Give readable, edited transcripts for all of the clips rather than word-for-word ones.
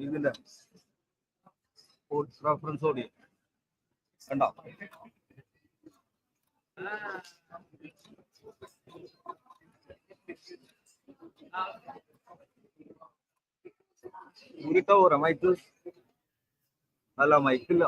ഇതിന്റെ sports reference ഓടി കണ്ടോ? ഊരിട്ട പോരാ മൈക്ക്? അല്ല മൈക്കില്ല.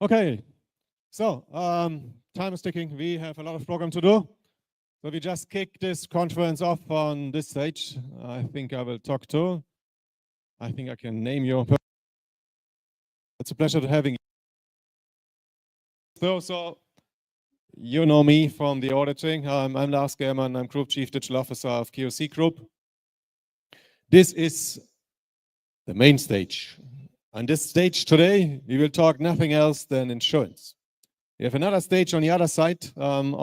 Okay, so time is ticking. We have a lot of program to do. So we just kicked this conference off on this stage. I think I will talk to. I think I can name you. It's a pleasure to having you. So you know me from the auditing. I'm Lars German. I'm Group Chief Digital Officer of KOC Group. This is the main stage. On this stage today, we will talk nothing else than insurance. We have another stage on the other side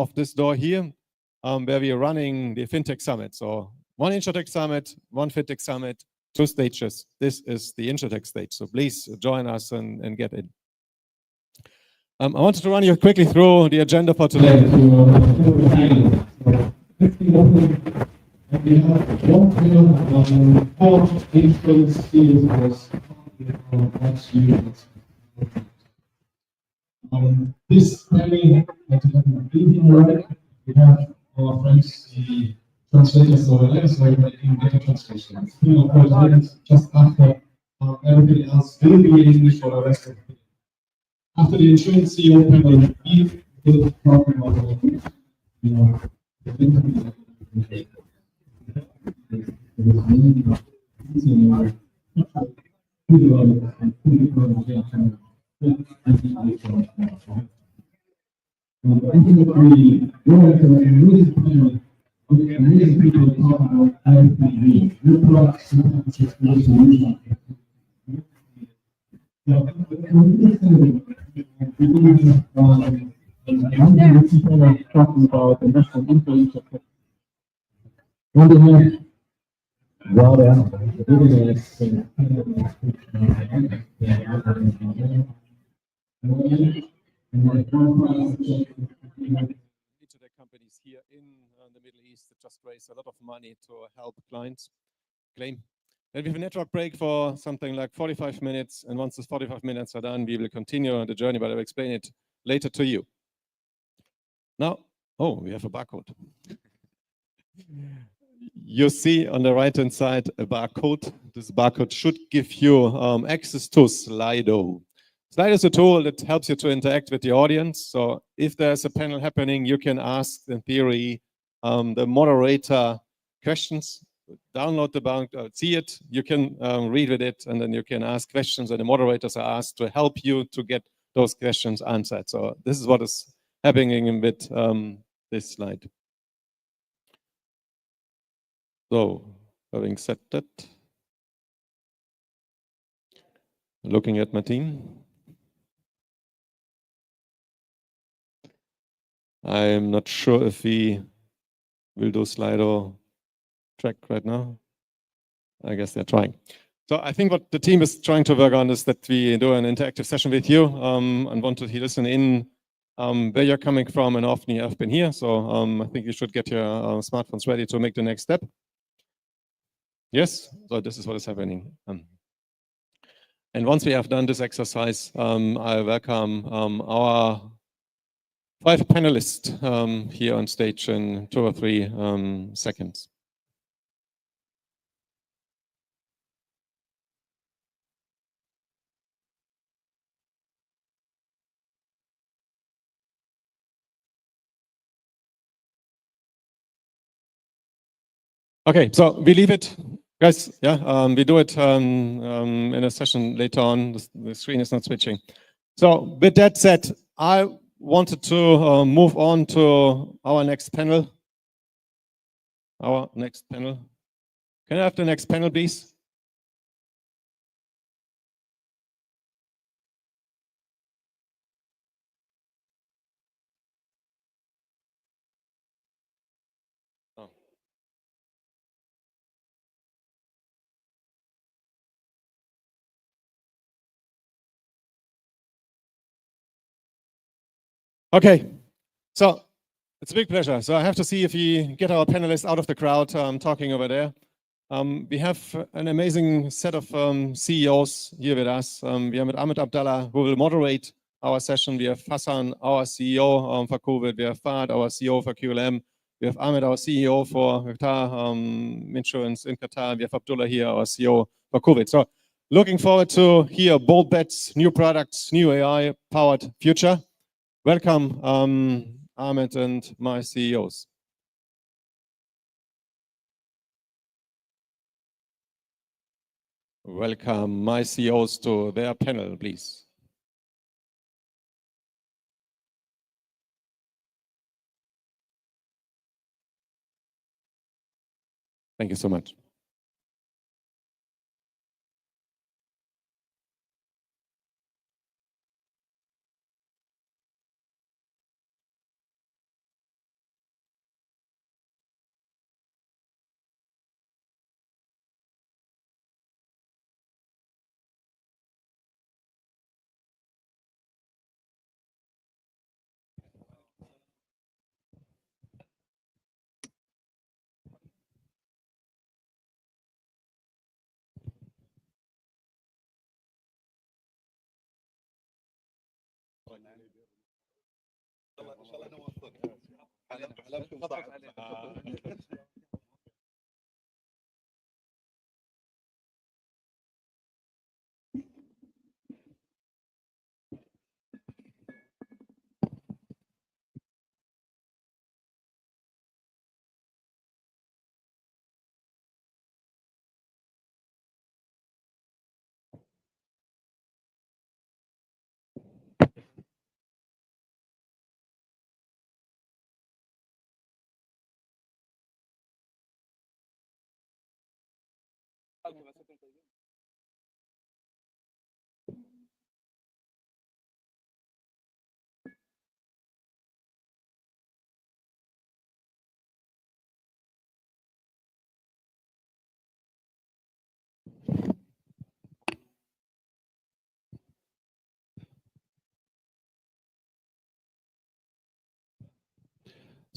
of this door here, where we are running the FinTech Summit. So one Insurtech Summit, one FinTech Summit, 2 stages. This is the Insurtech stage. So please join us and get in. I wanted to run you quickly through the agenda for today. We have one film on 4 insurance fields. This planning, we have our friends, the translators over there, so we're making better translations. Of course, just after everything else will be in English for the rest of the day. After the insurance CEO panel, we will talk about talking about investment into Insurtech. Each of the companies here in the Middle East that just raised a lot of money to help clients claim. Then we have a network break for something like 45 minutes. And once those 45 minutes are done, we will continue the journey, but I'll explain it later to you. Now, oh, we have a barcode. You see on the right-hand side a barcode. This barcode should give you access to Slido. Slido is a tool that helps you to interact with the audience. So if there's a panel happening, you can ask, in theory, the moderator questions. Download the barcode, see it, you can read with it, and then you can ask questions, and the moderators are asked to help you to get those questions answered. So this is what is happening with this slide. So, having said that, looking at my team, I'm not sure if we will do Slido track right now. I guess they're trying. So I think what the team is trying to work on is that we do an interactive session with you and want to listen in where you're coming from and often you have been here. So I think you should get your smartphones ready to make the next step. Yes, so this is what is happening. And once we have done this exercise, I welcome our 5 panelists here on stage in 2 or 3 seconds. Okay, so we leave it, guys. Yeah, we do it in a session later on. The screen is not switching. So with that said, I wanted to move on to our next panel. Can I have the next panel, please? Oh. Okay, so it's a big pleasure. So I have to see if we get our panelists out of the crowd talking over there. We have an amazing set of CEOs here with us. We have Ahmed Abdallah, who will moderate our session. We have Hassan, our CEO for COVID. We have Fahad, our CEO for QLM. We have Ahmed, our CEO for Qatar Insurance in Qatar. We have Abdullah here, our CEO for COVID. So looking forward to hear bold bets, new products, new AI-powered future. Welcome, Ahmed and my CEOs. Welcome my CEOs to their panel, please. Thank you so much.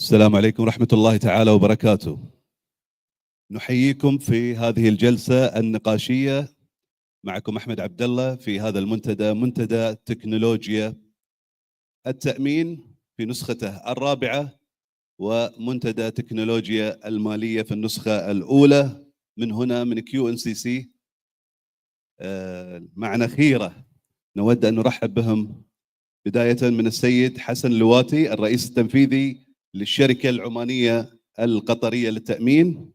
السلام عليكم ورحمة الله تعالى وبركاته. نحييكم في هذه الجلسة النقاشية. معكم أحمد عبد الله في هذا المنتدى، منتدى تكنولوجيا التأمين في نسخته الرابعة، ومنتدى تكنولوجيا المالية في النسخة الأولى من هنا من QNCC. معنا خيرة نود أن نرحب بهم، بداية من السيد حسن لواتي الرئيس التنفيذي للشركة العمانية القطرية للتأمين،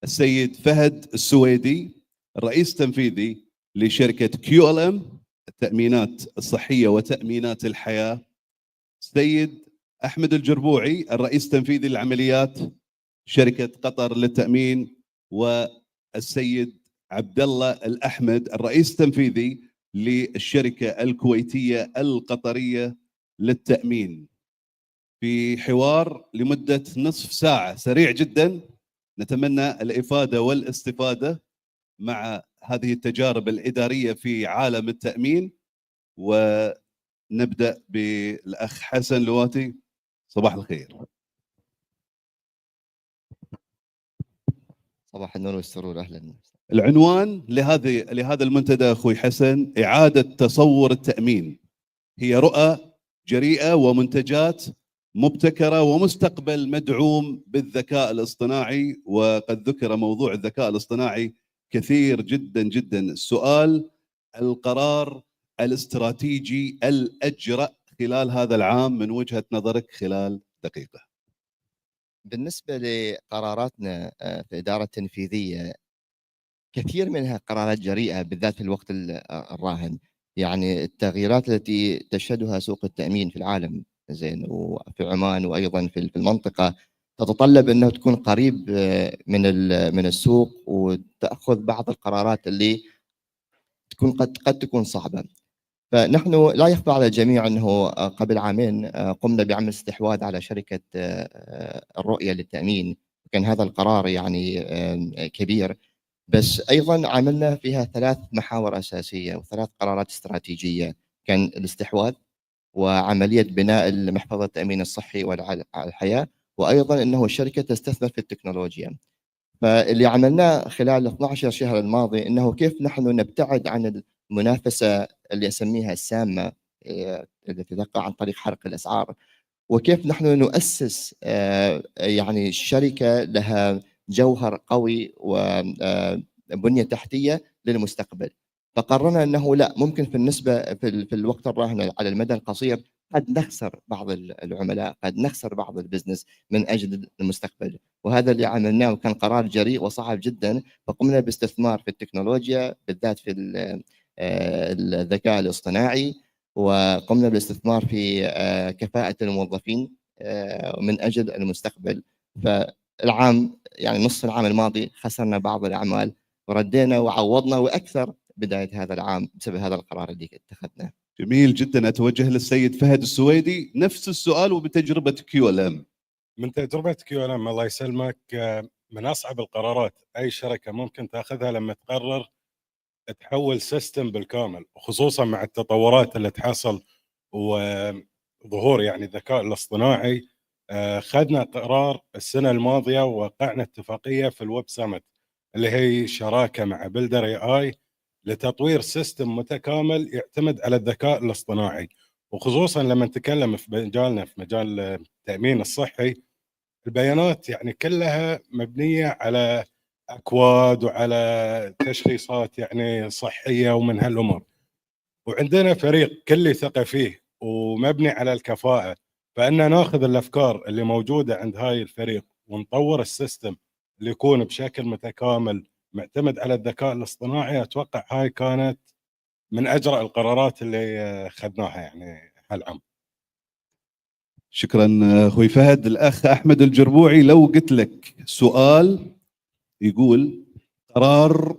السيد فهد السويدي الرئيس التنفيذي لشركة QLM التأمينات الصحية وتأمينات الحياة، السيد أحمد الجربوعي الرئيس التنفيذي للعمليات شركة قطر للتأمين، والسيد عبد الله الأحمد الرئيس التنفيذي للشركة الكويتية القطرية للتأمين. في حوار لمدة نصف ساعة سريع جدا، نتمنى الإفادة والاستفادة مع هذه التجارب الإدارية في عالم التأمين. ونبدأ بالأخ حسن لواتي. صباح الخير. صباح النور والسرور، أهلا. العنوان لهذا المنتدى أخوي حسن: إعادة تصور التأمين، هي رؤى جريئة ومنتجات مبتكرة ومستقبل مدعوم بالذكاء الاصطناعي. وقد ذكر موضوع الذكاء الاصطناعي كثير جدا جدا. السؤال: القرار الاستراتيجي الأجرأ خلال هذا العام من وجهة نظرك خلال دقيقة. بالنسبة لقراراتنا في الإدارة التنفيذية، كثير منها قرارات جريئة بالذات في الوقت الراهن. يعني التغييرات التي تشهدها سوق التأمين في العالم زين وفي عمان وأيضا في المنطقة تتطلب أنه تكون قريب من السوق وتأخذ بعض القرارات اللي تكون قد تكون صعبة. فنحن لا يخفى على الجميع أنه قبل عامين قمنا بعمل استحواذ على شركة الرؤية للتأمين. كان هذا القرار يعني كبير، بس أيضا عملنا فيها 3 محاور أساسية و3 قرارات استراتيجية. كان الاستحواذ، وعملية بناء محفظة التأمين الصحي والحياة، وأيضا أنه الشركة تستثمر في التكنولوجيا. فاللي عملناه خلال 12 شهر الماضي انه كيف نحن نبتعد عن المنافسه اللي اسميها السامه التي تقع عن طريق حرق الاسعار، وكيف نحن نؤسس يعني شركه لها جوهر قوي وبنيه تحتيه للمستقبل. فقررنا انه لا، ممكن في الوقت الراهن على المدى القصير قد نخسر بعض العملاء، قد نخسر بعض البزنس من اجل المستقبل. وهذا اللي عملناه، وكان قرار جريء وصعب جدا. فقمنا باستثمار في التكنولوجيا بالذات في الذكاء الاصطناعي، وقمنا بالاستثمار في كفاءة الموظفين من أجل المستقبل. فالعام يعني نصف العام الماضي خسرنا بعض الأعمال وردينا وعوضنا وأكثر بداية هذا العام بسبب هذا القرار اللي اتخذناه. جميل جدا. أتوجه للسيد فهد السويدي نفس السؤال وبتجربة QLM. من تجربة QLM الله يسلمك، من أصعب القرارات أي شركة ممكن تأخذها لما تقرر تحول سيستم بالكامل، وخصوصا مع التطورات اللي تحصل وظهور يعني الذكاء الاصطناعي. خذنا قرار السنة الماضية ووقعنا اتفاقية في الويب سمت اللي هي شراكة مع بلدر AI لتطوير سيستم متكامل يعتمد على الذكاء الاصطناعي. وخصوصا لما نتكلم في مجالنا، في مجال التأمين الصحي، البيانات يعني كلها مبنية على أكواد وعلى تشخيصات يعني صحية ومن هالأمور، وعندنا فريق كل ثقة فيه ومبني على الكفاءة. فإن ناخذ الأفكار اللي موجودة عند هاي الفريق ونطور السيستم اللي يكون بشكل متكامل معتمد على الذكاء الاصطناعي. أتوقع هاي كانت من أجرأ القرارات اللي خذناها يعني هالعام. شكرا اخوي فهد. الاخ احمد الجربوعي، لو قلت لك سؤال يقول قرار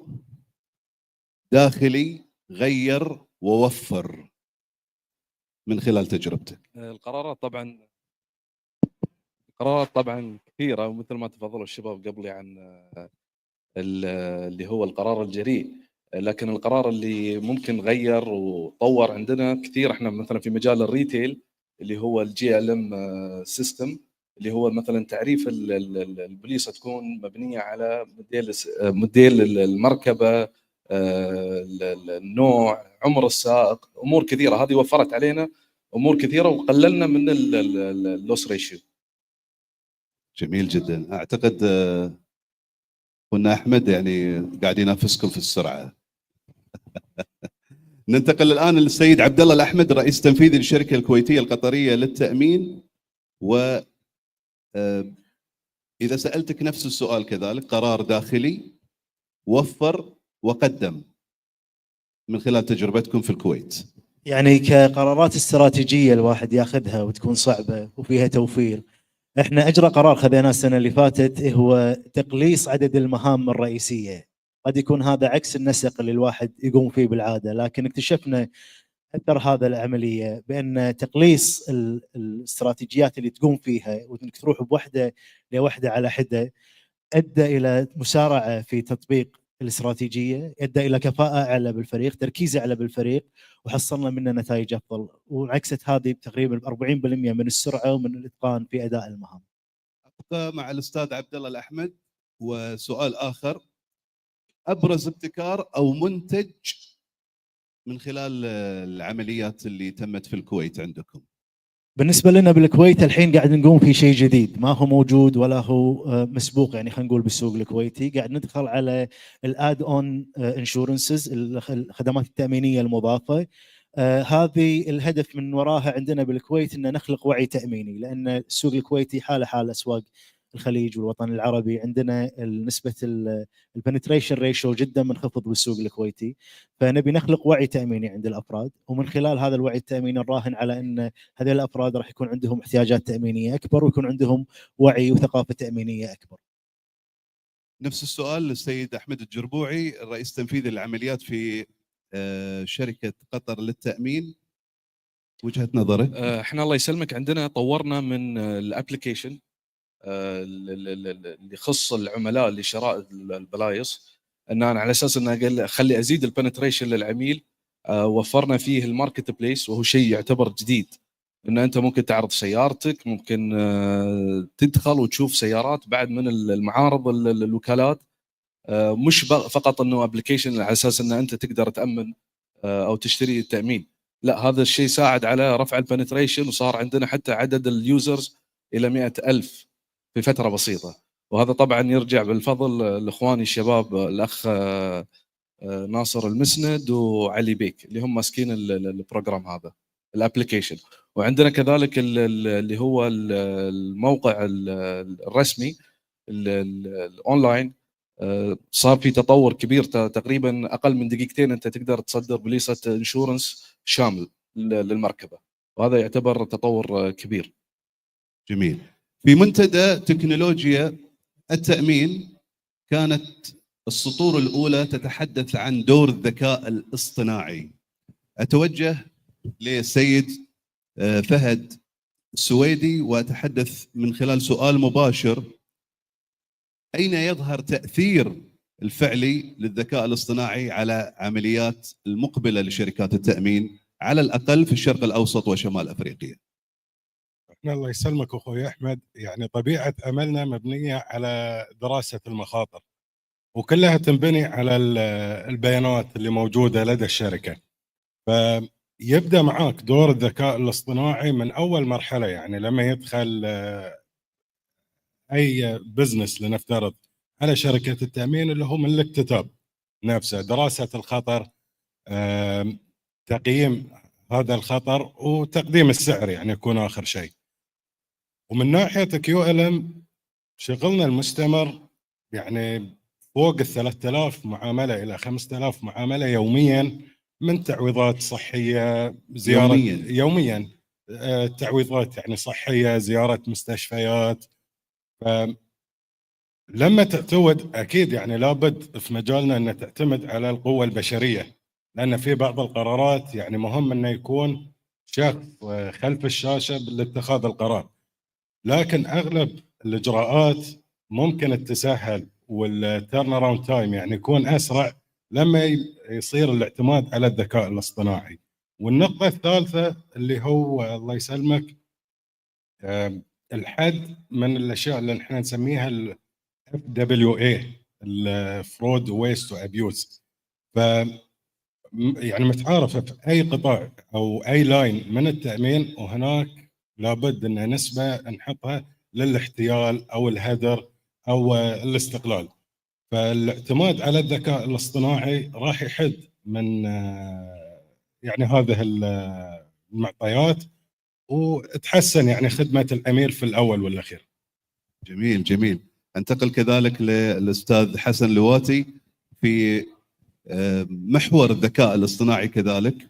داخلي غير ووفر من خلال تجربتك. القرارات طبعا كثيره، ومثل ما تفضلوا الشباب قبلي عن اللي هو القرار الجريء. لكن القرار اللي ممكن غير وطور عندنا كثير، احنا مثلا في مجال الريتيل اللي هو الGLM سيستم، اللي هو مثلا تعريف البوليصه تكون مبنيه على موديل المركبه، النوع، عمر السائق، امور كثيره. هذه وفرت علينا امور كثيره وقللنا من اللوس ريشيو. جميل جدا. اعتقد اخونا احمد يعني قاعد ينافسكم في السرعه. ننتقل الان للسيد عبد الله الاحمد، رئيس التنفيذي للشركه الكويتيه القطريه للتامين. و اذا سالتك نفس السؤال كذلك، قرار داخلي وفر وقدم من خلال تجربتكم في الكويت. يعني كقرارات استراتيجية الواحد ياخذها وتكون صعبة وفيها توفير، احنا اجرى قرار خذيناه السنة اللي فاتت هو تقليص عدد المهام الرئيسية. قد يكون هذا عكس النسق اللي الواحد يقوم فيه بالعادة، لكن اكتشفنا اثر هذا العملية بان تقليص الاستراتيجيات اللي تقوم فيها وانك تروح بوحدة لوحدة على حدة ادى الى مسارعة في تطبيق الاستراتيجيه، ادى الى كفاءه اعلى بالفريق، تركيز اعلى بالفريق، وحصلنا منه نتائج افضل، وانعكست هذه تقريبا 40% من السرعه ومن الاتقان في اداء المهام. ابقى مع الاستاذ عبد الله الاحمد، وسؤال اخر: ابرز ابتكار او منتج من خلال العمليات اللي تمت في الكويت عندكم. بالنسبه لنا بالكويت الحين قاعد نقوم في شيء جديد ما هو موجود ولا هو مسبوق، يعني خلينا نقول بالسوق الكويتي. قاعد ندخل على الاد اون انشورنسز، الخدمات التامينيه المضافه. هذه الهدف من وراها عندنا بالكويت ان نخلق وعي تاميني، لان السوق الكويتي حاله حال اسواق الخليج والوطن العربي. عندنا نسبه البنتريشن ريشيو جدا منخفض بالسوق الكويتي، فنبي نخلق وعي تاميني عند الافراد، ومن خلال هذا الوعي التاميني نراهن على ان هذول الافراد راح يكون عندهم احتياجات تامينيه اكبر ويكون عندهم وعي وثقافه تامينيه اكبر. نفس السؤال للسيد احمد الجربوعي، الرئيس التنفيذي للعمليات في شركه قطر للتامين، وجهه نظرك. احنا الله يسلمك عندنا طورنا من الابلكيشن اللي يخص العملاء لشراء البلايص، ان انا على اساس انه اخلي ازيد البنتريشن للعميل. وفرنا فيه الماركت بليس، وهو شيء يعتبر جديد، ان انت ممكن تعرض سيارتك، ممكن تدخل وتشوف سيارات بعد من المعارض الوكالات، مش فقط انه ابلكيشن على اساس ان انت تقدر تامن او تشتري التامين. لا، هذا الشيء ساعد على رفع البنتريشن، وصار عندنا حتى عدد اليوزرز الى 100,000 في فتره بسيطه. وهذا طبعا يرجع بالفضل لاخواني الشباب، الاخ ناصر المسند وعلي بيك، اللي هم ماسكين البروجرام هذا الابلكيشن. وعندنا كذلك اللي هو الموقع الرسمي الاونلاين. صار في تطور كبير، تقريبا اقل من دقيقتين انت تقدر تصدر بوليصه انشورنس شامل للمركبه، وهذا يعتبر تطور كبير. جميل. في منتدى تكنولوجيا التامين كانت السطور الاولى تتحدث عن دور الذكاء الاصطناعي. اتوجه للسيد فهد السويدي واتحدث من خلال سؤال مباشر: أين يظهر تأثير الفعلي للذكاء الاصطناعي على عمليات المقبلة لشركات التأمين على الأقل في الشرق الأوسط وشمال أفريقيا؟ احنا الله يسلمك اخوي احمد، يعني طبيعه عملنا مبنيه على دراسه المخاطر، وكلها تنبني على البيانات اللي موجوده لدى الشركه. فيبدا معاك دور الذكاء الاصطناعي من اول مرحله، يعني لما يدخل اي بزنس لنفترض على شركه التامين، اللي هو من الاكتتاب نفسه، دراسه الخطر، تقييم هذا الخطر، وتقديم السعر يعني يكون اخر شيء. ومن ناحيه كيو ال ام شغلنا المستمر يعني فوق 3000 معامله الى 5000 معامله يوميا، من تعويضات صحيه، زياره يوميا تعويضات يعني صحيه، زياره مستشفيات. لما تعتمد اكيد يعني لابد في مجالنا ان تعتمد على القوه البشريه، لان في بعض القرارات يعني مهم انه يكون شخص خلف الشاشه لاتخاذ القرار، لكن اغلب الاجراءات ممكن تسهل والتيرن اراوند تايم يعني يكون اسرع لما يصير الاعتماد على الذكاء الاصطناعي. والنقطه الثالثه اللي هو الله يسلمك الحد من الاشياء اللي احنا نسميها ال FWA، الفرود ويست وابيوز. ف يعني متعارفه في اي قطاع او اي لاين من التامين، وهناك لابد ان نسبه نحطها للاحتيال او الهدر او الاستقلال. فالاعتماد على الذكاء الاصطناعي راح يحد من يعني هذه المعطيات، وتحسن يعني خدمه الامير في الاول والاخير. جميل جميل. انتقل كذلك للاستاذ حسن لواتي في محور الذكاء الاصطناعي كذلك.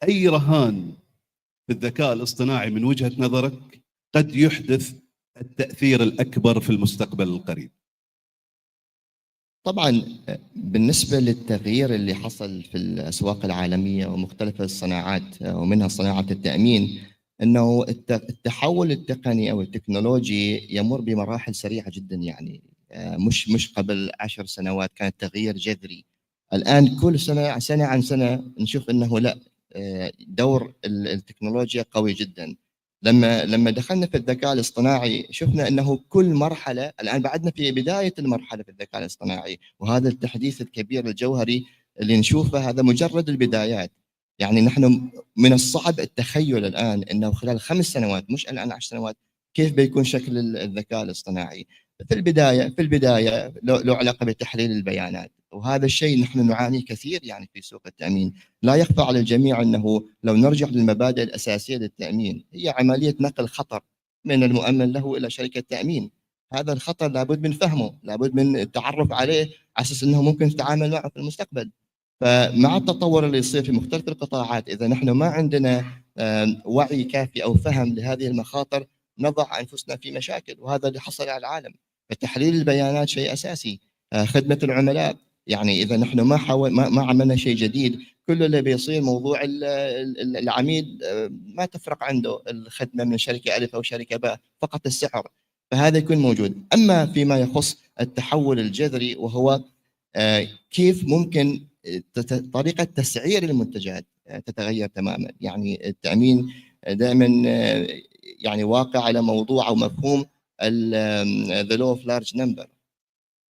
اي رهان في الذكاء الاصطناعي من وجهة نظرك قد يحدث التأثير الأكبر في المستقبل القريب؟ طبعا بالنسبة للتغيير اللي حصل في الأسواق العالمية ومختلف الصناعات ومنها صناعة التأمين، أنه التحول التقني أو التكنولوجي يمر بمراحل سريعة جدا. يعني مش قبل 10 سنوات كان التغيير جذري. الآن كل سنة عن سنة نشوف أنه لا، دور التكنولوجيا قوي جدا. لما دخلنا في الذكاء الاصطناعي شفنا انه كل مرحله، الان بعدنا في بدايه المرحله في الذكاء الاصطناعي، وهذا التحديث الكبير الجوهري اللي نشوفه هذا مجرد البدايات. يعني نحن من الصعب التخيل الان انه خلال 5 سنوات، مش الان 10 سنوات، كيف بيكون شكل الذكاء الاصطناعي. في البدايه له علاقه بتحليل البيانات، وهذا الشيء نحن نعاني كثير يعني في سوق التامين. لا يخفى على الجميع أنه لو نرجع للمبادئ الأساسية للتأمين، هي عملية نقل خطر من المؤمن له إلى شركة تأمين. هذا الخطر لابد من فهمه، لابد من التعرف عليه على أساس أنه ممكن تتعامل معه في المستقبل. فمع التطور اللي يصير في مختلف القطاعات، إذا نحن ما عندنا وعي كافي أو فهم لهذه المخاطر، نضع أنفسنا في مشاكل، وهذا اللي حصل على العالم. فتحليل البيانات شيء أساسي. خدمة العملاء، يعني اذا نحن ما عملنا شيء جديد، كل اللي بيصير موضوع العميل ما تفرق عنده الخدمه من شركه الف او شركه باء، فقط السعر. فهذا يكون موجود. اما فيما يخص التحول الجذري، وهو كيف ممكن طريقه تسعير المنتجات تتغير تماما. يعني التامين دائما يعني واقع على موضوع او مفهوم the law of large number.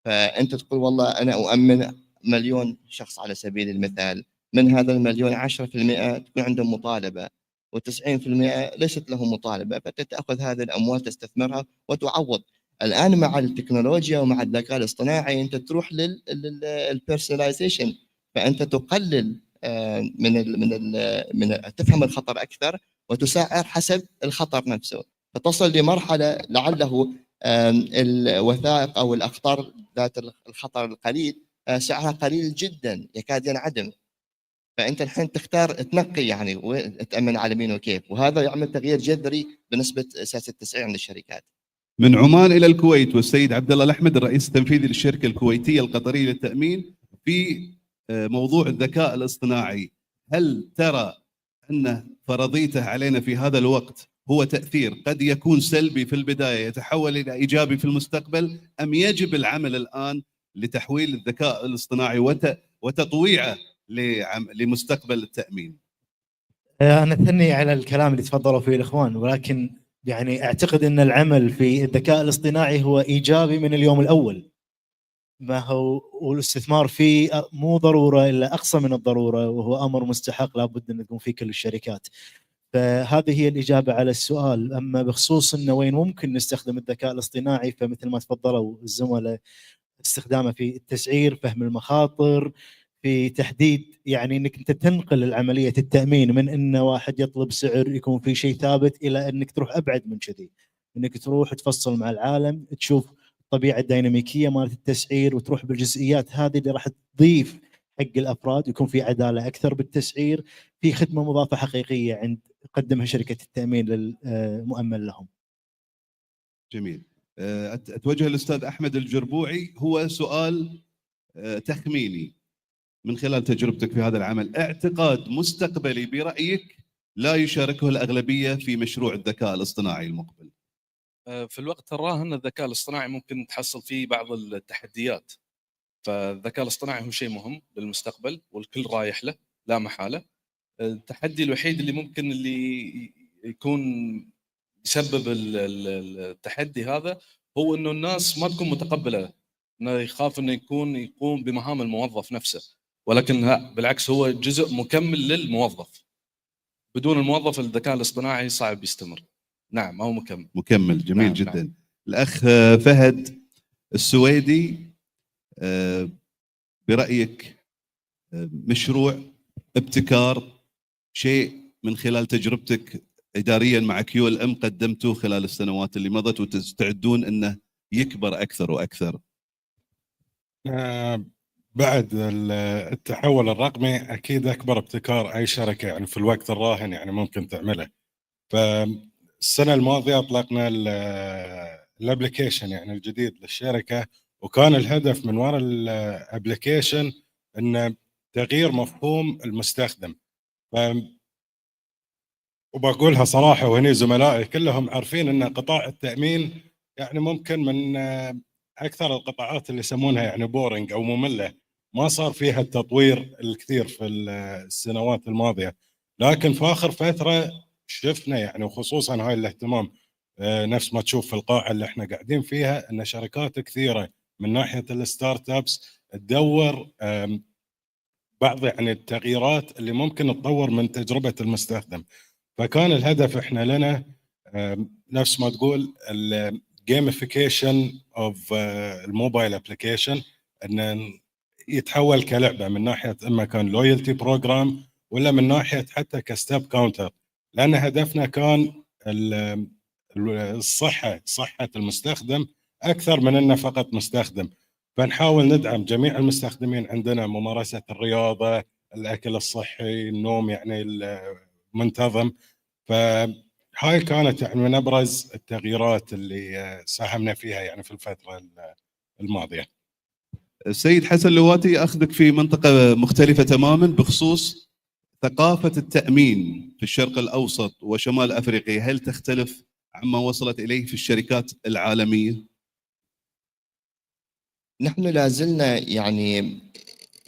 فأنت تقول والله أنا أؤمن 1,000,000 شخص على سبيل المثال، من هذا ال1,000,000 10% تكون عندهم مطالبة، و90% ليست لهم مطالبة، فأنت تأخذ هذه الأموال تستثمرها وتعوض. الآن مع التكنولوجيا ومع الذكاء الاصطناعي أنت تروح للبيرسوناليزيشن، فأنت تقلل من تفهم الخطر أكثر وتسعر حسب الخطر نفسه، فتصل لمرحلة لعله الوثائق أو الأخطار ذات الخطر القليل سعرها قليل جدا يكاد ينعدم. فأنت الحين تختار تنقي يعني وتأمن على مين وكيف، وهذا يعمل تغيير جذري بالنسبة أساس التسعير عند الشركات. من عمان إلى الكويت، والسيد عبد الله الأحمد الرئيس التنفيذي للشركة الكويتية القطرية للتأمين، في موضوع الذكاء الاصطناعي، هل ترى أن فرضيته علينا في هذا الوقت هو تأثير قد يكون سلبي في البداية يتحول إلى إيجابي في المستقبل، أم يجب العمل الآن لتحويل الذكاء الاصطناعي وتطويعه لمستقبل التأمين؟ أنا أثني على الكلام اللي تفضلوا فيه الإخوان، ولكن يعني أعتقد أن العمل في الذكاء الاصطناعي هو إيجابي من اليوم الأول. ما هو والاستثمار فيه مو ضرورة إلا أقصى من الضرورة، وهو أمر مستحق لابد أن يكون في كل الشركات. فهذه هي الإجابة على السؤال. أما بخصوص أنه وين ممكن نستخدم الذكاء الاصطناعي، فمثل ما تفضلوا الزملاء، استخدامه في التسعير، فهم المخاطر، في تحديد يعني انك انت تنقل العمليه التامين من ان واحد يطلب سعر يكون في شيء ثابت الى انك تروح ابعد من كذي، انك تروح تفصل مع العالم، تشوف الطبيعه الديناميكيه مالت التسعير، وتروح بالجزئيات هذه اللي راح تضيف حق الافراد، يكون في عداله اكثر بالتسعير، في خدمه مضافه حقيقيه عند قدمها شركه التامين للمؤمن لهم. جميل. أتوجه للأستاذ أحمد الجربوعي، هو سؤال تخميني من خلال تجربتك في هذا العمل. اعتقاد مستقبلي برأيك لا يشاركه الأغلبية في مشروع الذكاء الاصطناعي المقبل. في الوقت الراهن الذكاء الاصطناعي ممكن تحصل فيه بعض التحديات، فالذكاء الاصطناعي هو شيء مهم للمستقبل والكل رايح له لا محالة. التحدي الوحيد اللي ممكن اللي يكون يسبب التحدي هذا هو انه الناس ما تكون متقبله، انه يخاف انه يقوم بمهام الموظف نفسه، ولكن لا بالعكس هو جزء مكمل للموظف. بدون الموظف الذكاء الاصطناعي صعب يستمر. نعم هو مكمل. مكمل. جميل نعم، جدا. نعم. الأخ فهد السويدي، برأيك مشروع ابتكار شيء من خلال تجربتك إداريا مع QLM قدمته خلال السنوات اللي مضت وتستعدون أنه يكبر أكثر وأكثر؟ بعد التحول الرقمي اكيد اكبر ابتكار اي شركه يعني في الوقت الراهن يعني ممكن تعمله. فالسنه الماضيه اطلقنا الابلكيشن يعني الجديد للشركه، وكان الهدف من وراء الابلكيشن ان تغيير مفهوم المستخدم. وبقولها صراحه، وهني زملائي كلهم عارفين ان قطاع التامين يعني ممكن من اكثر القطاعات اللي يسمونها يعني بورنج او ممله، ما صار فيها التطوير الكثير في السنوات الماضيه. لكن في اخر فتره شفنا يعني، وخصوصا هاي الاهتمام نفس ما تشوف في القاعه اللي احنا قاعدين فيها، ان شركات كثيره من ناحيه الستارت ابس تدور بعض يعني التغييرات اللي ممكن تطور من تجربه المستخدم. فكان الهدف احنا لنا نفس ما تقول الجيميفيكيشن اوف الموبايل ابلكيشن، ان يتحول كلعبه من ناحيه اما كان لويالتي بروجرام ولا من ناحيه حتى كستاب كاونتر، لان هدفنا كان صحه المستخدم اكثر من انه فقط مستخدم. فنحاول ندعم جميع المستخدمين عندنا، ممارسه الرياضه، الاكل الصحي، النوم يعني المنتظم. فهاي كانت يعني من ابرز التغييرات اللي ساهمنا فيها يعني في الفتره الماضيه. السيد حسن لواتي، أخذك في منطقة مختلفة تماما بخصوص ثقافة التأمين في الشرق الأوسط وشمال أفريقيا. هل تختلف عما وصلت إليه في الشركات العالمية؟ نحن لازلنا يعني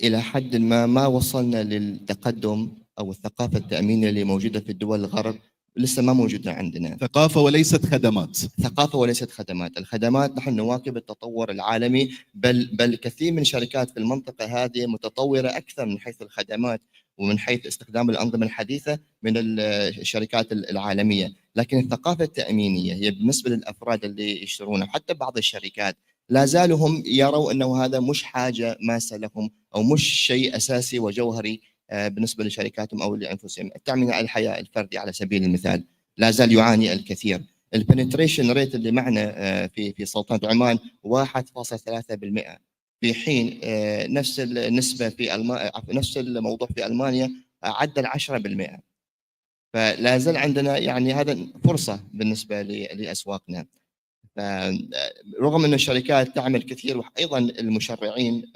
إلى حد ما وصلنا للتقدم أو الثقافة التأمينية اللي موجودة في الدول الغرب، لسه ما موجودة عندنا. ثقافة وليست خدمات. ثقافة وليست خدمات. الخدمات نحن نواكب التطور العالمي، بل كثير من الشركات في المنطقة هذه متطورة أكثر من حيث الخدمات ومن حيث استخدام الأنظمة الحديثة من الشركات العالمية. لكن الثقافة التأمينية هي بالنسبة للأفراد اللي يشترونها، حتى بعض الشركات لا زالوا هم يروا أنه هذا مش حاجة ماسة لهم أو مش شيء أساسي وجوهري بالنسبة لشركاتهم أو لأنفسهم. التأمين على الحياة الفردي على سبيل المثال لا زال يعاني الكثير. البنتريشن ريت اللي معنا في سلطنة عمان 1.3%، في حين نفس النسبة في نفس الموضوع في ألمانيا عدى 10%. فلا زال عندنا يعني هذا فرصة بالنسبة لأسواقنا. رغم أن الشركات تعمل كثير، وأيضا المشرعين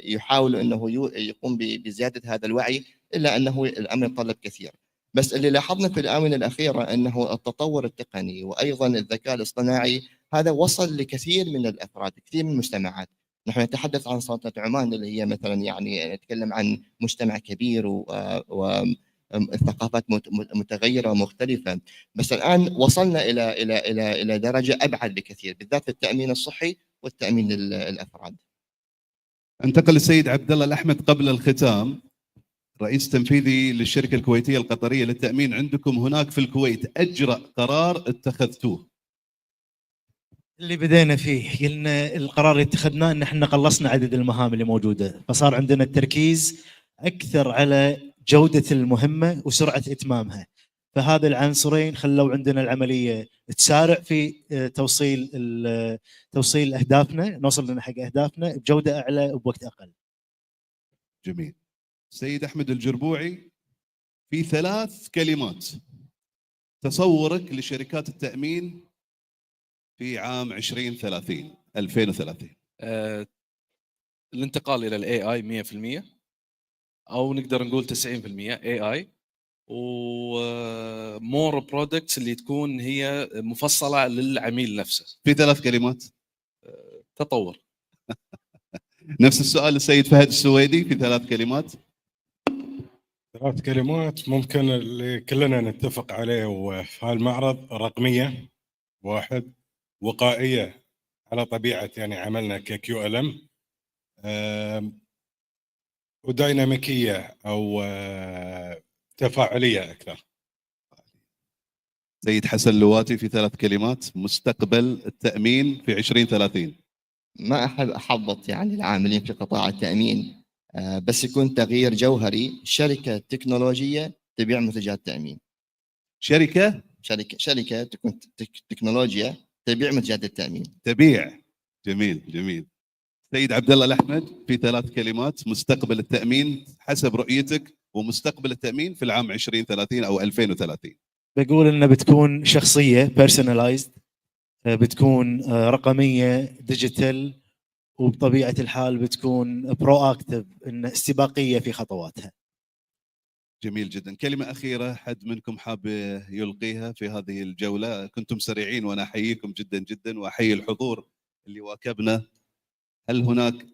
يحاولوا أنه يقوم بزيادة هذا الوعي، إلا أنه الأمر يتطلب كثير. بس اللي لاحظنا في الآونة الأخيرة أنه التطور التقني وأيضا الذكاء الاصطناعي هذا وصل لكثير من الأفراد، كثير من المجتمعات. نحن نتحدث عن سلطنة عمان اللي هي مثلا يعني نتكلم عن مجتمع كبير الثقافات متغيرة ومختلفة، بس الآن وصلنا إلى درجة أبعد بكثير، بالذات في التأمين الصحي والتأمين الأفراد. انتقل السيد عبد الله الأحمد قبل الختام، رئيس تنفيذي للشركة الكويتية القطرية للتأمين. عندكم هناك في الكويت أجرأ قرار اتخذتوه؟ اللي بدينا فيه قلنا القرار اللي اتخذناه ان احنا قلصنا عدد المهام اللي موجوده، فصار عندنا التركيز اكثر على جوده المهمه وسرعه اتمامها. فهذا العنصرين خلوا عندنا العمليه تسارع في توصيل اهدافنا، نوصل لنا حق اهدافنا بجوده اعلى وبوقت اقل. جميل. سيد احمد الجربوعي، في 3 كلمات تصورك لشركات التأمين في عام 2030. الانتقال الى الاي اي 100%، او نقدر نقول 90% اي اي، ومور برودكتس اللي تكون هي مفصله للعميل نفسه. في 3 كلمات. تطور. نفس السؤال للسيد فهد السويدي في 3 كلمات. 3 كلمات ممكن اللي كلنا نتفق عليه وفي هالمعرض: رقمية، 1، وقائية على طبيعة يعني عملنا ككيو ال ام، وديناميكية أو تفاعلية أكثر. سيد حسن لواتي في 3 كلمات: مستقبل التأمين في 2030. ما احب احبط يعني العاملين في قطاع التامين، بس يكون تغيير جوهري. شركه تكنولوجيه تبيع منتجات تامين. شركه تكون تكنولوجيا تبيع منتجات التامين. تبيع. جميل جميل. سيد عبد الله الأحمد في 3 كلمات: مستقبل التأمين حسب رؤيتك، ومستقبل التأمين في العام 2030 أو 2030. بقول انه بتكون شخصيه بيرسونلايزد، بتكون رقميه ديجيتال، وبطبيعه الحال بتكون برو اكتف، ان استباقيه في خطواتها. جميل جدا. كلمة أخيرة حد منكم حاب يلقيها في هذه الجولة؟ كنتم سريعين وأنا أحييكم جدا جدا، وأحيي الحضور اللي واكبنا. هل هناك،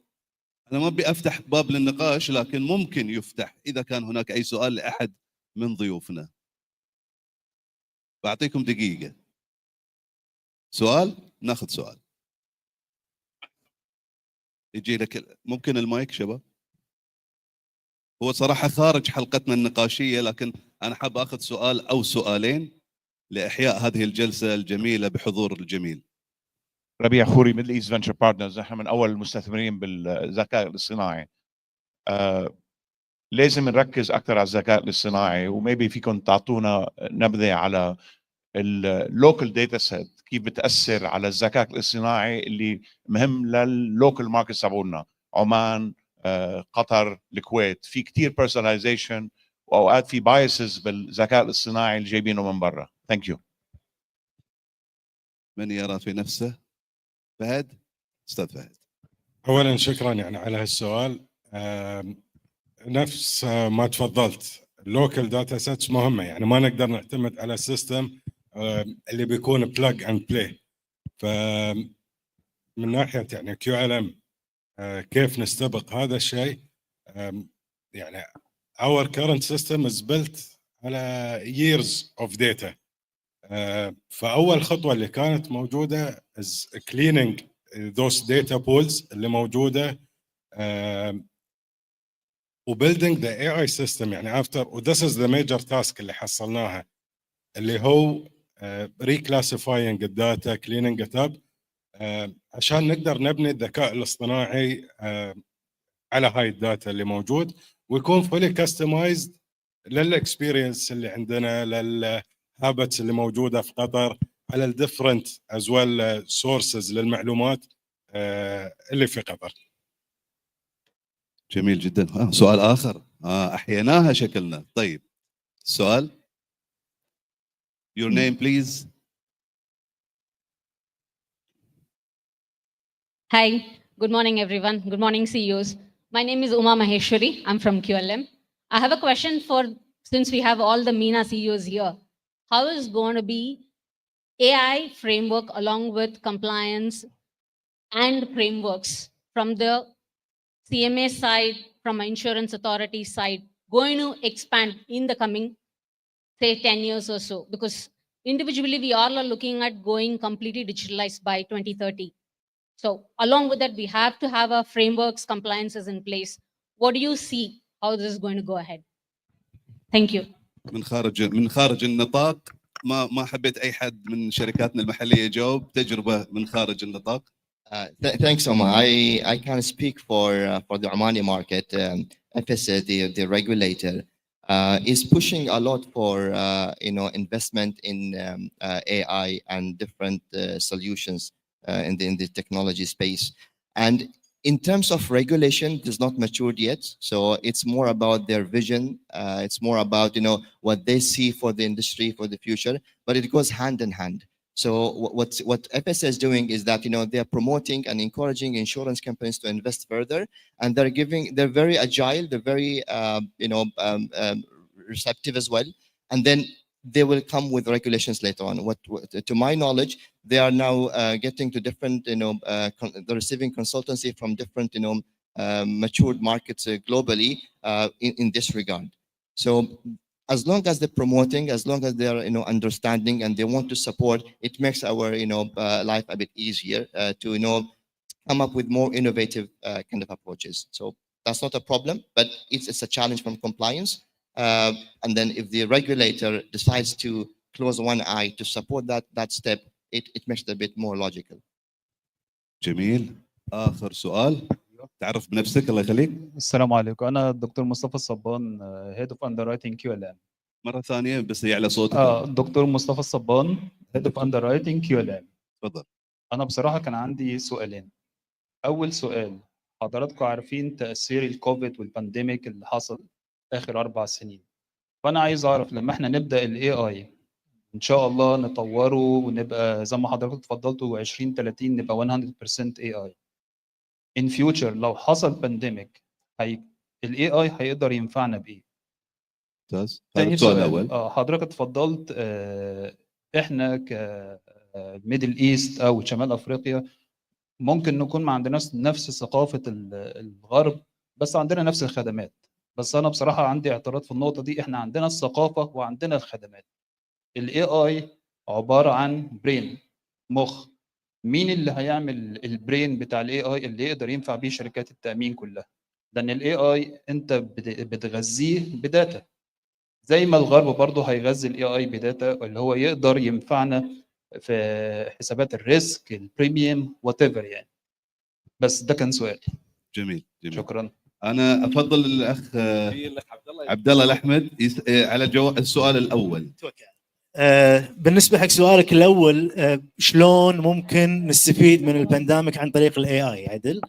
أنا ما أبي أفتح باب للنقاش، لكن ممكن يفتح إذا كان هناك أي سؤال لأحد من ضيوفنا. بعطيكم دقيقة. سؤال؟ ناخذ سؤال. يجي لك ممكن المايك شباب؟ هو صراحة خارج حلقتنا النقاشية، لكن أنا حاب أخذ سؤال أو سؤالين لإحياء هذه الجلسة الجميلة بحضور الجميل. ربيع خوري، ميدل ايست فينتشر بارتنرز. احنا من اول المستثمرين بالذكاء الاصطناعي. لازم نركز اكثر على الذكاء الاصطناعي، وميبي فيكم تعطونا نبذه على اللوكال داتا سيت، كيف بتاثر على الذكاء الاصطناعي اللي مهم لللوكال ماركتس تبعولنا، عمان، قطر، الكويت. في كثير بيرسوناليزيشن، واوقات في بايسز بالذكاء الاصطناعي اللي جايبينه من برا. ثانك يو. من يرى في نفسه؟ فهد، استاذ فهد. اولا شكرا يعني على هالسؤال. نفس ما تفضلت، اللوكال داتا سيتس مهمه، يعني ما نقدر نعتمد على سيستم اللي بيكون بلاج اند بلاي. ف من ناحيه يعني كيو ال ام كيف نستبق هذا الشيء؟ يعني our current system is built على years of data. فأول خطوة اللي كانت موجودة is cleaning those data pools اللي موجودة وbuilding the AI system يعني after. this is the major task اللي حصلناها، اللي هو reclassifying الداتا، cleaning it up، عشان نقدر نبني الذكاء الاصطناعي على هاي الداتا اللي موجود، ويكون fully customized للاكسبيرينس اللي عندنا، للهابتس اللي موجوده في قطر، على الديفرنت از ويل سورسز للمعلومات اللي في قطر. جميل جدا. سؤال اخر. احييناها شكلنا. طيب السؤال. Your name please. Hi, good morning everyone. Good morning CEOs. My name is Uma Maheshwari. I'm from QLM. I have a question for, since we have all the MENA CEOs here, how is going to be AI framework along with compliance and frameworks from the CMA side, from an insurance authority side, going to expand in the coming, say, 10 years or so? Because individually, we all are looking at going completely digitalized by 2030. So along with that, we have to have our frameworks, compliances in place. What do you see how this is going to go ahead? Thank you. من خارج النطاق، ما حبيت اي حد من شركاتنا المحليه يجاوب. تجربه من خارج النطاق. Thanks, Omar. I can speak for the Omani market. FSA, the regulator, is pushing a lot for investment in AI and different solutions in the technology space. And in terms of regulation, it is not matured yet. So it's more about their vision. It's more about what they see for the industry for the future. But it goes hand in hand. So what FSA is doing is that they're promoting and encouraging insurance companies to invest further, and they're very agile, they're very receptive as well, and then they will come with regulations later on. To my knowledge, they are now getting to different they're receiving consultancy from different matured markets globally in this regard. So as long as they're promoting, as long as they're understanding and they want to support, it makes our life a bit easier to come up with more innovative kind of approaches. So that's not a problem, but it's a challenge from compliance. And then if the regulator decides to close one eye to support that step, it makes it a bit more logical. جميل. اخر سؤال، تعرف بنفسك الله يخليك. السلام عليكم، انا الدكتور مصطفى الصبان، هيد اوف اندر رايتنج كيو ال ام. مره ثانيه بس يعلى صوتك. الدكتور مصطفى الصبان، هيد اوف اندر رايتنج كيو ال ام. تفضل. انا بصراحه كان عندي سؤالين. اول سؤال، حضراتكم عارفين تاثير الكوفيد والبانديميك اللي حصل اخر 4 سنين، فانا عايز اعرف لما احنا نبدا الاي اي ان شاء الله نطوره ونبقى زي ما حضراتكم اتفضلتوا 2030 نبقى 100% اي اي. ان فيوتشر لو حصل بانديميك، الاي اي هيقدر ينفعنا بايه؟ ممتاز. هذا تاني السؤال سؤال، الاول. حضرتك اتفضلت احنا كميدل ايست او شمال افريقيا ممكن نكون ما عندناش نفس ثقافه الغرب، بس عندنا نفس الخدمات. بس انا بصراحه عندي اعتراض في النقطه دي. احنا عندنا الثقافه وعندنا الخدمات. الاي اي عباره عن برين، مخ. مين اللي هيعمل البرين بتاع الاي اي اللي يقدر ينفع بيه شركات التامين كلها؟ لان الاي اي انت بتغذيه بداتا، زي ما الغرب برضه هيغذي الاي اي بداتا اللي هو يقدر ينفعنا في حسابات الريسك، البريميوم، وات ايفر يعني. بس ده كان سؤالي. جميل جميل. شكرا. انا افضل الاخ عبد الله الاحمد على السؤال الاول. بالنسبه حق سؤالك الاول، شلون ممكن نستفيد من البانديميك عن طريق الاي اي عدل؟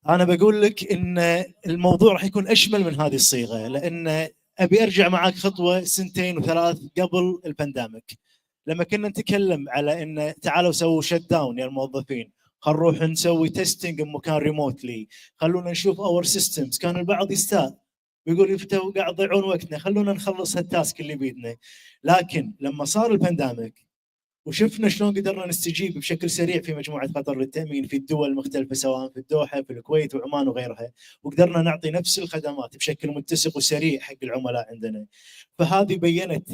انا بقول لك ان الموضوع راح يكون اشمل من هذه الصيغه، لان ابي ارجع معك خطوه 2 و3 قبل البانديميك، لما كنا نتكلم على ان تعالوا سووا شت داون يا الموظفين، خلينا نروح نسوي تيستنج بمكان ريموتلي، خلونا نشوف اور سيستمز. كان البعض يستاء بيقول يفتوا قاعد يضيعون وقتنا، خلونا نخلص هالتاسك اللي بيدنا. لكن لما صار البانديميك وشفنا شلون قدرنا نستجيب بشكل سريع في مجموعه قطر للتامين في الدول المختلفه، سواء في الدوحه، في الكويت وعمان وغيرها، وقدرنا نعطي نفس الخدمات بشكل متسق وسريع حق العملاء عندنا. فهذه بينت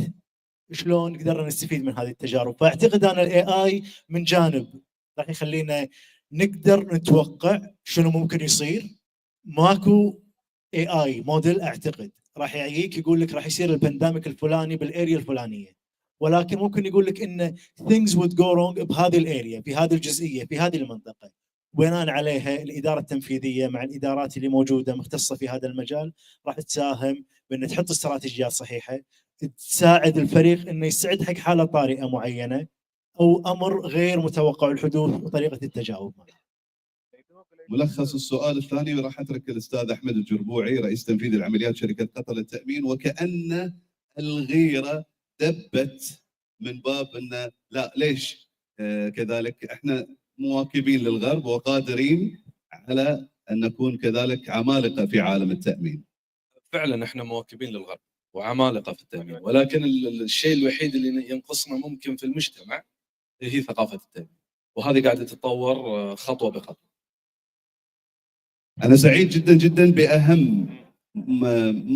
شلون قدرنا نستفيد من هذه التجارب. فاعتقد انا الاي اي من جانب راح يخلينا نقدر نتوقع شنو ممكن يصير. ماكو اي اي موديل اعتقد راح يجيك يقول لك راح يصير البانديميك الفلاني بالاريا الفلانيه، ولكن ممكن يقول لك ان things would go wrong بهذه الاريا، في هذه الجزئيه، في هذه المنطقه. بناء عليها الاداره التنفيذيه مع الادارات اللي موجوده مختصه في هذا المجال راح تساهم بان تحط استراتيجيات صحيحه، تساعد الفريق انه يستعد حق حاله طارئه معينه او امر غير متوقع الحدوث وطريقه التجاوب. ملخص السؤال الثاني راح اترك الاستاذ احمد الجربوعي رئيس تنفيذي العمليات شركه قطر للتامين. وكأن الغيره دبت من باب انه لا ليش كذلك احنا مواكبين للغرب وقادرين على ان نكون كذلك عمالقه في عالم التامين. فعلا احنا مواكبين للغرب وعمالقه في التامين، ولكن الشيء الوحيد اللي ينقصنا ممكن في المجتمع هي ثقافه التامين، وهذه قاعده تتطور خطوه بخطوه. أنا سعيد جدا جدا بأهم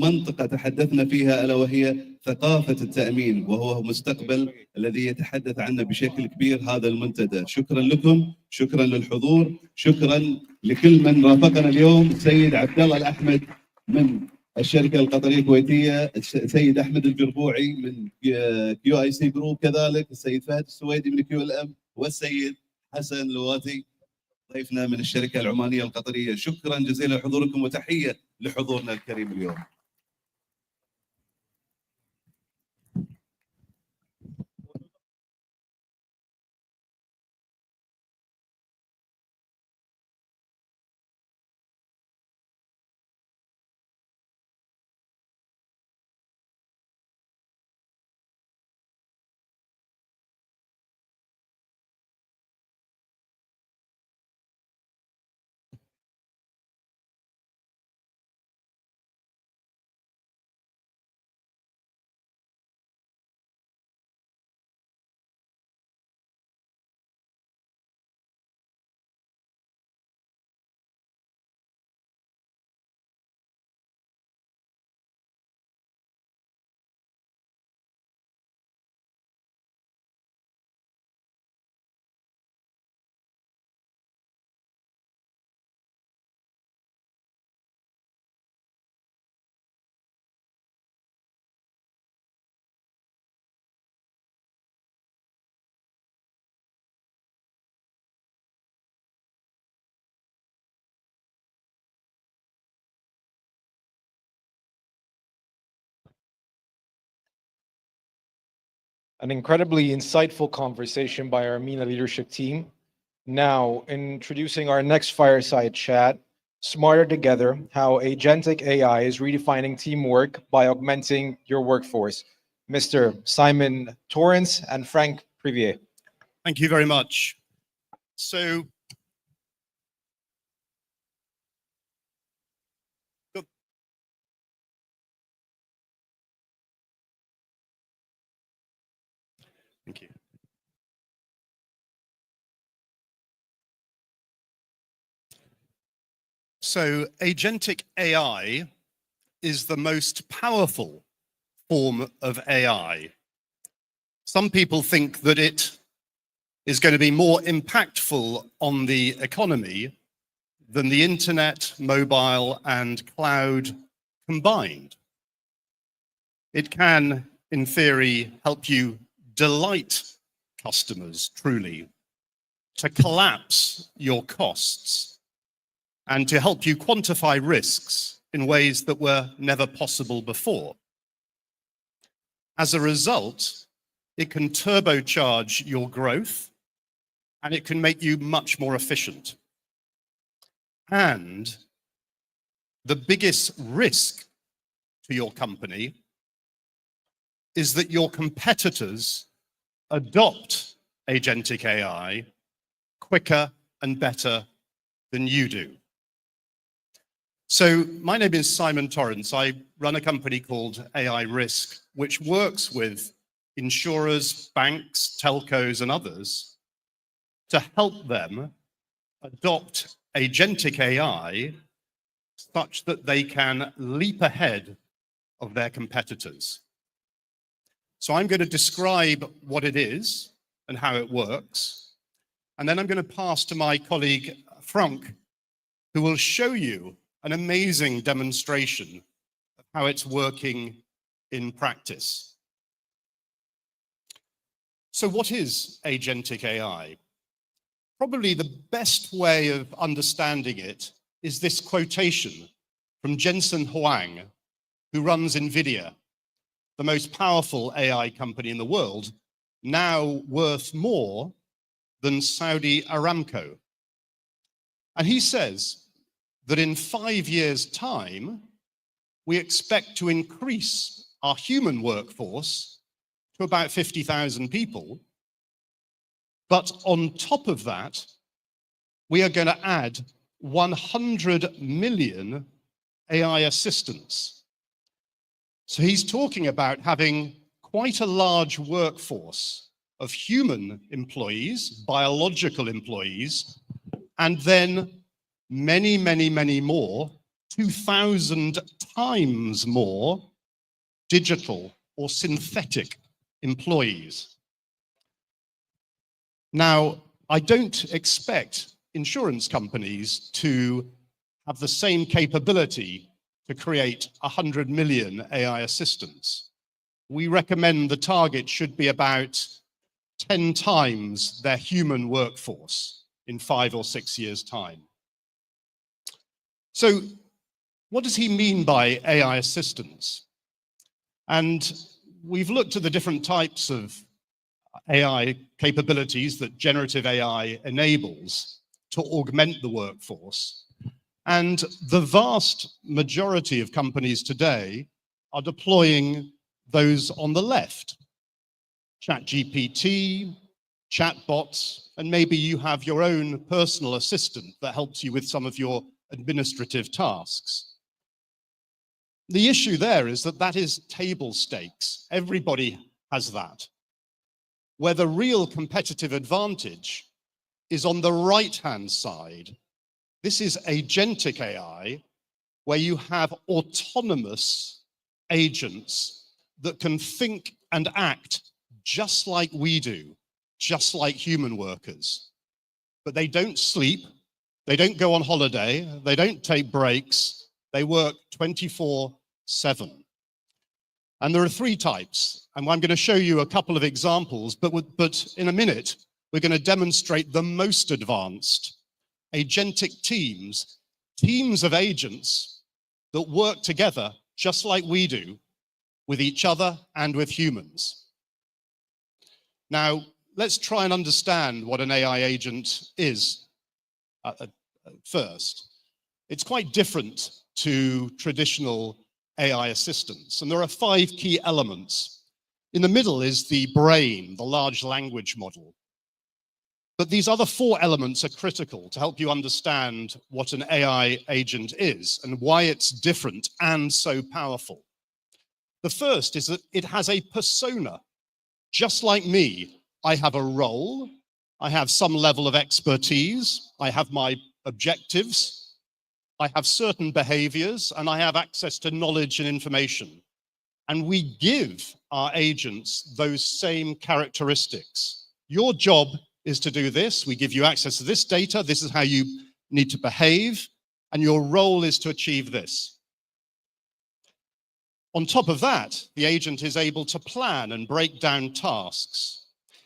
منطقة تحدثنا فيها ألا وهي ثقافة التأمين، وهو مستقبل الذي يتحدث عنه بشكل كبير هذا المنتدى. شكرا لكم، شكرا للحضور، شكرا لكل من رافقنا اليوم. السيد عبد الله الأحمد من الشركة القطرية الكويتية، السيد أحمد الجربوعي من كيو اي سي جروب، كذلك السيد فهد السويدي من كيو ال ام، والسيد حسن لواتي ضيفنا من الشركة العمانية القطرية. شكرا جزيلا لحضوركم وتحية لحضورنا الكريم اليوم. an incredibly insightful conversation by our MENA leadership team. Now, introducing our next fireside chat, Smarter Together, how agentic AI is redefining teamwork by augmenting your workforce. Mr. Simon Torrance and Frank Privier. Thank you very much. So, thank you. So, agentic AI is the most powerful form of AI. Some people think that it is going to be more impactful on the economy than the internet, mobile, and cloud combined. It can, in theory, help you delight customers truly, to collapse your costs, and to help you quantify risks in ways that were never possible before. As a result, it can turbocharge your growth, and it can make you much more efficient. And the biggest risk to your company is that your competitors adopt agentic AI quicker and better than you do. So my name is Simon Torrance. I run a company called AI Risk, which works with insurers, banks, telcos, and others to help them adopt agentic AI such that they can leap ahead of their competitors. So I'm going to describe what it is and how it works, and then I'm going to pass to my colleague Frank, who will show you an amazing demonstration of how it's working in practice. So what is agentic AI? Probably the best way of understanding it is this quotation from Jensen Huang, who runs NVIDIA, the most powerful AI company in the world, now worth more than Saudi Aramco. And he says that in 5 years' time, we expect to increase our human workforce to about 50,000 people. But on top of that, we are going to add 100 million AI assistants. So he's talking about having quite a large workforce of human employees, biological employees, and then many, many, many more, 2,000 times more digital or synthetic employees. Now, I don't expect insurance companies to have the same capability to create 100 million AI assistants. We recommend the target should be about 10 times their human workforce in 5 or 6 years' time. So what does he mean by AI assistants? And we've looked at the different types of AI capabilities that generative AI enables to augment the workforce. And the vast majority of companies today are deploying those on the left. ChatGPT, chatbots, and maybe you have your own personal assistant that helps you with some of your administrative tasks. The issue there is that that is table stakes. Everybody has that. Where the real competitive advantage is on the right-hand side. This is agentic AI, where you have autonomous agents that can think and act just like we do, just like human workers. But they don't sleep, they don't go on holiday, they don't take breaks, they work 24/7. And there are 3 types, and I'm going to show you a couple of examples, but in a minute, we're going to demonstrate the most advanced agentic teams, teams of agents that work together just like we do with each other and with humans. Now, let's try and understand what an AI agent is first. It's quite different to traditional AI assistants, and there are 5 key elements. In the middle is the brain, the large language model. But these other 4 elements are critical to help you understand what an AI agent is and why it's different and so powerful. The first is that it has a persona. Just like me, I have a role, I have some level of expertise, I have my objectives, I have certain behaviors, and I have access to knowledge and information. And we give our agents those same characteristics. Your job is to do this. We give you access to this data. This is how you need to behave. And your role is to achieve this. On top of that, the agent is able to plan and break down tasks.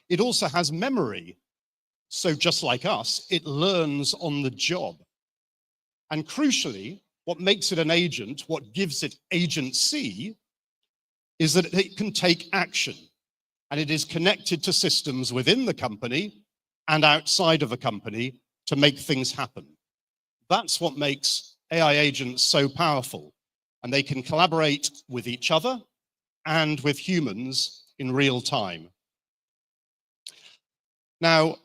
It also has memory. So just like us, it learns on the job. And crucially, what makes it an agent, what gives it agency, is that it can take action. And it is connected to systems within the company and outside of a company to make things happen. That's what makes AI agents so powerful. And they can collaborate with each other and with humans in real time. Now,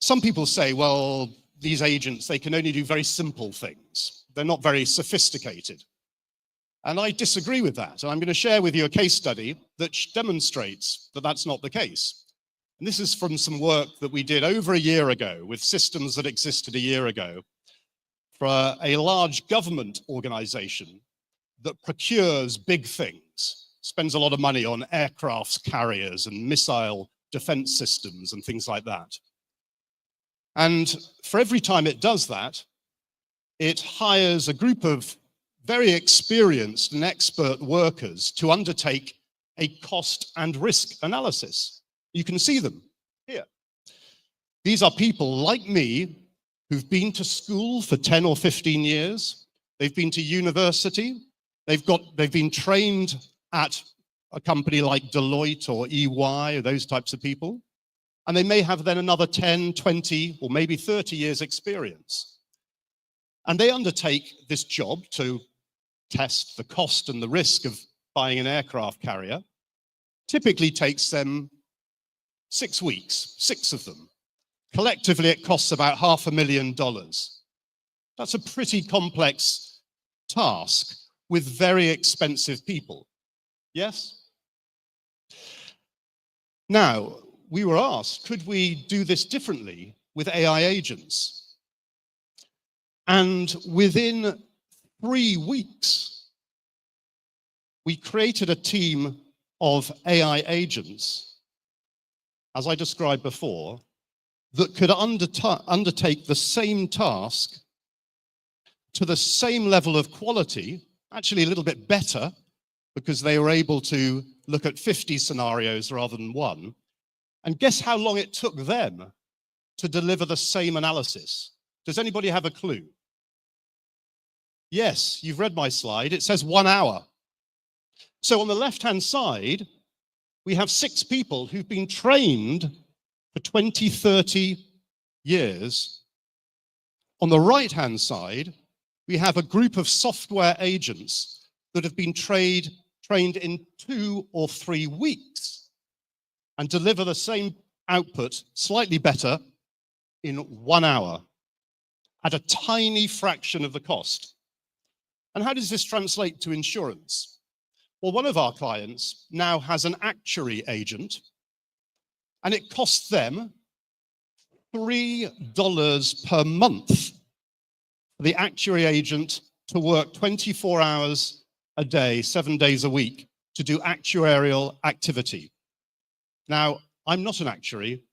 some people say, well, these agents, they can only do very simple things. They're not very sophisticated. And I disagree with that. And I'm going to share with you a case study that demonstrates that that's not the case. And this is from some work that we did over a year ago with systems that existed a year ago for a large government organization that procures big things, spends a lot of money on aircraft carriers and missile defense systems and things like that. And for every time it does that, it hires a group of very experienced and expert workers to undertake a cost and risk analysis. You can see them here. These are people like me who've been to school for 10 or 15 years. They've been to university. They've been trained at a company like Deloitte or EY or those types of people. And they may have then another 10, 20, or maybe 30 years experience. And they undertake this job to test the cost and the risk of buying an aircraft carrier. Typically takes them 6 weeks, 6 of them. Collectively, it costs about $500,000. That's a pretty complex task with very expensive people. Yes? Now, we were asked, could we do this differently with AI agents? And within 3 weeks, we created a team of AI agents, as I described before, that could undertake the same task to the same level of quality, actually a little bit better, because they were able to look at 50 scenarios rather than 1. And guess how long it took them to deliver the same analysis? Does anybody have a clue? Yes, you've read my slide. It says 1 hour. So on the left-hand side, we have 6 people who've been trained for 20, 30 years. On the right-hand side, we have a group of software agents that have been trained in 2 or 3 weeks and deliver the same output, slightly better, in 1 hour at a tiny fraction of the cost. And how does this translate to insurance? Well, one of our clients now has an actuary agent, and it costs them $3 per month for the actuary agent to work 24 hours a day, 7 days a week, to do actuarial activity. Now, I'm not an actuary,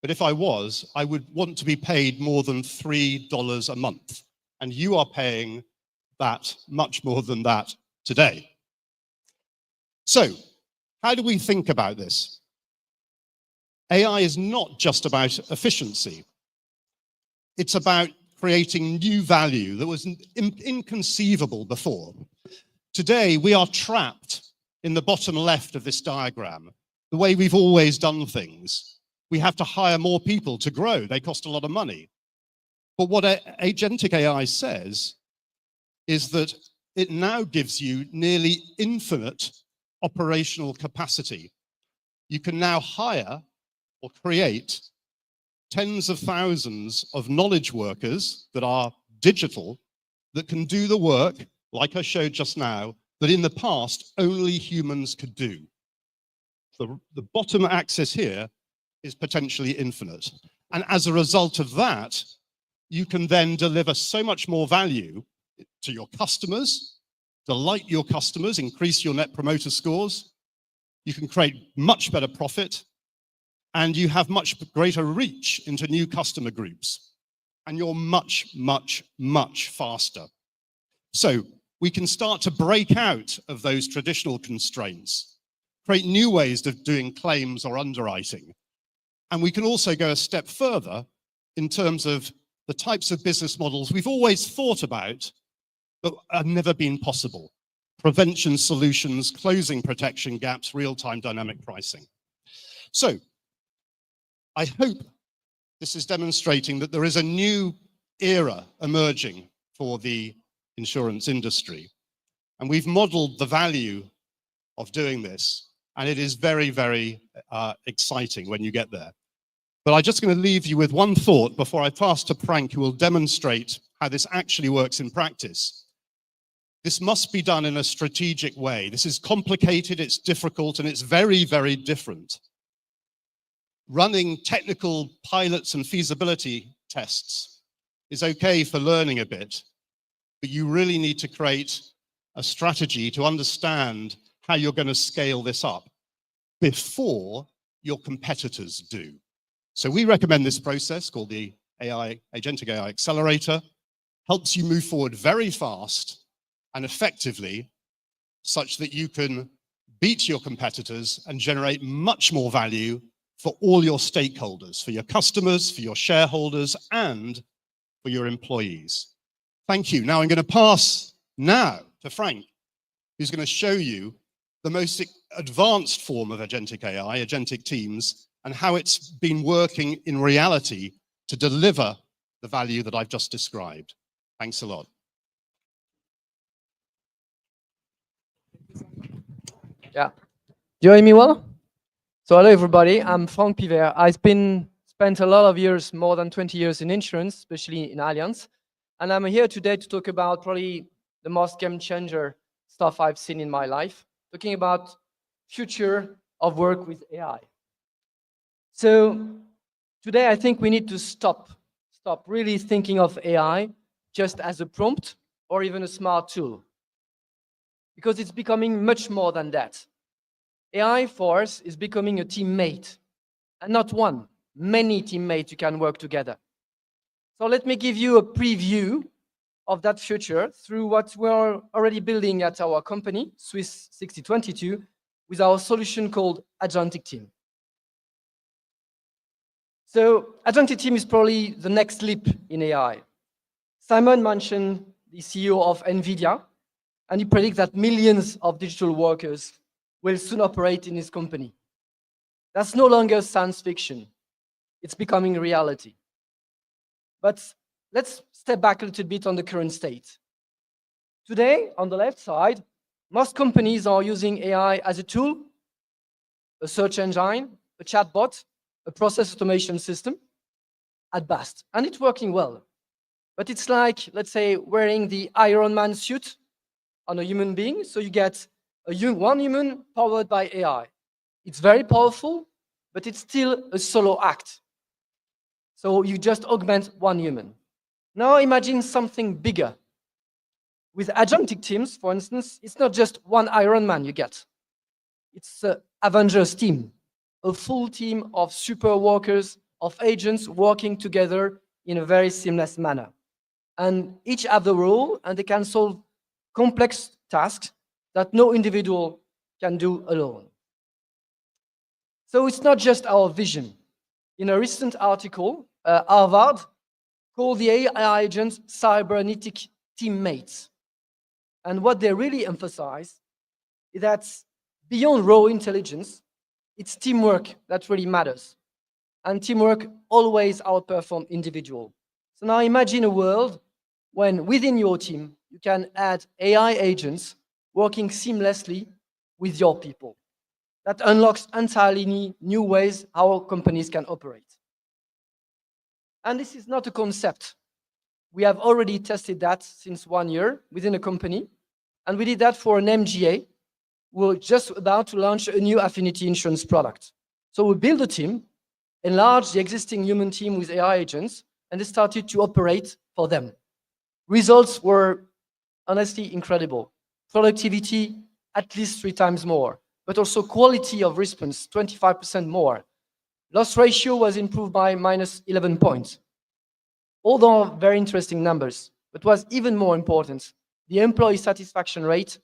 but if I was, I would want to be paid more than $3 a month. And you are paying that, much more than that today. So, how do we think about this? AI is not just about efficiency. It's about creating new value that was inconceivable before. Today, we are trapped in the bottom left of this diagram the way we've always done things. We have to hire more people to grow. They cost a lot of money. But what agentic AI says is that it now gives you nearly infinite operational capacity. You can now hire or create tens of thousands of knowledge workers that are digital, that can do the work, like I showed just now, that in the past only humans could do. The bottom axis here is potentially infinite. And as a result of that, you can then deliver so much more value to your customers, delight your customers, increase your net promoter scores. You can create much better profit, and you have much greater reach into new customer groups. And you're much, much, much faster. So we can start to break out of those traditional constraints, create new ways of doing claims or underwriting. And we can also go a step further in terms of the types of business models we've always thought about, but have never been possible. Prevention solutions, closing protection gaps, real-time dynamic pricing. So I hope this is demonstrating that there is a new era emerging for the insurance industry. And we've modeled the value of doing this. And it is very, very exciting when you get there. But I'm just going to leave you with one thought before I pass to Frank, who will demonstrate how this actually works in practice. This must be done in a strategic way. This is complicated, it's difficult, and it's very, very different. Running technical pilots and feasibility tests is okay for learning a bit, but you really need to create a strategy to understand how you're going to scale this up before your competitors do. So we recommend this process called the Agentic AI Accelerator. Helps you move forward very fast and effectively, such that you can beat your competitors and generate much more value for all your stakeholders, for your customers, for your shareholders, and for your employees. Thank you. Now I'm going to pass now to Frank, who's going to show you the most advanced form of agentic AI, agentic teams, and how it's been working in reality to deliver the value that I've just described. Thanks a lot. Yeah. Do you hear me well? So hello, everybody. I'm Frank Piver. I've spent a lot of years, more than 20 years in insurance, especially in Allianz. And I'm here today to talk about probably the most game changer stuff I've seen in my life, talking about future of work with AI. So today, I think we need to stop really thinking of AI just as a prompt or even a smart tool, because it's becoming much more than that. AI for us is becoming a teammate, and not one, many teammates you can work together. So let me give you a preview of that future through what we're already building at our company, Swiss 6022, with our solution called Agentic Team. So Agentic Team is probably the next leap in AI. Simon mentioned the CEO of NVIDIA, and he predicts that millions of digital workers will soon operate in his company. That's no longer science fiction. It's becoming reality. But let's step back a little bit on the current state. Today, on the left side, most companies are using AI as a tool, a search engine, a chatbot, a process automation system at best, and it's working well. But it's like, let's say, wearing the Iron Man suit on a human being, so you get one human powered by AI. It's very powerful, but it's still a solo act. So you just augment one human. Now imagine something bigger. With agentic teams, for instance, it's not just one Iron Man you get. It's an Avengers team, a full team of super workers, of agents working together in a very seamless manner. And each have the role, and they can solve complex tasks that no individual can do alone. So it's not just our vision. In a recent article, Harvard called the AI agents cybernetic teammates. And what they really emphasize is that beyond raw intelligence, it's teamwork that really matters. And teamwork always outperforms individual. So now imagine a world when within your team, you can add AI agents working seamlessly with your people. That unlocks entirely new ways how companies can operate. And this is not a concept. We have already tested that since 1 year within a company. And we did that for an MGA. We're just about to launch a new affinity insurance product. So we built a team, enlarged the existing human team with AI agents, and they started to operate for them. Results were honestly incredible. Productivity, at least 3 times more, but also quality of response, 25% more. Loss ratio was improved by minus 11 points. All those are very interesting numbers, but what's even more important, the employee satisfaction rate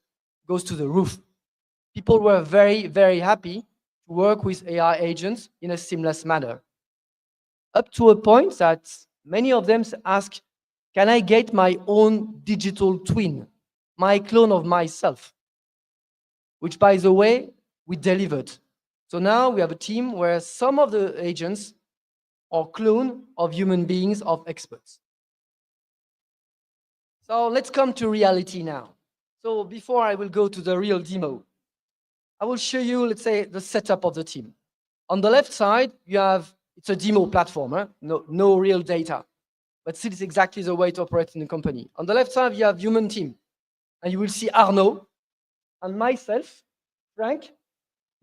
goes to the roof. People were very, very happy to work with AI agents in a seamless manner. Up to a point that many of them ask, can I get my own digital twin, my clone of myself? Which, by the way, we delivered. So now we have a team where some of the agents are clone of human beings, of experts. So let's come to reality now. So before I will go to the real demo, I will show you, let's say, the setup of the team. On the left side, you have, it's a demo platform, no real data, but still it's exactly the way to operate in the company. On the left side, you have human team, and you will see Arnaud and myself, Frank,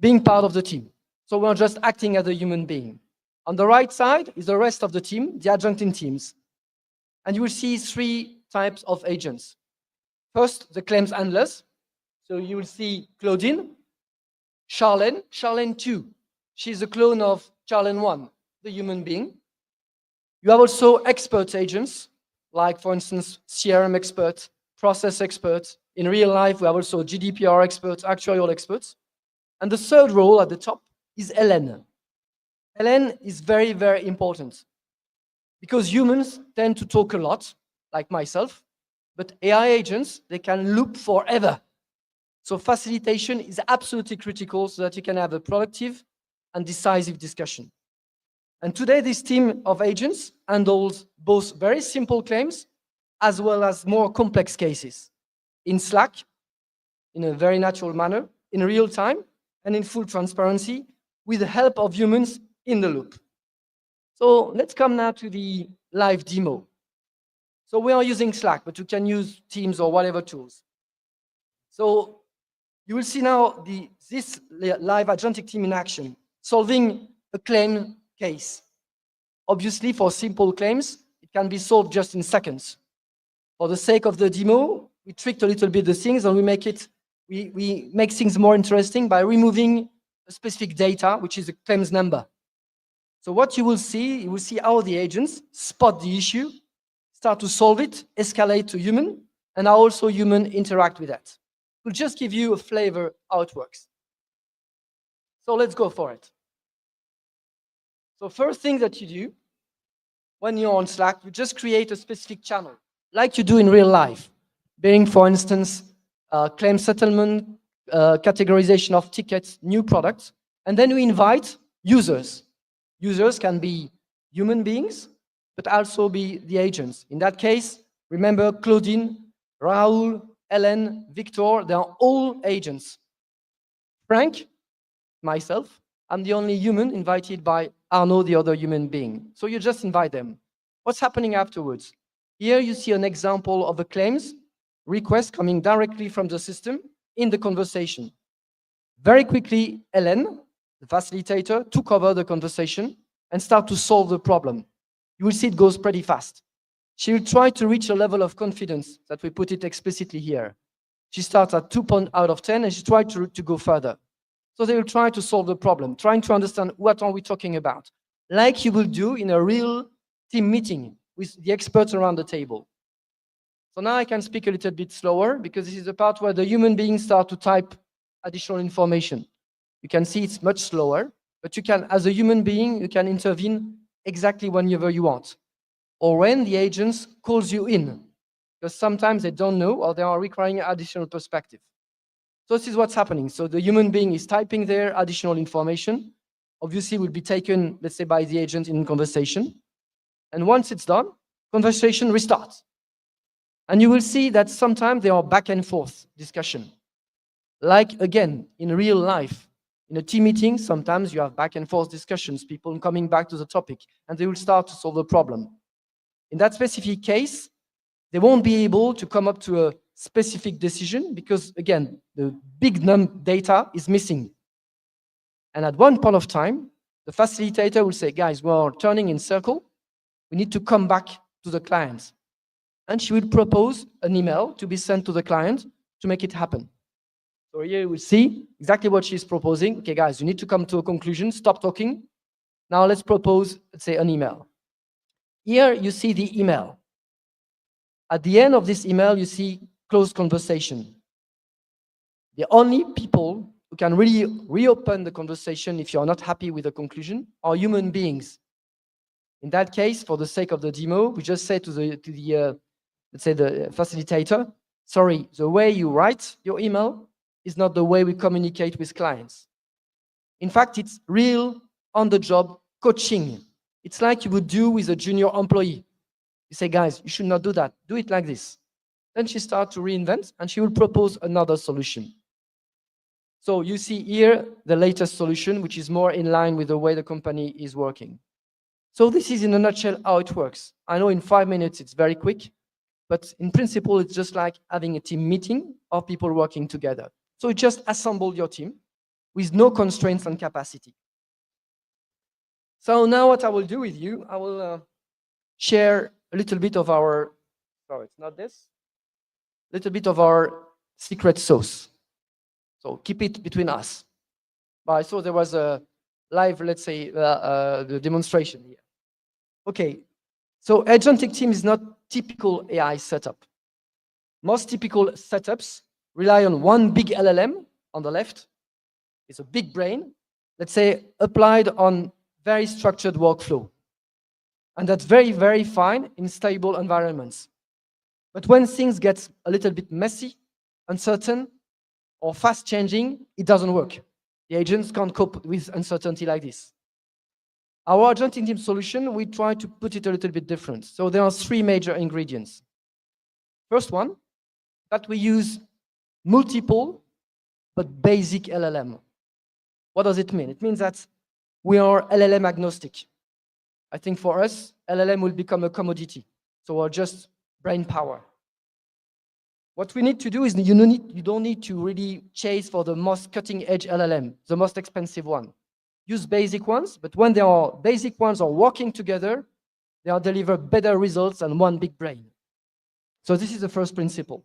being part of the team. So we're just acting as a human being. On the right side is the rest of the team, the adjuncting teams. And you will see 3 types of agents. First, the claims handlers. So you will see Claudine, Charlene 2. She's a clone of Charlene 1, the human being. You have also expert agents, like, for instance, CRM experts, process experts. In real life, we have also GDPR experts, actuarial experts. And the third role at the top is Hélène. Hélène is very, very important because humans tend to talk a lot, like myself, but AI agents, they can loop forever. So facilitation is absolutely critical so that you can have a productive and decisive discussion. And today, this team of agents handles both very simple claims as well as more complex cases in Slack, in a very natural manner, in real time, and in full transparency with the help of humans in the loop. So let's come now to the live demo. So we are using Slack, but you can use Teams or whatever tools. So you will see now this live agentic team in action, solving a claim case. Obviously, for simple claims, it can be solved just in seconds. For the sake of the demo, we tricked a little bit the things, and we make things more interesting by removing a specific data, which is a claims number. So what you will see how the agents spot the issue, start to solve it, escalate to human, and how also human interact with that. We'll just give you a flavor how it works. So let's go for it. So first thing that you do when you're on Slack, you just create a specific channel, like you do in real life, being, for instance, claim settlement, categorization of tickets, new products, and then we invite users. Users can be human beings, but also be the agents. In that case, remember Claudine, Raoul, Hélène, Victor, they are all agents. Frank, myself, I'm the only human invited by Arnaud, the other human being. So you just invite them. What's happening afterwards? Here you see an example of a claims request coming directly from the system in the conversation. Very quickly, Hélène, the facilitator, took over the conversation and start to solve the problem. You will see it goes pretty fast. She will try to reach a level of confidence that we put it explicitly here. She starts at 2 points out of 10 and she tried to go further. So they will try to solve the problem, trying to understand what are we talking about, like you will do in a real team meeting with the experts around the table. So now I can speak a little bit slower because this is the part where the human beings start to type additional information. You can see it's much slower, but you can, as a human being, you can intervene exactly whenever you want. Or when the agents calls you in, because sometimes they don't know or they are requiring additional perspective. So this is what's happening. So the human being is typing there additional information. Obviously, will be taken, let's say, by the agent in conversation. And once it's done, conversation restarts. And you will see that sometimes there are back and forth discussion. Like, again, in real life, in a team meeting, sometimes you have back and forth discussions, people coming back to the topic, and they will start to solve the problem. In that specific case, they won't be able to come up to a specific decision because, again, the big data is missing. And at one point of time, the facilitator will say, guys, we're turning in circle. We need to come back to the client. And she will propose an email to be sent to the client to make it happen. So here you will see exactly what she's proposing. Okay, guys, you need to come to a conclusion. Stop talking. Now let's propose, let's say, an email. Here you see the email. At the end of this email, you see closed conversation. The only people who can really reopen the conversation if you're not happy with the conclusion are human beings. In that case, for the sake of the demo, we just say to the let's say the facilitator, sorry, the way you write your email is not the way we communicate with clients. In fact, it's real on-the-job coaching. It's like you would do with a junior employee. You say, guys, you should not do that. Do it like this. Then she starts to reinvent and she will propose another solution. So you see here the latest solution, which is more in line with the way the company is working. So this is in a nutshell how it works. I know in 5 minutes it's very quick, but in principle, it's just like having a team meeting of people working together. So you just assemble your team with no constraints on capacity. So now what I will do with you, I will share a little bit of our, sorry, it's not this, little bit of our secret sauce. So keep it between us. But I saw there was a live, let's say, the demonstration here. Okay, so agentic team is not typical AI setup. Most typical setups rely on one big LLM on the left. It's a big brain, let's say, applied on very structured workflow. And that's very, very fine in stable environments. But when things get a little bit messy, uncertain, or fast changing, it doesn't work. The agents can't cope with uncertainty like this. Our agentic team solution, we try to put it a little bit different. So there are 3 major ingredients. First one, that we use multiple but basic LLM. What does it mean? It means that we are LLM agnostic. I think for us, LLM will become a commodity. So we're just brain power. What we need to do is you don't need to really chase for the most cutting edge LLM, the most expensive one. Use basic ones, but when basic ones are working together, they deliver better results than one big brain. So this is the first principle.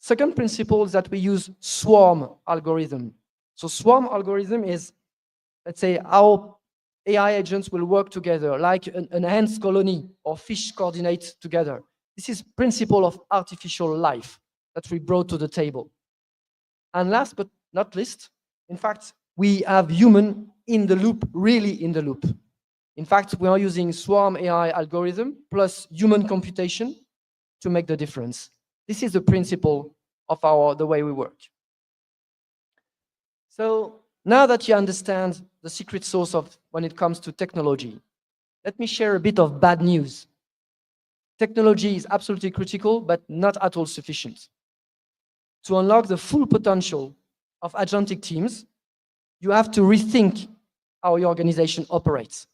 Second principle is that we use swarm algorithm. So swarm algorithm is, let's say, how AI agents will work together, like an ants colony or fish coordinate together. This is principle of artificial life that we brought to the table. And last but not least, in fact, we have human in the loop, really in the loop. In fact, we are using swarm AI algorithm plus human computation to make the difference. This is the principle of the way we work. So now that you understand the secret sauce of when it comes to technology, let me share a bit of bad news. Technology is absolutely critical, but not at all sufficient. To unlock the full potential of agentic teams, you have to rethink how your organization operates.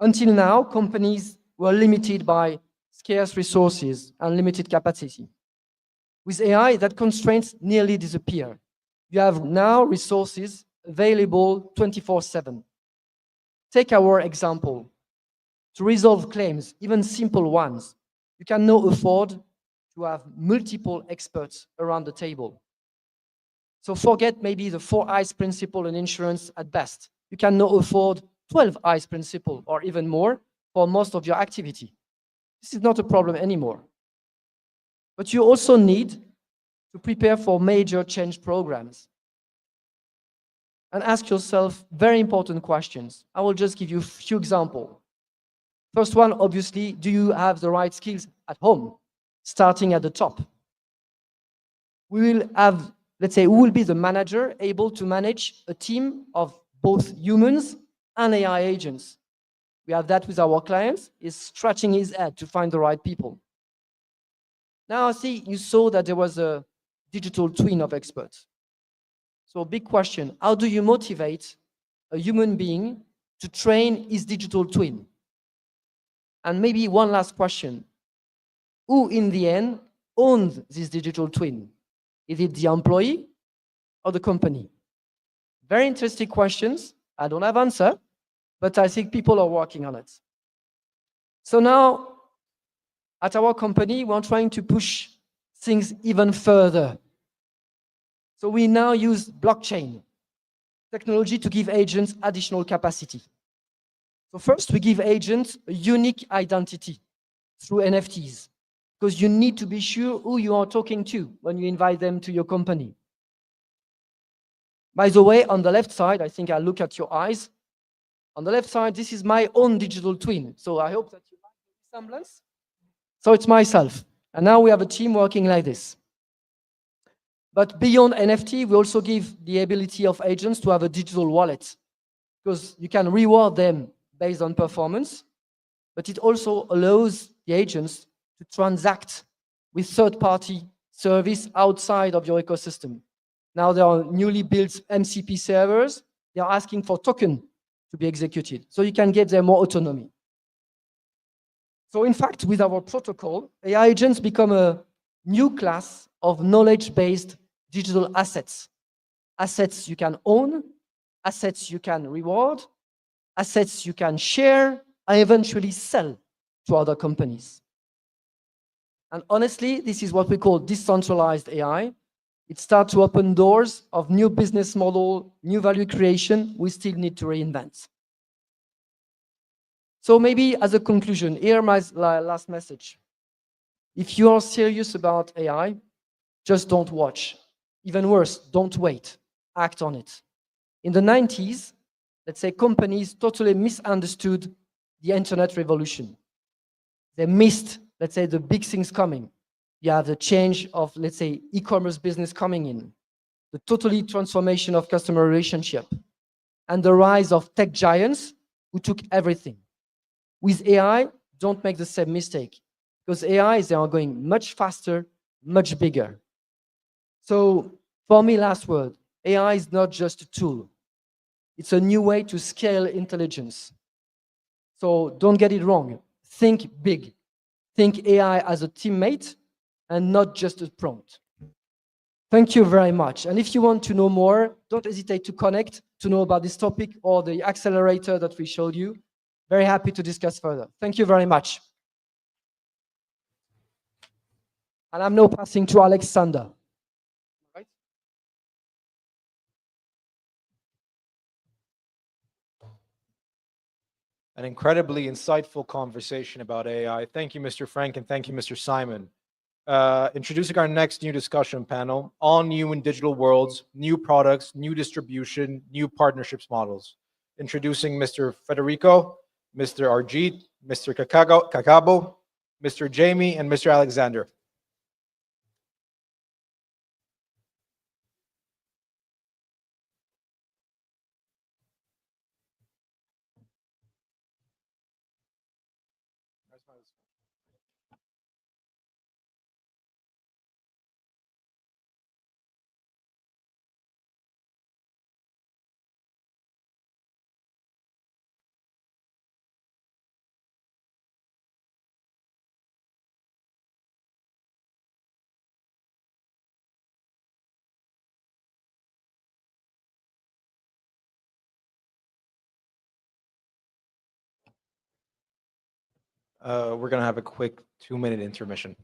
Until now, companies were limited by scarce resources and limited capacity. With AI, that constraints nearly disappear. You have now resources available 24/7. Take our example. To resolve claims, even simple ones, you can now afford to have multiple experts around the table. So forget maybe the 4 eyes principle in insurance at best. You can now afford 12 eyes principle or even more for most of your activity. This is not a problem anymore. But you also need to prepare for major change programs and ask yourself very important questions. I will just give you a few examples. First one, obviously, do you have the right skills at home, starting at the top? We will have let's say, who will be the manager able to manage a team of both humans and AI agents? We have that with our clients, is scratching his head to find the right people. Now, see, you saw that there was a digital twin of experts. So big question, how do you motivate a human being to train his digital twin? And maybe one last question, who in the end owns this digital twin? Is it the employee or the company? Very interesting questions. I don't have answer, but I think people are working on it. So now, at our company, we're trying to push things even further. So we now use blockchain technology to give agents additional capacity. So first, we give agents a unique identity through NFTs, because you need to be sure who you are talking to when you invite them to your company. By the way, on the left side, I think I'll look at your eyes. On the left side, this is my own digital twin. So I hope that you like the resemblance. So it's myself. And now we have a team working like this. But beyond NFT, we also give the ability of agents to have a digital wallet, because you can reward them based on performance, but it also allows the agents to transact with third-party service outside of your ecosystem. Now there are newly built MCP servers. They are asking for token to be executed, so you can give them more autonomy. So in fact, with our protocol, AI agents become a new class of knowledge-based digital assets. Assets you can own, assets you can reward, assets you can share, and eventually sell to other companies. And honestly, this is what we call decentralized AI. It starts to open doors of new business model, new value creation we still need to reinvent. So maybe as a conclusion, here my last message. If you are serious about AI, just don't watch. Even worse, don't wait, act on it. In the 90s, let's say companies totally misunderstood the internet revolution. They missed, let's say, the big things coming. You have the change of, let's say, e-commerce business coming in, the totally transformation of customer relationship, and the rise of tech giants who took everything. With AI, don't make the same mistake, because AIs, they are going much faster, much bigger. So for me, last word, AI is not just a tool. It's a new way to scale intelligence. So don't get it wrong. Think big. Think AI as a teammate and not just a prompt. Thank you very much. And if you want to know more, don't hesitate to connect to know about this topic or the accelerator that we showed you. Very happy to discuss further. Thank you very much. And I'm now passing to Alexander. An incredibly insightful conversation about AI. Thank you, Mr. Frank, and thank you, Mr. Simon. Introducing our next new discussion panel, all new in digital worlds, new products, new distribution, new partnerships models. Introducing Mr. Federico, Mr. Arjit, Mr. Kakabo, Mr. Jamie, and Mr. Alexander. We're going to have a quick 2-minute intermission.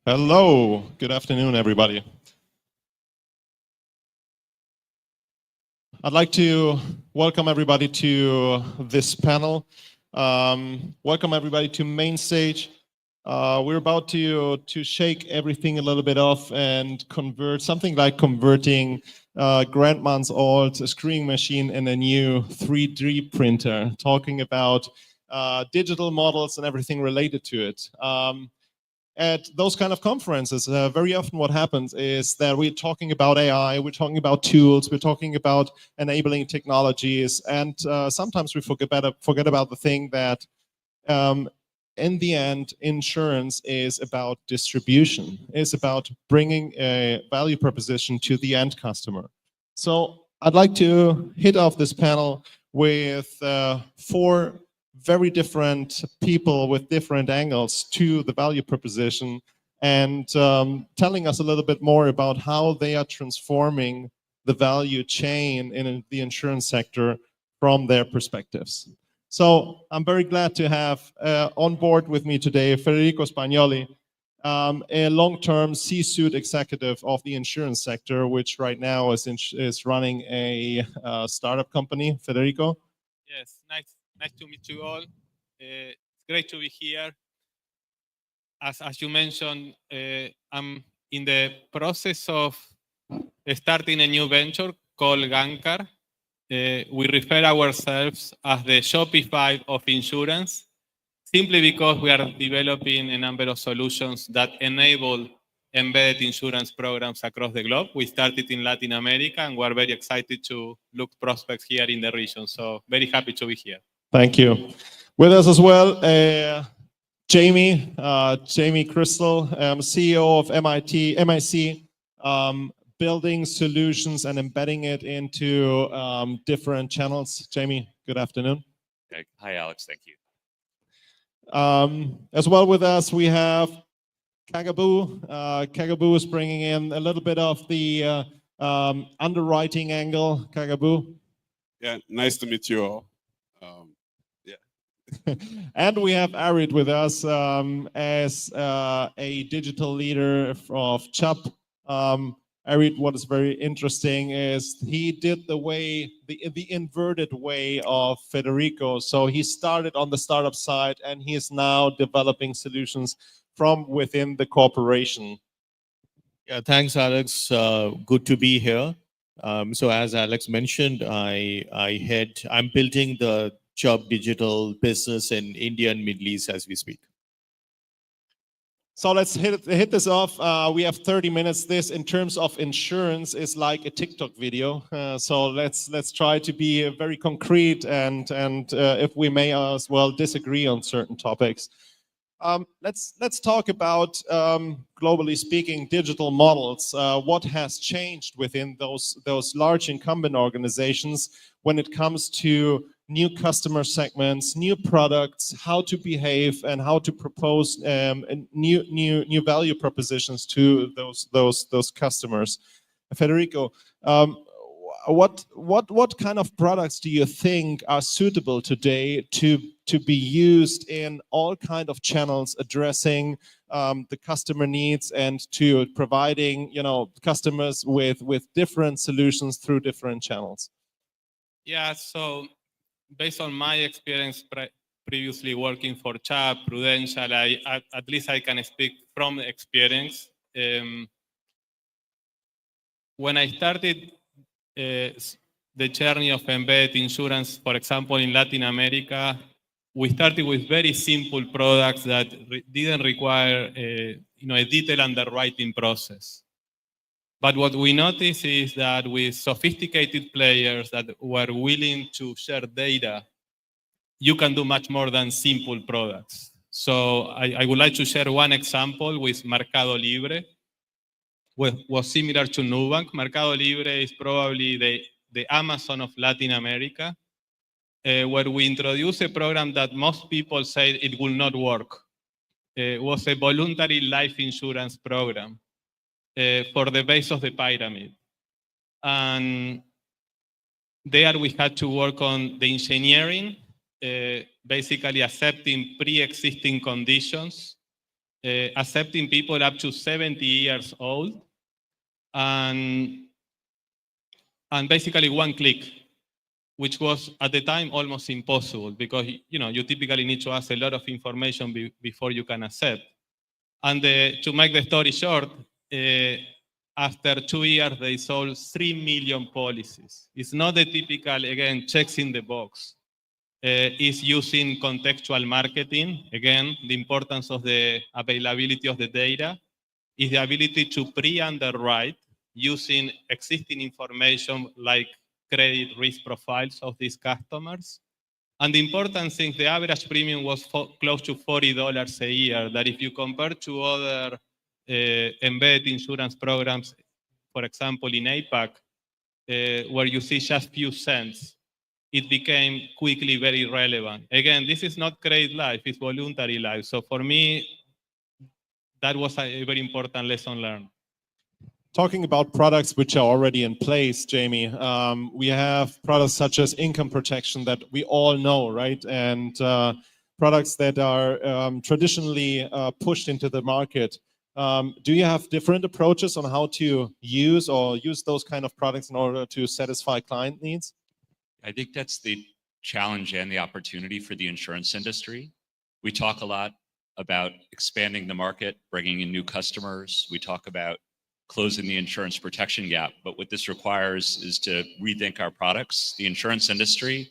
Hello, good afternoon, everybody. I'd like to welcome everybody to this panel. Welcome everybody to main stage. We're about to shake everything a little bit off and convert something like converting grandma's old screening machine in a new 3D printer, talking about digital models and everything related to it. At those kind of conferences, very often what happens is that we're talking about AI, we're talking about tools, we're talking about enabling technologies, and sometimes we forget about the thing that in the end, insurance is about distribution, is about bringing a value proposition to the end customer. So I'd like to hit off this panel with 4 very different people with different angles to the value proposition and telling us a little bit more about how they are transforming the value chain in the insurance sector from their perspectives. So I'm very glad to have on board with me today Federico Spagnoli, a long-term C-suite executive of the insurance sector, which right now is running a startup company. Federico? Yes, nice to meet you all. It's great to be here. As you mentioned, I'm in the process of starting a new venture called Gankar. We refer ourselves as the Shopify of insurance, simply because we are developing a number of solutions that enable embedded insurance programs across the globe. We started in Latin America, and we're very excited to look prospects here in the region. So very happy to be here. Thank you. With us as well, Jamie Crystal, CEO of MIC, building solutions and embedding it into different channels. Jamie, good afternoon. Hi, Alex. Thank you. As well with us, we have Kagaboo. Kagaboo is bringing in a little bit of the underwriting angle. Kagaboo. Yeah, nice to meet you all. And we have Arid with us as a digital leader of CHUP. Arid, what is very interesting is he did the inverted way of Federico. So he started on the startup side and he is now developing solutions from within the corporation. Yeah, thanks, Alex. Good to be here. So as Alex mentioned, I'm building the CHUP digital business in India and Middle East as we speak. So let's hit this off. We have 30 minutes. This, in terms of insurance, is like a TikTok video. So let's try to be very concrete and if we may as well disagree on certain topics. Let's talk about globally speaking digital models. What has changed within those large incumbent organizations when it comes to new customer segments, new products, how to behave, and how to propose new value propositions to those customers. Federico, what kind of products do you think are suitable today to be used in all kind of channels addressing the customer needs and to providing customers with different solutions through different channels? Yeah, so based on my experience previously working for CHUP, Prudential, at least I can speak from experience. When I started the journey of embedded insurance, for example, in Latin America, we started with very simple products that didn't require a detailed underwriting process. But what we noticed is that with sophisticated players that were willing to share data, you can do much more than simple products. So I would like to share one example with Mercado Libre, which was similar to Nubank. Mercado Libre is probably the Amazon of Latin America, where we introduced a program that most people say it will not work. It was a voluntary life insurance program for the base of the pyramid. And there we had to work on the engineering, basically accepting pre-existing conditions accepting people up to 70 years old, and basically one click, which was at the time almost impossible because you typically need to ask a lot of information before you can accept. And to make the story short, after 2 years they sold 3 million policies. It's not the typical, again, checks in the box. Is using contextual marketing. Again, the importance of the availability of the data is the ability to pre-underwrite using existing information like credit risk profiles of these customers. And the important thing, the average premium was close to $40 a year, that if you compare to other embedded insurance programs, for example, in APAC, where you see just few cents, it became quickly very relevant. Again, this is not credit life, it's voluntary life. So for me, that was a very important lesson learned. Talking about products which are already in place, Jamie, we have products such as income protection that we all know, right? And products that are traditionally pushed into the market. Do you have different approaches on how to use those kind of products in order to satisfy client needs? I think that's the challenge and the opportunity for the insurance industry. We talk a lot about expanding the market, bringing in new customers. We talk about closing the insurance protection gap. But what this requires is to rethink our products. The insurance industry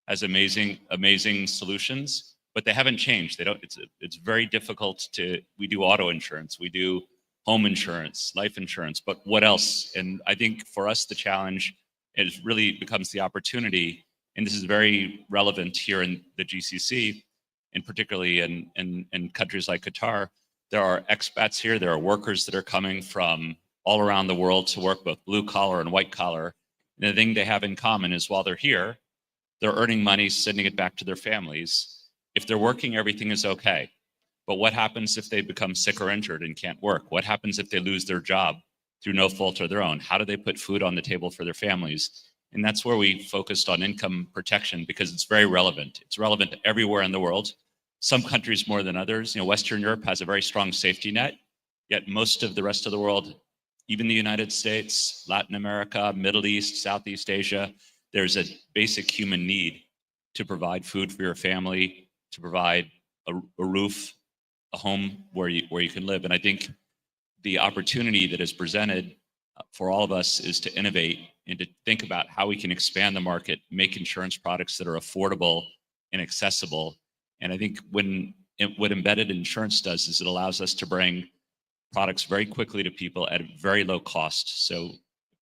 has amazing solutions, but they haven't changed. It's very difficult we do auto insurance, we do home insurance, life insurance, but what else? And I think for us, the challenge really becomes the opportunity, and this is very relevant here in the GCC, and particularly in countries like Qatar. There are expats here, there are workers that are coming from all around the world to work, both blue collar and white collar. And the thing they have in common is while they're here, they're earning money, sending it back to their families. If they're working, everything is okay. But what happens if they become sick or injured and can't work? What happens if they lose their job through no fault of their own? How do they put food on the table for their families? And that's where we focused on income protection because it's very relevant. It's relevant everywhere in the world. Some countries more than others. Western Europe has a very strong safety net, yet most of the rest of the world, even the United States, Latin America, Middle East, Southeast Asia, there's a basic human need to provide food for your family, to provide a roof, a home where you can live. And I think the opportunity that is presented for all of us is to innovate and to think about how we can expand the market, make insurance products that are affordable and accessible. And I think what embedded insurance does is it allows us to bring products very quickly to people at a very low cost. So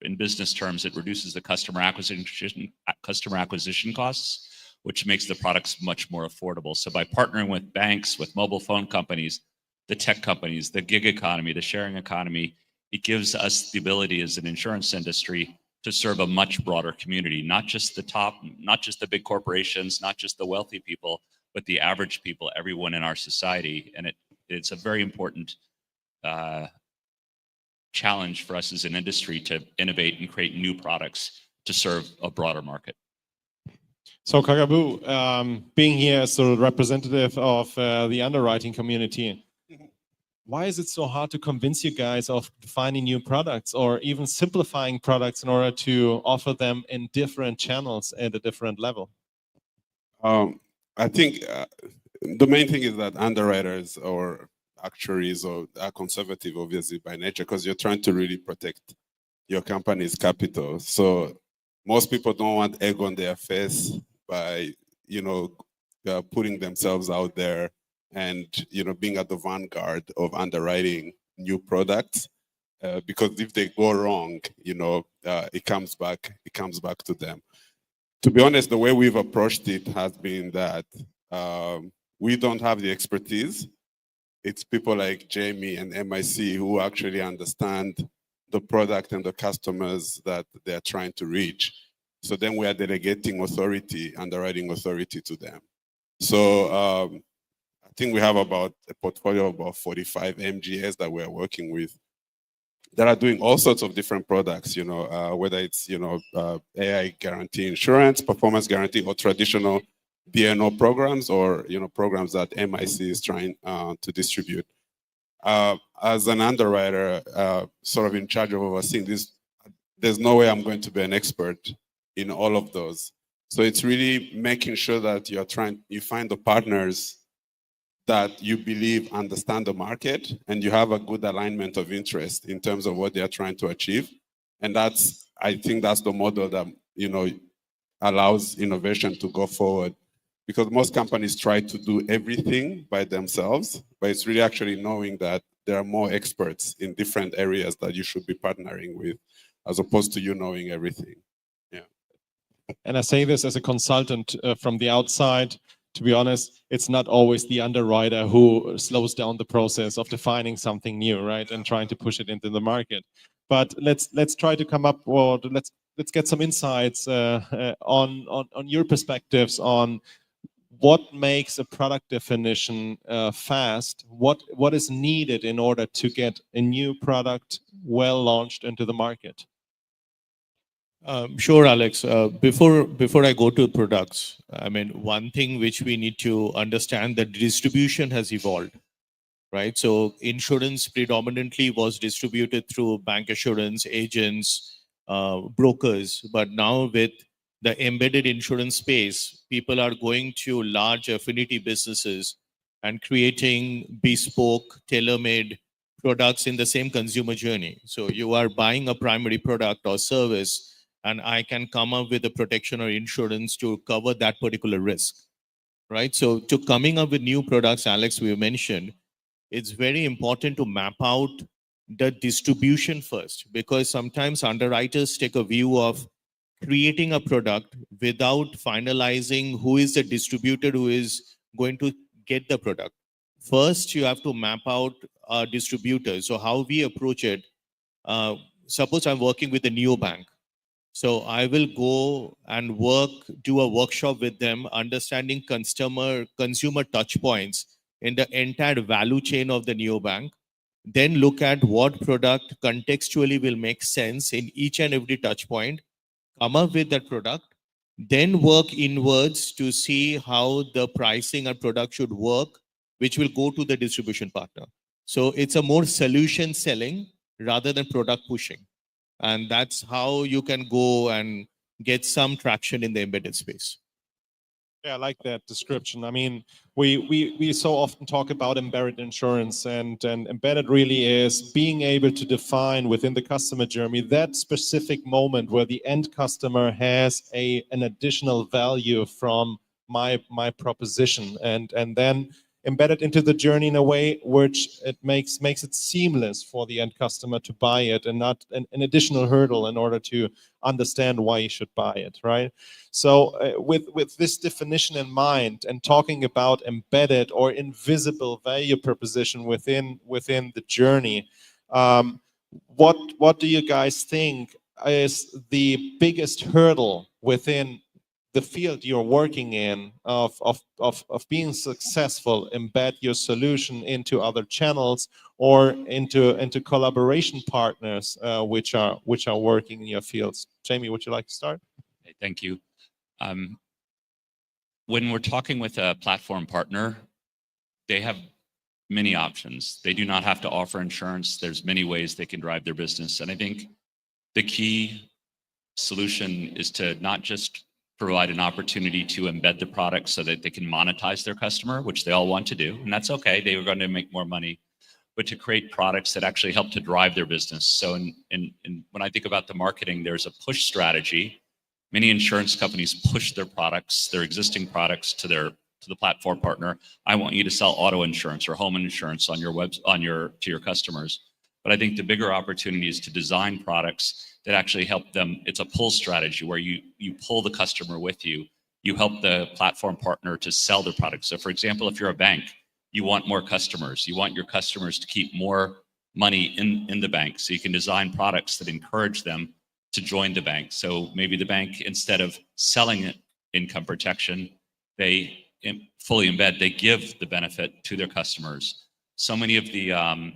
in business terms, it reduces the customer acquisition costs, which makes the products much more affordable. So by partnering with banks, with mobile phone companies, the tech companies, the gig economy, the sharing economy, it gives us the ability as an insurance industry to serve a much broader community, not just the top, not just the big corporations, not just the wealthy people, but the average people, everyone in our society. And it's a very important challenge for us as an industry to innovate and create new products to serve a broader market. So Kagabu, being here as the representative of the underwriting community, why is it so hard to convince you guys of finding new products or even simplifying products in order to offer them in different channels at a different level? I think the main thing is that underwriters or actuaries are conservative, obviously, by nature, because you're trying to really protect your company's capital. So most people don't want egg on their face by, putting themselves out there and, being at the vanguard of underwriting new products. Because if they go wrong, it comes back to them. To be honest, the way we've approached it has been that we don't have the expertise. It's people like Jamie and MIC who actually understand the product and the customers that they're trying to reach. So then we are delegating underwriting authority to them. So I think we have about a portfolio of about 45 MGAs that we're working with that are doing all sorts of different products, whether it's, AI guarantee insurance, performance guarantee, or traditional BNO programs, or, programs that MIC is trying to distribute. as an underwriter, sort of in charge of overseeing this, there's no way I'm going to be an expert in all of those. So it's really making sure that you find the partners that you believe understand the market and you have a good alignment of interest in terms of what they are trying to achieve. And I think that's the model that, allows innovation to go forward, because most companies try to do everything by themselves, but it's really actually knowing that there are more experts in different areas that you should be partnering with, as opposed to you knowing everything. Yeah. And I say this as a consultant from the outside. To be honest, it's not always the underwriter who slows down the process of defining something new, right, and trying to push it into the market. But let's try to come up, or let's get some insights on your perspectives on what makes a product definition fast. What is needed in order to get a new product well launched into the market? Sure, Alex. Before I go to products, I mean, one thing which we need to understand, that distribution has evolved, right? So insurance predominantly was distributed through bank assurance agents, brokers, but now with the embedded insurance space, people are going to large affinity businesses and creating bespoke, tailor-made products in the same consumer journey. So you are buying a primary product or service, and I can come up with a protection or insurance to cover that particular risk, right? So to coming up with new products, Alex, we mentioned, it's very important to map out the distribution first, because sometimes underwriters take a view of creating a product without finalizing who is the distributor who is going to get the product. First, you have to map out our distributors. So how we approach it, suppose I'm working with a neobank. So I will go and do a workshop with them, understanding consumer touch points in the entire value chain of the neobank. Then look at what product contextually will make sense in each and every touch point, come up with that product, then work inwards to see how the pricing and product should work, which will go to the distribution partner. So it's a more solution selling rather than product pushing. And that's how you can go and get some traction in the embedded space. Yeah, I like that description. I mean, we so often talk about embedded insurance, and embedded really is being able to define within the customer journey that specific moment where the end customer has an additional value from my proposition, and then embedded into the journey in a way which it makes it seamless for the end customer to buy it, and not an additional hurdle in order to understand why you should buy it, right? So with this definition in mind, and talking about embedded or invisible value proposition within the journey, what do you guys think is the biggest hurdle within the field you're working in of being successful, embed your solution into other channels or into collaboration partners which are working in your fields? Jamie, would you like to start? Thank you. When we're talking with a platform partner, they have many options. They do not have to offer insurance. There's many ways they can drive their business. And I think the key solution is to not just provide an opportunity to embed the product so that they can monetize their customer, which they all want to do, and that's okay. They are going to make more money, but to create products that actually help to drive their business. So when I think about the marketing, there's a push strategy. Many insurance companies push their products, their existing products, to the platform partner. I want you to sell auto insurance or home insurance on your to your customers. But I think the bigger opportunity is to design products that actually help them. It's a pull strategy where you pull the customer with you. You help the platform partner to sell their products. So for example, if you're a bank, you want more customers. You want your customers to keep more money in the bank. So you can design products that encourage them to join the bank. So maybe the bank, instead of selling income protection, they fully embed, they give the benefit to their customers. So many of the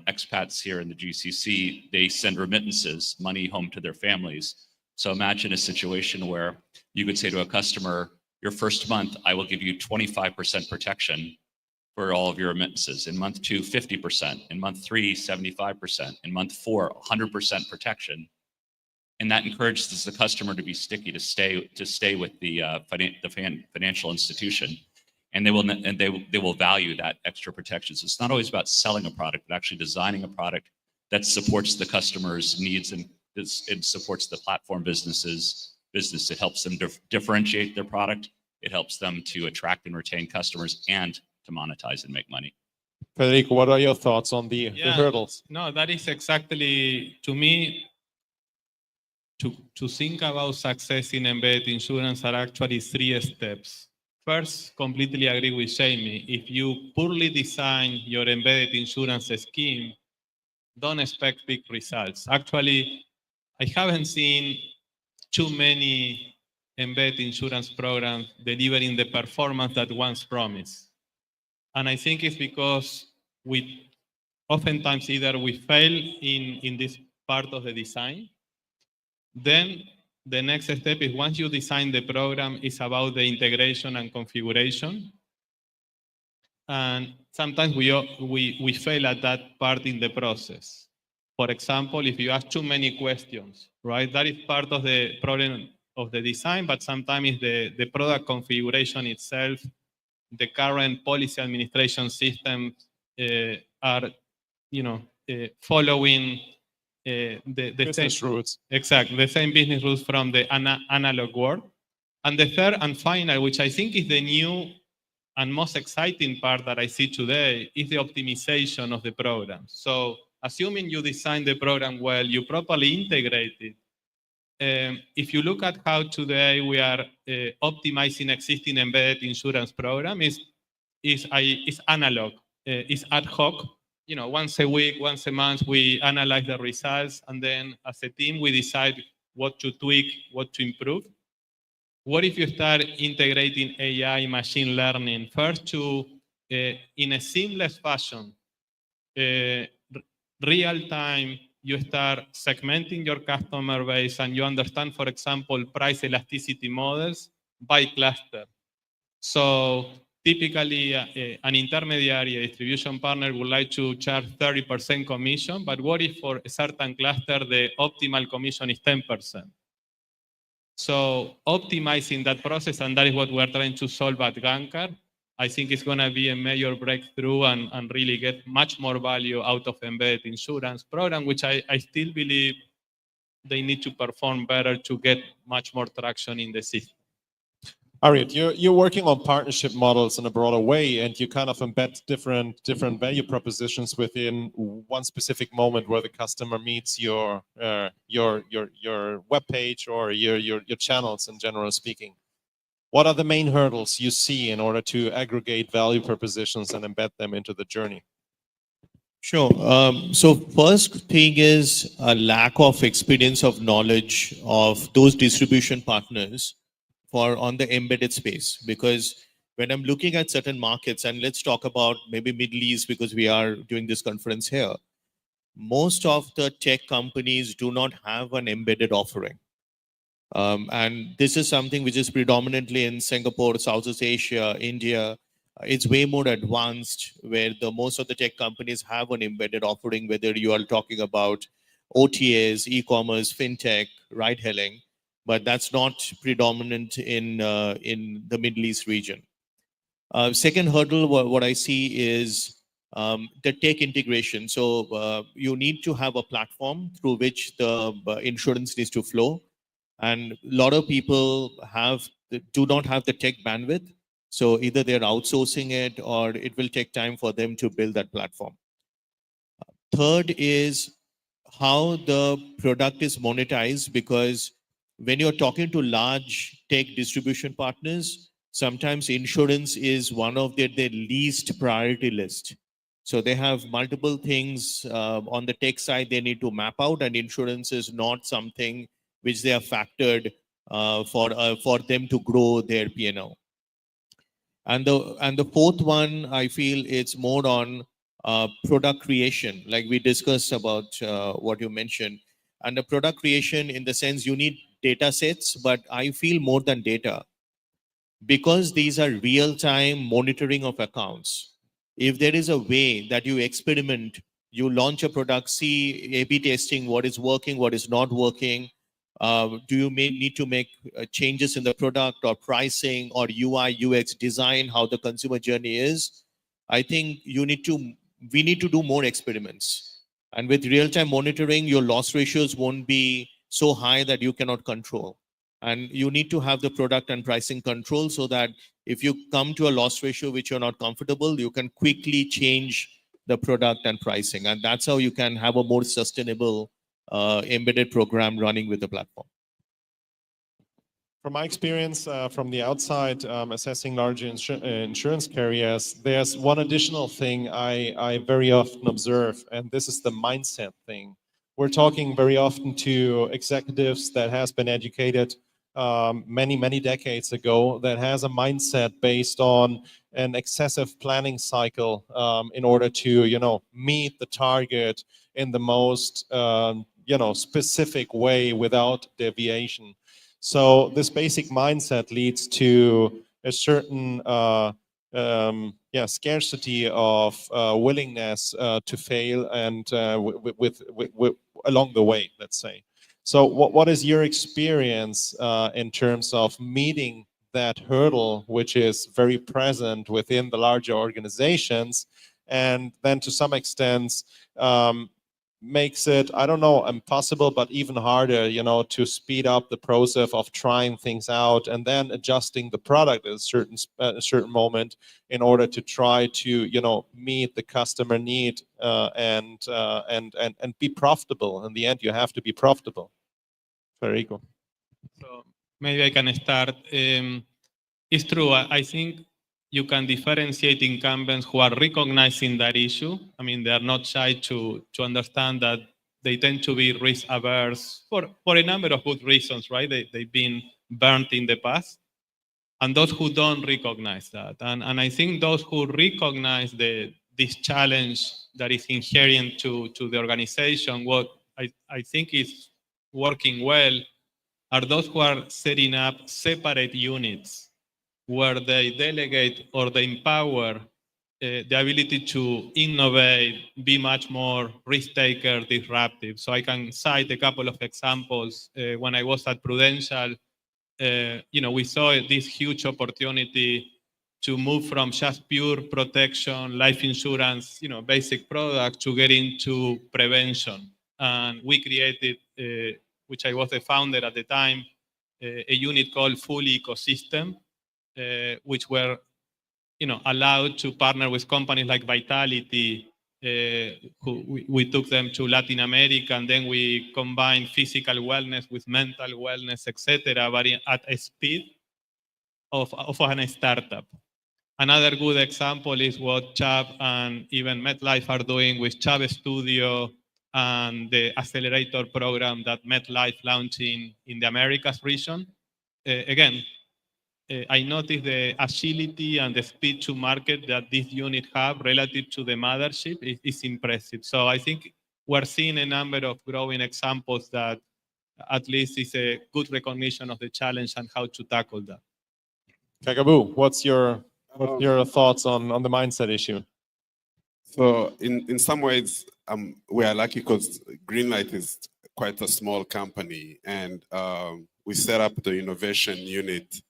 expats here in the GCC, they send remittances, money home to their families. So imagine a situation where you could say to a customer, your first month, I will give you 25% protection for all of your remittances. In month 2, 50%. In month 3, 75%. In month 4, 100% protection. And that encourages the customer to be sticky, to stay with the financial institution, and they will value that extra protection. So it's not always about selling a product, but actually designing a product that supports the customer's needs and it supports the platform business. It helps them differentiate their product. It helps them to attract and retain customers and to monetize and make money. Federico, what are your thoughts on the hurdles? No, that is exactly, to me, to think about success in embedded insurance are actually 3 steps. First, completely agree with Jamie. If you poorly design your embedded insurance scheme, don't expect big results. Actually, I haven't seen too many embedded insurance programs delivering the performance that once promised. And I think it's because oftentimes either we fail in this part of the design. Then the next step is once you design the program, it's about the integration and configuration. And sometimes we fail at that part in the process. For example, if you ask too many questions, right? That is part of the problem of the design, but sometimes it's the product configuration itself. The current policy administration systems are, following the business same rules. Exactly, the same business rules from the analog world. And the third and final, which I think is the new and most exciting part that I see today, is the optimization of the program. So assuming you design the program well, you properly integrate it. If you look at how today we are optimizing existing embedded insurance program, is analog, is ad hoc. Once a week, once a month, we analyze the results, and then as a team, we decide what to tweak, what to improve. What if you start integrating AI, machine learning, first to, in a seamless fashion, real time, you start segmenting your customer base and you understand, for example, price elasticity models by cluster. So typically, an intermediary, a distribution partner would like to charge 30% commission, but what if for a certain cluster, the optimal commission is 10%? So optimizing that process, and that is what we're trying to solve at Gankar. I think it's going to be a major breakthrough and really get much more value out of embedded insurance program, which I still believe they need to perform better to get much more traction in the system. Ariet, you're working on partnership models in a broader way, and you kind of embed different value propositions within one specific moment where the customer meets your web page or your channels, in general speaking. What are the main hurdles you see in order to aggregate value propositions and embed them into the journey? Sure. So first thing is a lack of experience of knowledge of those distribution partners on the embedded space. Because when I'm looking at certain markets, and let's talk about maybe Middle East, because we are doing this conference here, most of the tech companies do not have an embedded offering. And this is something which is predominantly in Singapore, Southeast Asia, India. It's way more advanced, where most of the tech companies have an embedded offering, whether you are talking about OTAs, e-commerce, fintech, ride-hailing, but that's not predominant in the Middle East region. Second hurdle, what I see is the tech integration. So you need to have a platform through which the insurance needs to flow. And a lot of people do not have the tech bandwidth. So either they're outsourcing it or it will take time for them to build that platform. Third is how the product is monetized, because when you're talking to large tech distribution partners, sometimes insurance is one of their least priority list. So they have multiple things on the tech side they need to map out, and insurance is not something which they have factored for them to grow their P&L. And the fourth one, I feel it's more on product creation, like we discussed about what you mentioned. And the product creation, in the sense you need data sets, but I feel more than data. Because these are real-time monitoring of accounts, if there is a way that you experiment, you launch a product, see A/B testing, what is working, what is not working, do you may need to make changes in the product or pricing or UI, UX design, how the consumer journey is? I think we need to do more experiments. And with real-time monitoring, your loss ratios won't be so high that you cannot control. And you need to have the product and pricing control so that if you come to a loss ratio which you're not comfortable, you can quickly change the product and pricing. And that's how you can have a more sustainable embedded program running with the platform. From my experience from the outside, assessing large insurance carriers, there's one additional thing I very often observe, and this is the mindset thing. We're talking very often to executives that has been educated many decades ago, that has a mindset based on an excessive planning cycle in order to, meet the target in the most, specific way without deviation. So this basic mindset leads to a certain scarcity of willingness to fail and with along the way, let's say. So what is your experience in terms of meeting that hurdle, which is very present within the larger organizations, and then to some extent makes it, I don't know, impossible, but even harder, to speed up the process of trying things out and then adjusting the product at a certain moment in order to try to, meet the customer need and be profitable. In the end, you have to be profitable. Federico. So maybe I can start. It's true. I think you can differentiate incumbents who are recognizing that issue. I mean, they are not shy to understand that they tend to be risk averse for a number of good reasons, right? They've been burnt in the past. And those who don't recognize that. And I think those who recognize this challenge that is inherent to the organization, what I think is working well are those who are setting up separate units where they delegate or they empower the ability to innovate, be much more risk-taker, disruptive. So I can cite a couple of examples. When I was at Prudential, we saw this huge opportunity to move from just pure protection, life insurance, basic product to get into prevention. And we created, which I was the founder at the time, a unit called Full Ecosystem, which were, allowed to partner with companies like Vitality, who we took them to Latin America, and then we combined physical wellness with mental wellness, etc., but at a speed of a startup. Another good example is what Chubb and even MetLife are doing with Chubb Studio and the accelerator program that MetLife launching in the Americas region. Again, I noticed the agility and the speed to market that this unit have relative to the mothership is impressive. So I think we're seeing a number of growing examples that at least is a good recognition of the challenge and how to tackle that. Kakabu, what's your thoughts on the mindset issue? So in some ways, we are lucky because Greenlight is quite a small company, and we set up the innovation unit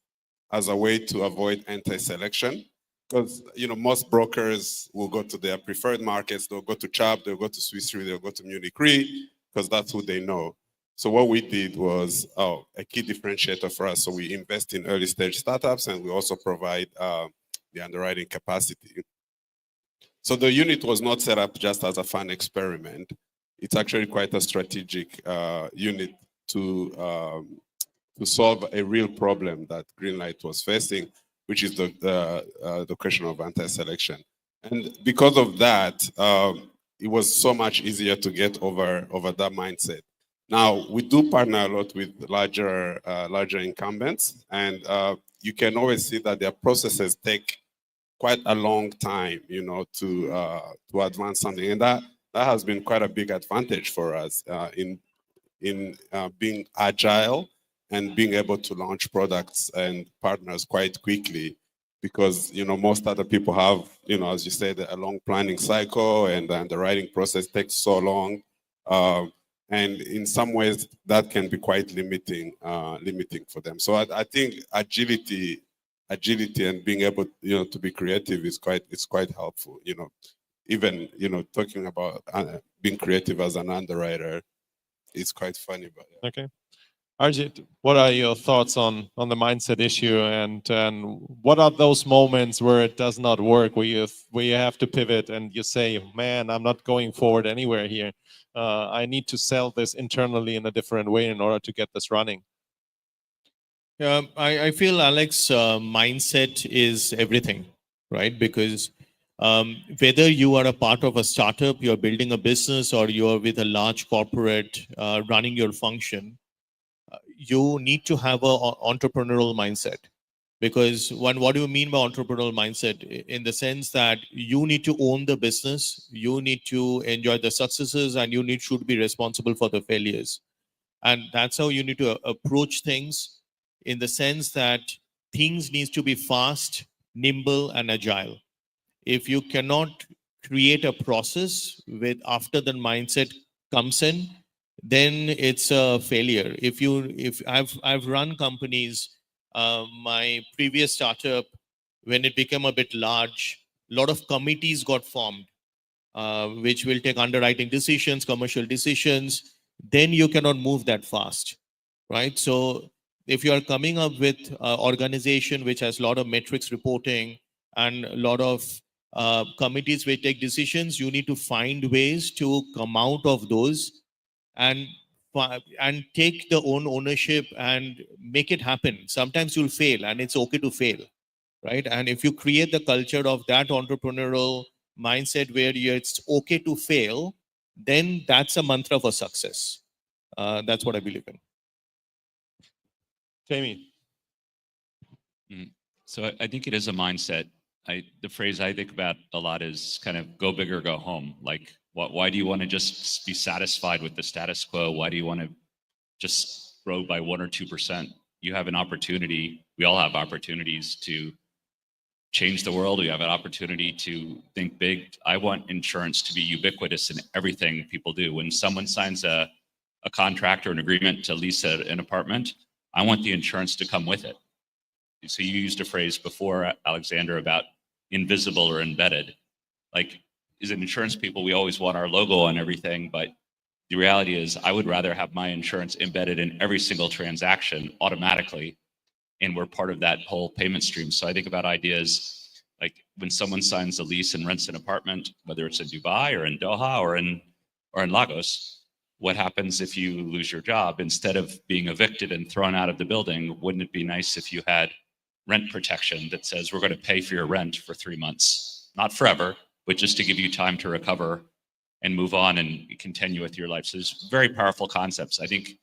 as a way to avoid anti-selection. Because most brokers will go to their preferred markets, they'll go to Chubb, they'll go to Swiss Re, they'll go to Munich Re, because that's who they know. So what we did was a key differentiator for us. So we invest in early stage startups, and we also provide the underwriting capacity. So the unit was not set up just as a fun experiment. It's actually quite a strategic unit to solve a real problem that Greenlight was facing, which is the question of anti-selection. And because of that, it was so much easier to get over that mindset. Now, we do partner a lot with larger incumbents, and you can always see that their processes take quite a long time, to advance something. And that has been quite a big advantage for us in being agile and being able to launch products and partners quite quickly, because most other people have, as you said, a long planning cycle, and the writing process takes so long. And in some ways that can be quite limiting for them. So I think agility and being able to be creative is quite helpful. Even talking about being creative as an underwriter, it's quite funny. But yeah. Okay. Arjit, what are your thoughts on the mindset issue, and what are those moments where it does not work, where you have to pivot and you say, man, I'm not going forward anywhere here. I need to sell this internally in a different way in order to get this running. I feel, Alex, mindset is everything, right? Because whether you are a part of a startup, you're building a business, or you're with a large corporate running your function, you need to have an entrepreneurial mindset. Because what do you mean by entrepreneurial mindset? In the sense that you need to own the business, you need to enjoy the successes, and you should be responsible for the failures. And that's how you need to approach things, in the sense that things need to be fast, nimble, and agile. If you cannot create a process with after the mindset comes in, then it's a failure. If I've run companies, my previous startup, when it became a bit large, a lot of committees got formed, which will take underwriting decisions, commercial decisions. Then you cannot move that fast, right? So if you are coming up with an organization which has a lot of metrics reporting and a lot of committees which take decisions, you need to find ways to come out of those and take the own ownership and make it happen. Sometimes you'll fail, and it's okay to fail, right? And if you create the culture of that entrepreneurial mindset where it's okay to fail, then that's a mantra for success. That's what I believe in. Jamie. So I think it is a mindset. The phrase I think about a lot is kind of go big or go home. Like, why do you want to just be satisfied with the status quo? Why do you want to just grow by 1 or 2%? You have an opportunity. We all have opportunities to change the world. We have an opportunity to think big. I want insurance to be ubiquitous in everything people do. When someone signs a contract or an agreement to lease an apartment, I want the insurance to come with it. So you used a phrase before, Alexander, about invisible or embedded. Like, as insurance people, we always want our logo on everything, but the reality is I would rather have my insurance embedded in every single transaction automatically, and we're part of that whole payment stream. So I think about ideas like when someone signs a lease and rents an apartment, whether it's in Dubai or in Doha or in Lagos, what happens if you lose your job? Instead of being evicted and thrown out of the building, wouldn't it be nice if you had rent protection that says we're going to pay for your rent for 3 months, not forever, but just to give you time to recover and move on and continue with your life. So there's very powerful concepts. I think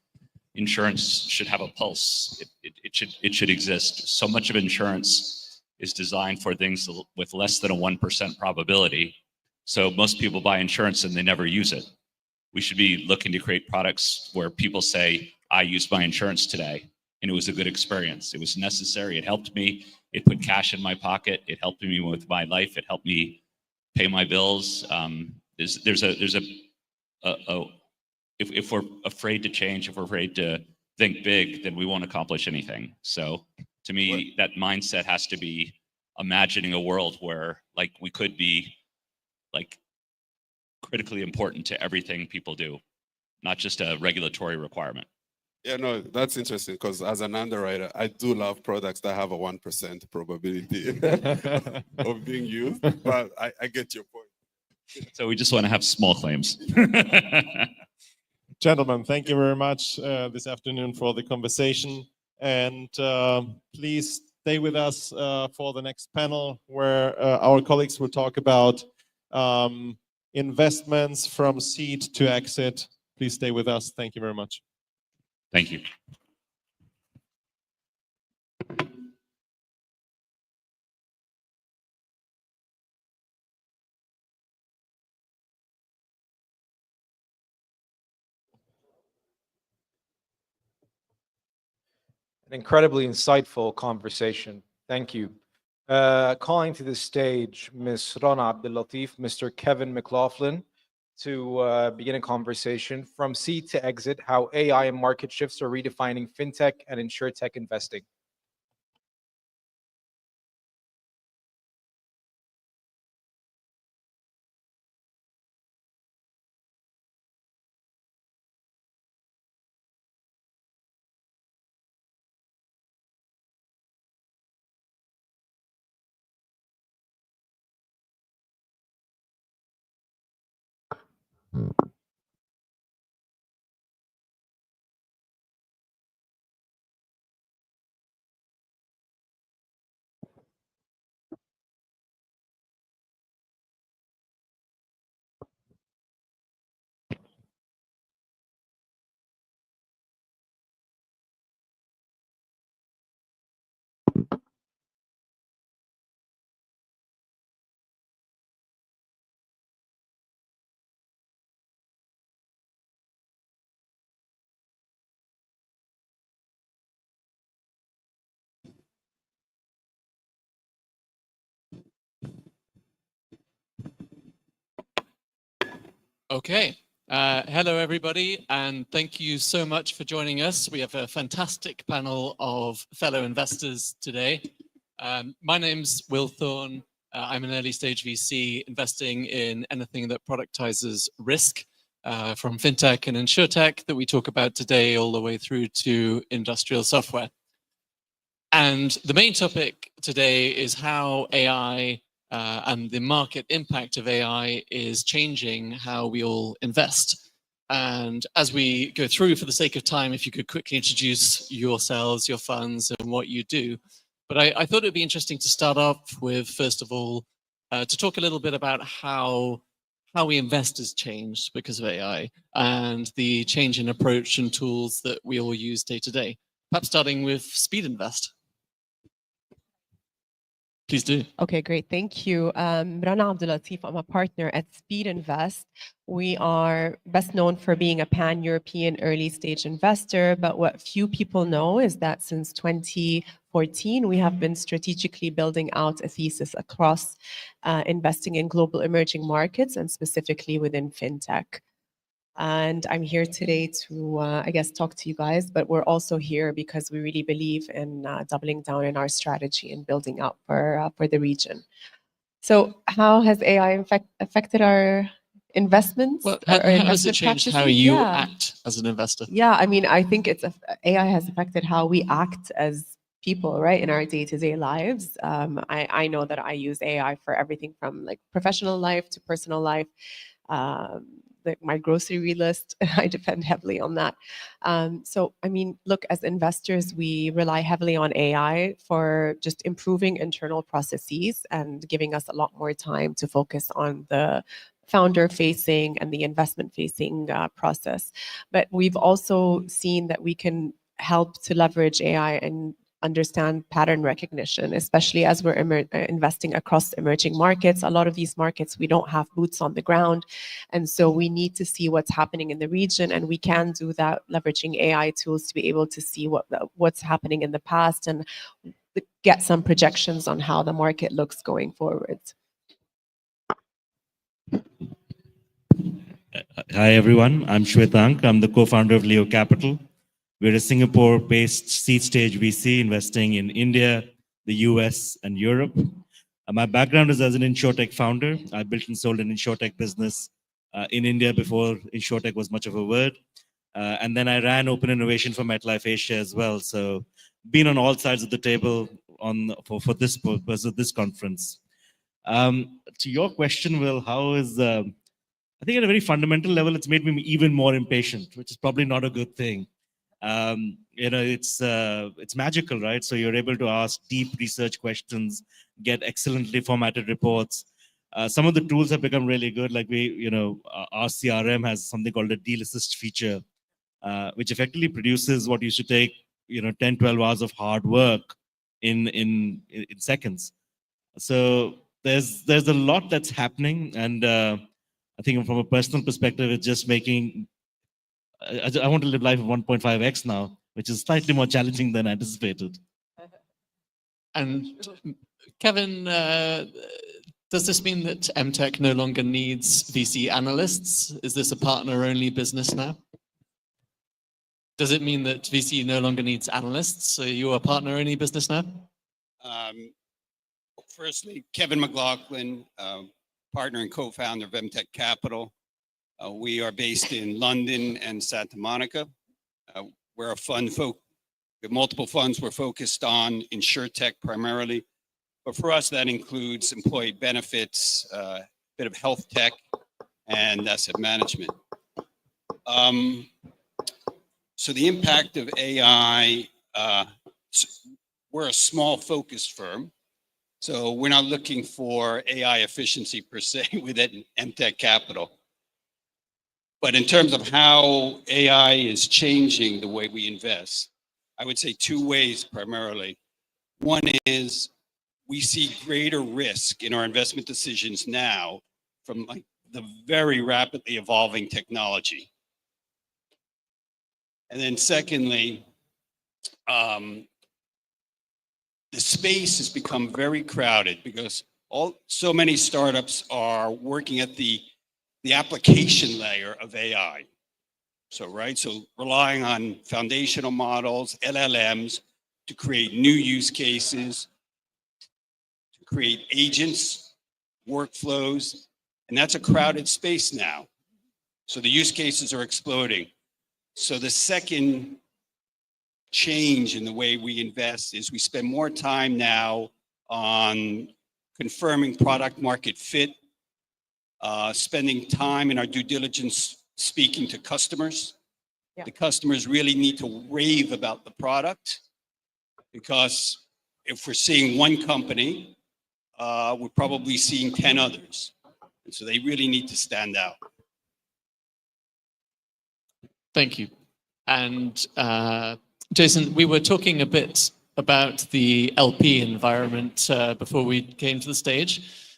insurance should have a pulse. It should exist. So much of insurance is designed for things with less than a 1% probability. So most people buy insurance and they never use it. We should be looking to create products where people say, I used my insurance today and it was a good experience. It was necessary. It helped me. It put cash in my pocket. It helped me with my life. It helped me pay my bills. If we're afraid to change, if we're afraid to think big, then we won't accomplish anything. So to me, that mindset has to be imagining a world where like we could be like critically important to everything people do, not just a regulatory requirement. Yeah, no, that's interesting because as an underwriter, I do love products that have a 1% probability of being used, but I get your point. So we just want to have small claims. Gentlemen, thank you very much this afternoon for the conversation. And please stay with us for the next panel where our colleagues will talk about investments from seed to exit. Please stay with us. Thank you very much. Thank you. An incredibly insightful conversation. Thank you. calling to the stage Ms. Rana Abdel-Latif, Mr. Kevin McLaughlin, to begin a conversation from seed to exit, how AI and market shifts are redefining fintech and insurtech investing. Okay. Hello, everybody, and thank you so much for joining us. We have a fantastic panel of fellow investors today. My name's Will Thorne. I'm an early stage VC investing in anything that productizes risk, from fintech and insurtech that we talk about today all the way through to industrial software. And the main topic today is how AI and the market impact of AI is changing how we all invest. And as we go through, for the sake of time, if you could quickly introduce yourselves, your funds, and what you do. But I thought it'd be interesting to start off with, first of all, to talk a little bit about how we invest has changed because of AI and the change in approach and tools that we all use day to day. Perhaps starting with Speed Invest. Please do. Okay, great. Thank you. Rana Abdel-Latif, I'm a partner at Speed Invest. We are best known for being a pan-European early-stage investor, but what few people know is that since 2014, we have been strategically building out a thesis across investing in global emerging markets and specifically within fintech. And I'm here today to, I guess, talk to you guys, but we're also here because we really believe in doubling down in our strategy and building out for the region. So how has AI affected our investments? Well, our how has it investment changed how practices? you Yeah. act as an investor? Yeah, I mean, I think AI has affected how we act as people, right, in our day-to-day lives. I know that I use AI for everything from like professional life to personal life. My grocery list, I depend heavily on that. So, I mean, look, as investors, we rely heavily on AI for just improving internal processes and giving us a lot more time to focus on the founder-facing and the investment-facing process. But we've also seen that we can help to leverage AI and understand pattern recognition, especially as we're investing across emerging markets. A lot of these markets, we don't have boots on the ground. And so we need to see what's happening in the region. And we can do that leveraging AI tools to be able to see what's happening in the past and get some projections on how the market looks going forward. Hi, everyone. I'm Shwetank. I'm the co-founder of Leo Capital. We're a Singapore-based seed stage VC investing in India, the US, and Europe. My background is as an Insurtech founder. I built and sold an Insurtech business in India before Insurtech was much of a word. And then I ran open innovation for MetLife Asia as well. So been on all sides of the table for this purpose of this conference. To your question, Will, how is... I think at a very fundamental level, it's made me even more impatient, which is probably not a good thing. It's magical, right? So you're able to ask deep research questions, get excellently formatted reports. Some of the tools have become really good. Like our CRM has something called a deal assist feature, which effectively produces what used to take 10, 12 hours of hard work in seconds. So there's a lot that's happening, and I think from a personal perspective, it's just making. I want to live life of 1.5x now, which is slightly more challenging than anticipated. And Kevin, does this mean that MTech no longer needs VC analysts? Is this a partner-only business now? Does it mean that VC no longer needs analysts? Are you a partner-only business now? Firstly, Kevin McLaughlin, partner and co-founder of MTech Capital. We are based in London and Santa Monica. We're a fund we have multiple funds. We're focused on Insurtech primarily. But for us, that includes employee benefits, a bit of health tech, and asset management. So the impact of AI, we're a small focused firm. So we're not looking for AI efficiency per se within MTech Capital. But in terms of how AI is changing the way we invest, I would say two ways primarily. One is we see greater risk in our investment decisions now from like the very rapidly evolving technology. And then secondly, the space has become very crowded because so many startups are working at the application layer of AI. So relying on foundational models, LLMs, to create new use cases, to create agents, workflows, and that's a crowded space now. So the use cases are exploding. So the second change in the way we invest is we spend more time now on confirming product market fit, spending time in our due diligence speaking to customers. Yeah. The customers really need to rave about the product because if we're seeing one company, we're probably seeing 10 others. And so they really need to stand out. Thank you. And Jason, we were talking a bit about the LP environment before we came to the stage.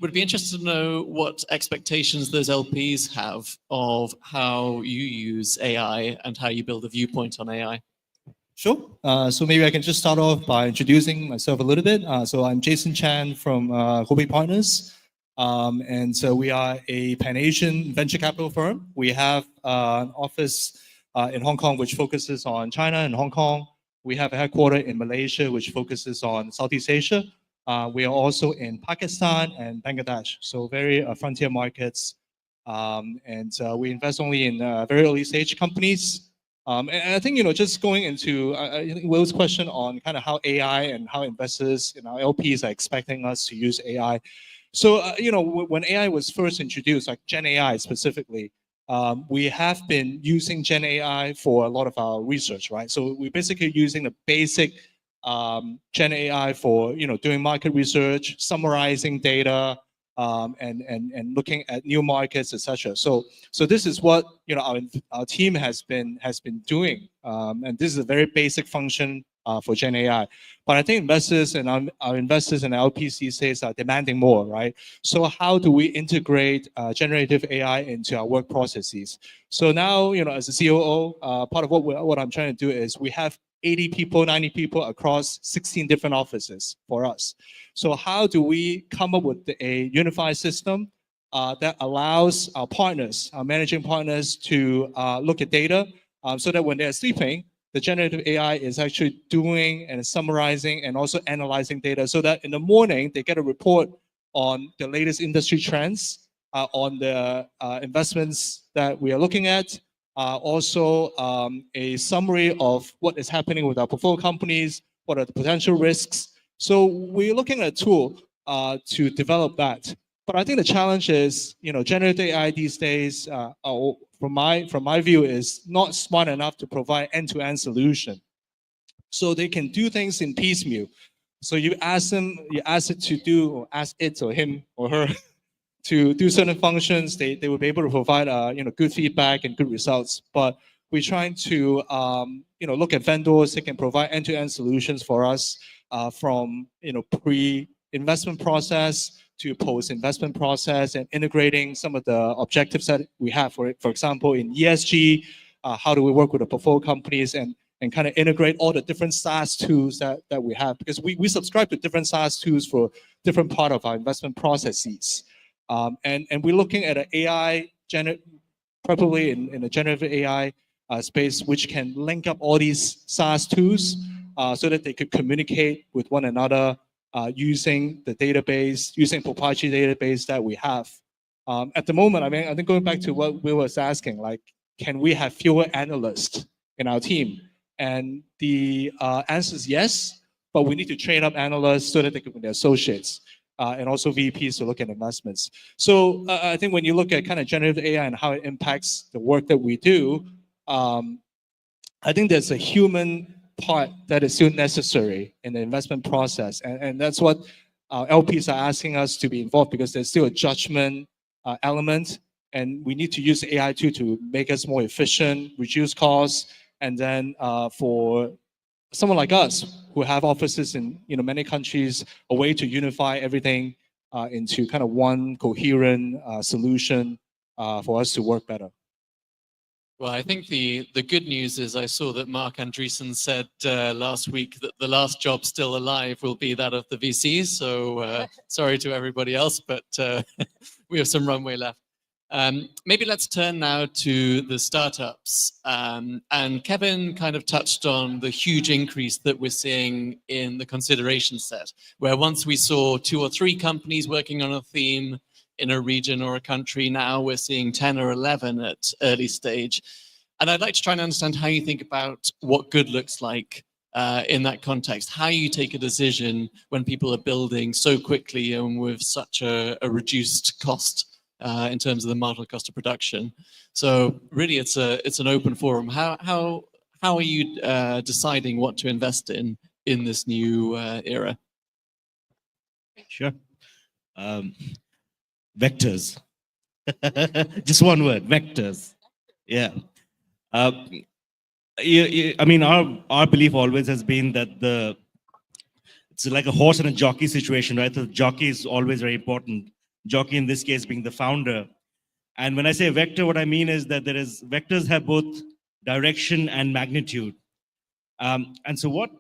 Would be interested to know what expectations those LPs have of how you use AI and how you build a viewpoint on AI. Sure. So maybe I can just start off by introducing myself a little bit. So I'm Jason Chan from Hobby Partners. And so we are a Pan-Asian venture capital firm. We have an office in Hong Kong, which focuses on China and Hong Kong. We have a headquarters in Malaysia, which focuses on Southeast Asia. We are also in Pakistan and Bangladesh, so very frontier markets. And we invest only in very early stage companies. And I think, just going into I think Will's question on kind of how AI and how investors, LPs are expecting us to use AI. So, when AI was first introduced, like Gen AI specifically, we have been using Gen AI for a lot of our research, right? So we're basically using the basic Gen AI for doing market research, summarizing data, and looking at new markets, etc. So this is what our team has been doing, and this is a very basic function for Gen AI. But I think investors and our investors and LPs these days are demanding more, right? So how do we integrate generative AI into our work processes? So now, as a COO, part of what I'm trying to do is we have 80 people, 90 people across 16 different offices for us. So how do we come up with a unified system that allows our partners, our managing partners, to look at data so that when they're sleeping, the generative AI is actually doing and summarizing and also analyzing data so that in the morning they get a report on the latest industry trends, on the investments that we are looking at, also a summary of what is happening with our portfolio companies, what are the potential risks. So we're looking at a tool to develop that. But I think the challenge is, generative AI these days, from my view, is not smart enough to provide end-to-end solution. So they can do things in piecemeal. So you ask it to do, or ask it or him or her to do certain functions, they will be able to provide good feedback and good results. But we're trying to look at vendors that can provide end-to-end solutions for us, from pre-investment process to post-investment process, and integrating some of the objectives that we have. For example, in ESG, how do we work with the portfolio companies and and kind of integrate all the different SaaS tools that we have, because we subscribe to different SaaS tools for different part of our investment processes. And we're looking at an AI, probably in a generative AI space, which can link up all these SaaS tools so that they could communicate with one another using the database, using proprietary database that we have. At the moment, I mean, I think going back to what Will was asking, like, can we have fewer analysts in our team? And the answer is yes, but we need to train up analysts so that they can be associates and also VPs to look at investments. So I think when you look at kind of generative AI and how it impacts the work that we do, I think there's a human part that is still necessary in the investment process. And that's what LPs are asking us to be involved, because there's still a judgment element, and we need to use AI to make us more efficient, reduce costs, and then for someone like us who have offices in many countries, a way to unify everything into kind of one coherent solution for us to work better. Well, I think the good news is I saw that Mark Andreessen said last week that the last job still alive will be that of the VCs. So sorry to everybody else, but we have some runway left. Maybe let's turn now to the startups. And Kevin kind of touched on the huge increase that we're seeing in the consideration set, where once we saw 2 or 3 companies working on a theme in a region or a country, now we're seeing 10 or 11 at early stage. And I'd like to try and understand how you think about what good looks like in that context, how you take a decision when people are building so quickly and with such a reduced cost in terms of the marginal cost of production. So really it's an open forum. How are you deciding what to invest in this new era? Sure. Vectors. Just one word, vectors. Yeah. I mean, our belief always has been that it's like a horse and a jockey situation, right? The jockey is always very important. Jockey in this case being the founder. And when I say vector, what I mean is that vectors have both direction and magnitude. And so what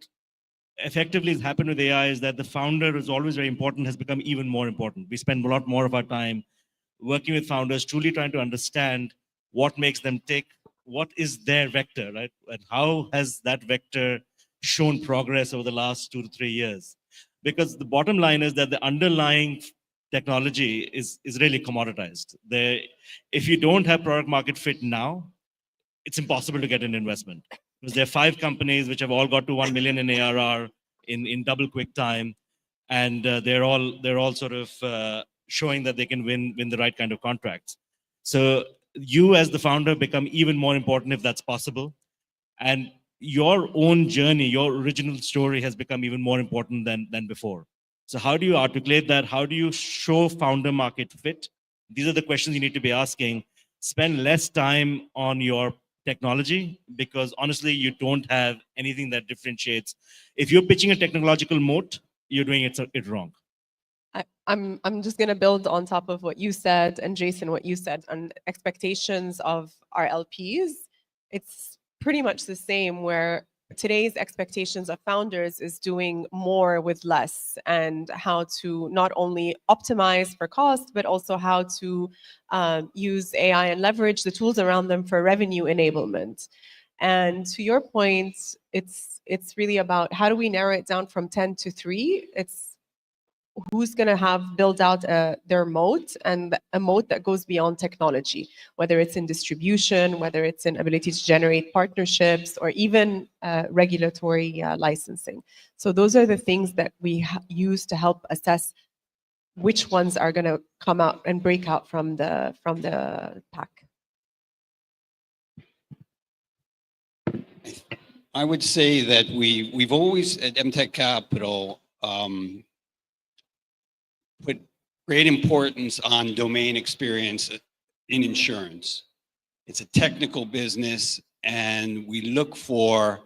effectively has happened with AI is that the founder is always very important, has become even more important. We spend a lot more of our time working with founders, truly trying to understand what makes them tick, what is their vector, right? And how has that vector shown progress over the last 2 to 3 years? Because the bottom line is that the underlying technology is really commoditized. If you don't have product market fit now, it's impossible to get an investment. Because there are 5 companies which have all got to 1 million in ARR in double quick time, and they're all sort of showing that they can win the right kind of contracts. So you as the founder become even more important if that's possible, and your own journey, your original story has become even more important than before. So how do you articulate that? How do you show founder market fit? These are the questions you need to be asking. Spend less time on your technology, because honestly, you don't have anything that differentiates. If you're pitching a technological moat, you're doing it wrong. I'm just going to build on top of what you said, and Jason, what you said on expectations of our LPs. It's pretty much the same, where today's expectations of founders is doing more with less, and how to not only optimize for cost, but also how to use AI and leverage the tools around them for revenue enablement. And to your point, it's really about how do we narrow it down from 10 to 3? It's who's going to have built out their moat, and a moat that goes beyond technology, whether it's in distribution, whether it's in ability to generate partnerships, or even regulatory licensing. So those are the things that we use to help assess which ones are going to come out and break out from the pack. I would say that we've always at MTech Capital put great importance on domain experience in insurance. It's a technical business, and we look for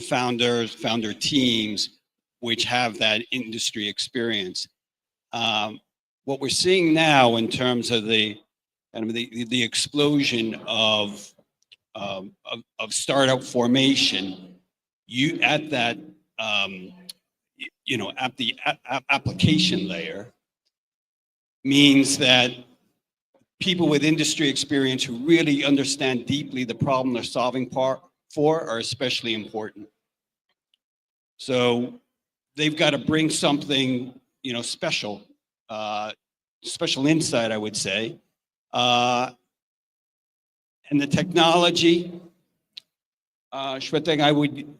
founder teams which have that industry experience. What we're seeing now in terms of the explosion of startup formation you at that, at the application layer means that people with industry experience who really understand deeply the problem they're solving for are especially important. So they've got to bring something, special, special insight, I would say. And the technology, Shwetang,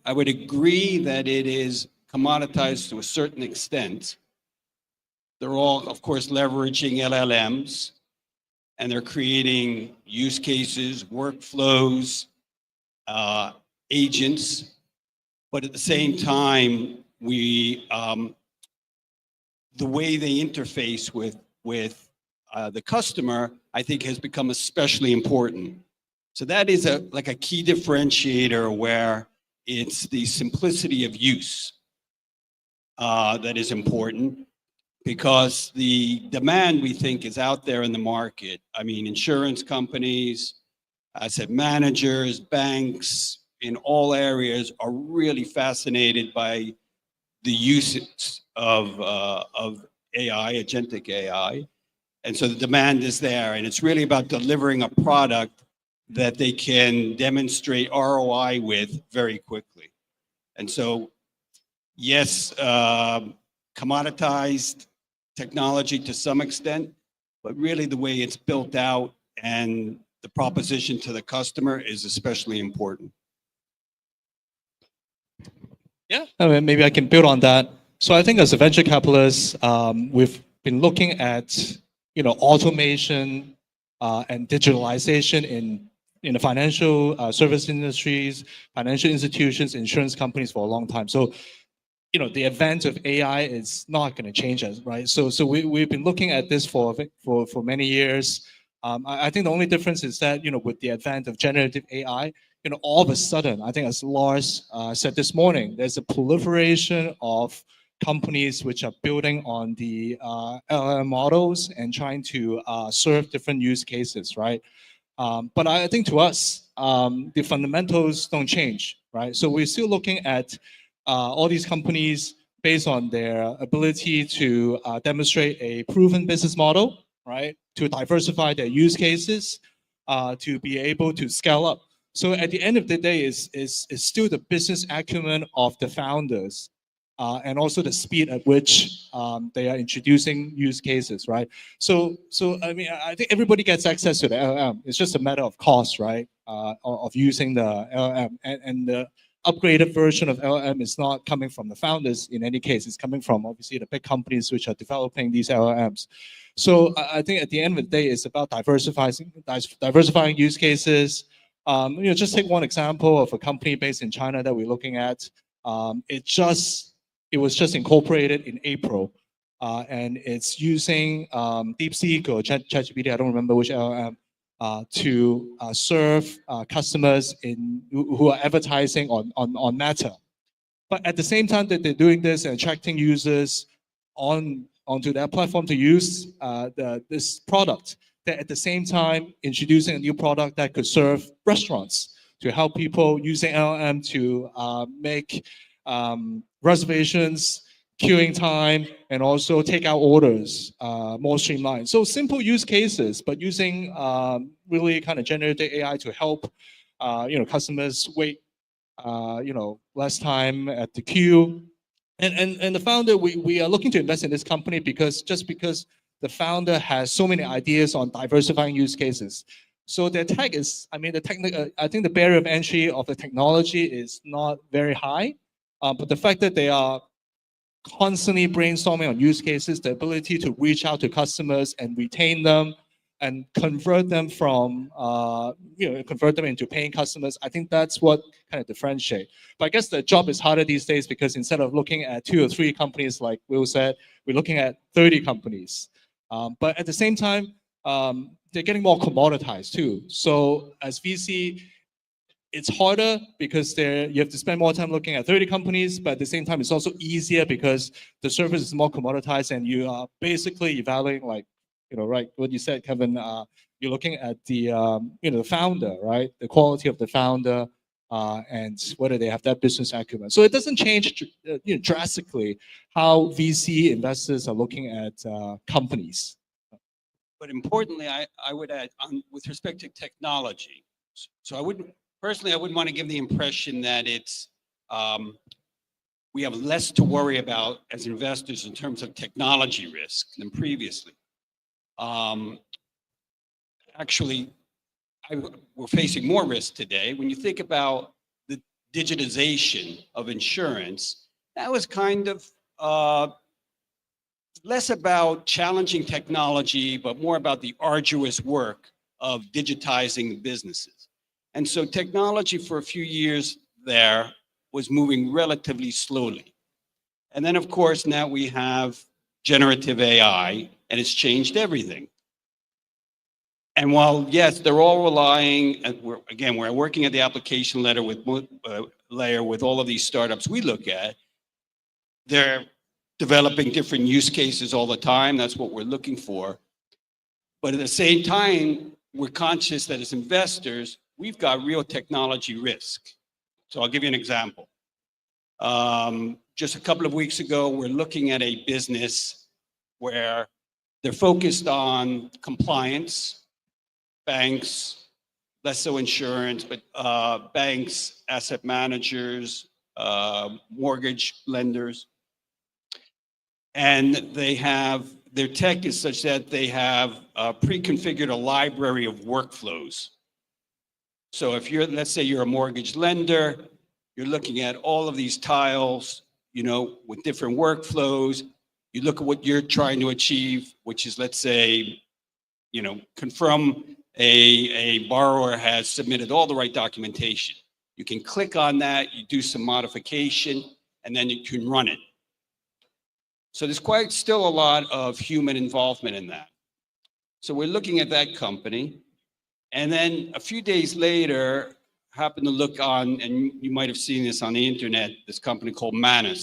I would agree that it is commoditized to a certain extent. They're all, of course, leveraging LLMs, and they're creating use cases, workflows, agents. But at the same time, the way they interface with the customer, I think, has become especially important. So that is like a key differentiator where it's the simplicity of use that is important, because the demand, we think, is out there in the market. I mean, insurance companies, asset managers, banks, in all areas are really fascinated by the usage of AI, agentic AI. And so the demand is there, and it's really about delivering a product that they can demonstrate ROI with very quickly. And so, yes, commoditized technology to some extent, but really the way it's built out and the proposition to the customer is especially important. Yeah, I mean, maybe I can build on that. So I think as a venture capitalist, we've been looking at automation and digitalization in the financial service industries, financial institutions, insurance companies for a long time. So the advent of AI is not going to change us, right? So we've been looking at this for many years. I think the only difference is that with the advent of generative AI, all of a sudden, I think as Lars said this morning, there's a proliferation of companies which are building on the LLM models and trying to serve different use cases, right? But I think to us, the fundamentals don't change, right? So we're still looking at all these companies based on their ability to demonstrate a proven business model, right? To diversify their use cases, to be able to scale up. So at the end of the day, is still the business acumen of the founders, and also the speed at which they are introducing use cases, right? So I mean, I think everybody gets access to the LLM. It's just a matter of cost, right? Of using the LLM, and the upgraded version of LLM is not coming from the founders in any case. It's coming from obviously the big companies which are developing these LLMs. So I think at the end of the day, it's about diversifying use cases. Just take one example of a company based in China that we're looking at. It was just incorporated in April, and it's using DeepSeek or ChatGPT, I don't remember which LLM, to serve customers who are advertising on Meta. But at the same time that they're doing this and attracting users onto their platform to use this product, they're at the same time introducing a new product that could serve restaurants to help people using LLM to make reservations, queuing time, and also takeout orders more streamlined. So simple use cases, but using really kind of generative AI to help customers wait less time at the queue. And the founder, we are looking to invest in this company because the founder has so many ideas on diversifying use cases. So their tech is, I mean, I think the barrier of entry of the technology is not very high, but the fact that they are constantly brainstorming on use cases, the ability to reach out to customers and retain them and convert them into paying customers, I think that's what kind of differentiate. But I guess the job is harder these days because instead of looking at 2 or 3 companies, like Will said, we're looking at 30 companies. But at the same time, they're getting more commoditized too. So as VC, it's harder because you have to spend more time looking at 30 companies, but at the same time, it's also easier because the service is more commoditized and you are basically evaluating, like, right, what you said, Kevin, you're looking at the, the founder, right? The quality of the founder, and whether they have that business acumen. So it doesn't change drastically how VC investors are looking at companies. But importantly, I would add with respect to technology. So I wouldn't want to give the impression that it's we have less to worry about as investors in terms of technology risk than previously. Actually, we're facing more risk today. When you think about the digitization of insurance, that was kind of less about challenging technology, but more about the arduous work of digitizing businesses. And so technology for a few years there was moving relatively slowly. And then, of course, now we have generative AI, and it's changed everything. And while, yes, they're all relying, and we're working at the application layer with all of these startups we look at, they're developing different use cases all the time. That's what we're looking for. But at the same time, we're conscious that as investors, we've got real technology risk. So I'll give you an example. Just a couple of weeks ago, we're looking at a business where they're focused on compliance, banks, less so insurance, but banks, asset managers, mortgage lenders. And they have, their tech is such that they have pre-configured a library of workflows. So if you're, let's say you're a mortgage lender, you're looking at all of these tiles, you know, with different workflows. You look at what you're trying to achieve, which is, let's say, you know, confirm a borrower has submitted all the right documentation. You can click on that, you do some modification, and then you can run it. So there's quite still a lot of human involvement in that. So we're looking at that company. And then a few days later, happened to look on, and you might have seen this on the internet, this company called MENA.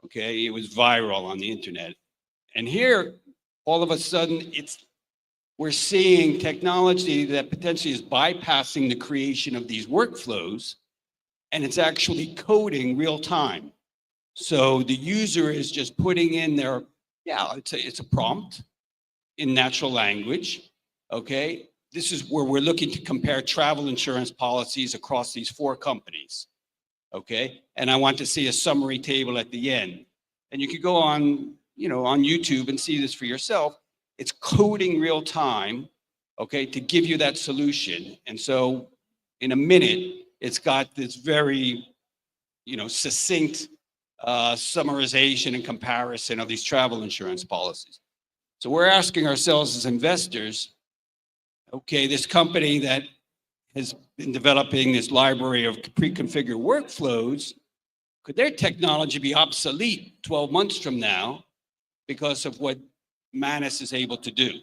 Okay, it was viral on the internet. And here, all of a sudden, we're seeing technology that potentially is bypassing the creation of these workflows, and it's actually coding real time. So the user is just putting in their, it's a prompt in natural language, okay? This is where we're looking to compare travel insurance policies across these 4 companies, okay? And I want to see a summary table at the end. And you could go on, you know, on YouTube and see this for yourself. It's coding real time, okay, to give you that solution. And so in a minute, it's got this very, you know, succinct summarization and comparison of these travel insurance policies. So we're asking ourselves as investors, okay, this company that has been developing this library of pre-configured workflows, could their technology be obsolete 12 months from now because of what Manus is able to do?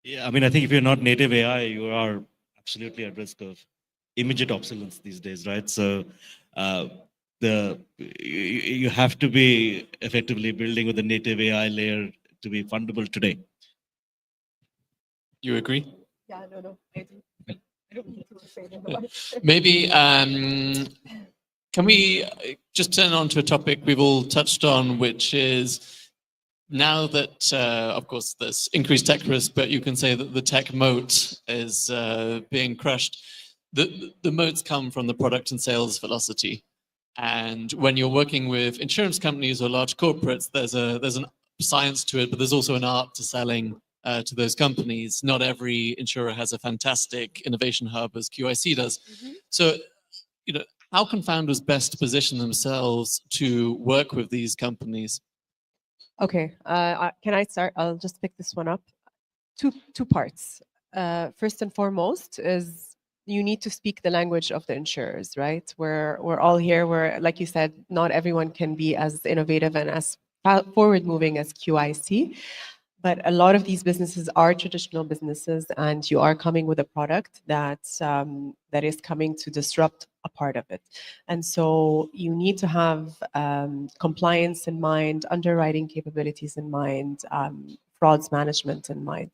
Yeah, I mean, I think if you're not native AI, you are absolutely at risk of immediate obsolescence these days, right? So you have to be effectively building with a native AI layer to be fundable today. You agree? Yeah, no, I do. I don't need to say that. Maybe can we just turn on to a topic we've all touched on, which is now that, of course, there's increased tech risk, but you can say that the tech moat is being crushed. The moats come from the product and sales velocity. And when you're working with insurance companies or large corporates, there's an science to it, but there's also an art to selling to those companies. Not every insurer has a fantastic innovation hub as QIC does. Mm-hmm. So, you know, how can founders best position themselves to work with these companies? Okay, can I start? I'll just pick this one up. Two parts. First and foremost is you need to speak the language of the insurers, right? We're all here. We're, like you said, not everyone can be as innovative and as forward-moving as QIC. But a lot of these businesses are traditional businesses, and you are coming with a product that is coming to disrupt a part of it. And so you need to have compliance in mind, underwriting capabilities in mind, frauds management in mind.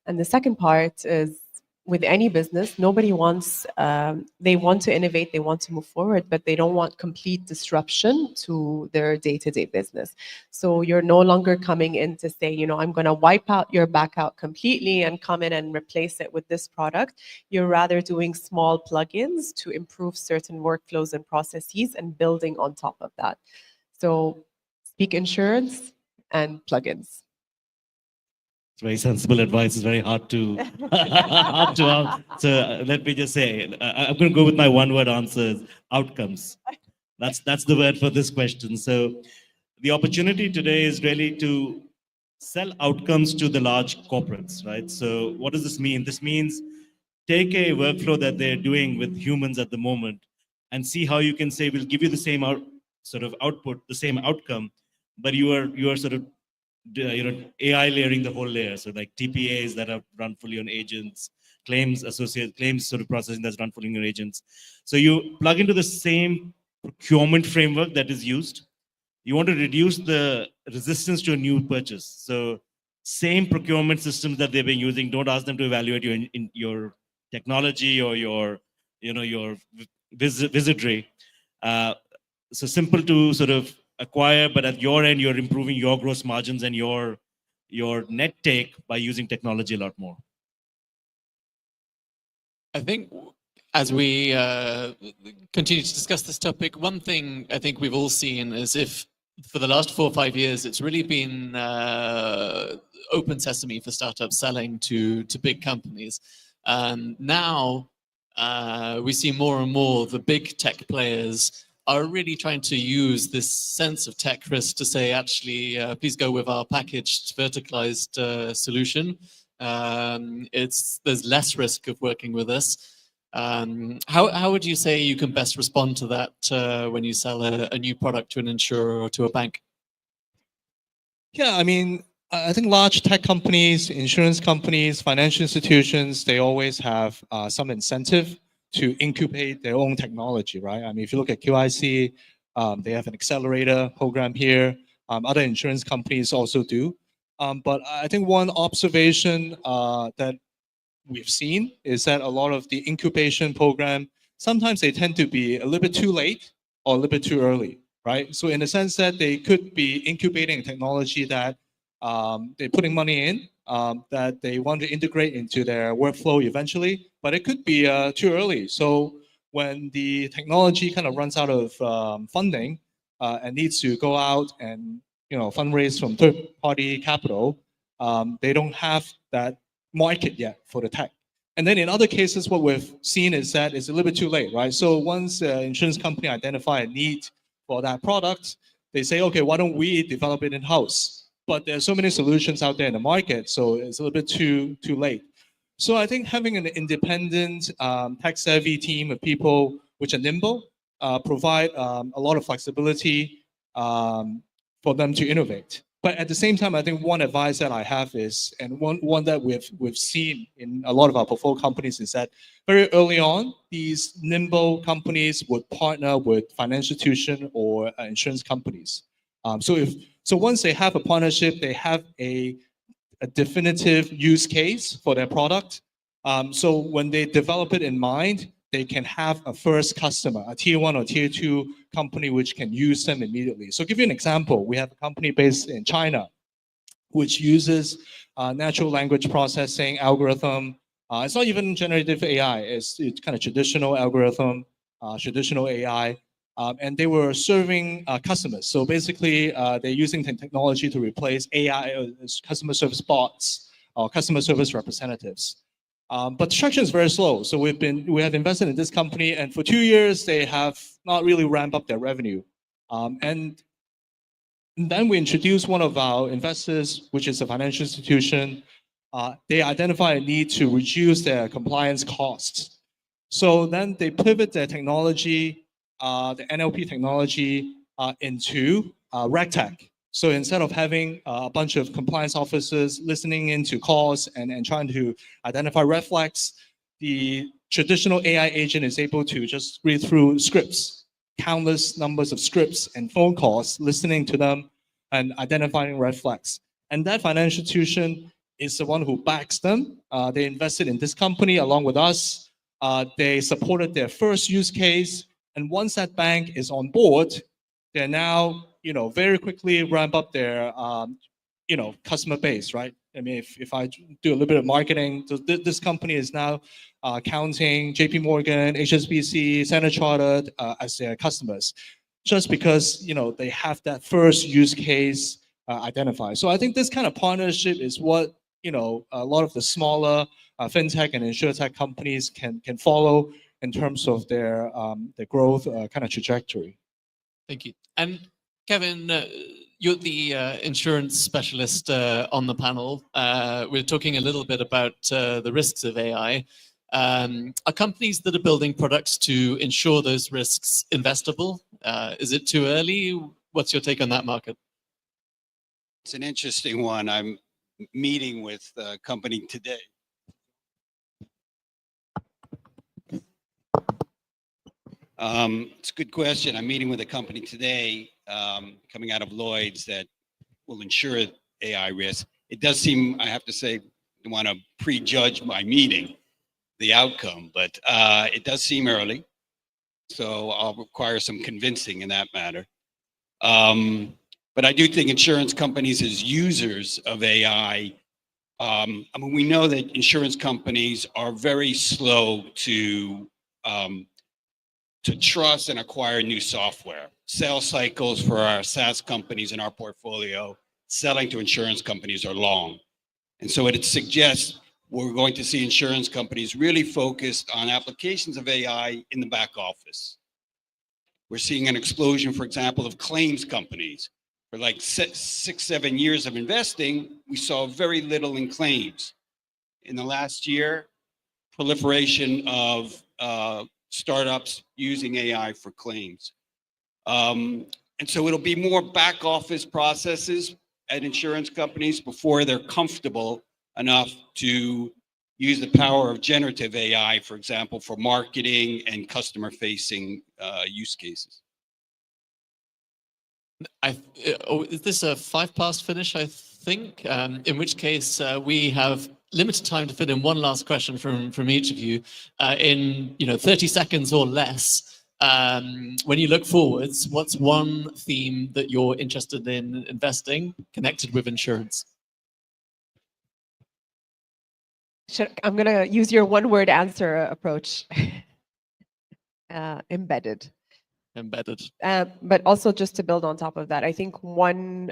And the second part is with any business, nobody wants, they want to innovate, they want to move forward, but they don't want complete disruption to their day-to-day business. So you're no longer coming in to say, you know, I'm going to wipe out your backout completely and come in and replace it with this product. You're rather doing small plugins to improve certain workflows and processes and building on top of that. So speak insurance and plugins. It's very sensible advice. It's very hard to So let me just say, I'm going to go with my one-word answer: outcomes. That's the word for this question. So the opportunity today is really to sell outcomes to the large corporates, right? So what does this mean? This means take a workflow that they're doing with humans at the moment and see how you can say, we'll give you the same sort of output, the same outcome, but you are sort of AI layering the whole layer. So like TPAs that are run fully on agents, claims sort of processing that's run fully on your agents. So you plug into the same procurement framework that is used. You want to reduce the resistance to a new purchase. So same procurement systems that they've been using, don't ask them to evaluate your technology or your wizardry. So simple to sort of acquire, but at your end, you're improving your gross margins and your net take by using technology a lot more. I think as we continue to discuss this topic, one thing I think we've all seen is if for the last 4 or 5 years, it's really been open sesame for startups selling to big companies. Now we see more and more the big tech players are really trying to use this sense of tech risk to say, actually, please go with our packaged, verticalized solution. There's less risk of working with us. How would you say you can best respond to that when you sell a new product to an insurer or to a bank? Yeah, I mean, I think large tech companies, insurance companies, financial institutions, they always have some incentive to incubate their own technology, right? I mean, if you look at QIC, they have an accelerator program here. Other insurance companies also do. But I think one observation that we've seen is that a lot of the incubation program, sometimes they tend to be a little bit too late or a little bit too early, right? So in the sense that they could be incubating technology that they're putting money in, that they want to integrate into their workflow eventually, but it could be too early. So when the technology kind of runs out of funding and needs to go out and fundraise from third-party capital, they don't have that market yet for the tech. And then in other cases, what we've seen is that it's a little bit too late, right? So once an insurance company identify a need for that product, they say, okay, why don't we develop it in-house? But there are so many solutions out there in the market, so it's a little bit too late. So I think having an independent, tech-savvy team of people which are nimble, provide a lot of flexibility for them to innovate. But at the same time, I think one advice that I have is, and one that we've seen in a lot of our portfolio companies is that very early on, these nimble companies would partner with financial institution or insurance companies. So once they have a partnership, they have a definitive use case for their product. So when they develop it in mind, they can have a first customer, a tier 1 or tier 2 company which can use them immediately. So give you an example. We have a company based in China which uses natural language processing algorithm. It's not even generative AI. It's kind of traditional algorithm, traditional AI. And they were serving customers. So basically, they're using technology to replace AI customer service bots or customer service representatives. But the traction is very slow. So we have invested in this company, and for 2 years, they have not really ramped up their revenue. And then we introduced one of our investors, which is a financial institution. They identify a need to reduce their compliance costs. So then they pivot their technology, the NLP technology, into RegTech. So instead of having a bunch of compliance officers listening into calls and trying to identify red flags, the traditional AI agent is able to just read through scripts, countless numbers of scripts and phone calls, listening to them and identifying red flags. And that financial institution is the one who backs them. They invested in this company along with us. They supported their first use case, and once that bank is on board, they're now, very quickly ramp up their, customer base, right? I mean, if I do a little bit of marketing, so this company is now counting JP Morgan, HSBC, Standard Chartered as their customers, just because they have that first use case identified. So I think this kind of partnership is what a lot of the smaller fintech and insurtech companies can follow in terms of their growth kind of trajectory. Thank you. And Kevin, you're the insurance specialist on the panel. We're talking a little bit about the risks of AI. Are companies that are building products to ensure those risks investable? Is it too early? What's your take on that market? It's an interesting one. I'm meeting with a company today. It's a good question. I'm meeting with a company today coming out of Lloyd's that will insure AI risk. It does seem, I have to say, I want to prejudge my meeting, the outcome, but it does seem early. So I'll require some convincing in that matter. But I do think insurance companies as users of AI, I mean, we know that insurance companies are very slow to trust and acquire new software. Sales cycles for our SaaS companies in our portfolio, selling to insurance companies are long. And so it suggests we're going to see insurance companies really focused on applications of AI in the back office. We're seeing an explosion, for example, of claims companies. For like 6-7 years of investing, we saw very little in claims. In the last year, proliferation of startups using AI for claims. And so it'll be more back office processes at insurance companies before they're comfortable enough to use the power of generative AI, for example, for marketing and customer-facing use cases. Is this a 5 past finish, I think? In which case, we have limited time to fit in one last question from each of you in 30 seconds or less. When you look forwards, what's one theme that you're interested in investing connected with insurance? I'm going to use your one-word answer approach. Embedded. Embedded. But also just to build on top of that, I think one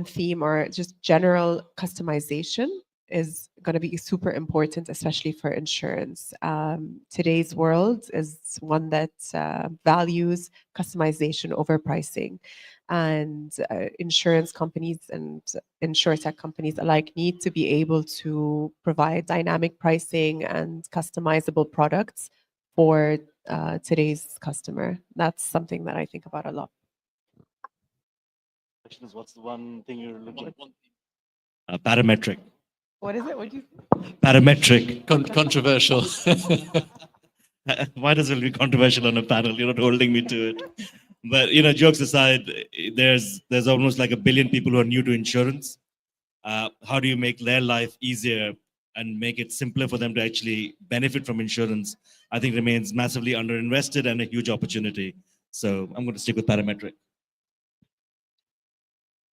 theme or just general customization is going to be super important, especially for insurance. Today's world is one that values customization over pricing. And insurance companies and insurtech companies alike need to be able to provide dynamic pricing and customizable products for today's customer. That's something that I think about a lot. What's the one thing you're looking at? Parametric. What is it? What do you? Parametric. Controversial. Why does it be controversial on a panel? You're not holding me to it. But jokes aside, there's almost like 1 billion people who are new to insurance. How do you make their life easier and make it simpler for them to actually benefit from insurance? I think remains massively underinvested and a huge opportunity. So I'm going to stick with parametric.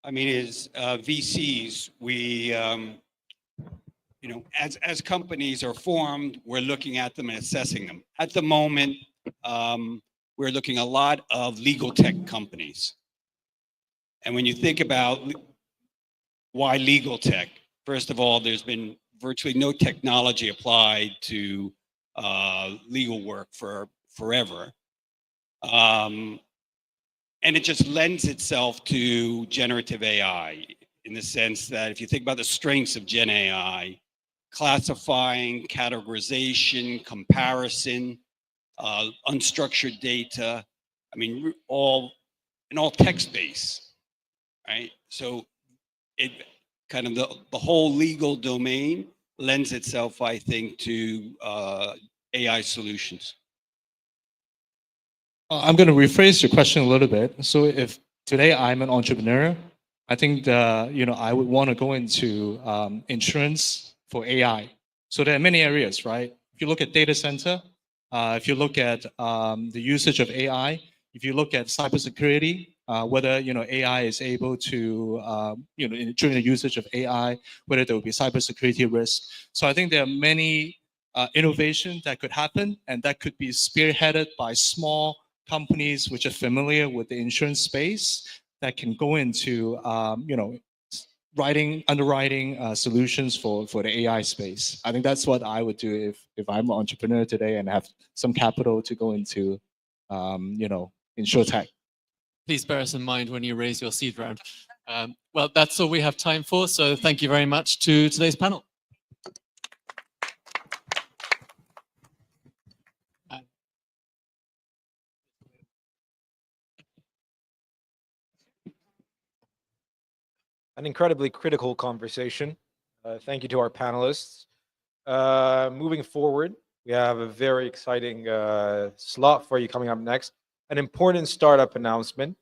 I mean, as VCs, we, as companies are formed, we're looking at them and assessing them. At the moment, we're looking a lot of legal tech companies. And when you think about why legal tech, first of all, there's been virtually no technology applied to legal work for forever. And it just lends itself to generative AI in the sense that if you think about the strengths of Gen AI, classifying, categorization, comparison, unstructured data, I mean, all text-based, right? So it kind of the whole legal domain lends itself, I think, to AI solutions. I'm going to rephrase your question a little bit. So if today I'm an entrepreneur, I think I would want to go into insurance for AI. So there are many areas, right? If you look at data center, if you look at the usage of AI, if you look at cybersecurity, whether AI is able to during the usage of AI, whether there will be cybersecurity risk. So I think there are many innovations that could happen, and that could be spearheaded by small companies which are familiar with the insurance space that can go into underwriting solutions for the AI space. I think that's what I would do if I'm an entrepreneur today and have some capital to go into Insurtech. Please bear us in mind when you raise your seed round. Well, that's all we have time for. So thank you very much to today's panel. An incredibly critical conversation. Thank you to our panelists. Moving forward, we have a very exciting slot for you coming up next. An important startup announcement.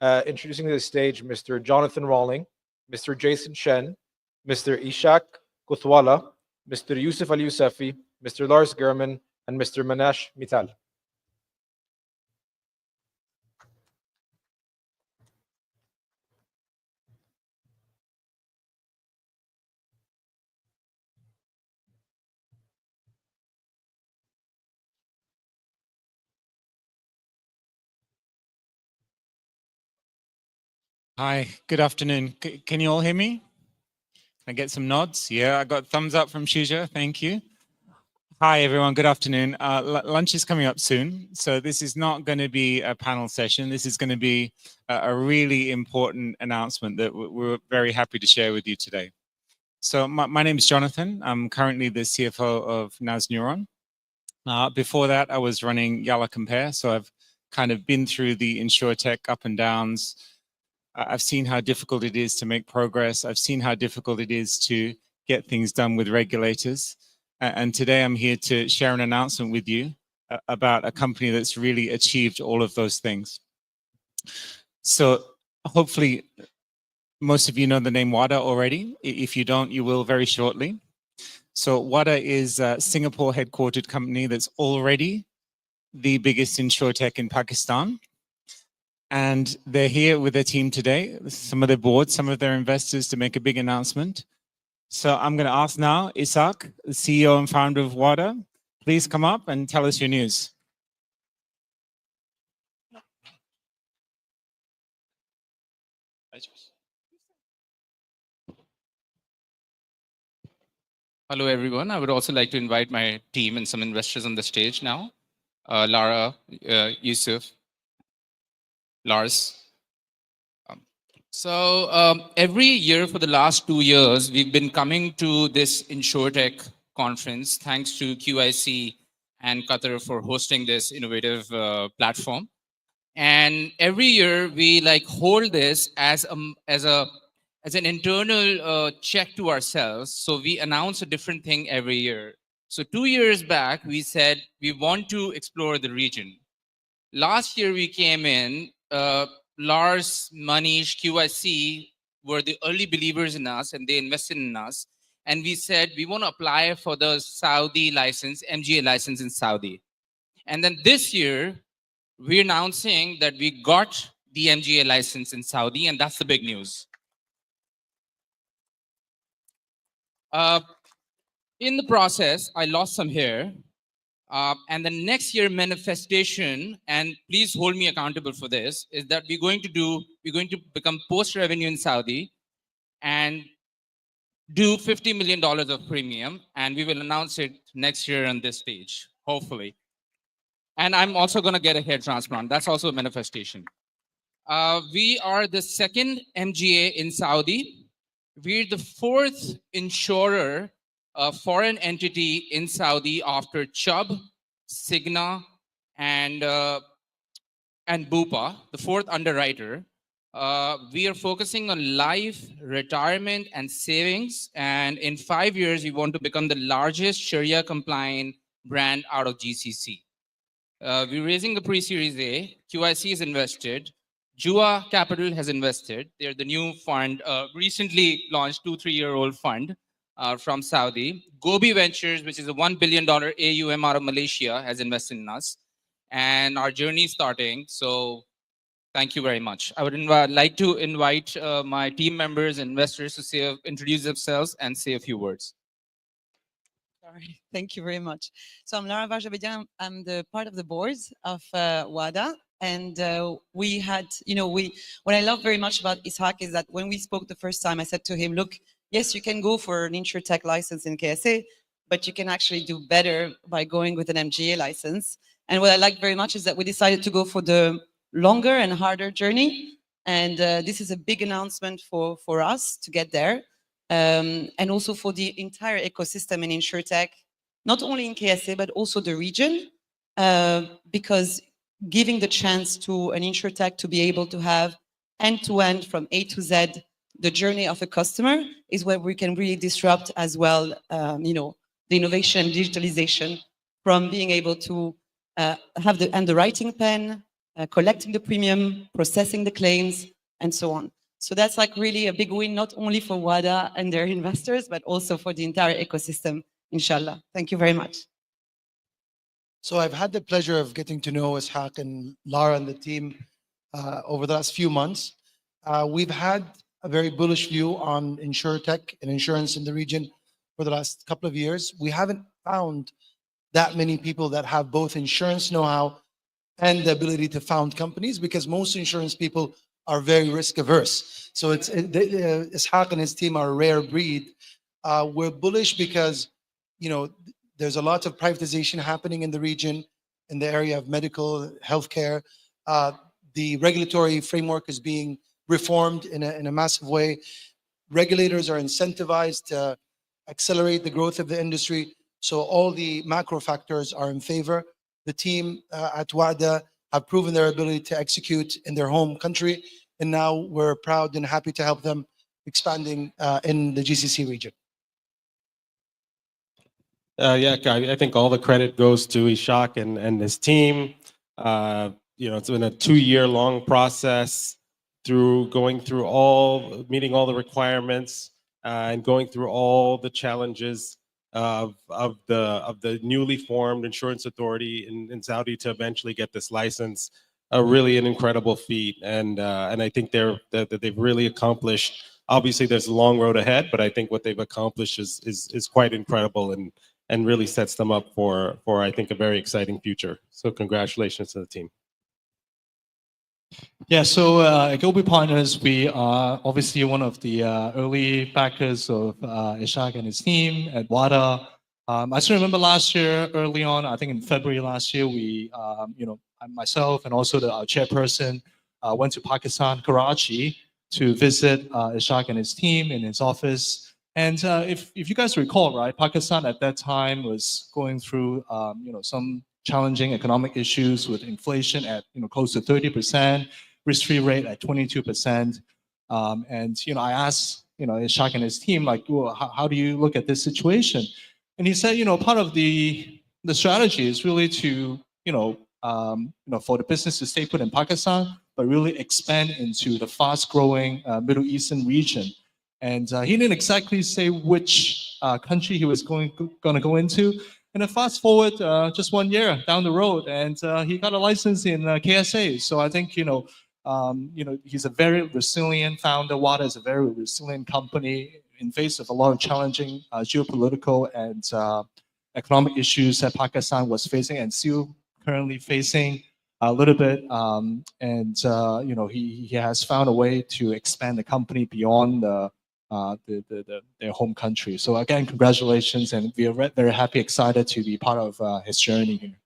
Introducing to the stage Mr. Jonathan Rawling, Mr. Jason Shen, Mr. Ishak Kuthwala, Mr. Yusuf Al Yusefi, Mr. Lars German, and Mr. Manesh Mittal. Hi, good afternoon. Can you all hear me? Can I get some nods? Yeah, I got thumbs up from Shuja. Thank you. Hi, everyone. Good afternoon. Lunch is coming up soon. So this is not going to be a panel session. This is going to be a really important announcement that we're very happy to share with you today. So my name is Jonathan. I'm currently the CFO of NAS Neuron. Before that, I was running Yalla Compare. So I've kind of been through the Insurtech up and downs. I've seen how difficult it is to make progress. I've seen how difficult it is to get things done with regulators. And today I'm here to share an announcement with you about a company that's really achieved all of those things. So hopefully most of you know the name WADA already. If you don't, you will very shortly. So WADA is a Singapore headquartered company that's already the biggest insurtech in Pakistan. And they're here with their team today, some of their board, some of their investors to make a big announcement. So I'm going to ask now, Ishak, the CEO and founder of WADA, please come up and tell us your news. Hello, everyone. I would also like to invite my team and some investors on the stage now. Lara, Yusuf, Lars. Every year for the last 2 years, we've been coming to this Insurtech conference, thanks to QIC and Qatar for hosting this innovative platform. And every year we hold this as an internal check to ourselves. So we announce a different thing every year. So 2 years back, we said we want to explore the region. Last year we came in, Lars, Manish, QIC were the early believers in us and they invested in us. And we said, we want to apply for the Saudi license, MGA license in Saudi. And then this year, we're announcing that we got the MGA license in Saudi, and that's the big news. In the process, I lost some hair. And the next year manifestation, and please hold me accountable for this, is that we're going to become post-revenue in Saudi and do $50 million of premium, and we will announce it next year on this stage, hopefully. And I'm also going to get a hair transplant. That's also a manifestation. We are the second MGA in Saudi. We're the fourth insurer, foreign entity in Saudi after Chubb, Cigna, and Bupa, the fourth underwriter. We are focusing on life, retirement, and savings. And in 5 years, we want to become the largest Sharia-compliant brand out of GCC. We're raising the pre-series A. QIC is invested. Jua Capital has invested. They're the new fund, recently launched 2-3-year-old fund from Saudi. Gobi Ventures, which is a $1 billion AUM out of Malaysia, has invested in us. And our journey is starting. So thank you very much. I would like to invite my team members and investors to introduce themselves and say a few words. Sorry, thank you very much. So I'm Lara Varjabedian. I'm the part of the board of WADA. And we had, what I love very much about Ishaq is that when we spoke the first time, I said to him, look, yes, you can go for an Insurtech license in KSA, but you can actually do better by going with an MGA license. And what I like very much is that we decided to go for the longer and harder journey. And this is a big announcement for us to get there. And also for the entire ecosystem in Insurtech, not only in KSA, but also the region, because giving the chance to an Insurtech to be able to have end-to-end from A to Z, the journey of a customer is where we can really disrupt as well, the innovation and digitalization from being able to have the underwriting pen, collecting the premium, processing the claims, and so on. So that's like really a big win, not only for WADA and their investors, but also for the entire ecosystem, inshallah. Thank you very much. So I've had the pleasure of getting to know Ishaq and Lara and the team over the last few months. We've had a very bullish view on Insurtech and insurance in the region for the last couple of years. We haven't found that many people that have both insurance know-how and the ability to found companies, because most insurance people are very risk averse. So Ishaq and his team are a rare breed. We're bullish because, there's a lot of privatization happening in the region, in the area of medical healthcare. The regulatory framework is being reformed in a massive way. Regulators are incentivized to accelerate the growth of the industry. So all the macro factors are in favor. The team at WADA have proven their ability to execute in their home country. And now we're proud and happy to help them expanding in the GCC region. I think all the credit goes to Ishaq and his team. It's been a 2-year-long process meeting all the requirements and going through all the challenges of the newly formed insurance authority in Saudi to eventually get this license. Really an incredible feat, and I think they've really accomplished. Obviously, there's a long road ahead, but I think what they've accomplished is quite incredible and really sets them up for I think a very exciting future. So congratulations to the team. Yeah, so at Gobi Partners, we are obviously one of the early backers of Ishaq and his team at WADA. I still remember last year, early on, I think in February last year, we, myself and also our chairperson went to Pakistan, Karachi, to visit Ishaq and his team in his office. And if you guys recall, right, Pakistan at that time was going through, some challenging economic issues with inflation at, close to 30%, risk-free rate at 22%. And, I asked, Ishaq and his team, like, well, how do you look at this situation? And he said, part of the strategy is really to, for the business to stay put in Pakistan, but really expand into the fast-growing Middle Eastern region. And he didn't exactly say which country he was going to go into. And then fast forward just 1 year down the road, and he got a license in KSA. So I think he's a very resilient founder. WADA is a very resilient company in face of a lot of challenging geopolitical and economic issues that Pakistan was facing and still currently facing a little bit. He has found a way to expand the company beyond their home country. So again, congratulations, and we are very happy, excited to be part of his journey here.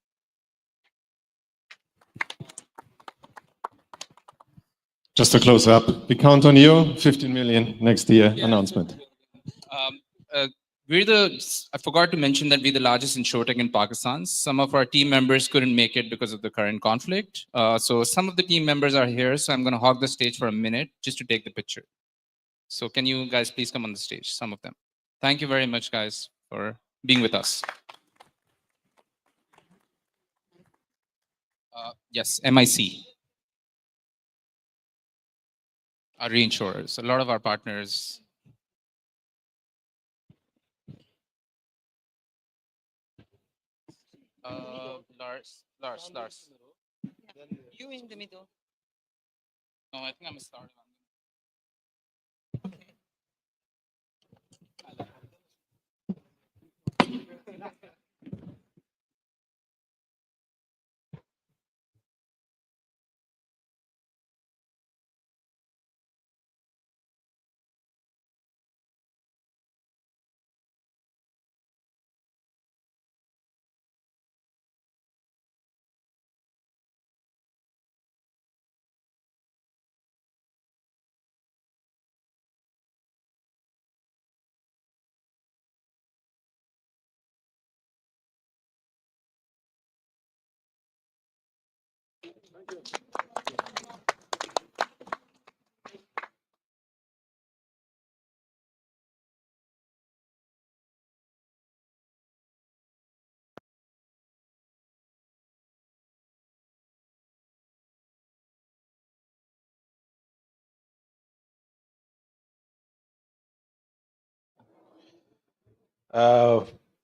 Just to close up, we count on you. 15 million next year announcement. I forgot to mention that we're the largest Insurtech in Pakistan. Some of our team members couldn't make it because of the current conflict. So some of the team members are here. So I'm going to hog the stage for a minute just to take the picture. So can you guys please come on the stage, some of them. Thank you very much, guys, for being with us. Yes, MIC. our reinsurers. A lot of our partners. Lars. You in the middle. No, I think I'm starting.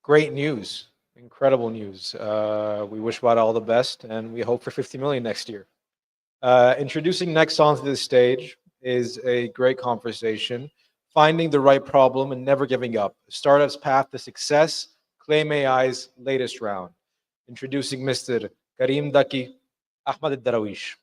Great news, incredible news. We wish Wada all the best, and we hope for 50 million next year. Introducing next onto the stage is a great conversation, finding the right problem and never giving up. Startup's path to success, Claim AI's latest round. Introducing Mr. Karim Daki Ahmad Darawish.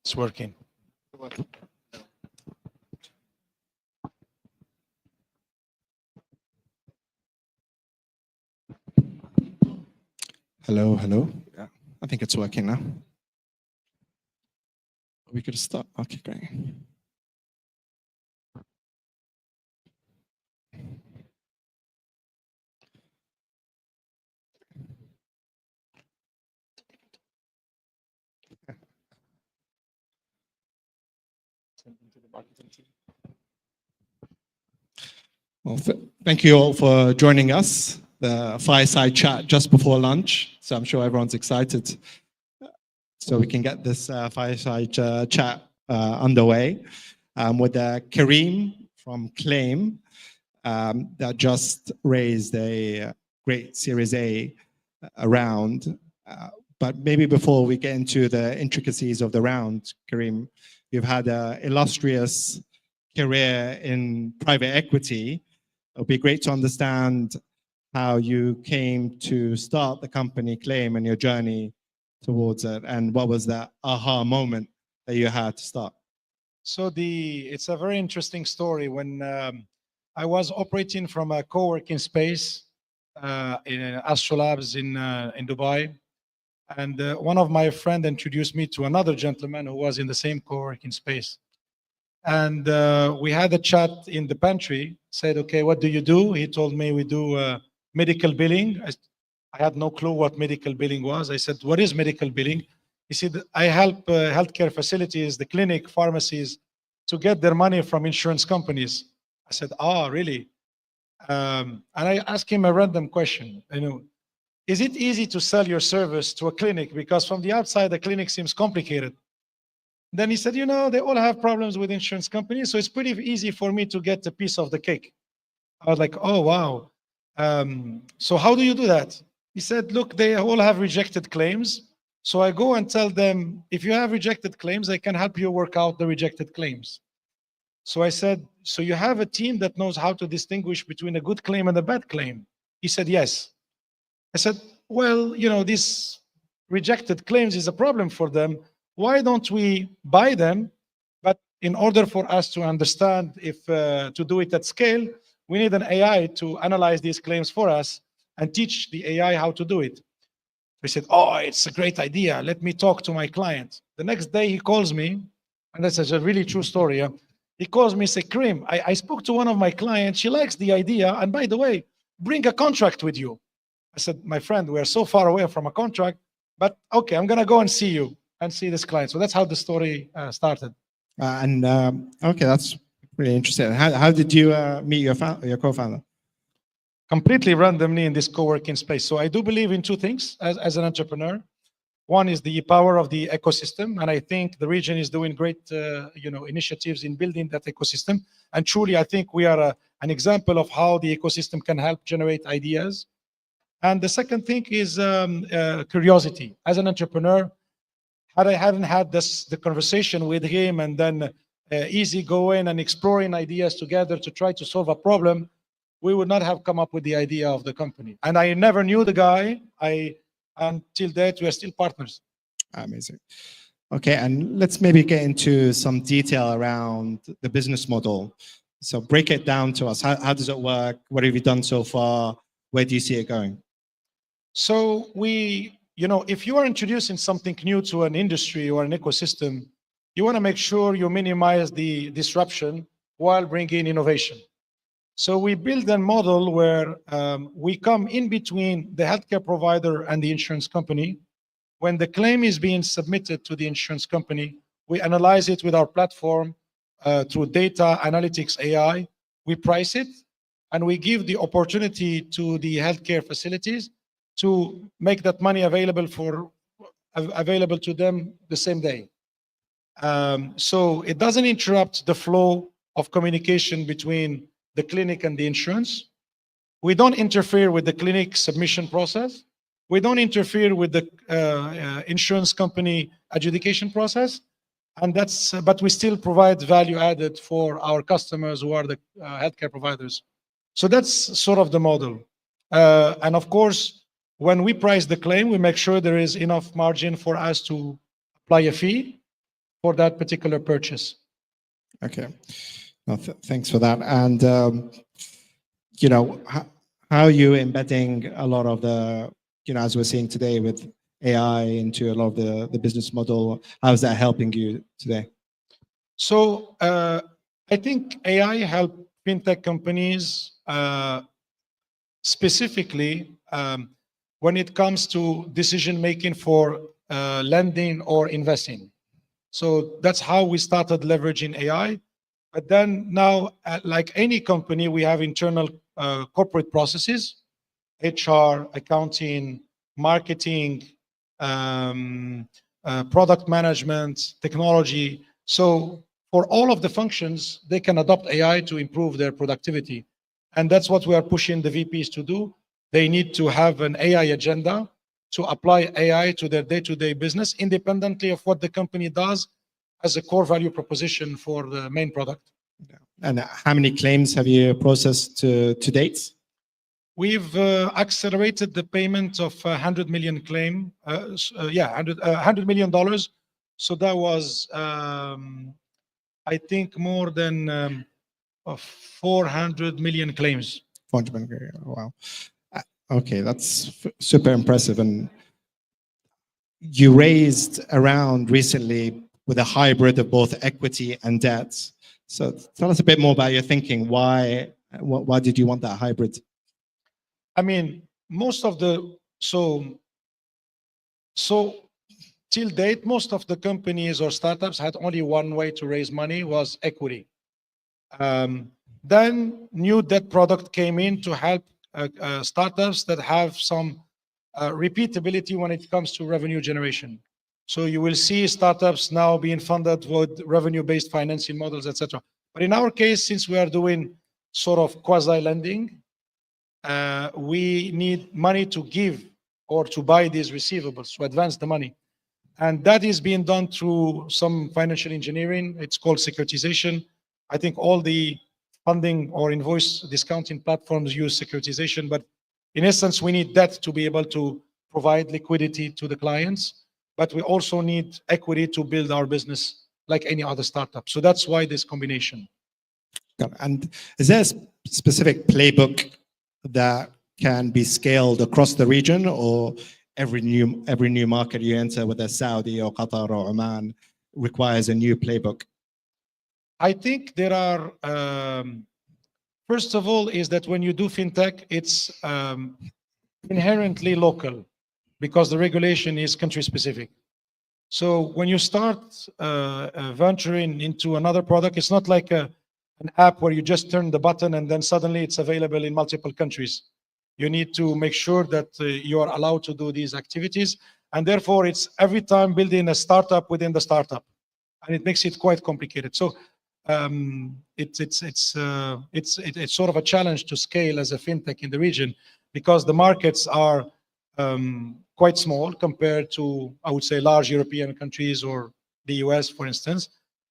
It's working. Hello, hello. Yeah, I think it's working now. We could start. Okay, great. Well, thank you all for joining us, the fireside chat just before lunch. So I'm sure everyone's excited. So we can get this fireside chat underway with Kareem from Claim that just raised a great Series A round. But maybe before we get into the intricacies of the round, Kareem, you've had an illustrious career in private equity. It would be great to understand how you came to start the company Claim and your journey towards it, and what was that aha moment that you had to start? So it's a very interesting story. When I was operating from a co-working space in Astrolabs in Dubai, and one of my friends introduced me to another gentleman who was in the same co-working space. And we had a chat in the pantry, said, okay, what do you do? He told me we do medical billing. I had no clue what medical billing was. I said, what is medical billing? He said, I help healthcare facilities, the clinic, pharmacies, to get their money from insurance companies. I said, oh, really? And I asked him a random question. Is it easy to sell your service to a clinic? Because from the outside, the clinic seems complicated. Then he said, they all have problems with insurance companies, so it's pretty easy for me to get a piece of the cake. I was like, oh, wow. So how do you do that? He said, look, they all have rejected claims. So I go and tell them, if you have rejected claims, I can help you work out the rejected claims. So I said, so you have a team that knows how to distinguish between a good claim and a bad claim? He said, yes. I said, well, these rejected claims is a problem for them. Why don't we buy them? But in order for us to understand if to do it at scale, we need an AI to analyze these claims for us and teach the AI how to do it. We said, oh, it's a great idea. Let me talk to my client. The next day he calls me, and that's a really true story. He calls me, say, Karim, I spoke to one of my clients. She likes the idea. And by the way, bring a contract with you. I said, my friend, we are so far away from a contract, but okay, I'm going to go and see you and see this client. So that's how the story started. Okay, that's really interesting. How did you meet your co-founder? Completely randomly in this co-working space. So I do believe in two things as an entrepreneur. One is the power of the ecosystem, and I think the region is doing great, initiatives in building that ecosystem. And truly, I think we are an example of how the ecosystem can help generate ideas. And the second thing is curiosity. As an entrepreneur, had I hadn't had the conversation with him and then easy going and exploring ideas together to try to solve a problem, we would not have come up with the idea of the company. And I never knew the guy. Until that, we are still partners. Amazing. Okay, and let's maybe get into some detail around the business model. So break it down to us. How does it work? What have you done so far? Where do you see it going? So if you are introducing something new to an industry or an ecosystem, you want to make sure you minimize the disruption while bringing innovation. So we build a model where we come in between the healthcare provider and the insurance company. When the claim is being submitted to the insurance company, we analyze it with our platform through data analytics AI. We price it, and we give the opportunity to the healthcare facilities to make that money available to them the same day. So it doesn't interrupt the flow of communication between the clinic and the insurance. We don't interfere with the clinic submission process. We don't interfere with the insurance company adjudication process. And but we still provide value added for our customers who are the healthcare providers. So that's sort of the model. And of course, when we price the claim, we make sure there is enough margin for us to apply a fee for that particular purchase. Okay. Well, thanks for that. And, how are you embedding a lot of the, as we're seeing today with AI into a lot of the business model? How is that helping you today? So I think AI help fintech companies specifically when it comes to decision making for lending or investing. So that's how we started leveraging AI. But then now, like any company, we have internal corporate processes, HR, accounting, marketing, product management, technology. So for all of the functions, they can adopt AI to improve their productivity. And that's what we are pushing the VPs to do. They need to have an AI agenda to apply AI to their day-to-day business, independently of what the company does as a core value proposition for the main product. And how many claims have you processed to date? We've accelerated the payment of 100 million claim. $100 million. So that was, I think, more than 400 million claims. 400 million, wow. Okay, that's super impressive. And you raised around recently with a hybrid of both equity and debt. So tell us a bit more about your thinking. Why did you want that hybrid? I mean, most of the so till date, most of the companies or startups had only one way to raise money, was equity. Then new debt product came in to help startups that have some repeatability when it comes to revenue generation. So you will see startups now being funded with revenue-based financing models, etc. But in our case, since we are doing sort of quasi-lending, we need money to give or to buy these receivables, to advance the money. And that is being done through some financial engineering. It's called securitization. I think all the funding or invoice discounting platforms use securitization, but in essence, we need debt to be able to provide liquidity to the clients, but we also need equity to build our business like any other startup. So that's why this combination. And is there a specific playbook that can be scaled across the region, or every new market you enter, whether Saudi or Qatar or Oman, requires a new playbook? I think there are, first of all, is that when you do fintech, it's inherently local because the regulation is country specific. So when you start venturing into another product, it's not like an app where you just turn the button and then suddenly it's available in multiple countries. You need to make sure that you are allowed to do these activities. And therefore, it's every time building a startup within the startup. And it makes it quite complicated. So it's sort of a challenge to scale as a fintech in the region because the markets are quite small compared to, I would say, large European countries or the US, for instance.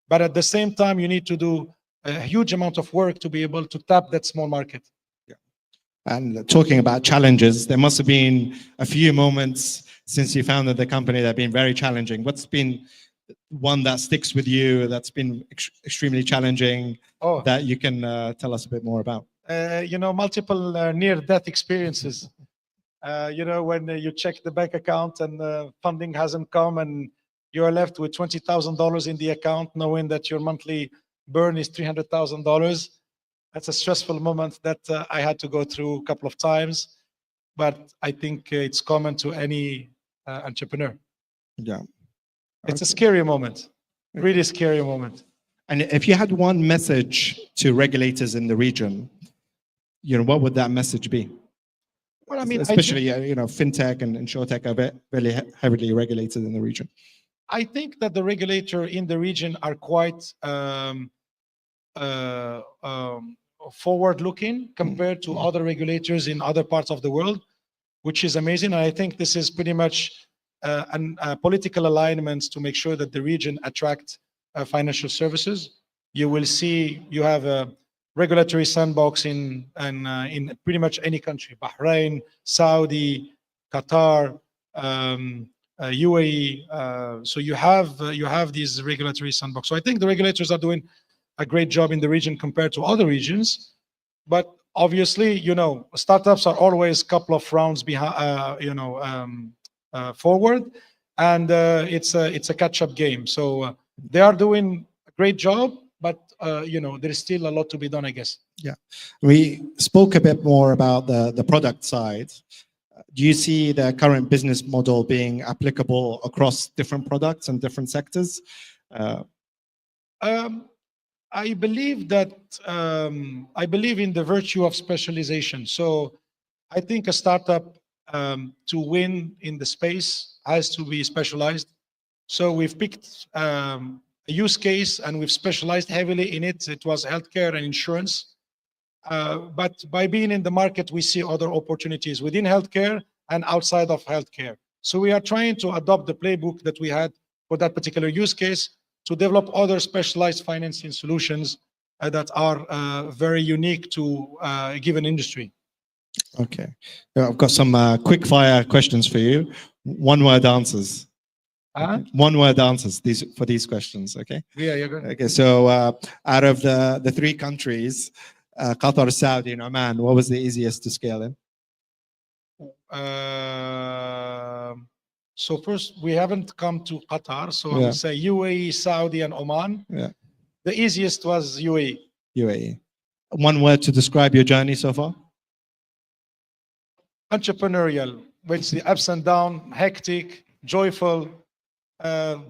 But at the same time, you need to do a huge amount of work to be able to tap that small market. And talking about challenges, there must have been a few moments since you founded the company that have been very challenging. What's been one that sticks with you that's been extremely challenging that you can tell us a bit more about? Multiple near-death experiences. When you check the bank account and funding hasn't come and you're left with $20,000 in the account, knowing that your monthly burn is $300,000. That's a stressful moment that I had to go through a couple of times, but I think it's common to any entrepreneur. Yeah. It's a scary moment, really scary moment. And if you had one message to regulators in the region, what would that message be? Well, I mean, especially fintech and insurtech are very heavily regulated in the region. I think that the regulator in the region are quite forward-looking compared to other regulators in other parts of the world, which is amazing. And I think this is pretty much political alignments to make sure that the region attracts financial services. You will see you have a regulatory sandbox in pretty much any country: Bahrain, Saudi, Qatar, UAE. So you have these regulatory sandbox. So I think the regulators are doing a great job in the region compared to other regions. But obviously, startups are always a couple of rounds behind, forward, and it's a catch-up game. So they are doing a great job, but there is still a lot to be done, I guess. Yeah, we spoke a bit more about the product side. Do you see the current business model being applicable across different products and different sectors? I believe that I believe in the virtue of specialization. So I think a startup to win in the space has to be specialized. So we've picked a use case and we've specialized heavily in it. It was healthcare and insurance. But by being in the market, we see other opportunities within healthcare and outside of healthcare. So we are trying to adopt the playbook that we had for that particular use case to develop other specialized financing solutions that are very unique to a given industry. Okay, I've got some quick fire questions for you. One-word answers. One-word answers for these questions. Okay. Yeah, you're good. Okay, so out of the three countries, Qatar, Saudi, and Oman, what was the easiest to scale in? So first, we haven't come to Qatar, so I Yeah. would say UAE, Saudi, and Oman. Yeah. The easiest was UAE. UAE. One word to describe your journey so far? Entrepreneurial, which the ups and downs, hectic, joyful,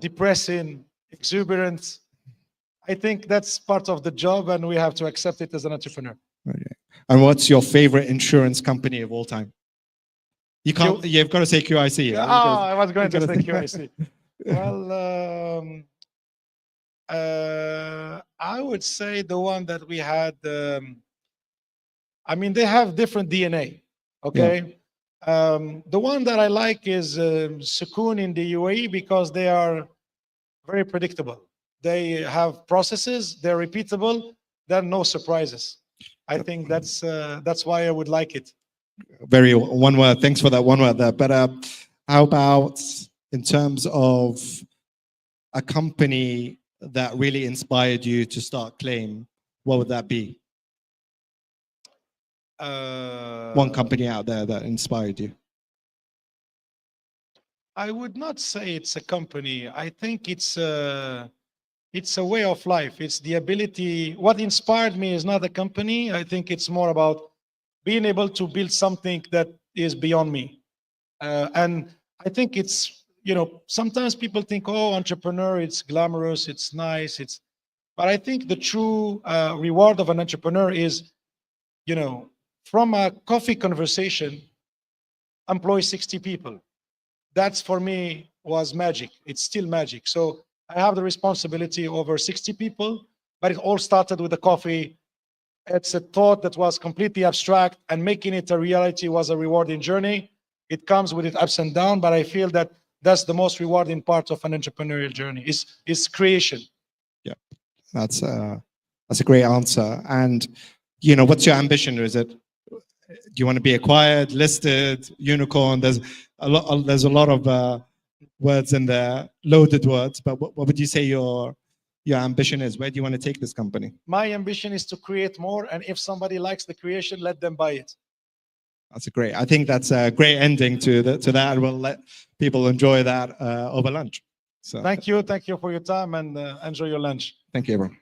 depressing, exuberant. I think that's part of the job, and we have to accept it as an entrepreneur. Okay. And what's your favorite insurance company of all time? You can't. You've got to say QIC. Yeah, I was going to say QIC. Well, I would say the one that we had. I mean, they have different DNA. Okay. The one that I like is Sukoon in the UAE because they are very predictable. They have processes. They're repeatable. There are no surprises. I think that's why I would like it. Very one word. Thanks for that one word there. But how about in terms of a company that really inspired you to start Claim? What would that be? One company out there that inspired you. I would not say it's a company. I think it's it's a way of life. It's the ability. What inspired me is not the company. I think it's more about being able to build something that is beyond me. And I think it's, sometimes people think, oh, entrepreneur, it's glamorous, it's nice, but I think the true reward of an entrepreneur is, from a coffee conversation, employ 60 people. That's for me was magic. It's still magic. So I have the responsibility over 60 people, but it all started with a coffee. It's a thought that was completely abstract, and making it a reality was a rewarding journey. It comes with its ups and downs, but I feel that that's the most rewarding part of an entrepreneurial journey is creation. Yeah, that's a great answer. And what's your ambition? Is it, do you want to be acquired, listed, unicorn? There's a lot of words in there, loaded words. But what would you say your ambition is? Where do you want to take this company? My ambition is to create more, and if somebody likes the creation, let them buy it. I think that's a great ending to that. We'll let people enjoy that over lunch. So Thank you for your time, and enjoy your lunch. thank you, everyone.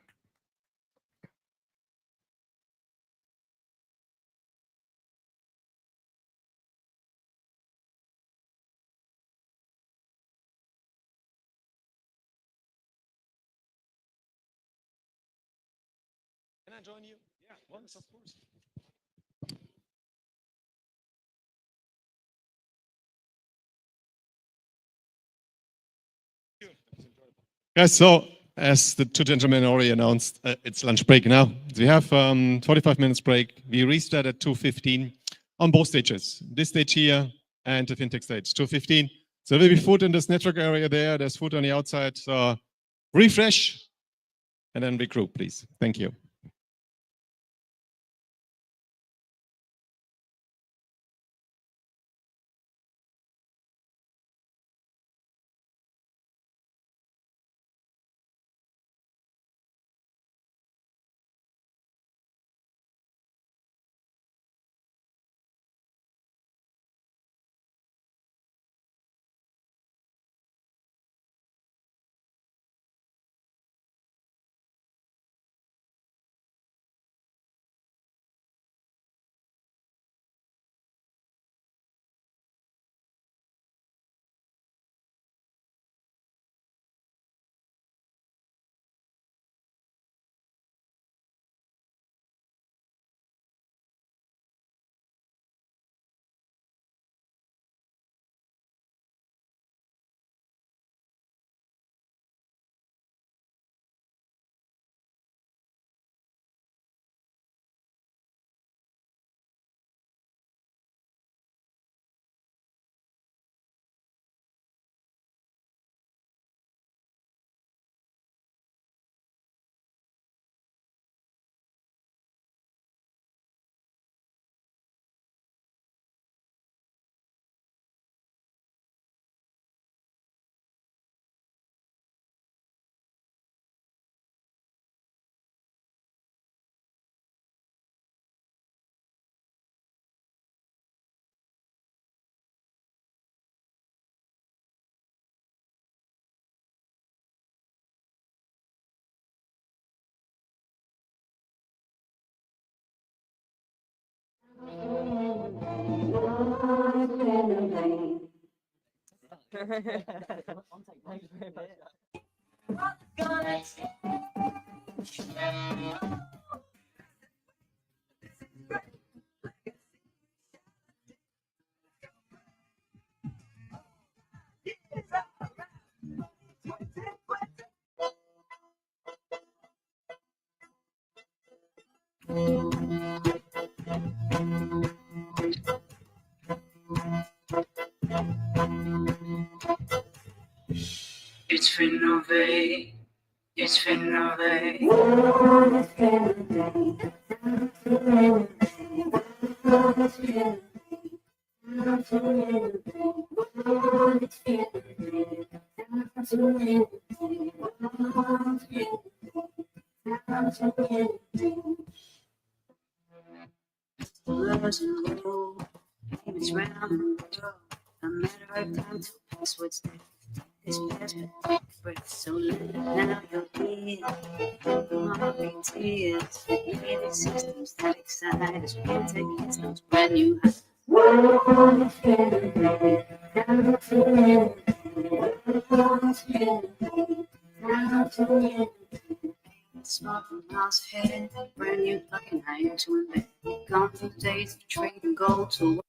Can I join you? Yeah, once, of course. Yes, so as the two gentlemen already announced, it's lunch break now. We have 45 minutes break. We restart at 2:15 on both stages. This stage here and the fintech stage, 2:15. So there will be food in this network area there. There's food on the outside. So refresh and then regroup, please. Thank you. It's Finnovate. It's Finnovate. It's round the world. A matter of time to pass what's there. This past but so let now you'll be be marketeers, creating systems that excite us. We can take hits, those brand new highs. Smart from miles ahead, brand new plug-in high into embed. Gone through the days of trading gold to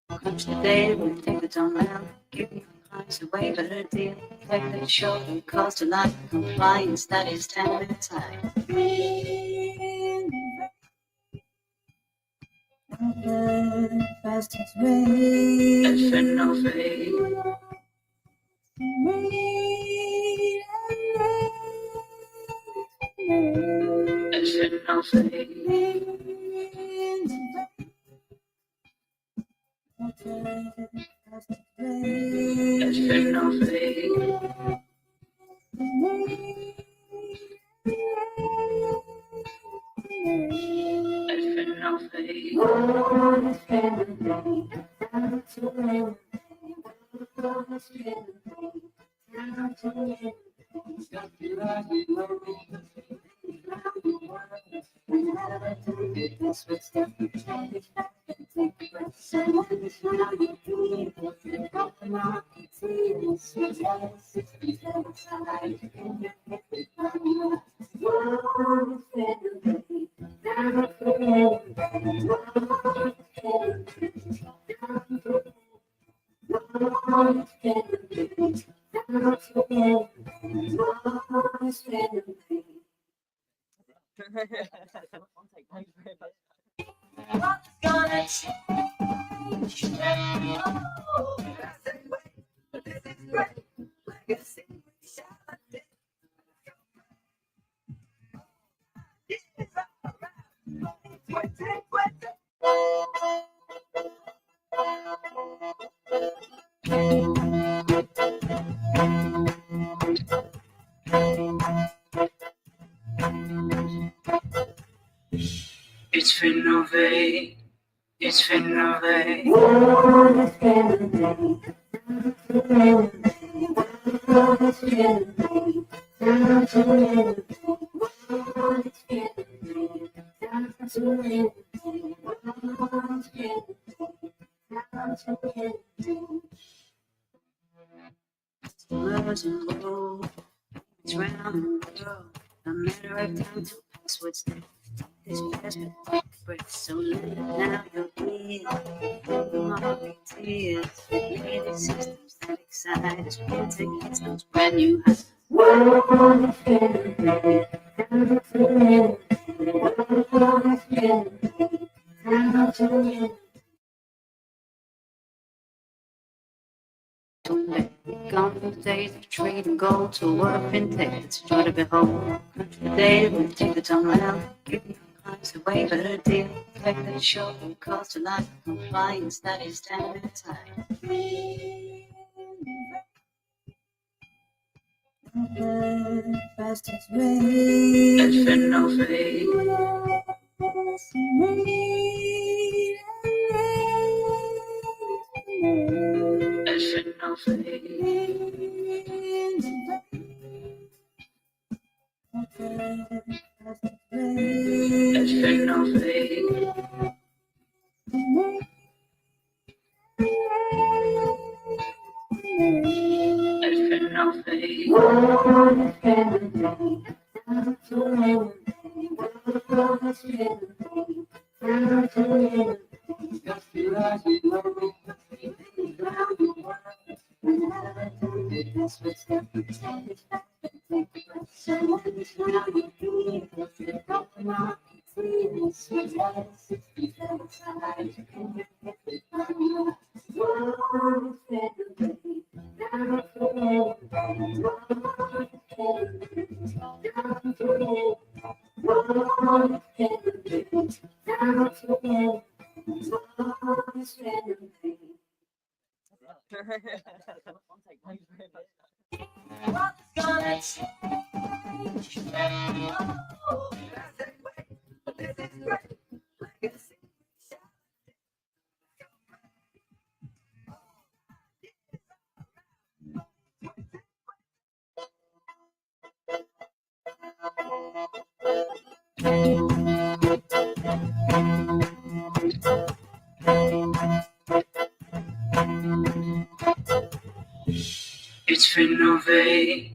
crunch the data, we take the dumb down, give your clients a way better deal. Take that show, the cost of life, compliance, that is 10 minutes high. Fastest way. FNOV. It's FNOV. It's FNOV. It's round the world, a matter of time to pass what's there. This past breath, so let now you're here. Marketeers, creating systems that excite us. We can take hits, those brand new highs. Gone from the days of trading gold to work in tech. It's a joy to behold. The day we take the time around, give your clients a way better deal. Take that show, the cost of life, compliance, that is 10 minutes high. Fastest way. FNOV. It's renovate.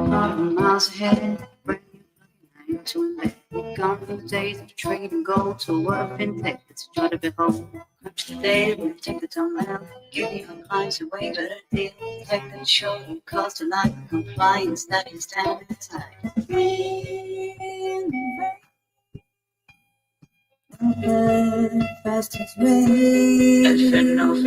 Miles ahead, brand new plane to invent. Gone from the days of trade and gold to a world of fintech that's a joy to behold. Crunch the data, we take the tone out, give your clients a way better deal. Tech that show you cost a lot, compliance that is standardized. The fastest way. FNOV.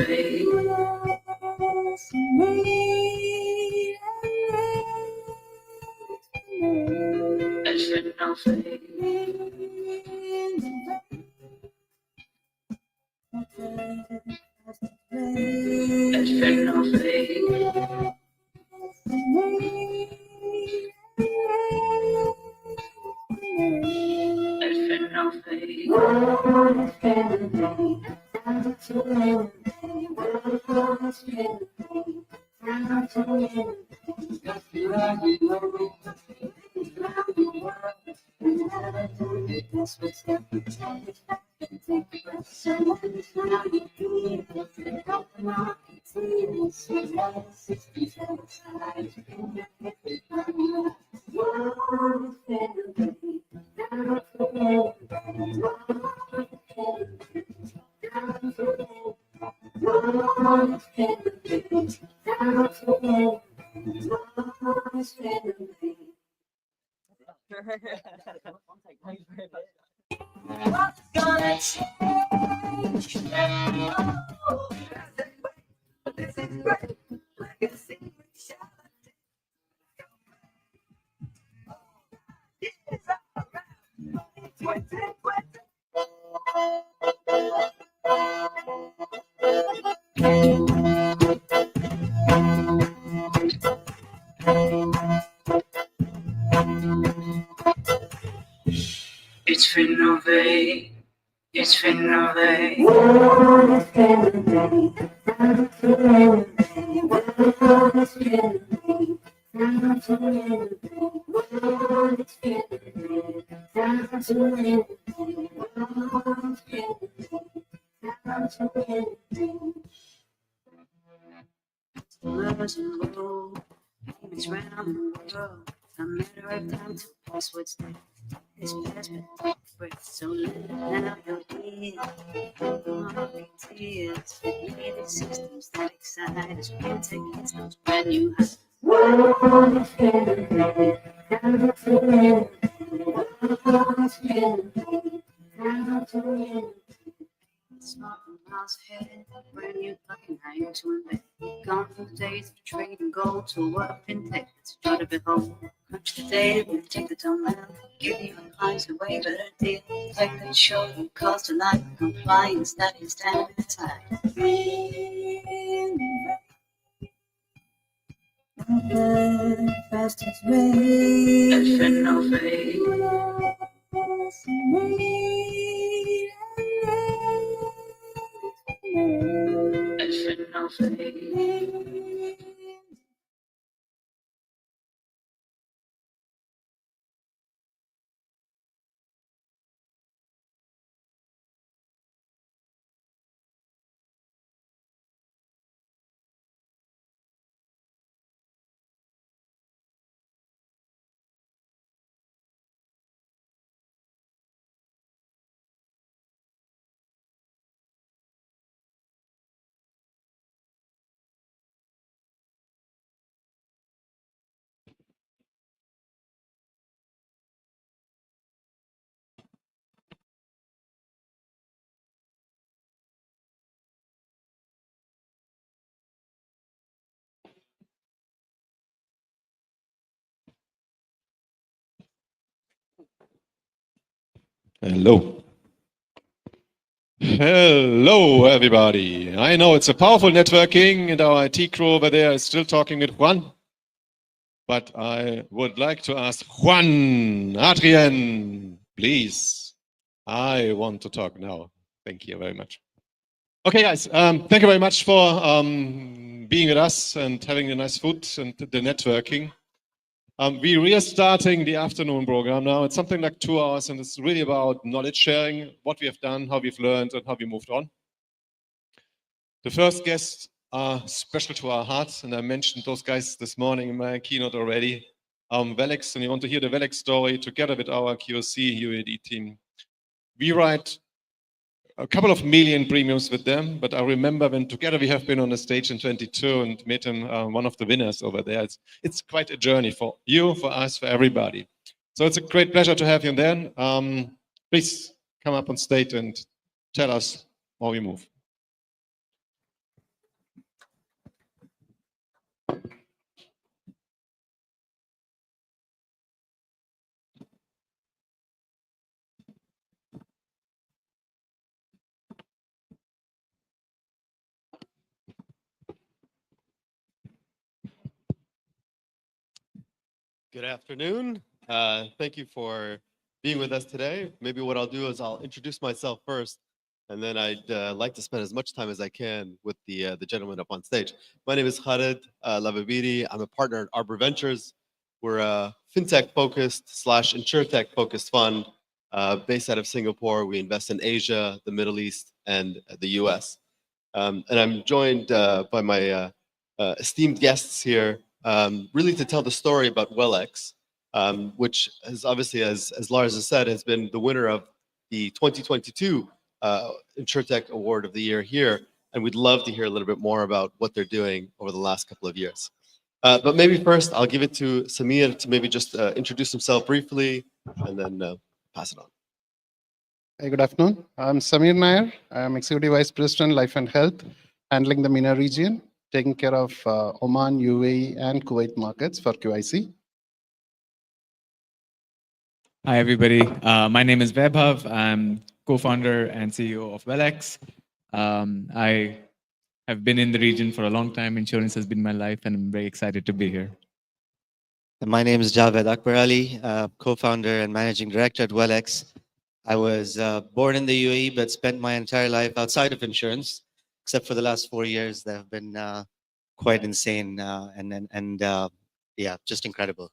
It's Finnovate. It's Finnovate. It's round the world. A matter of time to pass what's there. This past but so now you're here. Marketeers, related systems that excite us. Fintech hits those brand new highs. Smart miles ahead, brand new fucking high to invent. Gone from the days of trade and gold to a world of fintech that's a joy to behold. Crunch the data, we take the tone out, give your clients a way better deal. Tech that show you cost a lot, compliance that is standardized. The fastest way. FNOV. Hello. Hello, everybody. I know it's a powerful networking, and our IT crew over there is still talking with Juan. But I would like to ask Juan, Adrian, please. I want to talk now. Thank you very much. Okay, guys, thank you very much for being with us and having the nice food and the networking. We are starting the afternoon program now. It's something like 2 hours, and it's really about knowledge sharing, what we have done, how we've learned, and how we moved on. The first guests are special to our hearts, and I mentioned those guys this morning in my keynote already. Velex, and you want to hear the Velex story together with our QOC UAD team. We write a couple of million premiums with them, but I remember when together we have been on the stage in 22 and met him, one of the winners over there. It's quite a journey for you, for us, for everybody. So it's a great pleasure to have you then. Please come up on stage and tell us how you move. Good afternoon. Thank you for being with us today. Maybe what I'll do is I'll introduce myself first, and then I'd like to spend as much time as I can with the gentleman up on stage. My name is Khaled Lavabiri. I'm a partner at Arbor Ventures. We're a fintech-focused / insurtech-focused fund based out of Singapore. We invest in Asia, the Middle East, and the US. And I'm joined by my esteemed guests here, really to tell the story about Welex, which has obviously, as Lars has said, has been the winner of the 2022 Insurtech Award of the Year here. And we'd love to hear a little bit more about what they're doing over the last couple of years. But maybe first, I'll give it to Samir to maybe just introduce himself briefly and then pass it on. Hey, good afternoon. I'm Samir Nair. I'm Executive Vice President, Life and Health, handling the MENA region, taking care of Oman, UAE, and Kuwait markets for QIC. Hi, everybody. My name is Vaibhav. I'm co-founder and CEO of Welex. I have been in the region for a long time. Insurance has been my life, and I'm very excited to be here. My name is Javed Akbar Ali, co-founder and managing director at Welex. I was born in the UAE, but spent my entire life outside of insurance, except for the last 4 years that have been quite insane and yeah, just incredible.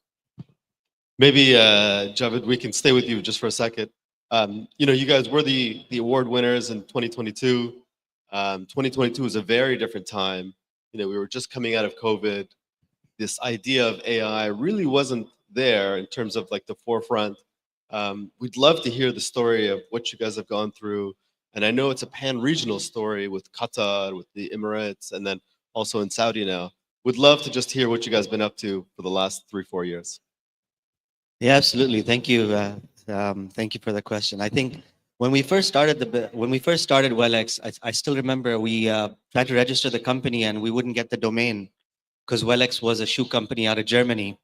Maybe, Javed, we can stay with you just for a second. You know, you guys were the award winners in 2022. 2022 was a very different time. You know, we were just coming out of COVID. This idea of AI really wasn't there in terms of like the forefront. We'd love to hear the story of what you guys have gone through. And I know it's a pan-regional story with Qatar, with the Emirates, and then also in Saudi now. Would love to just hear what you guys have been up to for the last 3-4 years. Yeah, absolutely. Thank you. Thank you for the question. I think when we first started Welex, I still remember we tried to register the company and we wouldn't get the domain because Welex was a shoe company out of Germany.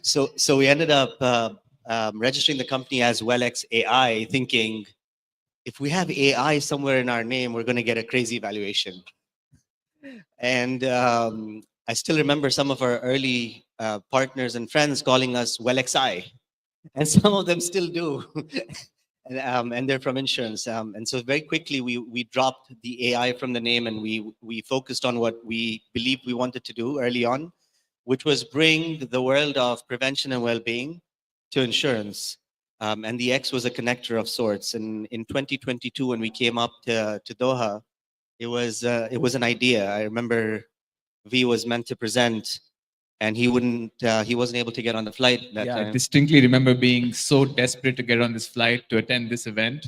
so we ended up registering the company as Welex AI, thinking if we have AI somewhere in our name, we're going to get a crazy valuation. And I still remember some of our early partners and friends calling us Welexi, and some of them still do. And they're from insurance. And so very quickly we dropped the AI from the name, and we focused on what we believed we wanted to do early on, which was bring the world of prevention and well-being to insurance. And the X was a connector of sorts. And in 2022, when we came up to Doha, it was an idea. I remember V was meant to present, and he wasn't able to get on the flight that time. I distinctly remember being so desperate to get on this flight to attend this event,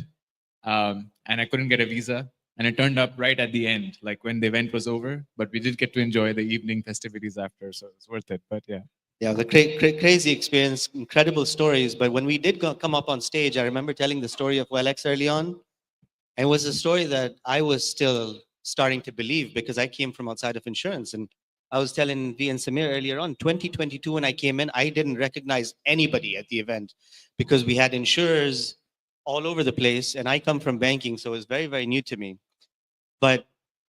and I couldn't get a visa. And it turned up right at the end, like when the event was over. But we did get to enjoy the evening festivities after, so it's worth it. But yeah. Yeah, the crazy experience, incredible stories. But when we did come up on stage, I remember telling the story of Welex early on. And it was a story that I was still starting to believe because I came from outside of insurance. And I was telling V and Samir earlier on, 2022, when I came in, I didn't recognize anybody at the event because we had insurers all over the place. And I come from banking, so it was very, very new to me. But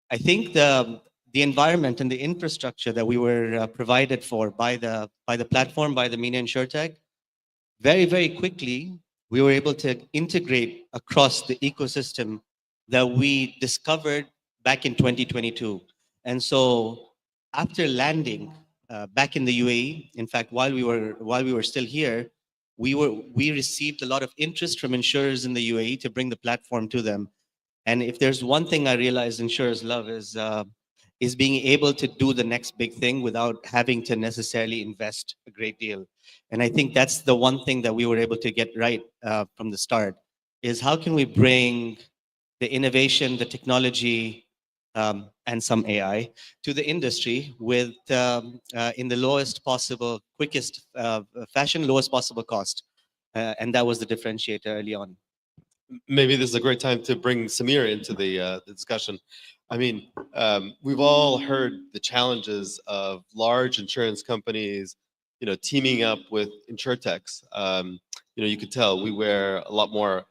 I think the environment and the infrastructure that we were provided for by the platform, by the MENA Insurtech, very, very quickly, we were able to integrate across the ecosystem that we discovered back in 2022. And so after landing back in the UAE, in fact, while we were still here, we received a lot of interest from insurers in the UAE to bring the platform to them. And if there's one thing I realized insurers love is is being able to do the next big thing without having to necessarily invest a great deal. And I think that's the one thing that we were able to get right from the start, is how can we bring the innovation, the technology, and some AI to the industry with in the lowest possible, quickest fashion, lowest possible cost. And that was the differentiator early on. Maybe this is a great time to bring Samir into the discussion. I mean, we've all heard the challenges of large insurance companies, teaming up with Insurtechs. You could tell we wear a lot more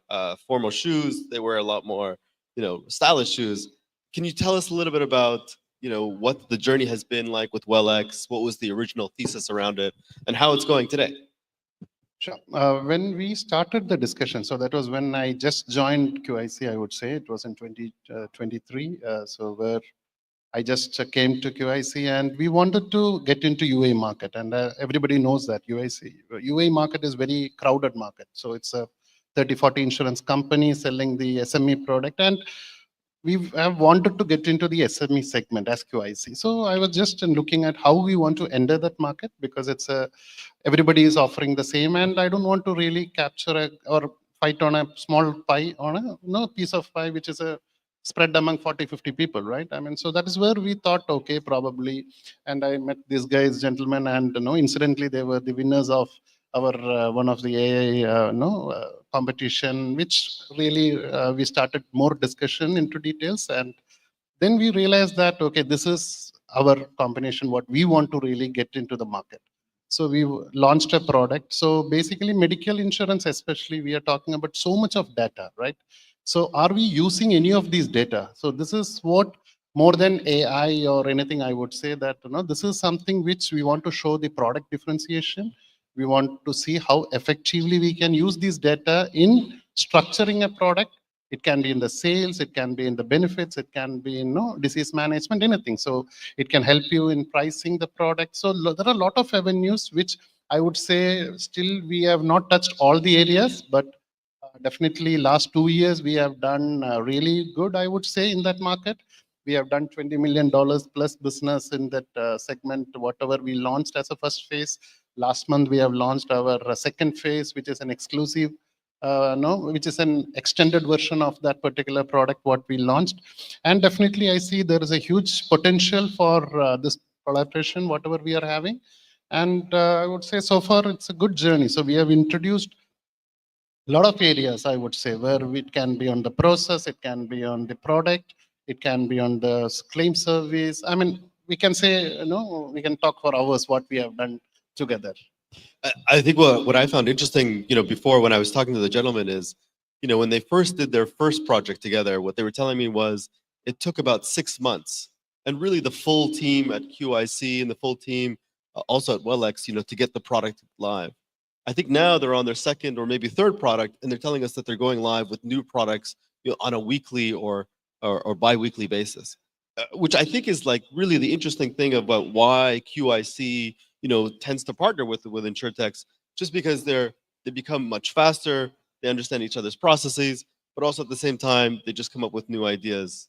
formal shoes. They wear a lot more, stylish shoes. Can you tell us a little bit about, what the journey has been like with WellX? What was the original thesis around it, and how it's going today? Sure. When we started the discussion, so that was when I just joined QIC, I would say. It was in 2023. So where I just came to QIC and we wanted to get into UA market. And everybody knows that UA market is very crowded market. So it's a 30, 40 insurance company selling the SME product. And we have wanted to get into the SME segment as QIC. So I was just looking at how we want to enter that market, because everybody is offering the same, and I don't want to really capture or fight on a small pie, on a piece of pie which is spread among 40, 50 people, right? I mean, so that is where we thought, okay, probably. And I met these guys, gentlemen, and incidentally, they were the winners of our one of the AI competition, which really we started more discussion into details, and then we realized that, okay, this is our combination, what we want to really get into the market. So we launched a product. So basically medical insurance, especially, we are talking about so much of data, right? So are we using any of these data? So this is what, more than AI or anything, I would say that, this is something which we want to show the product differentiation. We want to see how effectively we can use these data in structuring a product. It can be in the sales, it can be in the benefits, it can be in disease management, anything. So it can help you in pricing the product. So there are a lot of avenues which I would say still we have not touched all the areas, but definitely last 2 years we have done really good, I would say, in that market. We have done $20 million plus business in that segment, whatever we launched as a first phase. Last month we have launched our second phase, which is an exclusive which is an extended version of that particular product what we launched. And definitely I see there is a huge potential for this collaboration, whatever we are having. And I would say so far it's a good journey. So we have introduced a lot of areas, I would say, where it can be on the process, it can be on the product, it can be on the claim service. I mean, we can say, we can talk for hours what we have done together. I think what I found interesting, before when I was talking to the gentleman is, when they first did their first project together, what they were telling me was it took about 6 months. And really the full team at QIC and the full team also at WellX, to get the product live. I think now they're on their second or maybe third product, and they're telling us that they're going live with new products on a weekly or bi-weekly basis, which I think is like really the interesting thing about why QIC tends to partner with Insurtechs, just because they become much faster, they understand each other's processes, but also at the same time, they just come up with new ideas,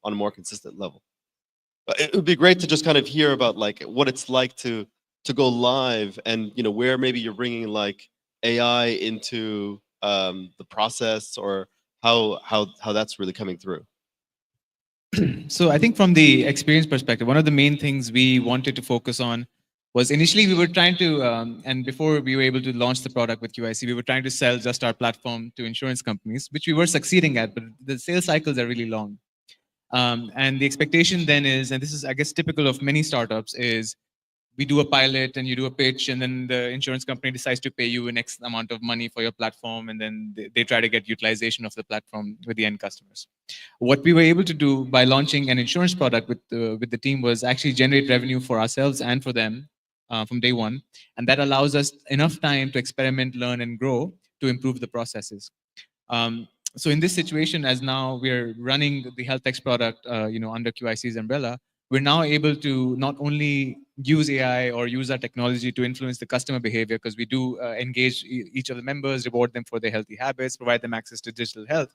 on a more consistent level. It would be great to just kind of hear about like what it's like to go live, and where maybe you're bringing like AI into the process, or how that's really coming through. So I think from the experience perspective, one of the main things we wanted to focus on was initially we were trying to, and before we were able to launch the product with QIC, we were trying to sell just our platform to insurance companies, which we were succeeding at, but the sales cycles are really long. And the expectation then is, and this is, I guess, typical of many startups, is we do a pilot and you do a pitch, and then the insurance company decides to pay you an X amount of money for your platform, and then they try to get utilization of the platform with the end customers. What we were able to do by launching an insurance product with the team was actually generate revenue for ourselves and for them from day one. And that allows us enough time to experiment, learn, and grow to improve the processes. So in this situation, as now we're running the HealthX product under QIC's umbrella, we're now able to not only use AI or use our technology to influence the customer behavior, because we do engage each of the members, reward them for their healthy habits, provide them access to digital health,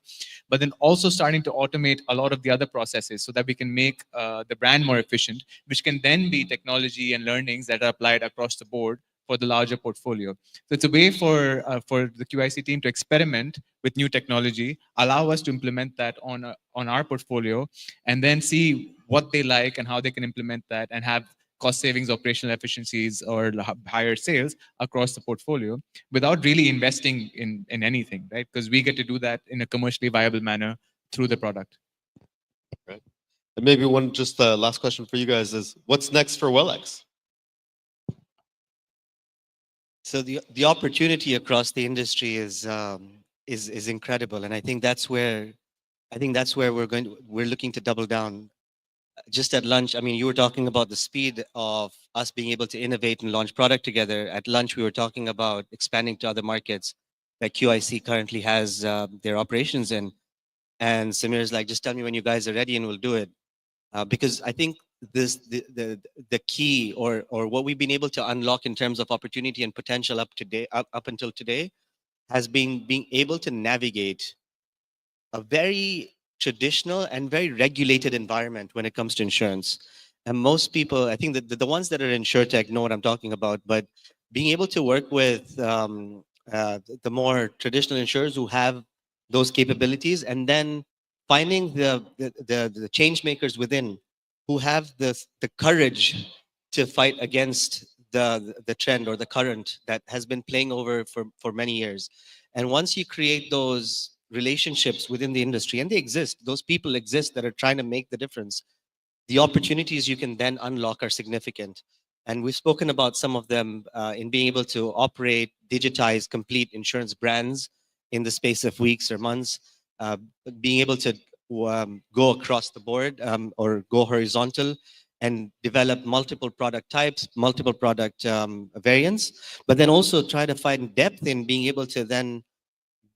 but then also starting to automate a lot of the other processes so that we can make the brand more efficient, which can then be technology and learnings that are applied across the board for the larger portfolio. So it's a way for the QIC team to experiment with new technology, allow us to implement that on our portfolio, and then see what they like and how they can implement that and have cost savings, operational efficiencies, or higher sales across the portfolio without really investing in anything, right? Because we get to do that in a commercially viable manner through the product. Right. And maybe one just last question for you guys is, what's next for WellX? So the opportunity across the industry is incredible, and I think that's where we're looking to double down. Just at lunch, I mean, you were talking about the speed of us being able to innovate and launch product together. At lunch, we were talking about expanding to other markets that QIC currently has their operations in. And Samir is like, just tell me when you guys are ready and we'll do it. Because I think the key or what we've been able to unlock in terms of opportunity and potential up until today has been being able to navigate a very traditional and very regulated environment when it comes to insurance. And most people, I think that the ones that are in Insurtech know what I'm talking about, but being able to work with the more traditional insurers who have those capabilities, and then finding the change makers within who have the courage to fight against the trend or the current that has been playing over for many years. And once you create those relationships within the industry, and they exist, those people exist that are trying to make the difference, the opportunities you can then unlock are significant. And we've spoken about some of them in being able to operate, digitize complete insurance brands in the space of weeks or months, being able to go across the board or go horizontal and develop multiple product types, multiple product variants, but then also try to find depth in being able to then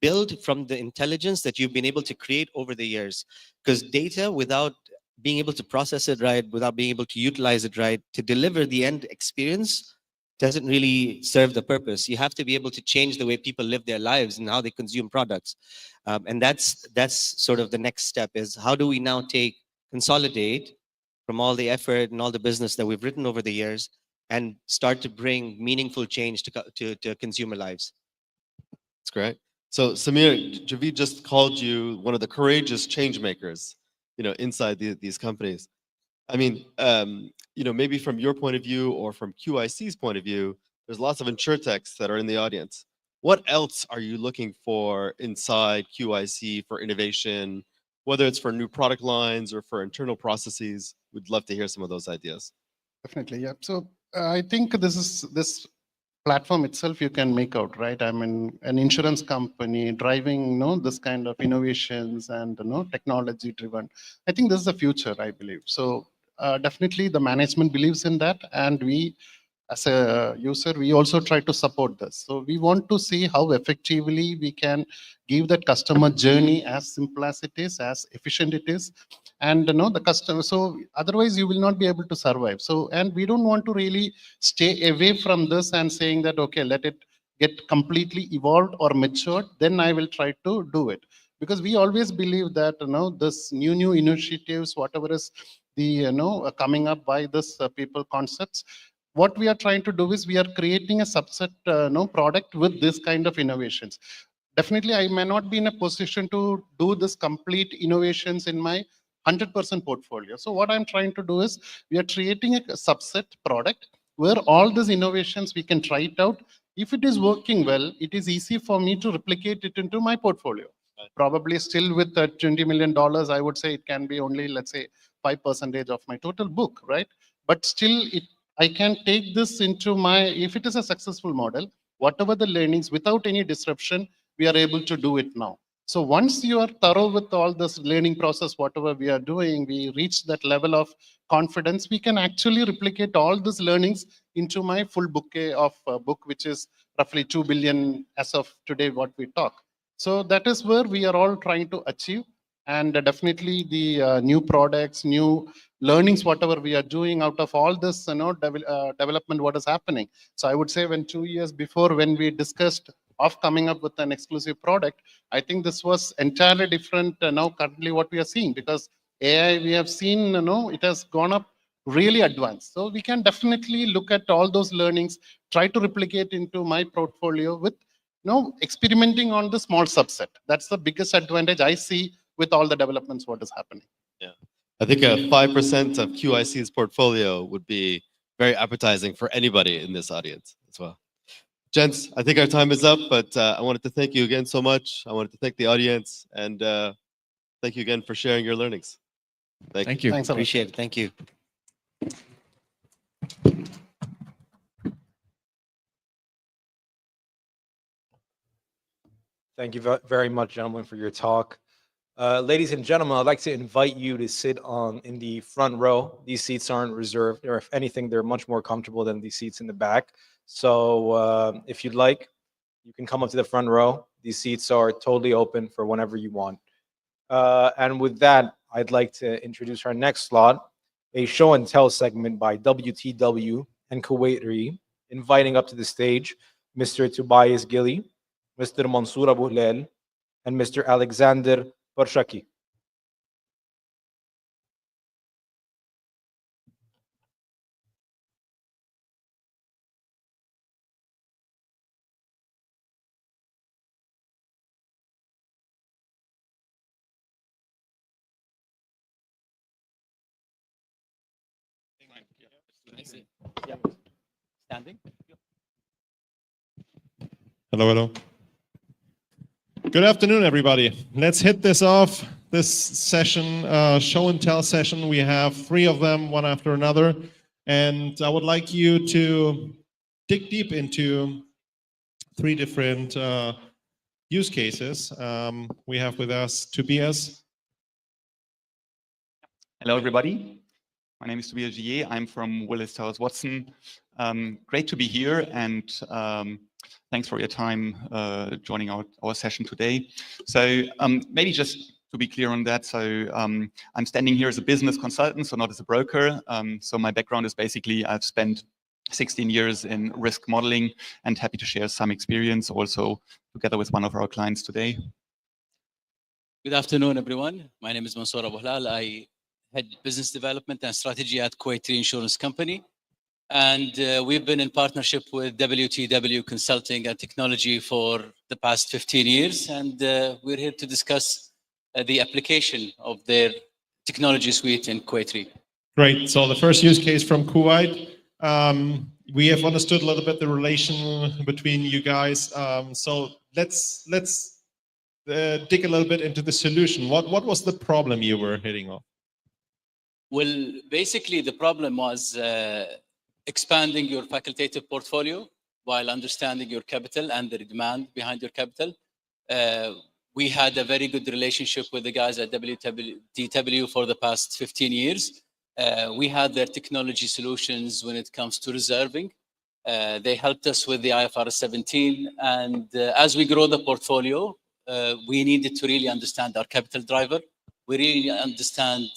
build from the intelligence that you've been able to create over the years. Because data, without being able to process it right, without being able to utilize it right, to deliver the end experience, doesn't really serve the purpose. You have to be able to change the way people live their lives and how they consume products. And that's sort of the next step, is how do we now consolidate from all the effort and all the business that we've written over the years and start to bring meaningful change to consumer lives. That's great. So Samir, Javid just called you one of the courageous change makers, inside these companies. I mean, maybe from your point of view or from QIC's point of view, there's lots of Insurtechs that are in the audience. What else are you looking for inside QIC for innovation, whether it's for new product lines or for internal processes? We'd love to hear some of those ideas. Definitely, yeah. So I think this platform itself you can make out, right? I mean, an insurance company driving, this kind of innovations and technology driven. I think this is the future, I believe. So definitely the management believes in that, and we as a user, we also try to support this. So we want to see how effectively we can give that customer journey as simple as it is, as efficient it is, and the customer. So otherwise you will not be able to survive. So, and we don't want to really stay away from this and saying that, okay, let it get completely evolved or matured, then I will try to do it. Because we always believe that, this new initiatives, whatever is the, coming up by this people concepts, what we are trying to do is we are creating a subset product with this kind of innovations. Definitely, I may not be in a position to do this complete innovations in my 100% portfolio. So what I'm trying to do is we are creating a subset product where all these innovations we can try it out. If it is working well, it is easy for me to replicate it into my portfolio. Probably still with $20 million, I would say it can be only, let's say, 5% of my total book, right? But still, I can take this into my, if it is a successful model, whatever the learnings, without any disruption, we are able to do it now. So once you are thorough with all this learning process, whatever we are doing, we reach that level of confidence, we can actually replicate all these learnings into my full bouquet of book, which is roughly 2 billion as of today, what we talk. So that is where we are all trying to achieve. And definitely the new products, new learnings, whatever we are doing out of all this, development, what is happening. So I would say when 2 years before, when we discussed of coming up with an exclusive product, I think this was entirely different now currently what we are seeing, because AI, we have seen, it has gone up really advanced. So we can definitely look at all those learnings, try to replicate into my portfolio with experimenting on the small subset. That's the biggest advantage I see with all the developments, what is happening. Yeah. I think 5% of QIC's portfolio would be very appetizing for anybody in this audience as well. Gents, I think our time is up, but I wanted to thank you again so much. I wanted to thank the audience, and thank you again for sharing your learnings. Thank you. Thanks a lot. Appreciate it. Thank you. Thank you very much, gentlemen, for your talk. Ladies and gentlemen, I'd like to invite you to sit in the front row. These seats aren't reserved, or if anything, they're much more comfortable than these seats in the back. So if you'd like, you can come up to the front row. These seats are totally open for whenever you want. And with that, I'd like to introduce our next slot, a show and tell segment by WTW and Kuwait Re, inviting up to the stage Mr. Tobias Gilly, Mr. Mansour Abu Hlal, and Mr. Alexander Parshaki. Standing. Hello, hello. Good afternoon, everybody. Let's hit this off. This session, show and tell session, we have 3 of them, one after another. And I would like you to dig deep into 3 different use cases. We have with us Tobias. Hello, everybody. My name is Tobias Gier. I'm from Willis Towers Watson. Great to be here, and thanks for your time joining our session today. So maybe just to be clear on that, so I'm standing here as a business consultant, so not as a broker. So my background is basically I've spent 16 years in risk modeling, and happy to share some experience also together with one of our clients today. Good afternoon, everyone. My name is Mansour Abu Hlal. I head business development and strategy at Kuwait Re Insurance Company. And we've been in partnership with WTW Consulting and Technology for the past 15 years. And we're here to discuss the application of their technology suite in Kuwait Re. Great. So the first use case from Kuwait. We have understood a little bit the relation between you guys. So let's dig a little bit into the solution. What was the problem you were hitting on? Well, basically, the problem was expanding your facultative portfolio while understanding your capital and the demand behind your capital. We had a very good relationship with the guys at WTW for the past 15 years. We had their technology solutions when it comes to reserving. They helped us with the IFRS 17. And as we grow the portfolio, we needed to really understand our capital driver. We really understand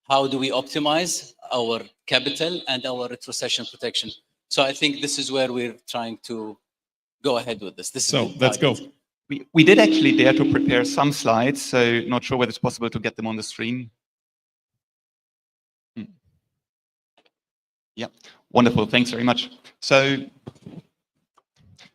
how do we optimize our capital and our retrocession protection. So I think this is where we're trying to go ahead with this. So let's go. We did actually dare to prepare some slides, so not sure whether it's possible to get them on the screen. Yeah, wonderful. Thanks very much. So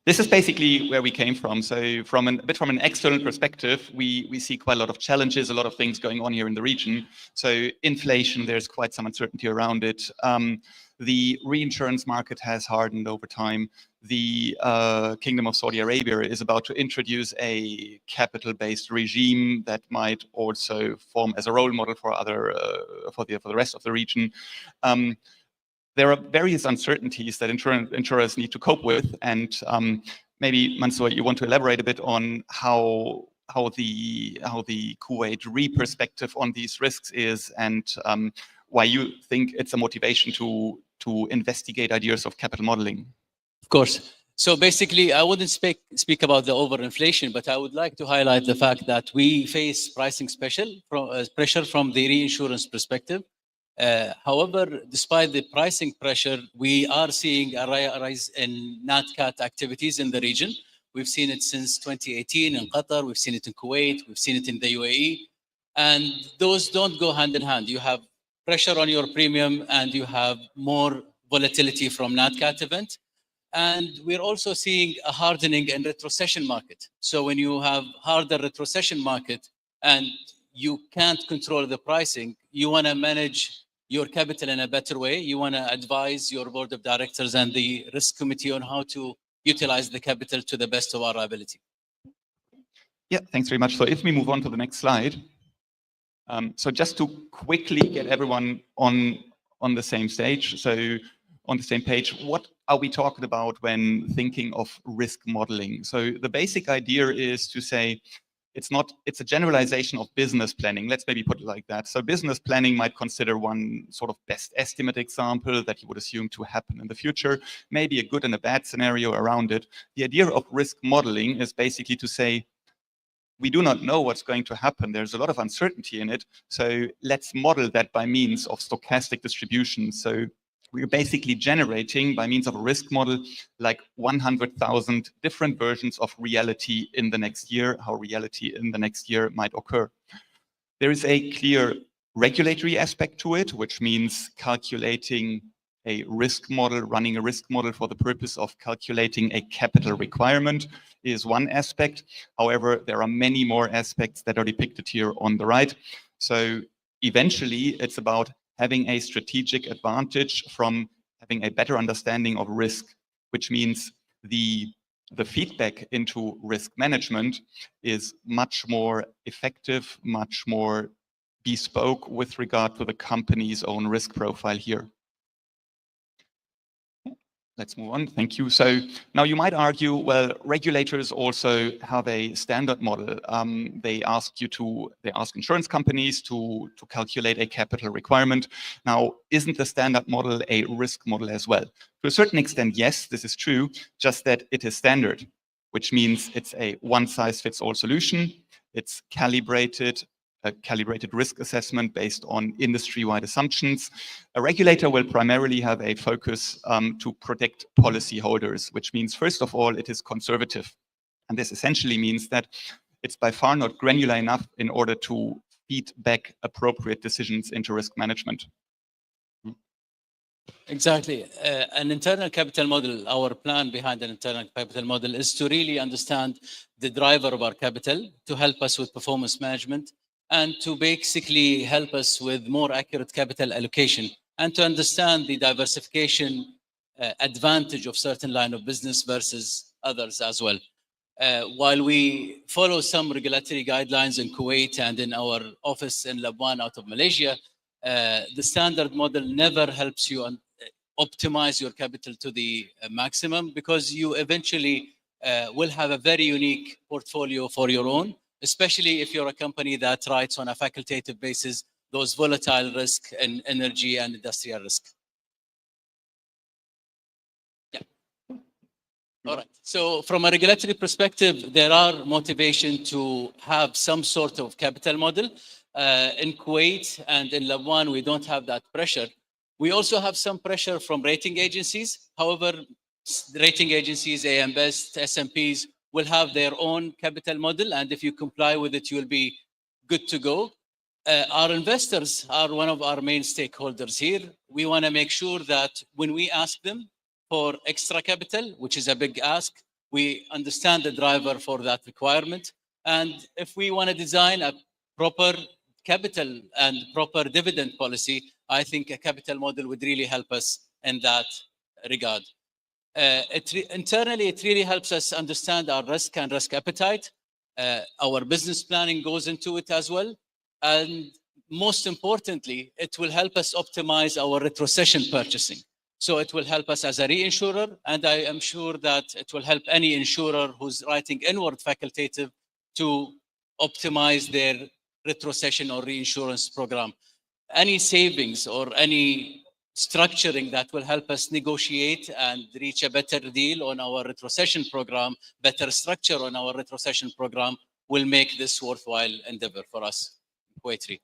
this is basically where we came from. So from a bit from an external perspective, we see quite a lot of challenges, a lot of things going on here in the region. So inflation, there's quite some uncertainty around it. The reinsurance market has hardened over time. The Kingdom of Saudi Arabia is about to introduce a capital-based regime that might also form as a role model for for the rest of the region. There are various uncertainties that insurers need to cope with, and maybe Mansour, you want to elaborate a bit on how the Kuwait Re perspective on these risks is, and why you think it's a motivation to investigate ideas of capital modeling. Of course. So basically, I wouldn't speak about the overinflation, but I would like to highlight the fact that we face pricing pressure from the reinsurance perspective. However, despite the pricing pressure, we are seeing a rise in NatCat activities in the region. We've seen it since 2018 in Qatar, we've seen it in Kuwait, we've seen it in the UAE, and those don't go hand in hand. You have pressure on your premium and you have more volatility from NatCat event. And we're also seeing a hardening in retrocession market. So when you have harder retrocession market and you can't control the pricing, you want to manage your capital in a better way. You want to advise your board of directors and the risk committee on how to utilize the capital to the best of our ability. Yeah, thanks very much. So if we move on to the next slide. So just to quickly get everyone on the same stage, so on the same page, what are we talking about when thinking of risk modeling? So the basic idea is to say, it's a generalization of business planning. Let's maybe put it like that. So business planning might consider one sort of best estimate example that you would assume to happen in the future, maybe a good and a bad scenario around it. The idea of risk modeling is basically to say, we do not know what's going to happen. There's a lot of uncertainty in it. So let's model that by means of stochastic distribution. So we're basically generating, by means of a risk model, like 100,000 different versions of reality in the next year, how reality in the next year might occur. There is a clear regulatory aspect to it, which means calculating a risk model, running a risk model for the purpose of calculating a capital requirement is one aspect. However, there are many more aspects that are depicted here on the right. So eventually, it's about having a strategic advantage from having a better understanding of risk, which means the feedback into risk management is much more effective, much more bespoke with regard to the company's own risk profile here. Let's move on. Thank you. So now you might argue, well, regulators also have a standard model. They ask insurance companies to calculate a capital requirement. Now, isn't the standard model a risk model as well? To a certain extent, yes, this is true, just that it is standard, which means it's a one-size-fits-all solution. It's a calibrated risk assessment based on industry-wide assumptions. A regulator will primarily have a focus to protect policyholders, which means, first of all, it is conservative. And this essentially means that it's by far not granular enough in order to feed back appropriate decisions into risk management. Exactly. An internal capital model, our plan behind an internal capital model is to really understand the driver of our capital to help us with performance management and to basically help us with more accurate capital allocation and to understand the diversification advantage of certain line of business versus others as well. While we follow some regulatory guidelines in Kuwait and in our office in Labuan out of Malaysia, the standard model never helps you optimize your capital to the maximum because you eventually will have a very unique portfolio for your own, especially if you're a company that writes on a facultative basis those volatile risk in energy and industrial risk. Yeah. All right. So from a regulatory perspective, there are motivation to have some sort of capital model. In Kuwait and in Labuan, we don't have that pressure. We also have some pressure from rating agencies. However, rating agencies, AM Best, SMPs, will have their own capital model, and if you comply with it, you will be good to go. Our investors are one of our main stakeholders here. We want to make sure that when we ask them for extra capital, which is a big ask, we understand the driver for that requirement. And if we want to design a proper capital and proper dividend policy, I think a capital model would really help us in that regard. Internally, it really helps us understand our risk and risk appetite. Our business planning goes into it as well. And most importantly, it will help us optimize our retrocession purchasing. So it will help us as a reinsurer, and I am sure that it will help any insurer who's writing inward facultative to optimize their retrocession or reinsurance program. Any savings or any structuring that will help us negotiate and reach a better deal on our retrocession program, better structure on our retrocession program, will make this worthwhile endeavor for us. Poetry.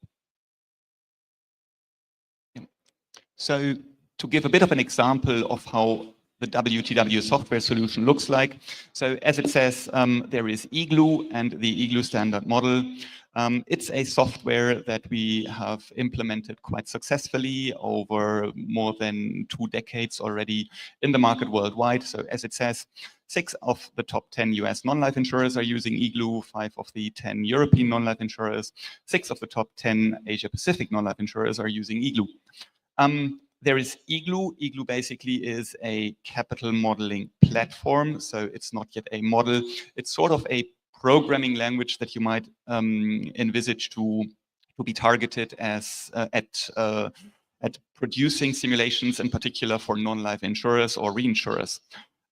So to give a bit of an example of how the WTW software solution looks like. So as it says, there is Igloo and the Igloo standard model. It's a software that we have implemented quite successfully over more than 2 decades already in the market worldwide. So as it says, 6 of the top 10 US non-life insurers are using Igloo, 5 of the 10 European non-life insurers, 6 of the top 10 Asia Pacific non-life insurers are using Igloo. There is Igloo. Igloo basically is a capital modeling platform. So it's not yet a model. It's sort of a programming language that you might envisage to be targeted as at producing simulations, in particular for non-life insurers or reinsurers.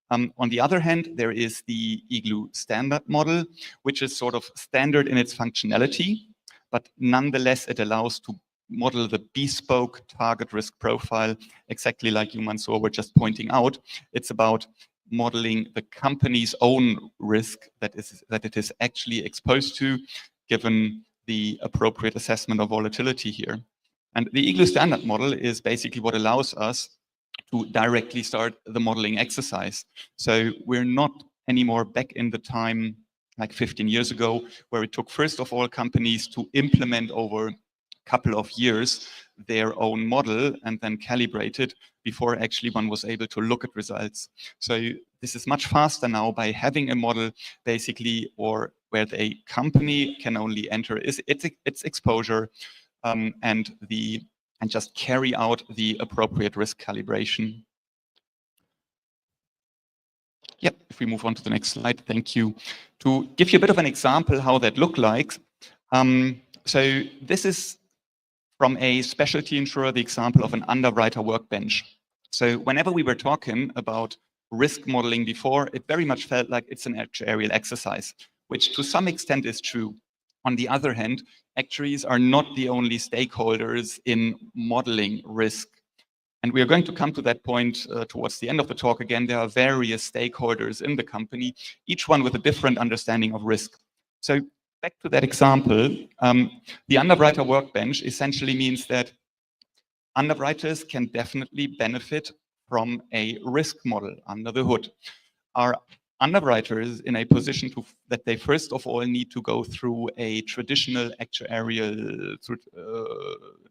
On the other hand, there is the Igloo standard model, which is sort of standard in its functionality, but nonetheless it allows to model the bespoke target risk profile, exactly like you, Mansoor, were just pointing out. It's about modeling the company's own risk that it is actually exposed to, given the appropriate assessment of volatility here. And the Igloo standard model is basically what allows us to directly start the modeling exercise. So we're not anymore back in the time like 15 years ago, where it took first of all companies to implement over couple of years their own model and then calibrate it before actually one was able to look at results. So this is much faster now by having a model basically, or where the company can only enter its exposure and just carry out the appropriate risk calibration. Yep, if we move on to the next slide, thank you. To give you a bit of an example how that look like. So this is from a specialty insurer, the example of an underwriter workbench. So whenever we were talking about risk modeling before, it very much felt like it's an actuarial exercise, which to some extent is true. On the other hand, actuaries are not the only stakeholders in modeling risk. And we are going to come to that point towards the end of the talk again. There are various stakeholders in the company, each one with a different understanding of risk. So back to that example, the underwriter workbench essentially means that underwriters can definitely benefit from a risk model under the hood. Are underwriters in a position that they first of all need to go through a traditional actuarial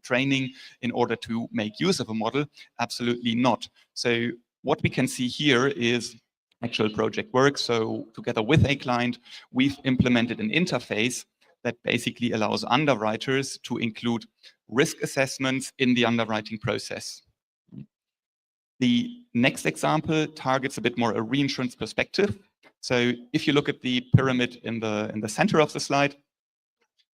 training in order to make use of a model? Absolutely not. So what we can see here is actual project work. So together with a client, we've implemented an interface that basically allows underwriters to include risk assessments in the underwriting process. The next example targets a bit more a reinsurance perspective. So if you look at the pyramid in the center of the slide,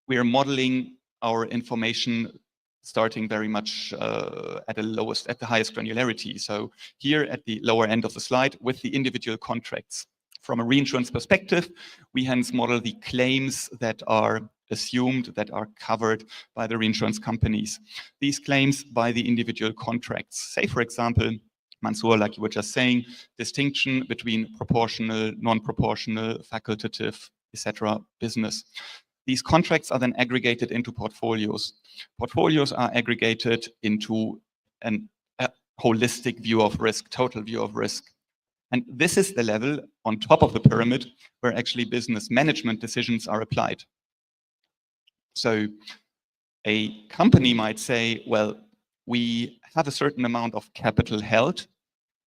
we are modeling our information starting very much at the highest granularity. So here at the lower end of the slide with the individual contracts. From a reinsurance perspective, we hence model the claims that are assumed, that are covered by the reinsurance companies. These claims by the individual contracts. Say, for example, Mansoor, like you were just saying, distinction between proportional, non-proportional, facultative, etc. business. These contracts are then aggregated into portfolios. Portfolios are aggregated into a holistic view of risk, total view of risk. And this is the level on top of the pyramid where actually business management decisions are applied. So a company might say, well, we have a certain amount of capital held.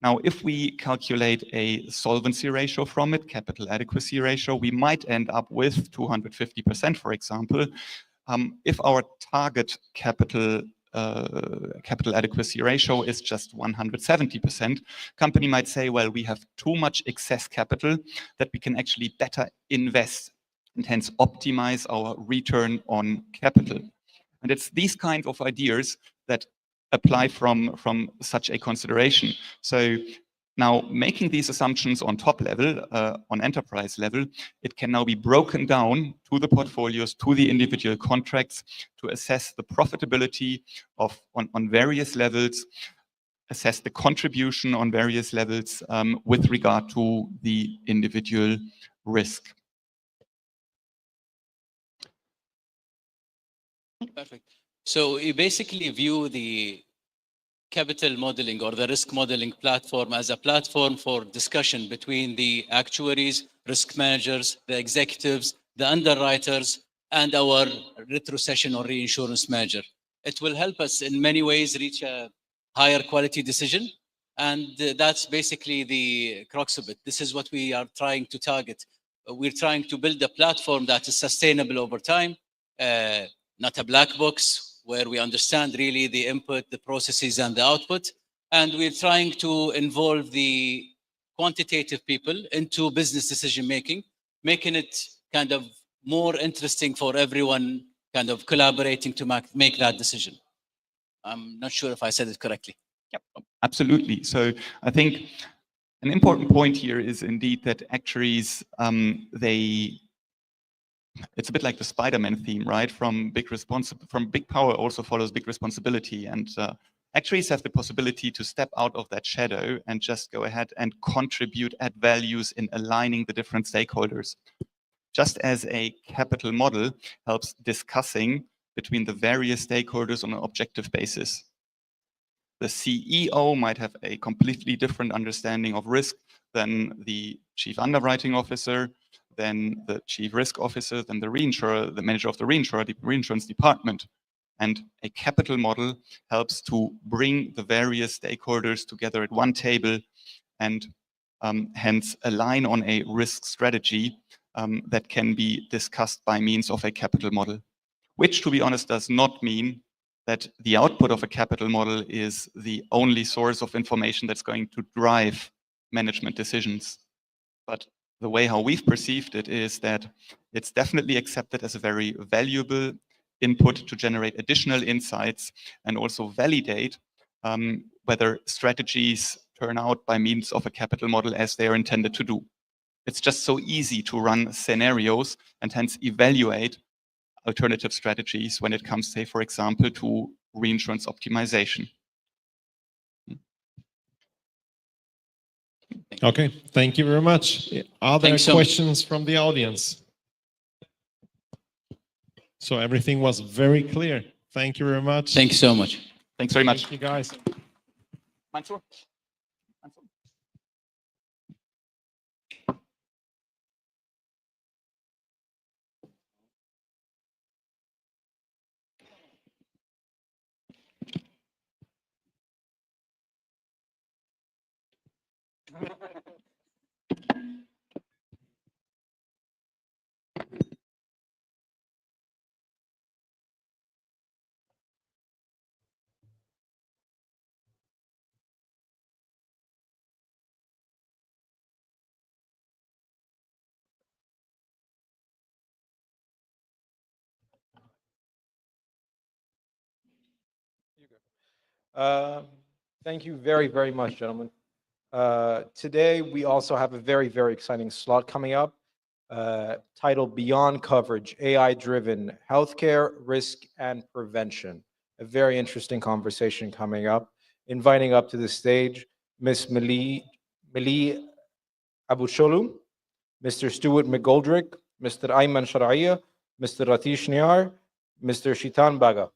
Now, if we calculate a solvency ratio from it, capital adequacy ratio, we might end up with 250%, for example. If our target capital adequacy ratio is just 170%, company might say, well, we have too much excess capital that we can actually better invest and hence optimize our return on capital. And it's these kinds of ideas that apply from such a consideration. So now making these assumptions on top level, on enterprise level, it can now be broken down to the portfolios, to the individual contracts to assess the profitability of on various levels assess the contribution on various levels with regard to the individual risk. Perfect. So you basically view the capital modeling or the risk modeling platform as a platform for discussion between the actuaries, risk managers, the executives, the underwriters, and our retrocession or reinsurance manager. It will help us in many ways reach a higher quality decision. And that's basically the crux of it. This is what we are trying to target. We're trying to build a platform that is sustainable over time, not a black box, where we understand really the input, the processes, and the output. And we're trying to involve the quantitative people into business decision making, making it kind of more interesting for everyone, kind of collaborating to make that decision. I'm not sure if I said it correctly. Yep, absolutely. So I think an important point here is indeed that actuaries, it's a bit like the Spider-Man theme, right? From big power also follows big responsibility. And actuaries have the possibility to step out of that shadow and just go ahead and contribute, add values in aligning the different stakeholders. Just as a capital model helps discussing between the various stakeholders on an objective basis. The CEO might have a completely different understanding of risk than the chief underwriting officer, than the chief risk officer, than the reinsurer, the manager of the reinsurance department. And a capital model helps to bring the various stakeholders together at one table and hence align on a risk strategy that can be discussed by means of a capital model, which, to be honest, does not mean that the output of a capital model is the only source of information that's going to drive management decisions. But the way how we've perceived it is that it's definitely accepted as a very valuable input to generate additional insights and also validate whether strategies turn out by means of a capital model as they are intended to do. It's just so easy to run scenarios and hence evaluate alternative strategies when it comes, say, for example, to reinsurance optimization. Okay, thank you very much. Are there Thanks so much. questions from the audience? So everything was very clear. Thank you very much. Thank you so much. Thanks very much. Thank you, guys. Mansour? Thank you very, very much, gentlemen. Today, we also have a very, very exciting slot coming up titled Beyond Coverage, AI-Driven Healthcare, Risk, and Prevention. A very interesting conversation coming up. Inviting up to the stage, Ms. Mali Abusholu, Mr. Stuart McGoldrick, Mr. Ayman Sharaiya, Mr. Ratish Niar, Mr. Shitan Baga.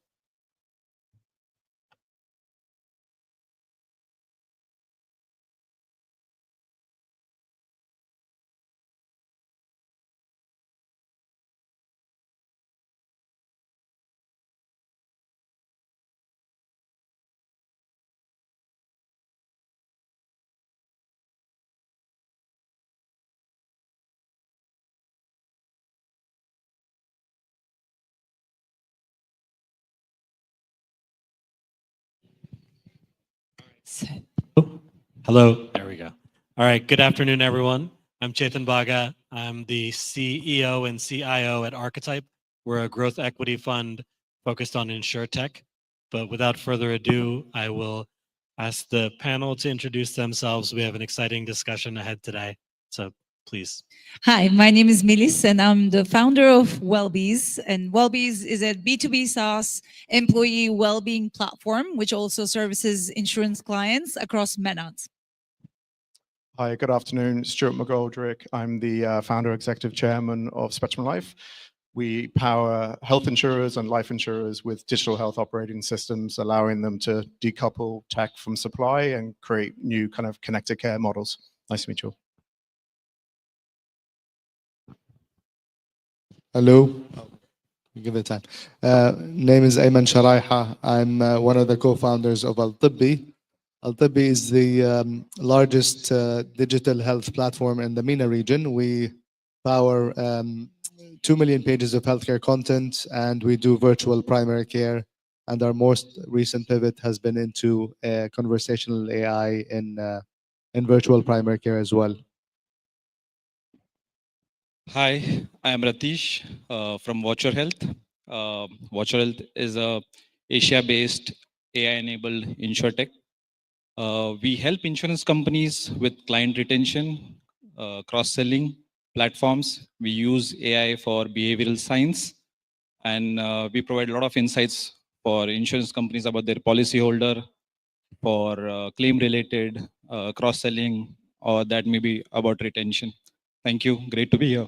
Hello, there we go. All right, good afternoon, everyone. I'm Chetan Baga. I'm the CEO and CIO at Archetype. We're a growth equity fund focused on Insurtech. But without further ado, I will ask the panel to introduce themselves. We have an exciting discussion ahead today. So please. Hi, my name is Melis, and I'm the founder of Wellbees. And Wellbees is a B2B SaaS employee well-being platform, which also services insurance clients across MENA. Hi, good afternoon. Stuart McGoldrick. I'm the founder, executive chairman of Spectrum Life. We power health insurers and life insurers with digital health operating systems, allowing them to decouple tech from supply and create new kind of connected care models. Nice to meet you all. Hello. Give it time. Name is Ayman Sharaiha. I'm one of the co-founders of Al-Tibbi. Al-Tibbi is the largest digital health platform in the MENA region. We power 2 million pages of healthcare content, and we do virtual primary care. And our most recent pivot has been into conversational AI in virtual primary care as well. Hi, I am Ratish from Watcher Health. Watcher Health is a Asia-based AI-enabled Insurtech. We help insurance companies with client retention, cross-selling platforms. We use AI for behavioral science, and we provide a lot of insights for insurance companies about their policyholder, for claim-related cross-selling, or that may be about retention. Thank you. Great to be here.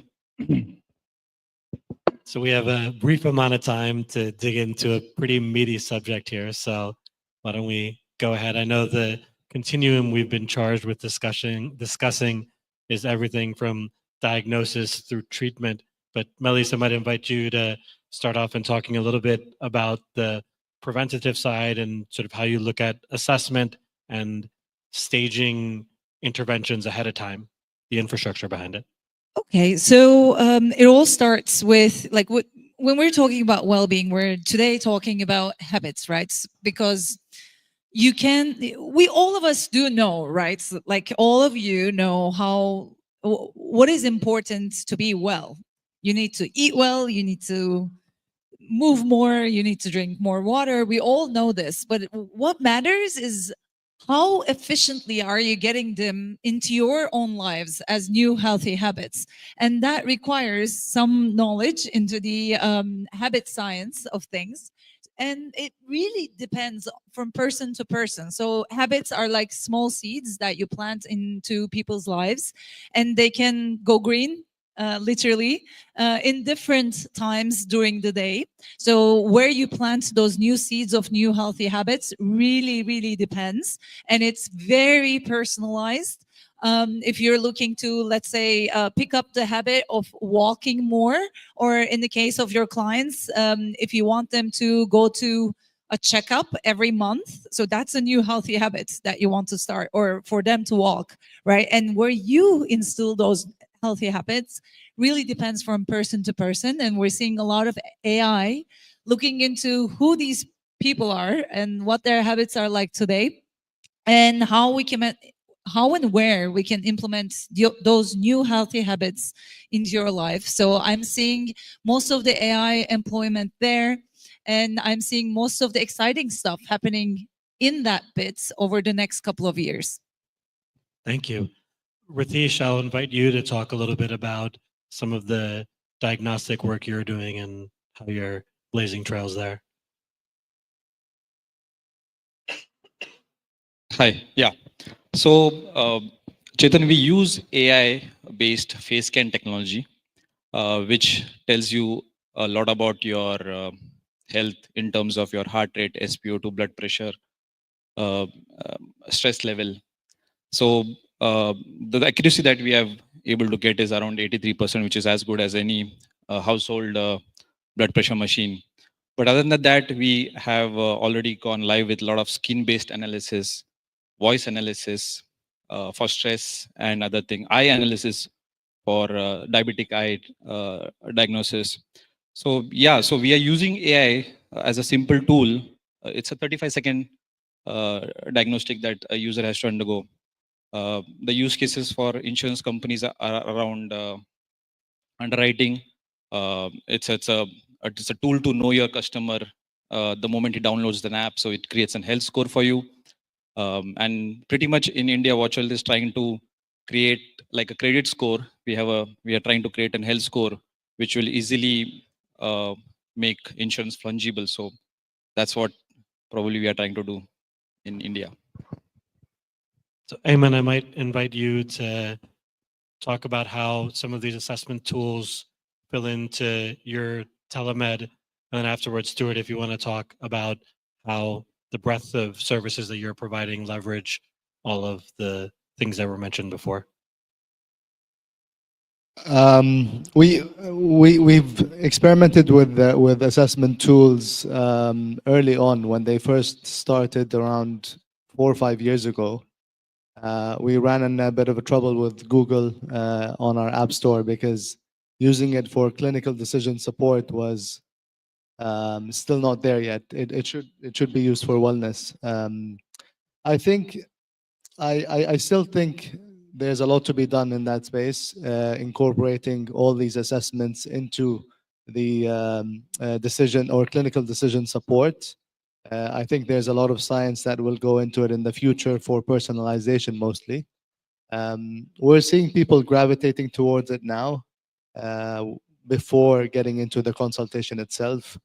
So we have a brief amount of time to dig into a pretty meaty subject here. So why don't we go ahead? I know the continuum we've been charged with discussing is everything from diagnosis through treatment. But Melis, I might invite you to start off in talking a little bit about the preventative side and sort of how you look at assessment and staging interventions ahead of time, the infrastructure behind it. Okay, so it all starts with like when we're talking about well-being, we're today talking about habits, right? Because we all of us do know, right? So, like all of you know what is important to be well. You need to eat well, you need to move more, you need to drink more water. We all know this, but what matters is how efficiently are you getting them into your own lives as new healthy habits? And that requires some knowledge into the habit science of things. And it really depends from person to person. So habits are like small seeds that you plant into people's lives, and they can go green literally in different times during the day. So where you plant those new seeds of new healthy habits really, really depends. And it's very personalized. If you're looking to, let's say, pick up the habit of walking more, or in the case of your clients, if you want them to go to a checkup every month, so that's a new healthy habit that you want to start, or for them to walk, right? And where you instill those healthy habits really depends from person to person. And we're seeing a lot of AI looking into who these people are and what their habits are like today, and how and where we can implement those new healthy habits into your life. So I'm seeing most of the AI employment there, and I'm seeing most of the exciting stuff happening in that bit over the next couple of years. Thank you. Ratish, I'll invite you to talk a little bit about some of the diagnostic work you're doing and how you're blazing trails there. Hi, yeah. So, Chetan, we use AI-based face scan technology, which tells you a lot about your health in terms of your heart rate, SpO2, blood pressure, stress level. So, the accuracy that we have able to get is around 83%, which is as good as any household blood pressure machine. But other than that, we have already gone live with a lot of skin-based analysis, voice analysis for stress and other thing, eye analysis for diabetic eye diagnosis. So yeah, so we are using AI as a simple tool. It's a 35-second diagnostic that a user has to undergo. The use cases for insurance companies are around underwriting. It's a tool to know your customer the moment he downloads the app, so it creates an health score for you. And pretty much in India, Watchwell is trying to create like a credit score. We are trying to create a health score which will easily make insurance fungible. So that's what probably we are trying to do in India. So Ayman, I might invite you to talk about how some of these assessment tools fill into your telemed, and then afterwards, Stuart, if you want to talk about how the breadth of services that you're providing leverage all of the things that were mentioned before. We've experimented with assessment tools early on when they first started around 4 or 5 years ago. We ran in a bit of a trouble with Google on our app store because using it for clinical decision support was still not there yet. It should be used for wellness. I think I still think there's a lot to be done in that space, incorporating all these assessments into the decision or clinical decision support. I think there's a lot of science that will go into it in the future for personalization mostly. We're seeing people gravitating towards it now before getting into the consultation itself.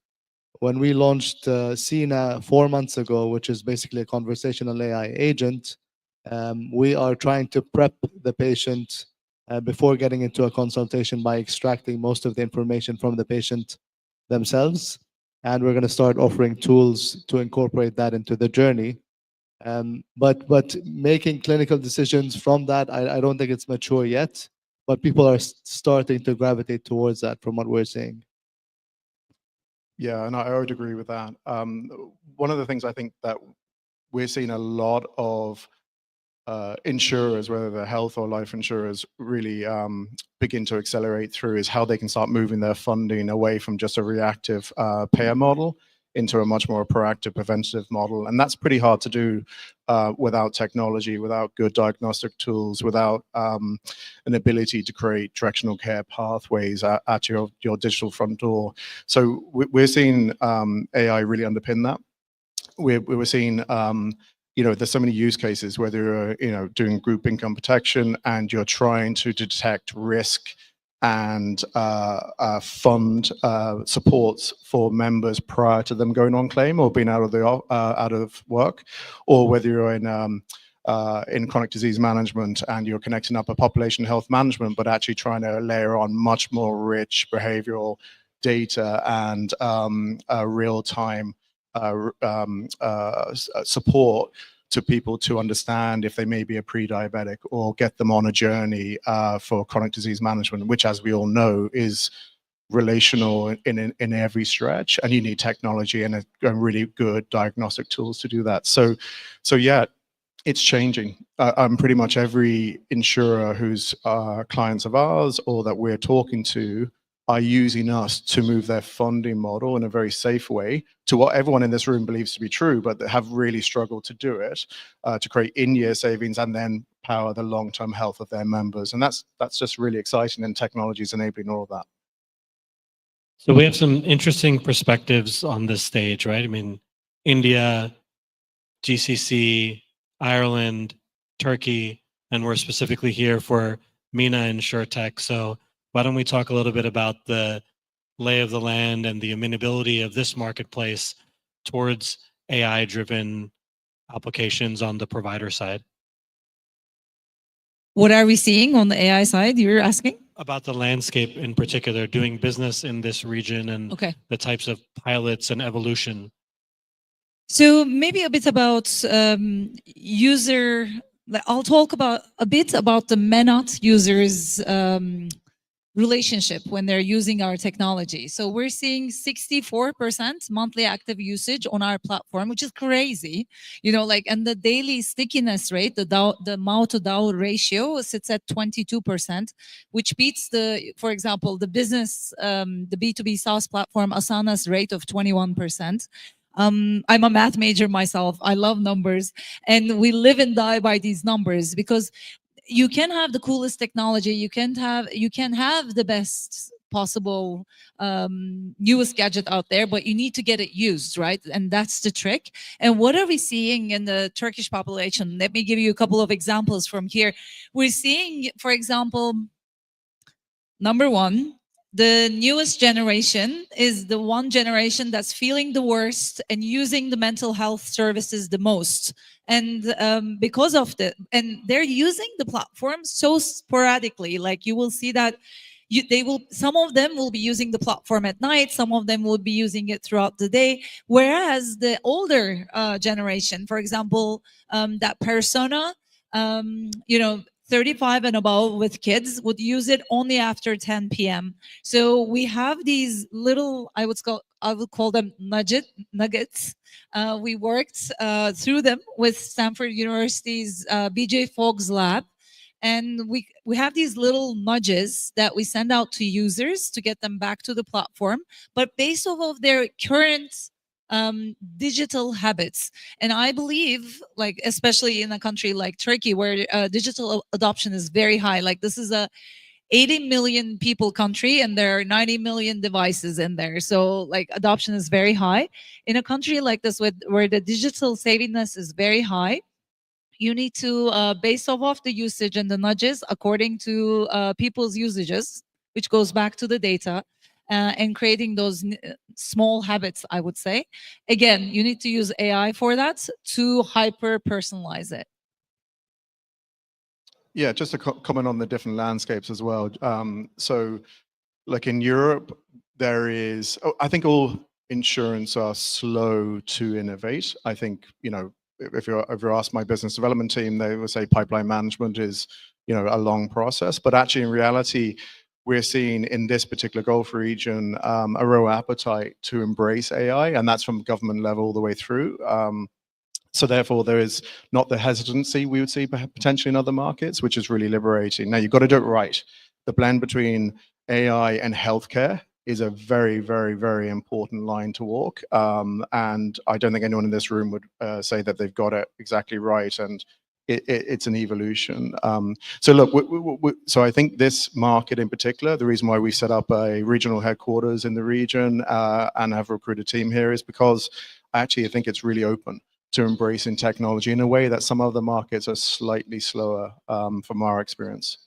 When we launched SENA 4 months ago, which is basically a conversational AI agent, we are trying to prep the patient before getting into a consultation by extracting most of the information from the patient themselves. And we're going to start offering tools to incorporate that into the journey. But making clinical decisions from that, I don't think it's mature yet, but people are starting to gravitate towards that from what we're seeing. Yeah, and I would agree with that. One of the things I think that we're seeing a lot of insurers, whether they're health or life insurers, really begin to accelerate through is how they can start moving their funding away from just a reactive payer model into a much more proactive, preventative model. And that's pretty hard to do without technology, without good diagnostic tools, without an ability to create directional care pathways at your digital front door. So we're seeing AI really underpin that. We're seeing there's so many use cases, whether you're, doing group income protection and you're trying to detect risk and fund supports for members prior to them going on claim or being out of work, or whether you're in chronic disease management and you're connecting up a population health management, but actually trying to layer on much more rich behavioral data and real-time support to people to understand if they may be a pre-diabetic or get them on a journey for chronic disease management, which, as we all know, is relational in every stretch, and you need technology and really good diagnostic tools to do that. So yeah, it's changing. Pretty much every insurer who's clients of ours or that we're talking to are using us to move their funding model in a very safe way to what everyone in this room believes to be true, but that have really struggled to do it, to create in-year savings and then power the long-term health of their members. And that's just really exciting, and technology is enabling all of that. So we have some interesting perspectives on this stage, right? I mean, India, GCC, Ireland, Turkey, and we're specifically here for MENA and Insurtech. So why don't we talk a little bit about the lay of the land and the amenability of this marketplace towards AI-driven applications on the provider side? What are we seeing on the AI side, you're asking? About the landscape in particular, doing business in this region and the types of pilots and evolution. So maybe a bit about I'll talk about a bit about the MENA users relationship when they're using our technology. So we're seeing 64% monthly active usage on our platform, which is crazy, and the daily stickiness rate, the MAU to DAO ratio sits at 22%, which beats for example, the business, the B2B SaaS platform Asana's rate of 21%. I'm a math major myself. I love numbers, and we live and die by these numbers because you can have the coolest technology, you can have the best possible newest gadget out there, but you need to get it used, right? And that's the trick. And what are we seeing in the Turkish population? Let me give you a couple of examples from here. We're seeing, for example, number one, the newest generation is the one generation that's feeling the worst and using the mental health services the most. And because of and they're using the platform so sporadically, like you will see that some of them will be using the platform at night, some of them will be using it throughout the day. Whereas the older generation, for example, that persona, 35 and above with kids would use it only after 10 p.m. So we have these little, I would call them nuggets. We worked through them with Stanford University's BJ Fogg's lab. And we have these little nudges that we send out to users to get them back to the platform, but based off of their current digital habits. And I believe, like, especially in a country like Turkey, where digital adoption is very high, like this is a 80 million people country and there are 90 million devices in there. So like adoption is very high. In a country like this where the digital savingness is very high, you need to base off the usage and the nudges according to people's usages, which goes back to the data. And creating those small habits, I would say. Again, you need to use AI for that to hyper personalize it. Yeah, just to comment on the different landscapes as well. So like in Europe, I think all insurance are slow to innovate. I think, if you're asked my business development team, they will say pipeline management is, a long process. But actually, in reality, we're seeing in this particular Gulf region a real appetite to embrace AI, and that's from government level all the way through. So therefore, there is not the hesitancy we would see potentially in other markets, which is really liberating. Now, you've got to do it right. The blend between AI and healthcare is a very, very, very important line to walk. And I don't think anyone in this room would say that they've got it exactly right. And it's an evolution. So look, so I think this market in particular, the reason why we set up a regional headquarters in the region and have a recruited team here is because I think it's really open to embracing technology in a way that some other markets are slightly slower from our experience.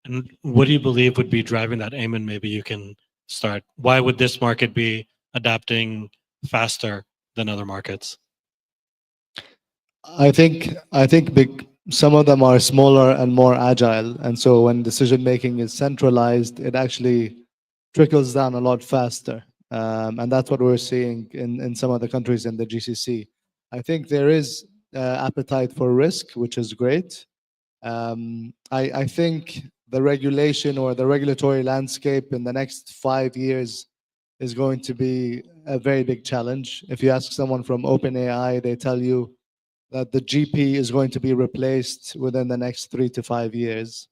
And what do you believe would be driving that? Eamon, maybe you can start. Why would this market be adapting faster than other markets? I think some of them are smaller and more agile, and so when decision making is centralized, it actually trickles down a lot faster, and that's what we're seeing in some of the countries in the GCC. I think there is appetite for risk, which is great. I think the regulation or the regulatory landscape in the next 5 years is going to be a very big challenge. If you ask someone from OpenAI, they tell you that the GP is going to be replaced within the next 3 to 5 years.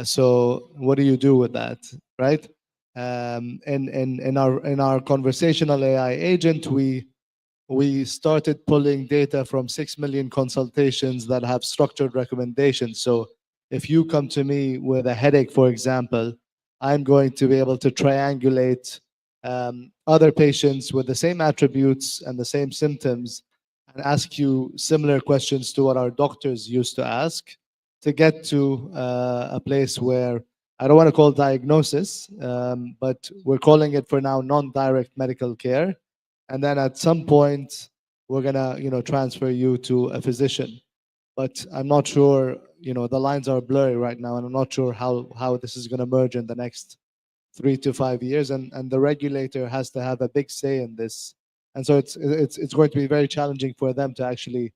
So what do you do with that, right? In our conversational AI agent, we started pulling data from 6 million consultations that have structured recommendations. So if you come to me with a headache, for example, I'm going to be able to triangulate other patients with the same attributes and the same symptoms and ask you similar questions to what our doctors used to ask to get to a place where I don't want to call diagnosis, but we're calling it for now non-direct medical care. And then at some point, we're gonna transfer you to a physician. But I'm not sure, the lines are blurry right now, and I'm not sure how this is gonna merge in the next 3 to 5 years. And the regulator has to have a big say in this. And so it's going to be very challenging for them to actually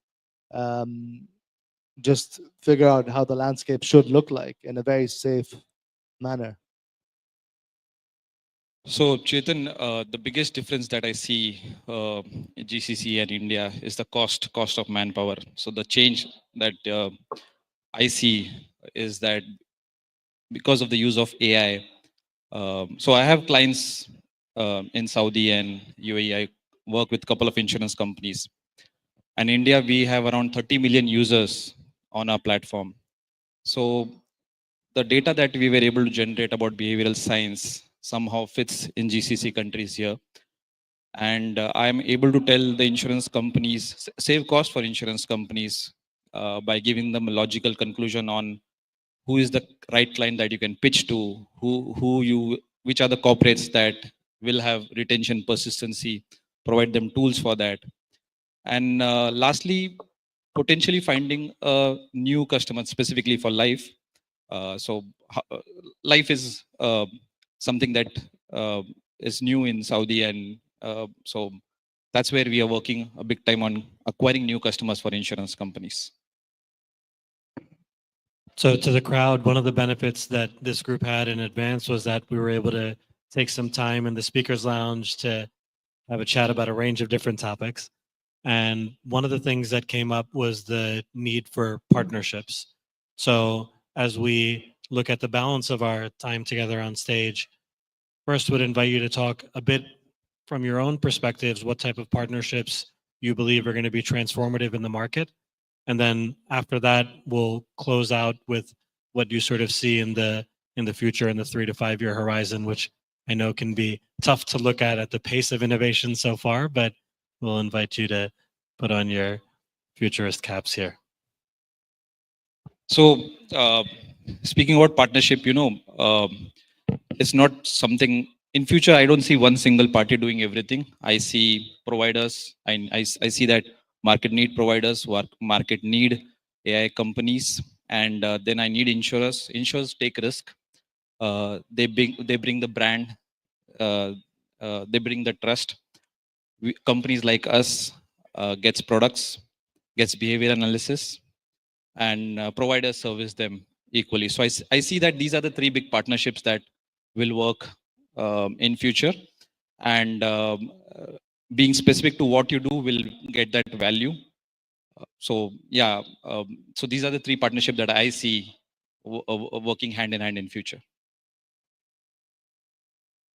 just figure out how the landscape should look like in a very safe manner. So, Chetan, the biggest difference that I see in GCC and India is the cost of manpower. So the change that I see is that because of the use of AI. So I have clients in Saudi and UAE. I work with a couple of insurance companies. And in India, we have around 30 million users on our platform. So the data that we were able to generate about behavioral science somehow fits in GCC countries here. And I'm able to tell the insurance companies, save cost for insurance companies by giving them a logical conclusion on who is the right client that you can pitch to, which are the corporates that will have retention persistency, provide them tools for that. And lastly, potentially finding a new customer specifically for life. Life is something that is new in Saudi, and so that's where we are working a big time on acquiring new customers for insurance companies. So to the crowd, one of the benefits that this group had in advance was that we were able to take some time in the speakers lounge to have a chat about a range of different topics. And one of the things that came up was the need for partnerships. So as we look at the balance of our time together on stage, first would invite you to talk a bit from your own perspectives, what type of partnerships you believe are going to be transformative in the market. And then after that, we'll close out with what you sort of see in the future in the 3 to 5 year horizon, which I know can be tough to look at the pace of innovation so far, but we'll invite you to put on your futurist caps here. So speaking about partnership, it's not something in future. I don't see one single party doing everything. I see providers. I see that market need providers, market need AI companies, and then I need insurers. Insurers take risk. They bring the brand. They bring the trust. Companies like us gets products, gets behavior analysis, and providers service them equally. So I see that these are the 3 big partnerships that will work in future, and being specific to what you do will get that value. So yeah, so these are the 3 partnerships that I see working hand in hand in future.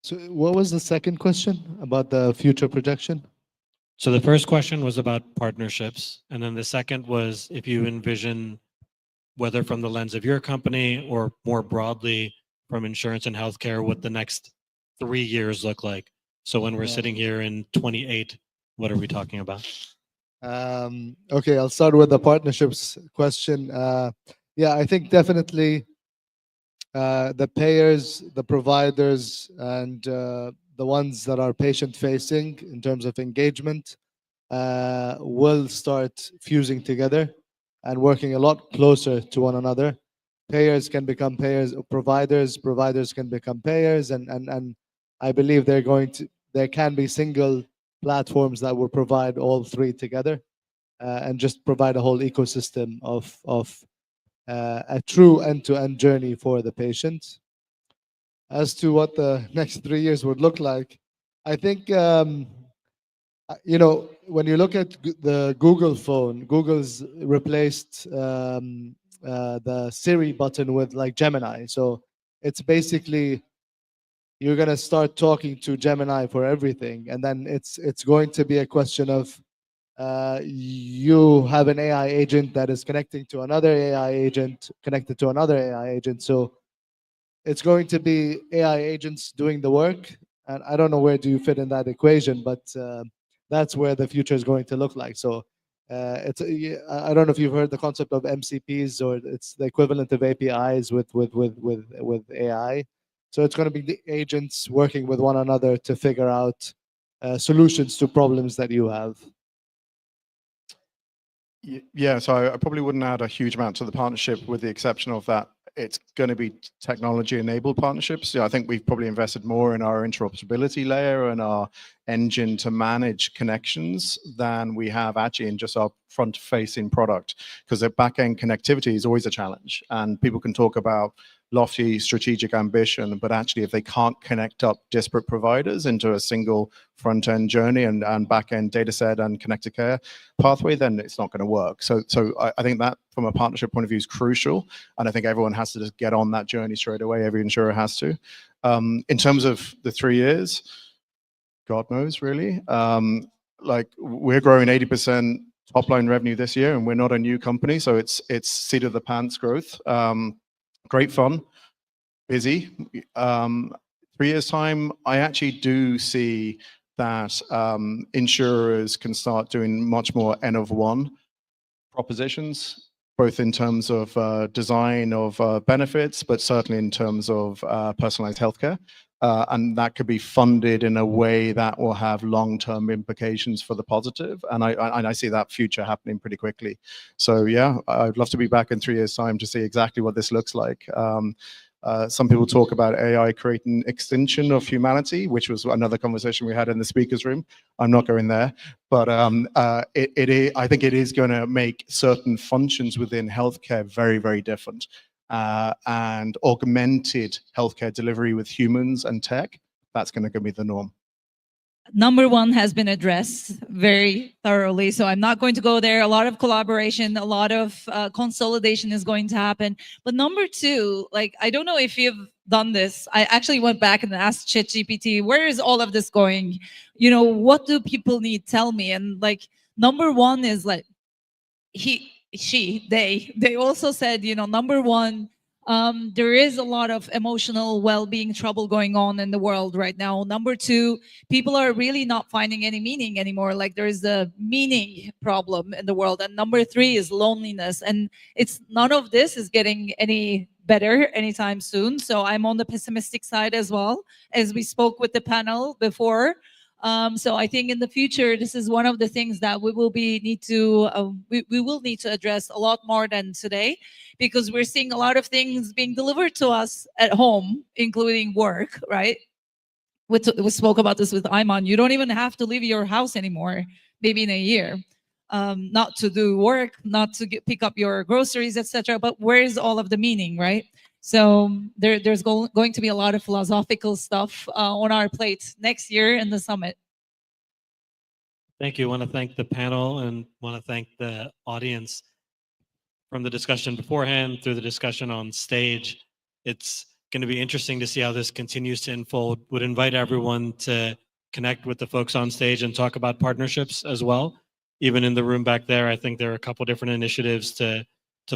So what was the second question about the future projection? So the first question was about partnerships. And then the second was if you envision, whether from the lens of your company or more broadly from insurance and healthcare, what the next 3 years look like. So when we're sitting here in 28, what are we talking about? Okay, I'll start with the partnerships question. Yeah, I think definitely the payers, the providers, and the ones that are patient-facing in terms of engagement will start fusing together and working a lot closer to one another. Payers can become payers, providers can become payers, and I believe there can be single platforms that will provide all 3 together and just provide a whole ecosystem of a true end-to-end journey for the patient. As to what the next 3 years would look like, I think when you look at the Google phone, Google's replaced the Siri button with like Gemini. So it's basically you're gonna start talking to Gemini for everything, and then it's going to be a question of you have an AI agent that is connecting to another AI agent, connected to another AI agent. So it's going to be AI agents doing the work, and I don't know where do you fit in that equation, but that's where the future is going to look like. So I don't know if you've heard the concept of MCPs, or it's the equivalent of APIs with AI. So it's going to be the agents working with one another to figure out solutions to problems that you have. Yeah, so I probably wouldn't add a huge amount to the partnership, with the exception of that it's going to be technology-enabled partnerships. Yeah, I think we've probably invested more in our interoperability layer and our engine to manage connections than we have actually in just our front-facing product, because the back-end connectivity is always a challenge, and people can talk about lofty strategic ambition, but actually if they can't connect up disparate providers into a single front-end journey and back-end data set and connected care pathway, then it's not going to work. So I think that from a partnership point of view is crucial, and I think everyone has to just get on that journey straight away. Every insurer has to. In terms of the 3 years, God knows really. Like we're growing 80% top line revenue this year, and we're not a new company, so it's seat of the pants growth. Great fun. busy. 3 years time, I actually do see that insurers can start doing much more N of one propositions, both in terms of design of benefits, but certainly in terms of personalized healthcare. And that could be funded in a way that will have long-term implications for the positive. And I see that future happening pretty quickly. So yeah, I'd love to be back in 3 years' time to see exactly what this looks like. Some people talk about AI creating extinction of humanity, which was another conversation we had in the speakers room. I'm not going there, but I think it is going to make certain functions within healthcare very, very different. And augmented healthcare delivery with humans and tech, that's going to be the norm. Number one has been addressed very thoroughly, so I'm not going to go there. A lot of collaboration, a lot of consolidation is going to happen. But number two, like, I don't know if you've done this. I actually went back and asked ChatGPT, where is all of this going? You know, what do people need? Tell me. And like, number one is like, they also said, you know, number one, there is a lot of emotional well-being trouble going on in the world right now. Number two, people are really not finding any meaning anymore. Like, there's a meaning problem in the world. And number three is loneliness. And it's none of this is getting any better anytime soon. So I'm on the pessimistic side as well, as we spoke with the panel before. So I think in the future, this is one of the things that we will need to address a lot more than today, because we're seeing a lot of things being delivered to us at home, including work, right? We spoke about this with Ayman. You don't even have to leave your house anymore, maybe in a year, not to do work, not to pick up your groceries, etc. But where's all of the meaning, right? So there's going to be a lot of philosophical stuff on our plate next year in the summit. Thank you. I want to thank the panel and want to thank the audience. From the discussion beforehand through the discussion on stage, it's going to be interesting to see how this continues to unfold. Would invite everyone to connect with the folks on stage and talk about partnerships as well. Even in the room back there, I think there are a couple different initiatives to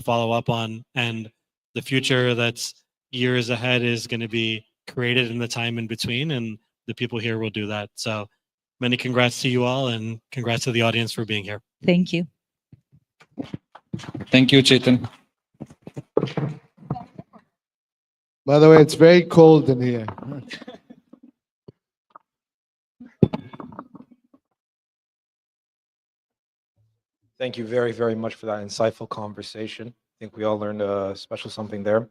follow up on, and the future that's years ahead is going to be created in the time in between, and the people here will do that. So many congrats to you all, and congrats to the audience for being here. Thank you. Thank you, Chetan. By the way, it's very cold in here. Thank you very, very much for that insightful conversation. I think we all learned a special something there.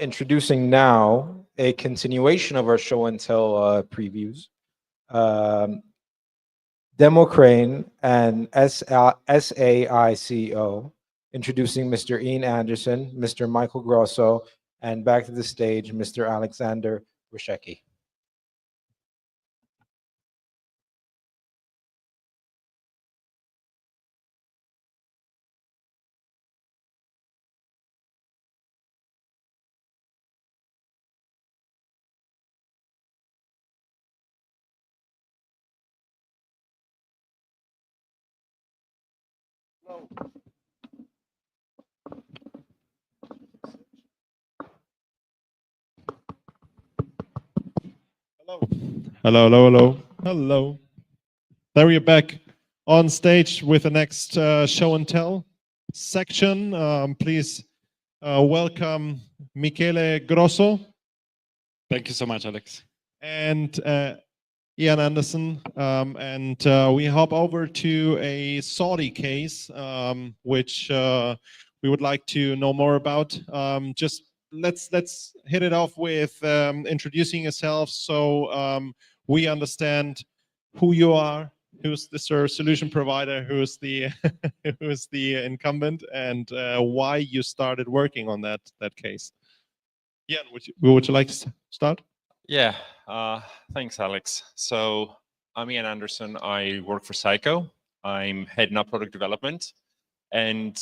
Introducing now a continuation of our show and tell previews. Democrane and SAICO, introducing Mr. Ian Anderson, Mr. Michael Grosso, and back to the stage, Mr. Alexander Ryszecki. Hello, hello, hello, hello. There we are back on stage with the next show and tell section. Please welcome Michele Grosso. Thank you so much, Alex. And Ian Anderson. We hop over to a Saudi case, which we would like to know more about. Just let's hit it off with introducing yourself, so we understand who you are, who's the solution provider, who's the who's the incumbent, and why you started working on that case. Ian, would you like to start? Yeah, thanks, Alex. So I'm Ian Anderson. I work for Psycho. I'm heading up product development, and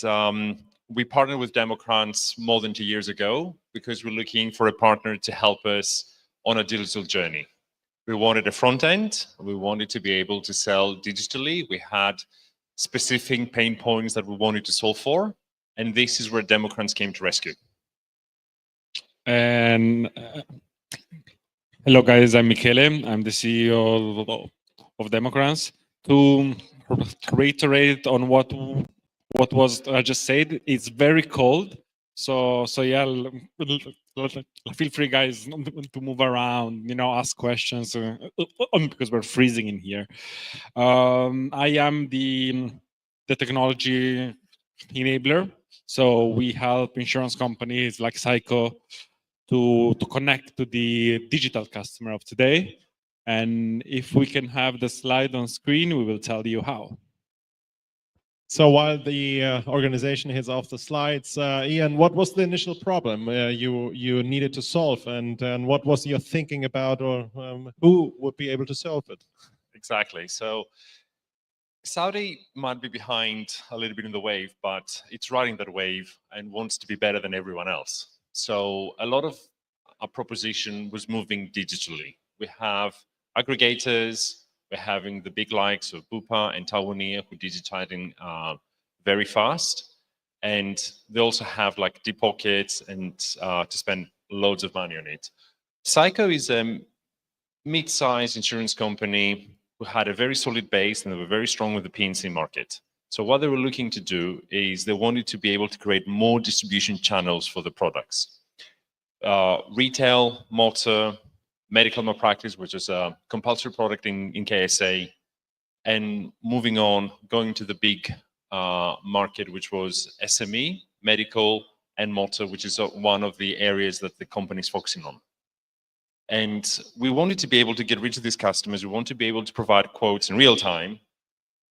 we partnered with Democrants more than 2 years ago because we're looking for a partner to help us on a digital journey. We wanted a front end. We wanted to be able to sell digitally. We had specific pain points that we wanted to solve for, and this is where Democrats came to rescue. And hello, guys. I'm Michele. I'm the CEO of Democrats. To reiterate on what was I just said, it's very cold. So yeah, feel free, guys, to move around. Ask questions because we're freezing in here. I am the technology enabler. So we help insurance companies like Psycho to connect to the digital customer of today. And if we can have the slide on screen, we will tell you how. So while the organization is off the slides, Ian, what was the initial problem you needed to solve, and what was your thinking about, or who would be able to solve it? Exactly. So Saudi might be behind a little bit in the wave, but it's riding that wave and wants to be better than everyone else. So a lot of our proposition was moving digitally. We have aggregators, we're having the big likes of Bupa and Tawanir who digitizing very fast. And they also have like deep pockets and to spend loads of money on it. Psycho is a mid-sized insurance company who had a very solid base and they were very strong with the P&C market. So what they were looking to do is they wanted to be able to create more distribution channels for the products. Retail, motor, medical malpractice, which is a compulsory product in KSA, and moving on, going to the big market, which was SME, medical, and motor, which is one of the areas that the company is focusing on. And we wanted to be able to get rid of these customers. We want to be able to provide quotes in real time.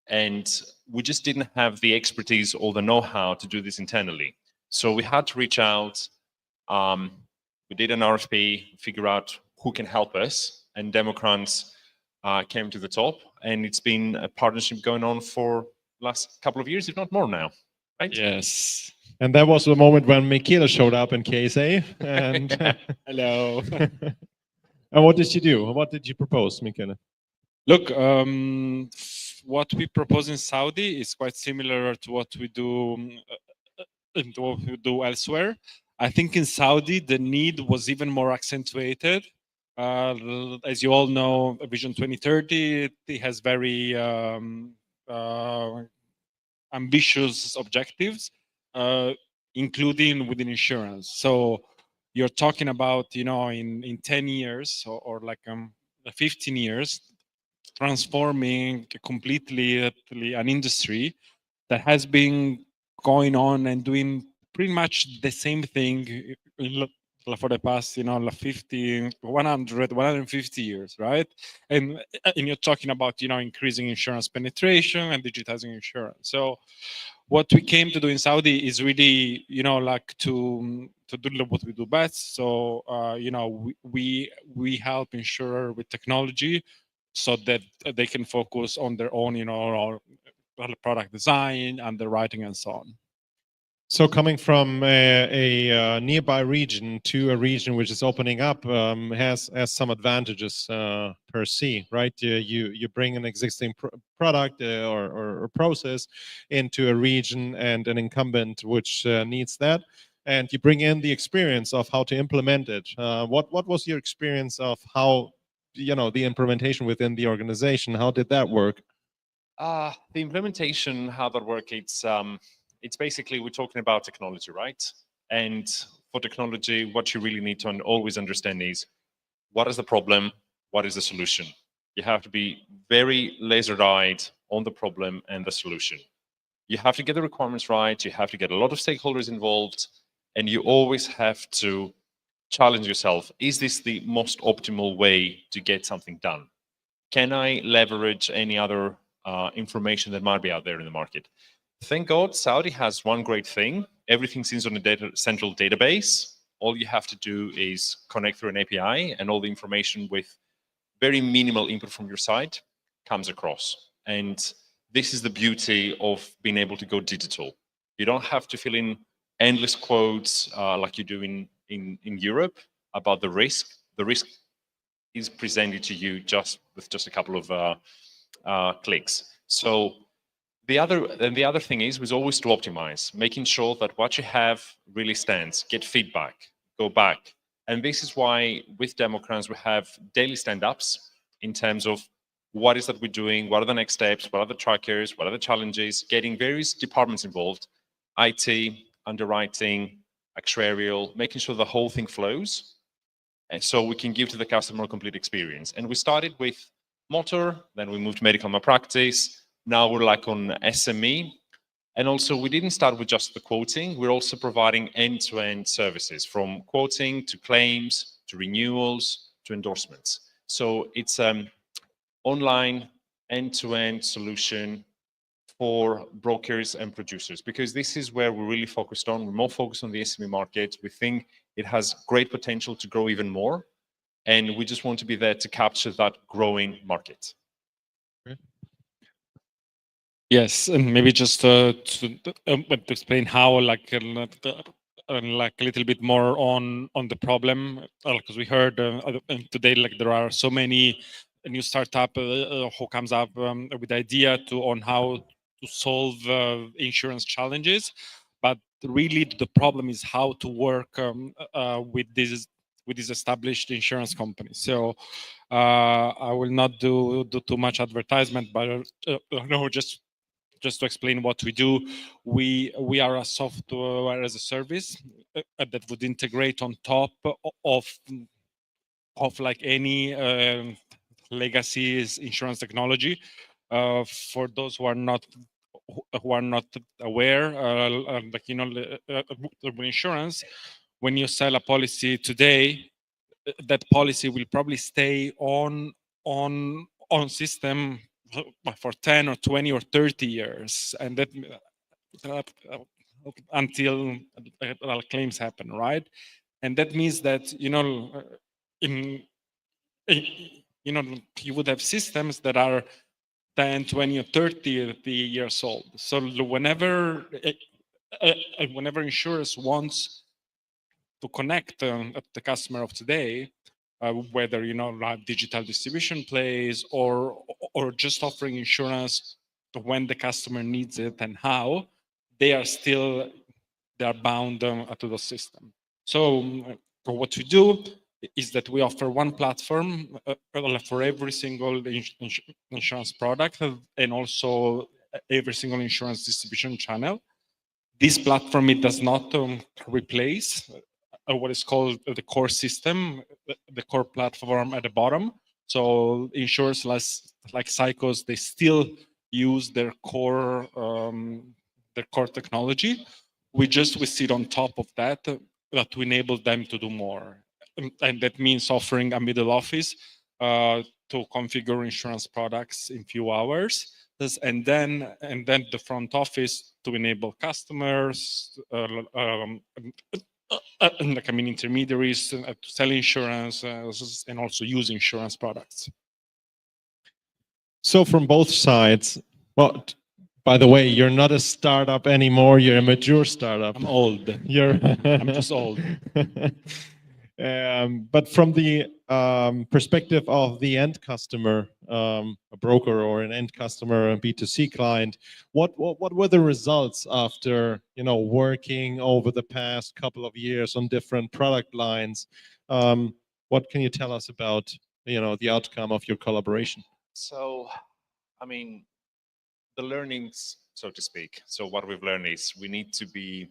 And we just didn't have the expertise or the know-how to do this internally. So we had to reach out. We did an RFP, figure out who can help us. And Democrats came to the top. And it's been a partnership going on for last couple of years, if not more now. Right? Yes. And that was the moment when Michele showed up in KSA. And hello. And what did you do? What did you propose, Michele? Look, what we propose in Saudi is quite similar to what we do elsewhere. I think in Saudi, the need was even more accentuated. As you all know, Vision 2030, it has very ambitious objectives, including within insurance. So you're talking about, in 10 years or like 15 years, transforming completely an industry that has been going on and doing pretty much the same thing for the past 50 100 150 years, right? And you're talking about increasing insurance penetration and digitizing insurance. So what we came to do in Saudi is really like to do what we do best. So we help insurer with technology so that they can focus on their own product design, underwriting, and so on. So coming from a nearby region to a region which is opening up has some advantages per se, right? You bring an existing product or process into a region and an incumbent which needs that, and you bring in the experience of how to implement it. What was your experience of how the implementation within the organization? How did that work? The implementation, how that works, it's basically we're talking about technology, right? And for technology, what you really need to always understand is what is the problem, what is the solution. You have to be very laser-eyed on the problem and the solution. You have to get the requirements right, you have to get a lot of stakeholders involved, and you always have to challenge yourself. Is this the most optimal way to get something done? Can I leverage any other information that might be out there in the market? Thank God, Saudi has one great thing. Everything sits on a central database. All you have to do is connect through an API, and all the information with very minimal input from your side comes across. And this is the beauty of being able to go digital. You don't have to fill in endless quotes like you do in Europe about the risk. The risk is presented to you with just a couple of clicks. So the other thing was always to optimize, making sure that what you have really stands. Get feedback, go back, And this is why with Democrats, we have daily stand-ups in terms of what is that we're doing, what are the next steps, what are the trackers, what are the challenges, getting various departments involved, IT, underwriting, actuarial, making sure the whole thing flows. And so we can give to the customer a complete experience. And we started with motor, then we moved to medical malpractice. Now we're like on SME. And also we didn't start with just the quoting. We're also providing end-to-end services from quoting to claims, to renewals, to endorsements. So it's online end-to-end solution for brokers and producers, because this is where we're really focused on. We're more focused on the SME market. We think it has great potential to grow even more. And we just want to be there to capture that growing market. Yes, and maybe just to explain how, like a little bit more on the problem, because we heard today, like there are so many new startup who comes up with the idea on how to solve insurance challenges, but really the problem is how to work with these established insurance companies. So I will not do too much advertisement, but no, just to explain what we do, we are a software as a service that would integrate on top of like any legacy insurance technology. For those who are not aware, like with insurance, when you sell a policy today, that policy will probably stay on system for 10 or 20 or 30 years, and that until claims happen, right? And that means that you would have systems that are 10, 20, or 30 years old. So whenever insurers wants to connect the customer of today, whether like digital distribution plays or just offering insurance when the customer needs it and how, they are bound to the system. So what we do is that we offer one platform for every single insurance product and also every single insurance distribution channel. This platform, it does not replace what is called the core system, the core platform at the bottom. So insurers like Psychos, they still use their core technology. We sit on top of that to enable them to do more. And that means offering a middle office to configure insurance products in few hours. And then the front office to enable customers, intermediaries to sell insurance and also use insurance products. So from both sides, well, by the way, you're not a startup anymore. You're a mature startup. I'm old. I'm just old. But from the perspective of the end customer, a broker or an end customer, a B2C client, what were the results after working over the past couple of years on different product lines? What can you tell us about the outcome of your collaboration? So, I mean, the learnings, so to speak. So what we've learned is we need to be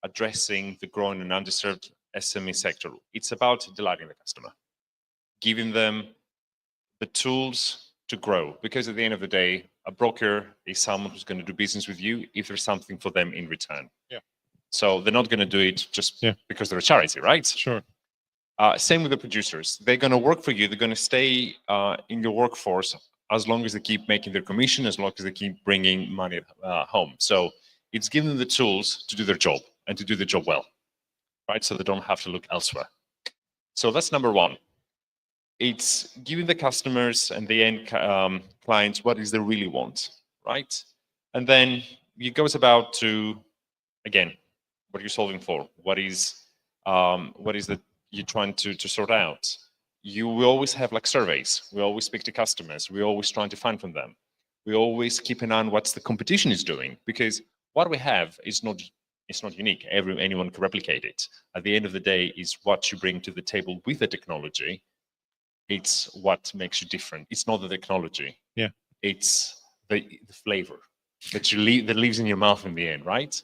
addressing the growing and underserved SME sector. It's about delighting the customer, giving them the tools to grow. Because at the end of the day, a broker is someone who's going to do business with you if there's something for them in return. Yeah. So they're not going to do it just because they're a charity, right? Sure. Same with the producers. They're going to work for you. They're going to stay in your workforce as long as they keep making their commission, as long as they keep bringing money home. So it's giving them the tools to do their job and to do the job well, right? So they don't have to look elsewhere. So that's number one. It's giving the customers and the end clients what is they really want, right? And then it goes about to, again, what you're solving for. What is that you're trying to sort out? We always have like surveys. We always speak to customers. We're always trying to find from them. We always keep an eye on what the competition is doing, because what we have is not It's not unique. Anyone can replicate it. At the end of the day, is what you bring to the table with the technology. It's what makes you different. It's not the technology. Yeah. It's the flavor that that lives in your mouth in the end, right?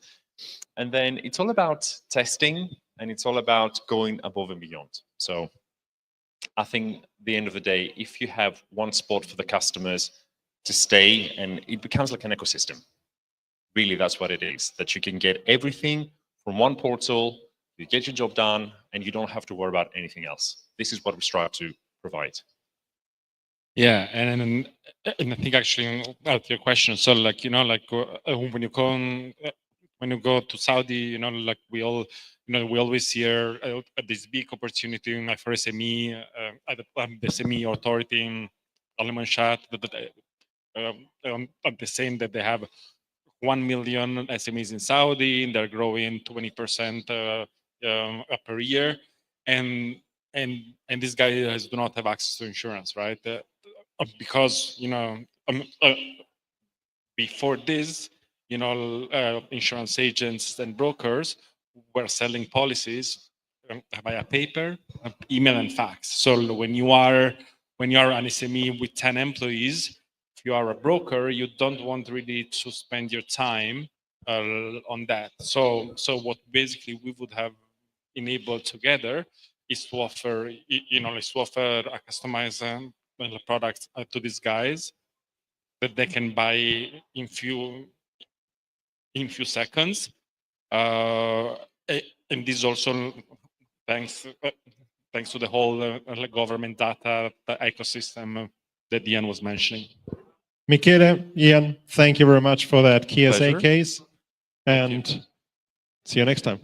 And then it's all about testing, and it's all about going above and beyond. So I think at the end of the day, if you have one spot for the customers to stay, and it becomes like an ecosystem. Really, that's what it is, that you can get everything from one portal, you get your job done, and you don't have to worry about anything else. This is what we strive to provide. Yeah, and I think actually about your question, so like like when you come when you go to Saudi, like we all we always hear this big opportunity like for SME, at the SME authority in Al Manshat, the same that they have 1 million SMEs in Saudi, and they're growing 20% per year, and these guys do not have access to insurance, right? Because before this, insurance agents and brokers were selling policies via paper, email, and fax. So when you are an SME with 10 employees, if you are a broker, you don't want really to spend your time on that. So what basically we would have enabled together is to offer, is to offer a customized product to these guys that they can buy in few seconds. And this also thanks to the whole government data ecosystem that Ian was mentioning. Michele, Ian, thank you very much for that KSA Pleasure. case, and see you next time.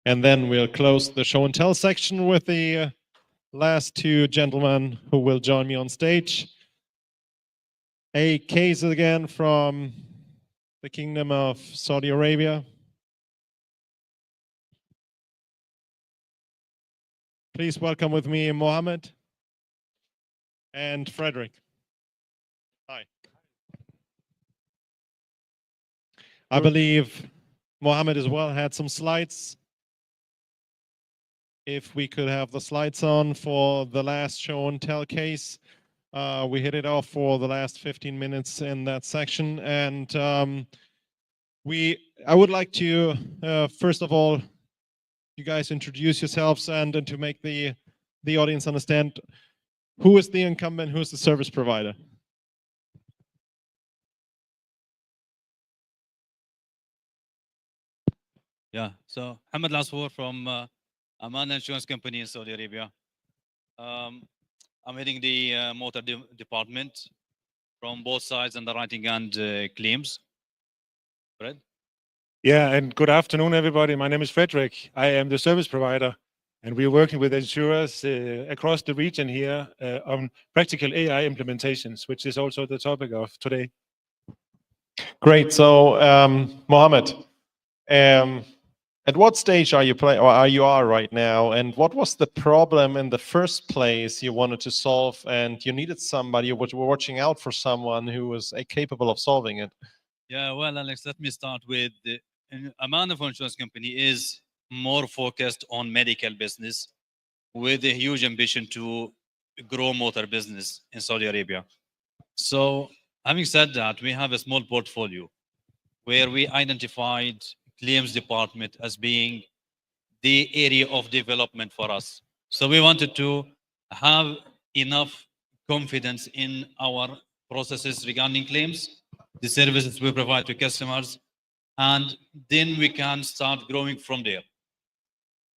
And then we'll close the show and tell section with the last two gentlemen who will join me on stage. A case again from the Kingdom of Saudi Arabia. Please welcome with me Mohammed and Frederick. Hi. I believe Mohammed as well had some slides. If we could have the slides on for the last show and tell case. We hit it off for the last 15 minutes in that section. And I would like to, first of all, you guys introduce yourselves and to make the audience understand who is the incumbent, who is the service provider. Yeah, so Hamad Lasfour from Aman Insurance Company in Saudi Arabia. I'm heading the motor department from both sides, underwriting and claims. Fred? Yeah, and good afternoon, everybody. My name is Frederick. I am the service provider, and we're working with insurers across the region here on practical AI implementations, which is also the topic of today. Great. So, Mohammed, at what stage are you right now, and what was the problem in the first place you wanted to solve, and you needed somebody, you were watching out for someone who was capable of solving it? Yeah, well, Alex, let me start with Aman Insurance Company is more focused on medical business with a huge ambition to grow motor business in Saudi Arabia. So having said that, we have a small portfolio where we identified claims department as being the area of development for us. So we wanted to have enough confidence in our processes regarding claims, the services we provide to customers, and then we can start growing from there.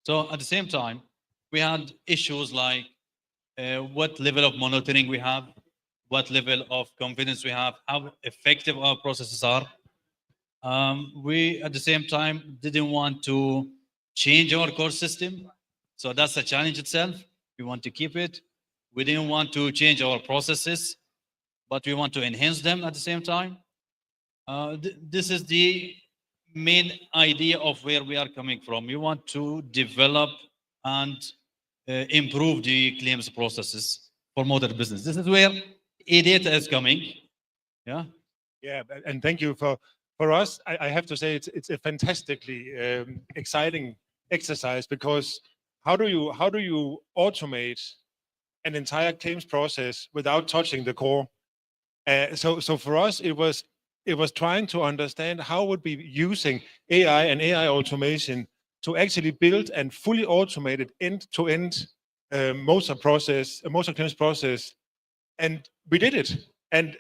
So at the same time, we had issues like what level of monitoring we have, what level of confidence we have, how effective our processes are. We, at the same time, didn't want to change our core system. So that's a challenge itself. We want to keep it. We didn't want to change our processes, but we want to enhance them at the same time. This is the main idea of where we are coming from. We want to develop and improve the claims processes for motor business. This is where data is coming. Yeah. Yeah, and thank you for us. I have to say it's a fantastically exciting exercise, because how do you automate an entire claims process without touching the core? So for us, it was trying to understand how would be using AI and AI automation to actually build and fully automated end-to-end motor claims process, and we did it. And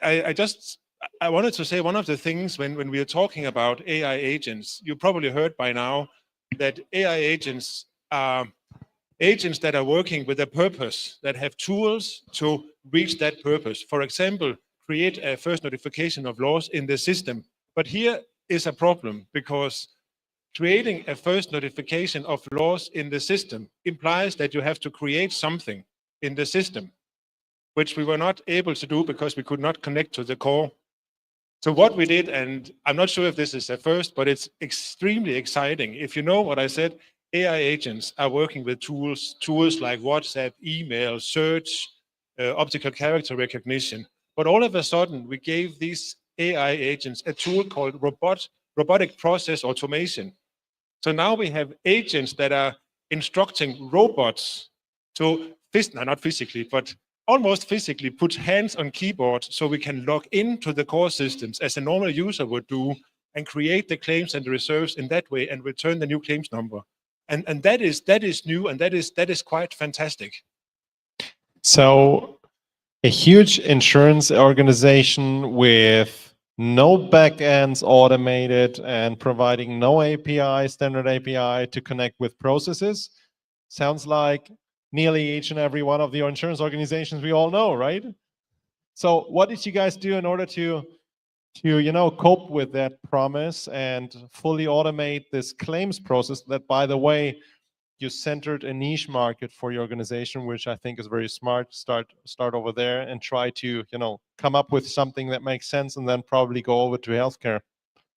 I wanted to say one of the things when we are talking about AI agents, you probably heard by now that AI agents are agents that are working with a purpose, that have tools to reach that purpose. For example, create a first notification of loss in the system. But here is a problem, because creating a first notification of loss in the system implies that you have to create something in the system, which we were not able to do because we could not connect to the core. So what we did, and I'm not sure if this is a first, but it's extremely exciting. If you know what I said, AI agents are working with tools like WhatsApp, email, search, optical character recognition. But all of a sudden, we gave these AI agents a tool called robotic process automation. So now we have agents that are instructing robots to, not physically, but almost physically put hands on keyboard, so we can log into the core systems as a normal user would do, and create the claims and the reserves in that way, and return the new claims number. And that is new, and that is quite fantastic. So a huge insurance organization with no backends automated and providing no API, standard API to connect with processes. Sounds like nearly each and every one of the insurance organizations we all know, right? So what did you guys do in order to cope with that promise and fully automate this claims process that, by the way, you centered a niche market for your organization, which I think is very smart. Start over there and try to, come up with something that makes sense, and then probably go over to healthcare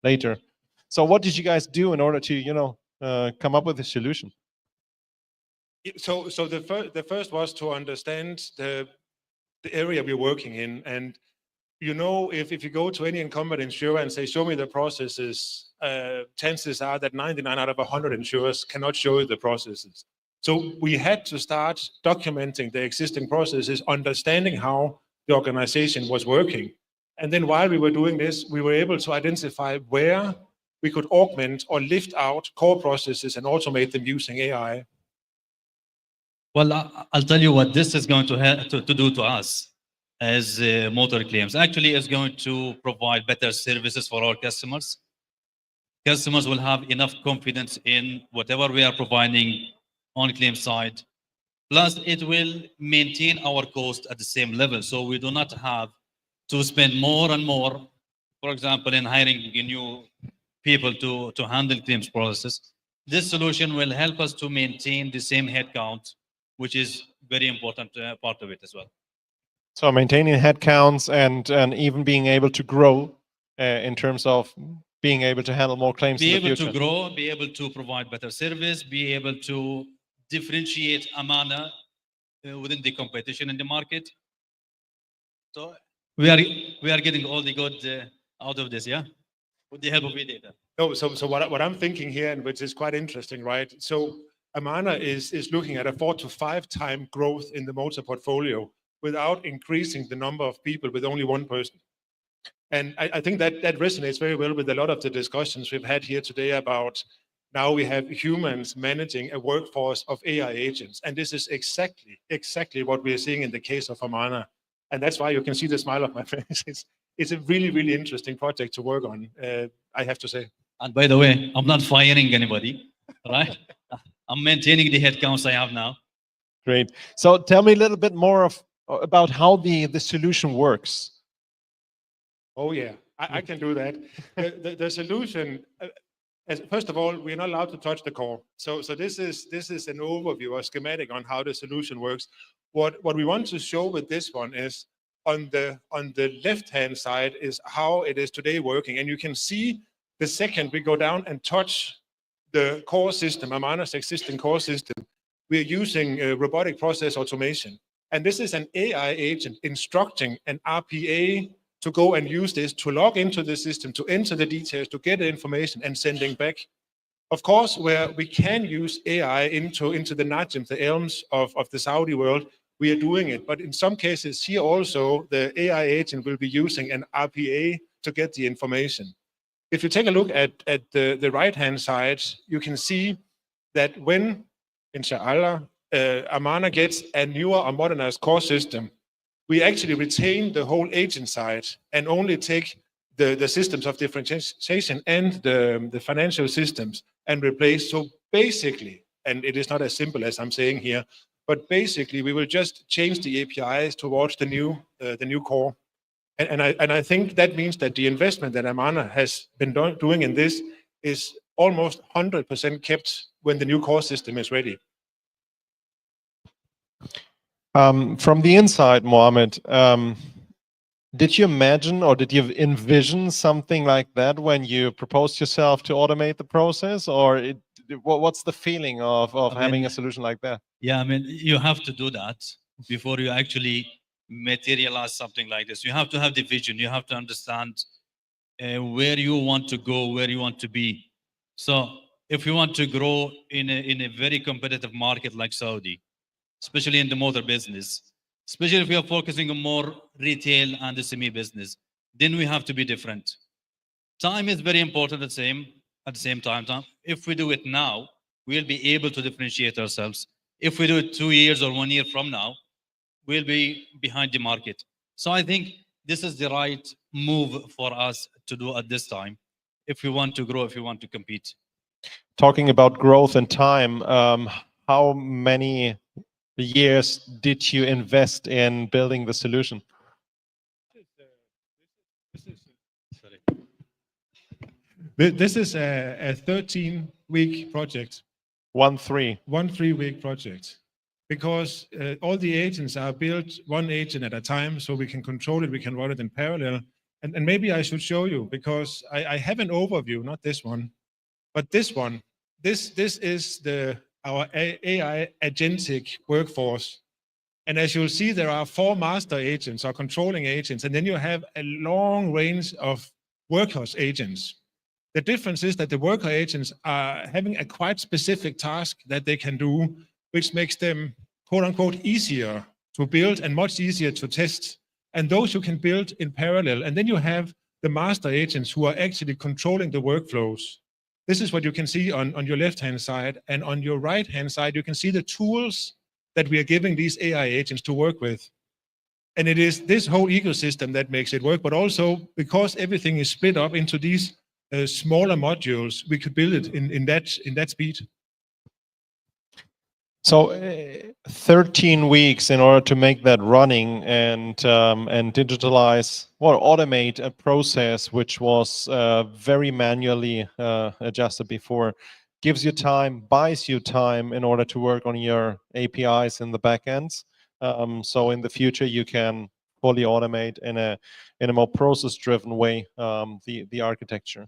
later. So what did you guys do in order to, come up with a solution? So the first was to understand the area we're working in. And if you go to any incumbent insurer and say, show me the processes, chances are that 99 out of 100 insurers cannot show you the processes. So we had to start documenting the existing processes, understanding how the organization was working. And then while we were doing this, we were able to identify where we could augment or lift out core processes and automate them using AI. Well, I'll tell you what this is going to do to us as motor claims. Actually, it's going to provide better services for our customers. Customers will have enough confidence in whatever we are providing on claim side. Plus, it will maintain our cost at the same level. So we do not have to spend more and more, for example, in hiring new people to handle claims processes. This solution will help us to maintain the same headcount, which is very important part of it as well. So maintaining headcounts and even being able to grow in terms of being able to handle more claims in the future. Be able to grow, be able to provide better service, be able to differentiate Amana within the competition in the market. So we are getting all the good out of this, yeah, with the help of data. No, so what I'm thinking here, and which is quite interesting, right? So Amana is looking at a 4 to 5 time growth in the motor portfolio without increasing the number of people with only one person. And I think that resonates very well with a lot of the discussions we've had here today about now we have humans managing a workforce of AI agents. And this is exactly what we are seeing in the case of Amana. And that's why you can see the smile on my face. It's a really, really interesting project to work on, I have to say. And by the way, I'm not firing anybody, right? I'm maintaining the headcounts I have now. Great. So tell me a little bit more about how the solution works. Oh yeah, I can do that. The solution, first of all, we're not allowed to touch the core. So this is an overview or schematic on how the solution works. What we want to show with this one is on the left-hand side is how it is today working. And you can see the second we go down and touch the core system, Amana's existing core system, we're using robotic process automation. And this is an AI agent instructing an RPA to go and use this to log into the system, to enter the details, to get the information and sending back. Of course, where we can use AI into the Najm, the elms of the Saudi world, we are doing it. But in some cases here also, the AI agent will be using an RPA to get the information. If you take a look at the right-hand side, you can see that when, inshallah, Amana gets a newer or modernized core system, we actually retain the whole agent side and only take the systems of differentiation and the financial systems and replace. So basically, and it is not as simple as I'm saying here, but basically we will just change the APIs towards the new core. And I think that means that the investment that Amana has been doing in this is almost 100% kept when the new core system is ready. From the inside, Mohammed, did you imagine or did you envision something like that when you proposed yourself to automate the process? Or what's the feeling of having a solution like that? Yeah, I mean, you have to do that before you actually materialize something like this. You have to have the vision. You have to understand where you want to go, where you want to be. So if you want to grow in a very competitive market like Saudi, especially in the motor business, especially if we are focusing on more retail and the SME business, then we have to be different. Time is very important at the same time. If we do it now, we'll be able to differentiate ourselves. If we do it 2 years or 1 year from now, we'll be behind the market. So I think this is the right move for us to do at this time if we want to grow, if we want to compete. Talking about growth and time, how many years did you invest in building the solution? This is a 13-week project. 1-3. 1-3-week project. Because all the agents are built one agent at a time, so we can control it, we can run it in parallel. And maybe I should show you, because I have an overview, not this one, but this one. This is our AI agentic workforce. And as you'll see, there are 4 master agents or controlling agents, and then you have a long range of workers agents. The difference is that the worker agents are having a quite specific task that they can do, which makes them, quote unquote, easier to build and much easier to test. And those you can build in parallel. And then you have the master agents who are actually controlling the workflows. This is what you can see on your left-hand side. And on your right-hand side, you can see the tools that we are giving these AI agents to work with. And it is this whole ecosystem that makes it work, but also because everything is split up into these smaller modules, we could build it in that speed. So 13 weeks in order to make that running and digitalize or automate a process which was very manually adjusted before, gives you time, buys you time in order to work on your APIs in the backends. So in the future you can fully automate in a more process-driven way the architecture.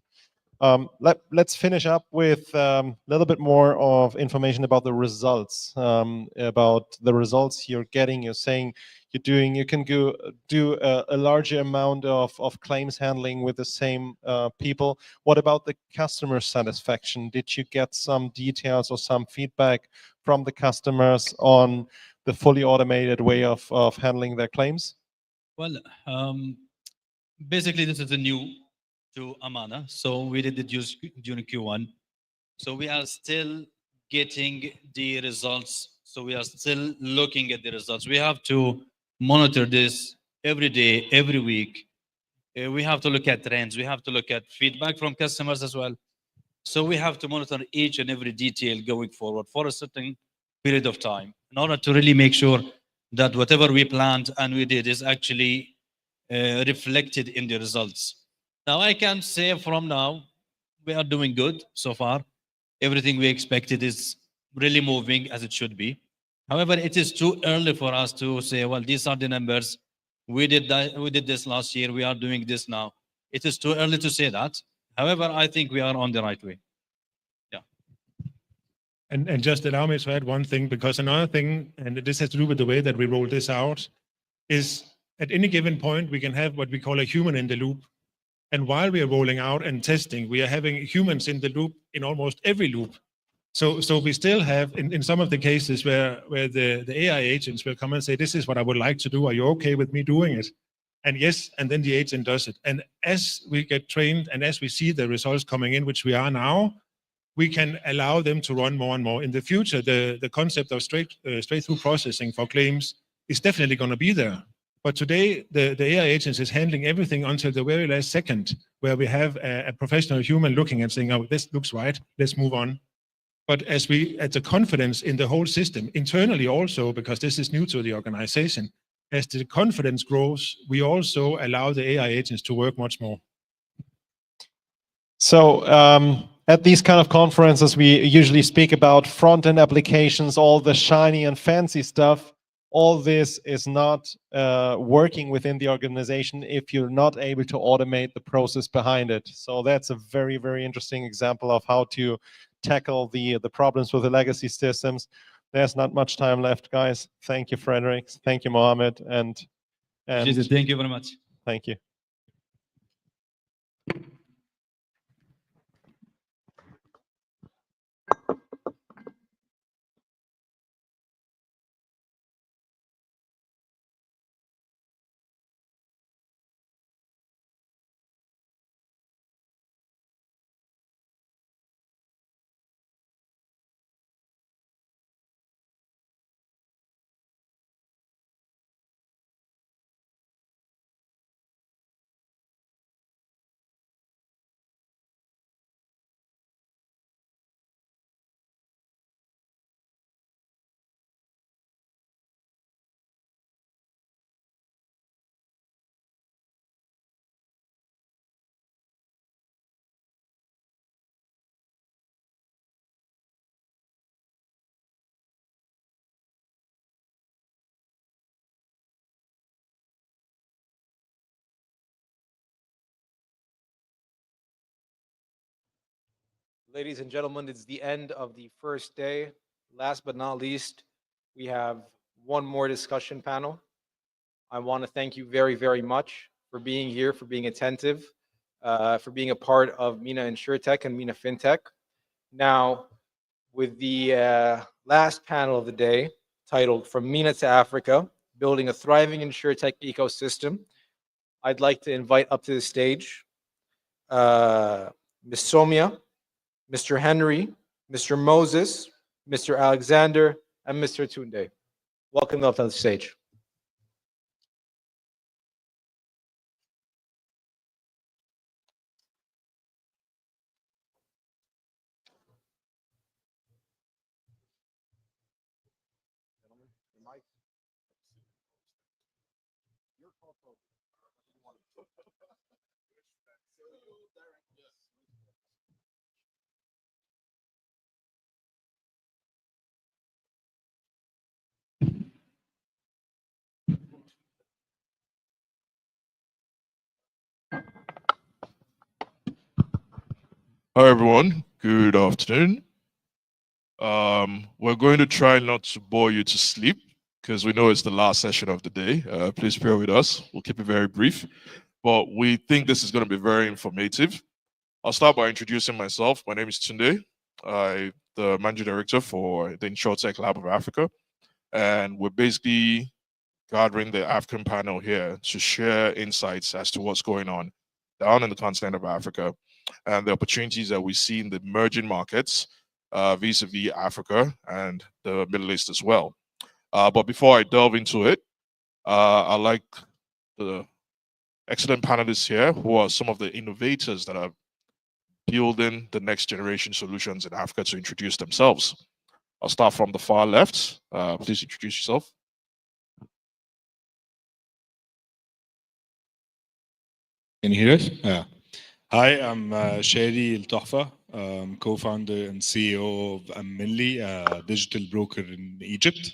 Let's finish up with a little bit more of information about the results. About the results you're getting. You're saying you can do a larger amount of claims handling with the same people. What about the customer satisfaction? Did you get some details or some feedback from the customers on the fully automated way of handling their claims? Well, basically this is a new to Amana. So we did it during Q1. So we are still getting the results. So we are still looking at the results. We have to monitor this every day, every week. We have to look at trends. We have to look at feedback from customers as well. So we have to monitor each and every detail going forward for a certain period of time in order to really make sure that whatever we planned and we did is actually reflected in the results. Now I can say from now, we are doing good so far. Everything we expected is really moving as it should be. However, it is too early for us to say, well, these are the numbers. We did that, we did this last year. We are doing this now. It is too early to say that. However, I think we are on the right way. And just allow me to add one thing, because another thing, and this has to do with the way that we roll this out, is at any given point, we can have what we call a human in the loop. And while we are rolling out and testing, we are having humans in the loop in almost every loop. So we still have, in some of the cases where the AI agents will come and say, this is what I would like to do. Are you okay with me doing it? And yes, and then the agent does it. And as we get trained and as we see the results coming in, which we are now, we can allow them to run more and more. In the future, the concept of straight-through processing for claims is definitely going to be there. But today, the AI agents is handling everything until the very last second, where we have a professional human looking and saying, oh, this looks right, let's move on. But as the confidence in the whole system, internally also, because this is new to the organization, as the confidence grows, we also allow the AI agents to work much more. So at these kind of conferences, we usually speak about front-end applications, all the shiny and fancy stuff. All this is not working within the organization if you're not able to automate the process behind it. So that's a very, very interesting example of how to tackle the problems with the legacy systems. There's not much time left, guys. Thank you, Frederick. Thank you, Mohammed. And Thank you very much. Thank you. Ladies and gentlemen, it's the end of the first day. Last but not least, we have one more discussion panel. I want to thank you very, very much for being here, for being attentive, for being a part of MENA Insurtech and MENA FinTech. Now, with the last panel of the day, titled From MENA to Africa, Building a Thriving Insurtech Ecosystem, I'd like to invite up to the stage Ms. Somia, Mr. Henry, Mr. Moses, Mr. Alexander, and Mr. Tunde. Welcome up to the stage. Hi everyone, good afternoon. We're going to try not to bore you to sleep because we know it's the last session of the day. Please bear with us. We'll keep it very brief, but we think this is going to be very informative. I'll start by introducing myself. My name is Tunde. I'm the Managing Director for the Insurtech Lab of Africa, and we're basically gathering the African panel here to share insights as to what's going on down in the continent of Africa and the opportunities that we see in the emerging markets vis-a-vis Africa and the Middle East as well. But before I delve into it, I'd like the excellent panelists here who are some of the innovators that are building the next generation solutions in Africa to introduce themselves. I'll start from the far left. Please introduce yourself. Can you hear us? Yeah. Hi, I'm Shadi El Tahfa, co-founder and CEO of MENA, a digital broker in Egypt.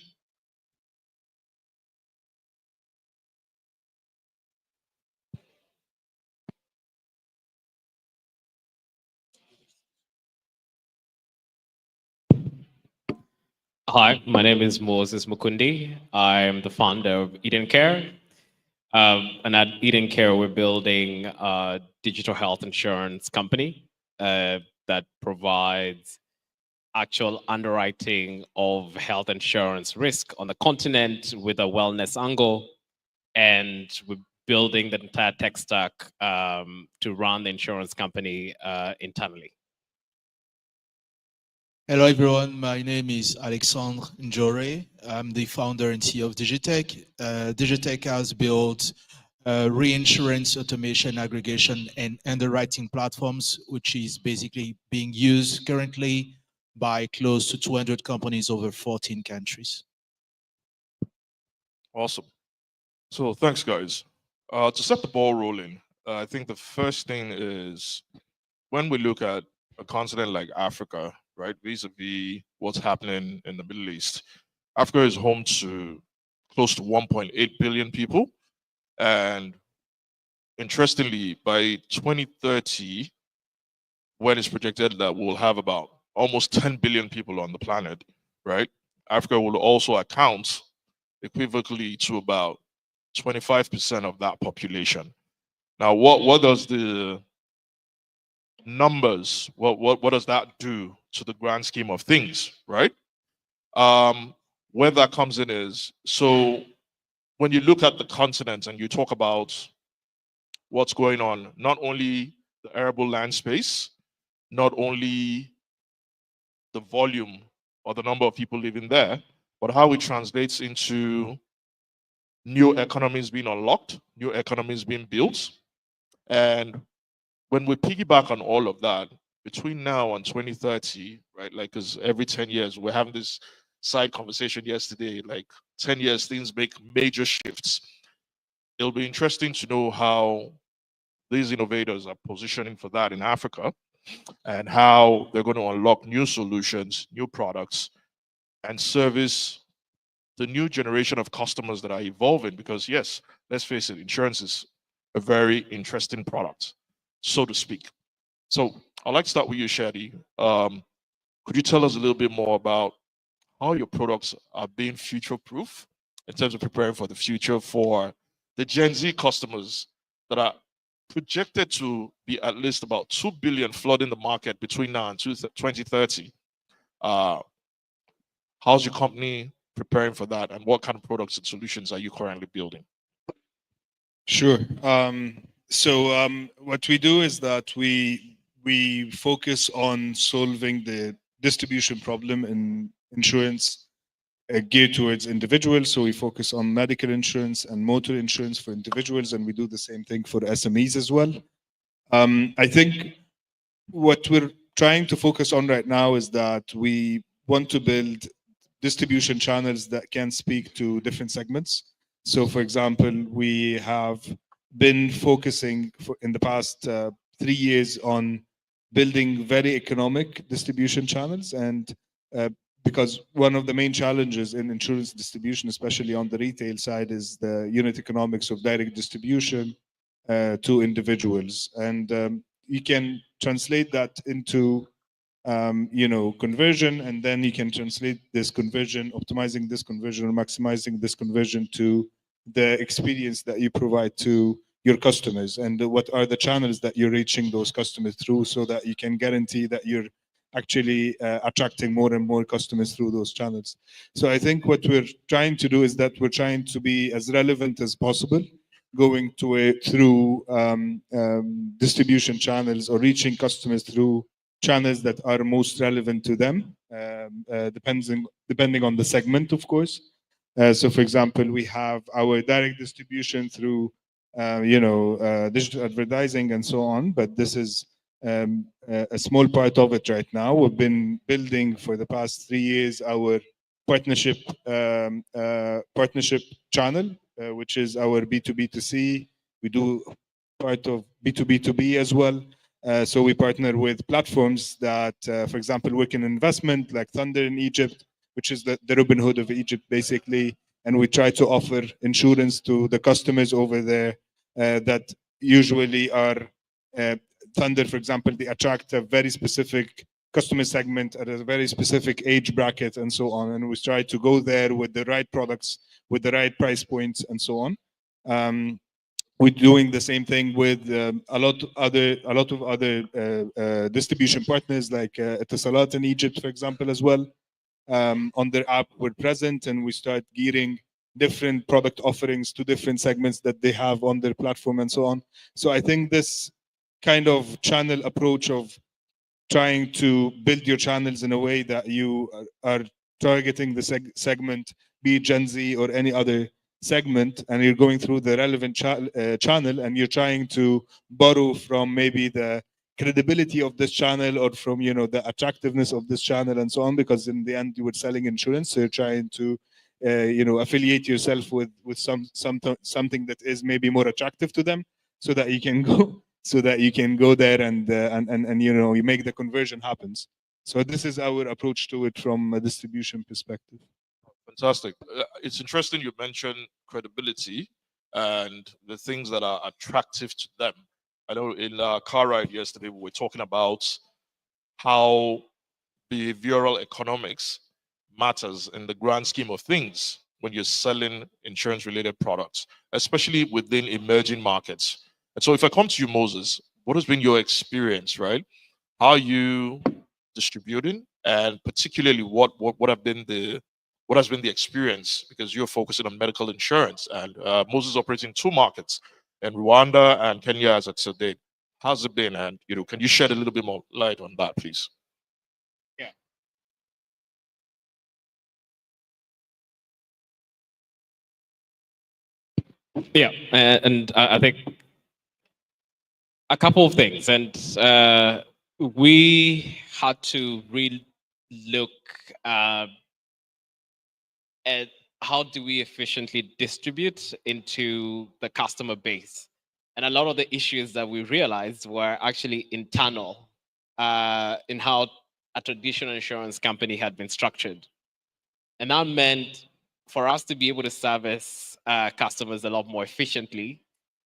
Hi, my name is Moses Mukundi. I'm the founder of Eden Care. And at Eden Care, we're building a digital health insurance company that provides actual underwriting of health insurance risk on the continent with a wellness angle. And we're building the entire tech stack to run the insurance company internally. Hello everyone, my name is Alexandre Njore. I'm the founder and CEO of Digitech. Digitech has built reinsurance automation, aggregation, and underwriting platforms, which is basically being used currently by close to 200 companies over 14 countries. Awesome. So thanks, guys. To set the ball rolling, I think the first thing is when we look at a continent like Africa, right, vis-a-vis what's happening in the Middle East, Africa is home to close to 1.8 billion people. And interestingly, by 2030, when it's projected that we'll have about almost 10 billion people on the planet, right? Africa will also account equivocally to about 25% of that population. Now, what does the numbers, what does that do to the grand scheme of things, right? Where that comes in is, so when you look at the continent and you talk about what's going on, not only the arable land space, not only the volume or the number of people living there, but how it translates into new economies being unlocked, new economies being built. And when we piggyback on all of that, between now and 2030, right, like, because every 10 years, we're having this side conversation yesterday, like 10 years, things make major shifts. It'll be interesting to know how these innovators are positioning for that in Africa and how they're going to unlock new solutions, new products, and service the new generation of customers that are evolving. Because yes, let's face it, insurance is a very interesting product, so to speak. So I'd like to start with you, Shadi. Could you tell us a little bit more about how your products are being future-proof in terms of preparing for the future for the Gen Z customers that are projected to be at least about 2 billion flooding the market between now and 2030? How's your company preparing for that, and what kind of products and solutions are you currently building? Sure. What we do is that we focus on solving the distribution problem in insurance geared towards individuals. So we focus on medical insurance and motor insurance for individuals, and we do the same thing for SMEs as well. I think what we're trying to focus on right now is that we want to build distribution channels that can speak to different segments. So, for example, we have been focusing in the past 3 years on building very economic distribution channels. And because one of the main challenges in insurance distribution, especially on the retail side, is the unit economics of direct distribution to individuals. And you can translate that into conversion, and then you can translate this conversion, optimizing this conversion or maximizing this conversion to the experience that you provide to your customers, and what are the channels that you're reaching those customers through, so that you can guarantee that you're actually attracting more and more customers through those channels. So I think what we're trying to do is that we're trying to be as relevant as possible, going through distribution channels or reaching customers through channels that are most relevant to them, depending on the segment, of course. So, for example, we have our direct distribution through, digital advertising and so on. But this is a small part of it right now. We've been building for the past 3 years our partnership channel, which is our B2B2C. We do part of B2B2B as well. So we partner with platforms that, for example, work in investment, like Thunder in Egypt, which is the Robin Hood of Egypt, basically. And we try to offer insurance to the customers over there that usually are Thunder, for example, they attract a very specific customer segment at a very specific age bracket and so on. And we try to go there with the right products, with the right price points and so on. We're doing the same thing with a lot of other distribution partners like Etisalat in Egypt, for example, as well. On their app, we're present and we start gearing different product offerings to different segments that they have on their platform and so on. So I think this kind of channel approach of trying to build your channels in a way that you are targeting the segment, be it Gen Z or any other segment, and you're going through the relevant channel and you're trying to borrow from maybe the credibility of this channel or from the attractiveness of this channel and so on, because in the end you were selling insurance, so you're trying to affiliate yourself with something that is maybe more attractive to them, so that you can go there and you make the conversion happens. So this is our approach to it from a distribution perspective. Fantastic. It's interesting you mentioned credibility and the things that are attractive to them. I know in our car ride yesterday, we were talking about how behavioral economics matters in the grand scheme of things when you're selling insurance-related products, especially within emerging markets. And so if I come to you, Moses, what has been your experience, right? How are you distributing, and particularly what has been the experience, because you're focusing on medical insurance, and Moses operating 2 markets, in Rwanda and Kenya as at today. How's it been? And can you shed a little bit more light on that, please? Yeah, and I think a couple of things, and we had to really look at how do we efficiently distribute into the customer base. And a lot of the issues that we realized were actually internal in how a traditional insurance company had been structured. And that meant for us to be able to service customers a lot more efficiently,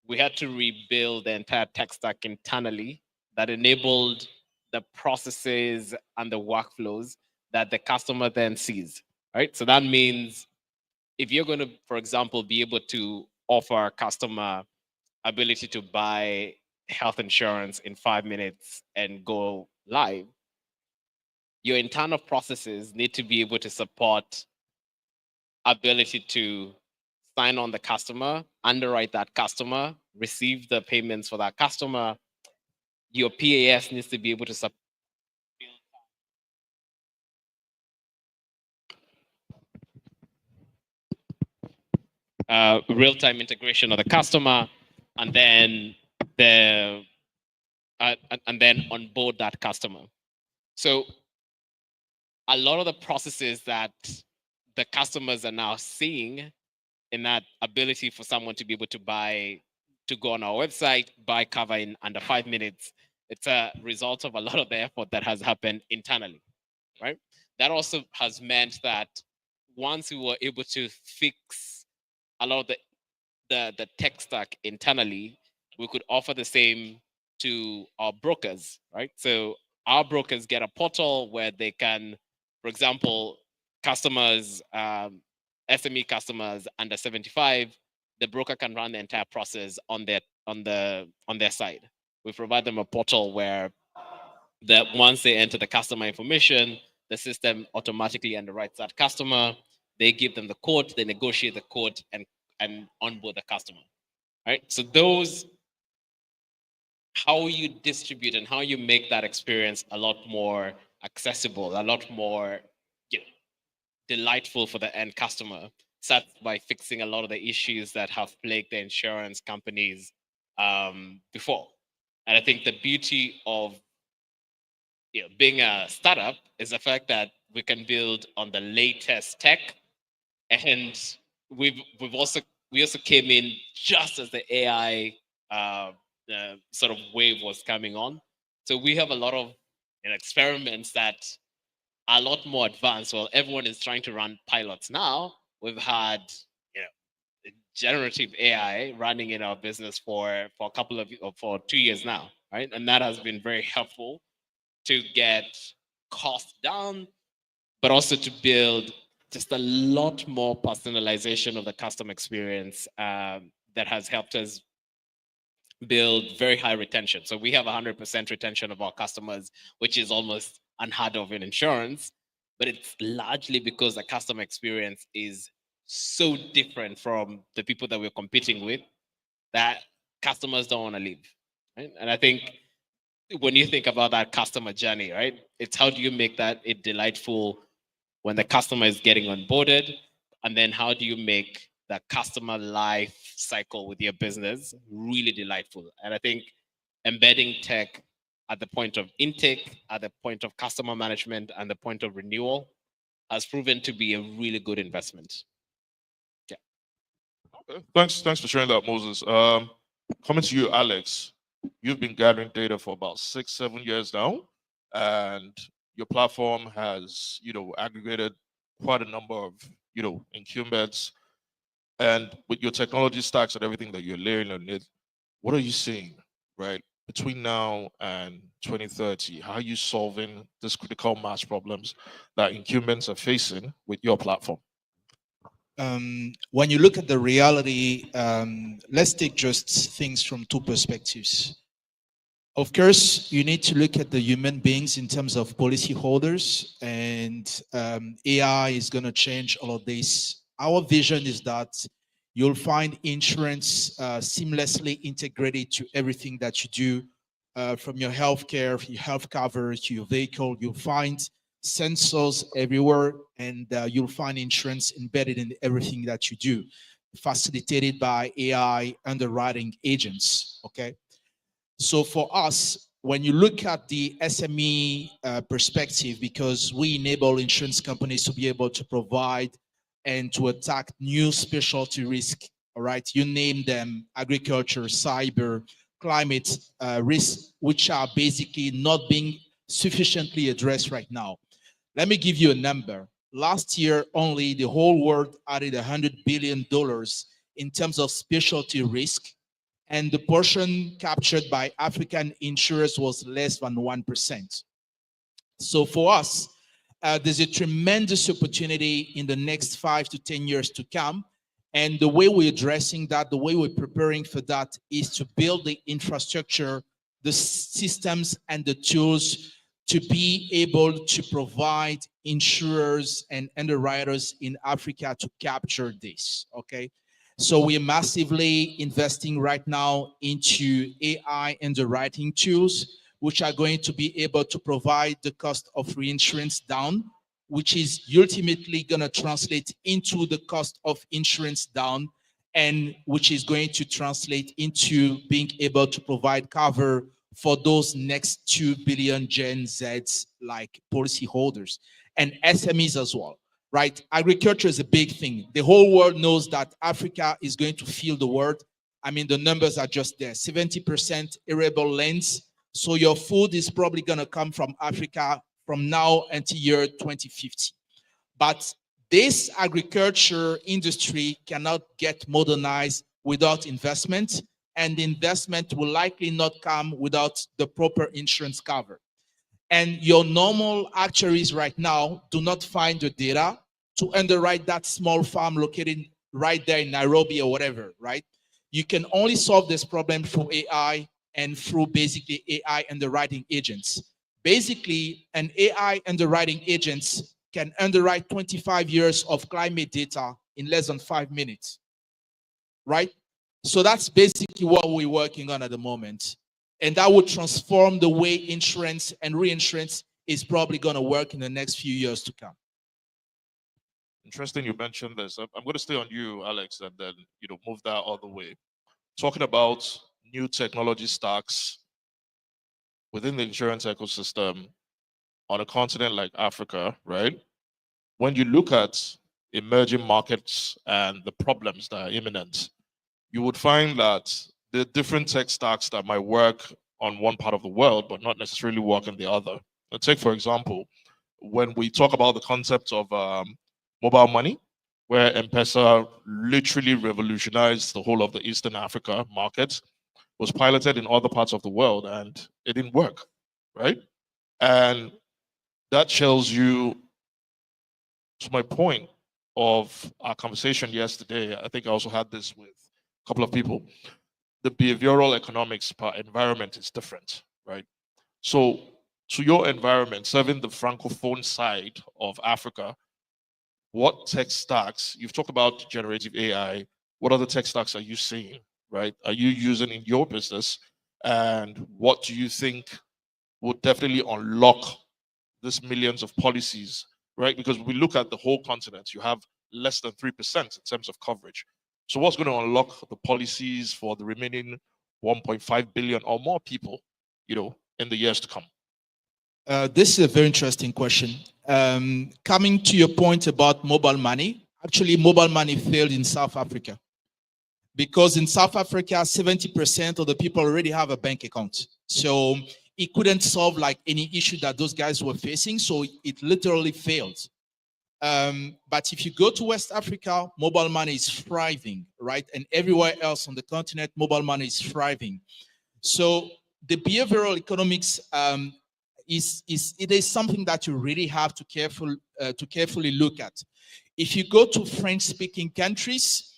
we had to rebuild the entire tech stack internally that enabled the processes and the workflows that the customer then sees, right? So that means if you're going to, for example, be able to offer a customer ability to buy health insurance in 5 minutes and go live, your internal processes need to be able to support ability to sign on the customer, underwrite that customer, receive the payments for that customer. Your PAS needs to be able to support real-time integration of the customer, and then onboard that customer. So a lot of the processes that the customers are now seeing in that ability for someone to be able to go on our website, buy cover in under 5 minutes, it's a result of a lot of the effort that has happened internally, right? That also has meant that once we were able to fix a lot of the tech stack internally, we could offer the same to our brokers, right? So our brokers get a portal where they can, for example, customers, SME customers under 75, the broker can run the entire process on their side. We provide them a portal where that once they enter the customer information, the system automatically underwrites that customer. They give them the quote, they negotiate the quote, and onboard the customer, right? So those, how you distribute and how you make that experience a lot more accessible, a lot more delightful for the end customer, starts by fixing a lot of the issues that have plagued the insurance companies before. And I think the beauty of being a startup is the fact that we can build on the latest tech, and we also came in just as the AI sort of wave was coming on. So we have a lot of experiments that are a lot more advanced. Well, everyone is trying to run pilots now. We've had generative AI running in our business for a couple of for 2 years now, right? And that has been very helpful to get costs down, but also to build just a lot more personalization of the customer experience that has helped us build very high retention. So we have 100% retention of our customers, which is almost unheard of in insurance, but it's largely because the customer experience is so different from the people that we're competing with that customers don't want to leave, right? And I think when you think about that customer journey, right, it's how do you make that it delightful when the customer is getting onboarded, and then how do you make the customer life cycle with your business really delightful? And I think embedding tech at the point of intake, at the point of customer management, and the point of renewal has proven to be a really good investment. Yeah. Okay. Thanks for sharing that, Moses. Coming to you, Alex. You've been gathering data for about 6-7 years now, and your platform has, aggregated quite a number of, incumbents. And with your technology stacks and everything that you're layering on it, what are you seeing, right? Between now and 2030, how are you solving this critical mass problems that incumbents are facing with your platform? When you look at the reality, let's take just things from two perspectives. Of course, you need to look at the human beings in terms of policyholders, and AI is going to change all of this. Our vision is that you'll find insurance seamlessly integrated to everything that you do, from your healthcare, your health cover to your vehicle. You'll find sensors everywhere, and you'll find insurance embedded in everything that you do, facilitated by AI underwriting agents, okay? So for us, when you look at the SME perspective, because we enable insurance companies to be able to provide and to attack new specialty risk, all right? You name them: agriculture, cyber, climate risk, which are basically not being sufficiently addressed right now. Let me give you a number. Last year only, the whole world added $100 billion in terms of specialty risk, and the portion captured by African insurers was less than 1%. So for us, there's a tremendous opportunity in the next 5 to 10 years to come. And the way we're addressing that, the way we're preparing for that, is to build the infrastructure, the systems, and the tools to be able to provide insurers and underwriters in Africa to capture this, okay? So we're massively investing right now into AI underwriting tools, which are going to be able to provide the cost of reinsurance down, which is ultimately going to translate into the cost of insurance down, and which is going to translate into being able to provide cover for those next 2 billion Gen Zs like policyholders and SMEs as well, right? Agriculture is a big thing. The whole world knows that Africa is going to feed the world. I mean, the numbers are just there, 70% arable lands. So your food is probably going to come from Africa from now until year 2050. But this agriculture industry cannot get modernized without investment, and the investment will likely not come without the proper insurance cover. And your normal actuaries right now do not find the data to underwrite that small farm located right there in Nairobi or whatever, right? You can only solve this problem through AI and through basically AI underwriting agents. Basically, an AI underwriting agent can underwrite 25 years of climate data in less than 5 minutes, right? So that's basically what we're working on at the moment. And that would transform the way insurance and reinsurance is probably going to work in the next few years to come. Interesting you mentioned this. I'm going to stay on you, Alex, and then move that all the way. Talking about new technology stacks within the insurance ecosystem on a continent like Africa, right? When you look at emerging markets and the problems that are imminent, you would find that the different tech stacks that might work on one part of the world, but not necessarily work in the other. Let's take, for example, when we talk about the concept of mobile money, where M-Pesa literally revolutionized the whole of the Eastern Africa market, was piloted in other parts of the world and it didn't work, right? And that tells you, to my point of our conversation yesterday, I think I also had this with a couple of people, the behavioral economics per environment is different, right? So to your environment, serving the Francophone side of Africa, what tech stacks, you've talked about generative AI, what other tech stacks are you seeing, right? Are you using in your business? And what do you think would definitely unlock this millions of policies, right? Because we look at the whole continent, you have less than 3% in terms of coverage. So what's going to unlock the policies for the remaining 1.5 billion or more people, you know, in the years to come? This is a very interesting question. Coming to your point about mobile money, actually mobile money failed in South Africa because in South Africa, 70% of the people already have a bank account. So it couldn't solve like any issue that those guys were facing. So it literally failed. But if you go to West Africa, mobile money is thriving, right? And everywhere else on the continent, mobile money is thriving. So the behavioral economics it is something that you really have to carefully look at. If you go to French-speaking countries,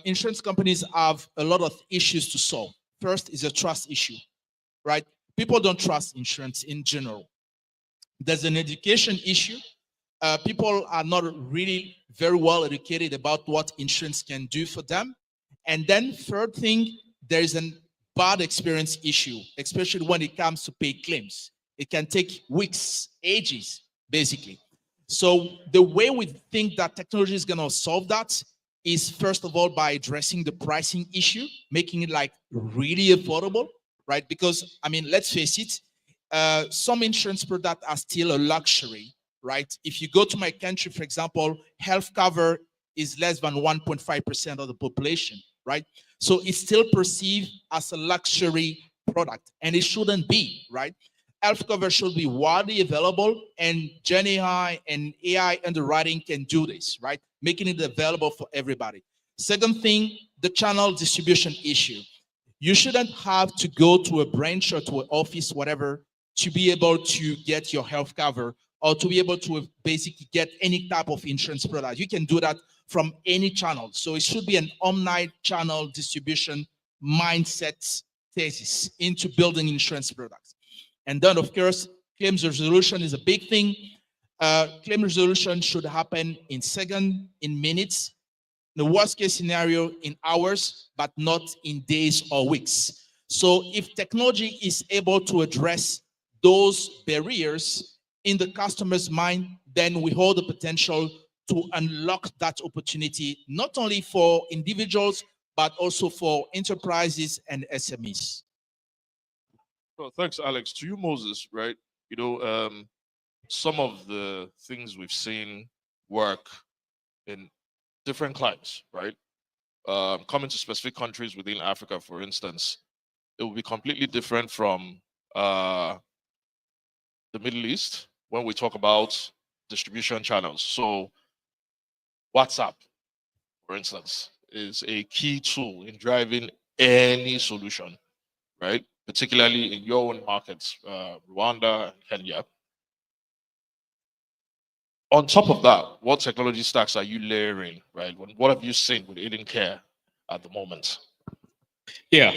insurance companies have a lot of issues to solve. First is a trust issue, right? People don't trust insurance in general. There's an education issue. People are not really very well educated about what insurance can do for them. And then third thing, there is a bad experience issue, especially when it comes to pay claims. It can take weeks, ages, basically. So the way we think that technology is going to solve that is first of all by addressing the pricing issue, making it like really affordable, right? Because I mean, let's face it, some insurance products are still a luxury, right? If you go to my country, for example, health cover is less than 1.5% of the population, right? So it's still perceived as a luxury product, and it shouldn't be, right? Health cover should be widely available, and Gen AI and AI underwriting can do this, right? Making it available for everybody. Second thing, the channel distribution issue. You shouldn't have to go to a branch or to an office, whatever, to be able to get your health cover or to be able to basically get any type of insurance product. You can do that from any channel. So it should be an omni-channel distribution mindset thesis into building insurance products. And then, of course, claims resolution is a big thing. Claim resolution should happen in seconds, in minutes, the worst case scenario in hours, but not in days or weeks. So if technology is able to address those barriers in the customer's mind, then we hold the potential to unlock that opportunity, not only for individuals, but also for enterprises and SMEs. Well, thanks, Alex. To you, Moses, right? You know, some of the things we've seen work in different climes, right? Coming to specific countries within Africa, for instance, it will be completely different from the Middle East when we talk about distribution channels. So WhatsApp, for instance, is a key tool in driving any solution, right? Particularly in your own markets, Rwanda and Kenya. On top of that, what technology stacks are you layering, right? What have you seen with Eden Care at the moment? Yeah.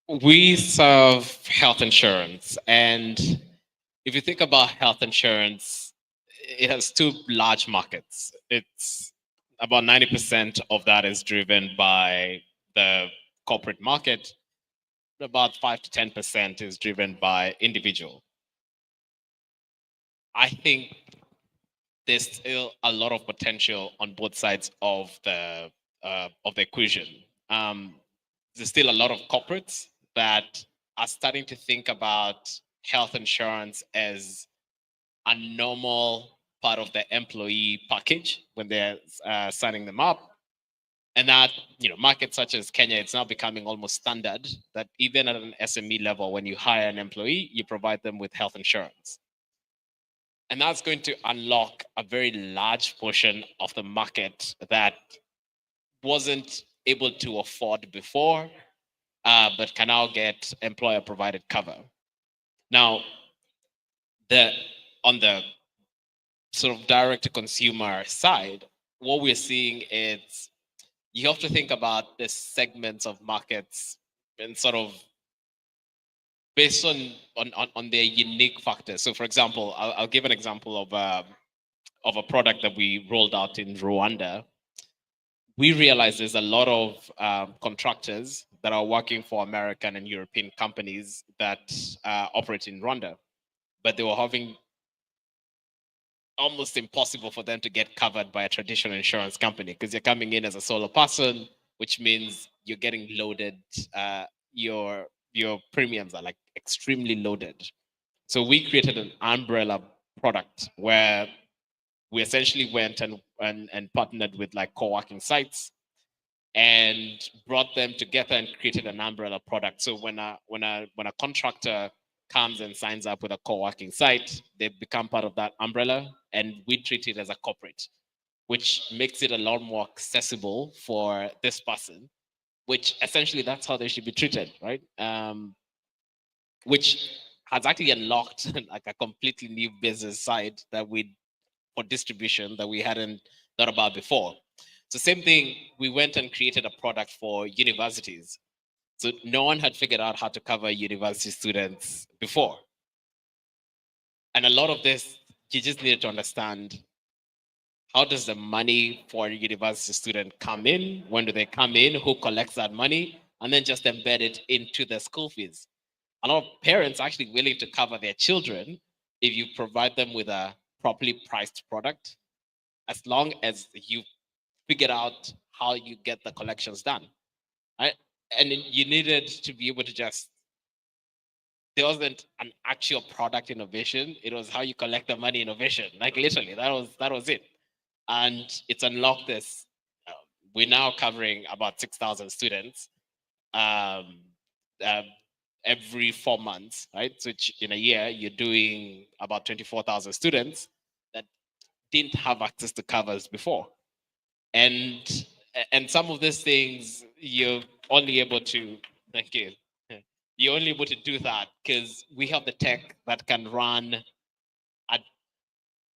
We serve health insurance. And if you think about health insurance, it has two large markets. It's about 90% of that is driven by the corporate market. About 5 to 10% is driven by individual. I think there's still a lot of potential on both sides of the equation. There's still a lot of corporates that are starting to think about health insurance as a normal part of the employee package when they're signing them up. And that, markets such as Kenya, it's now becoming almost standard that even at an SME level, when you hire an employee, you provide them with health insurance. And that's going to unlock a very large portion of the market that wasn't able to afford before, but can now get employer provided cover. Now, on the sort of direct to consumer side, what we're seeing is you have to think about the segments of markets and sort of based on their unique factors. So, for example, I'll give an example of a product that we rolled out in Rwanda. We realized there's a lot of contractors that are working for American and European companies that operate in Rwanda, but they were having almost impossible for them to get covered by a traditional insurance company because you're coming in as a solo person, which means you're getting loaded. Your premiums are like extremely loaded. So we created an umbrella product where we essentially went and partnered with like co-working sites and brought them together and created an umbrella product. So when a contractor comes and signs up with a co-working site, they become part of that umbrella, and we treat it as a corporate, which makes it a lot more accessible for this person, which essentially that's how they should be treated, right? Which has actually unlocked like a completely new business side for distribution that we hadn't thought about before. So same thing, we went and created a product for universities. So no one had figured out how to cover university students before. And a lot of this, you just needed to understand, how does the money for a university student come in? When do they come in? Who collects that money? And then just embed it into the school fees. A lot of parents are actually willing to cover their children if you provide them with a properly priced product, as long as you figure out how you get the collections done. Right? And you needed to be able to there wasn't an actual product innovation. It was how you collect the money innovation. Like literally, that was it. And it's unlocked this. We're now covering about 6,000 students every 4 months, right? So in a year, you're doing about 24,000 students that didn't have access to covers before. And some of these things you're only able to, thank you. You're only able to do that because we have the tech that can run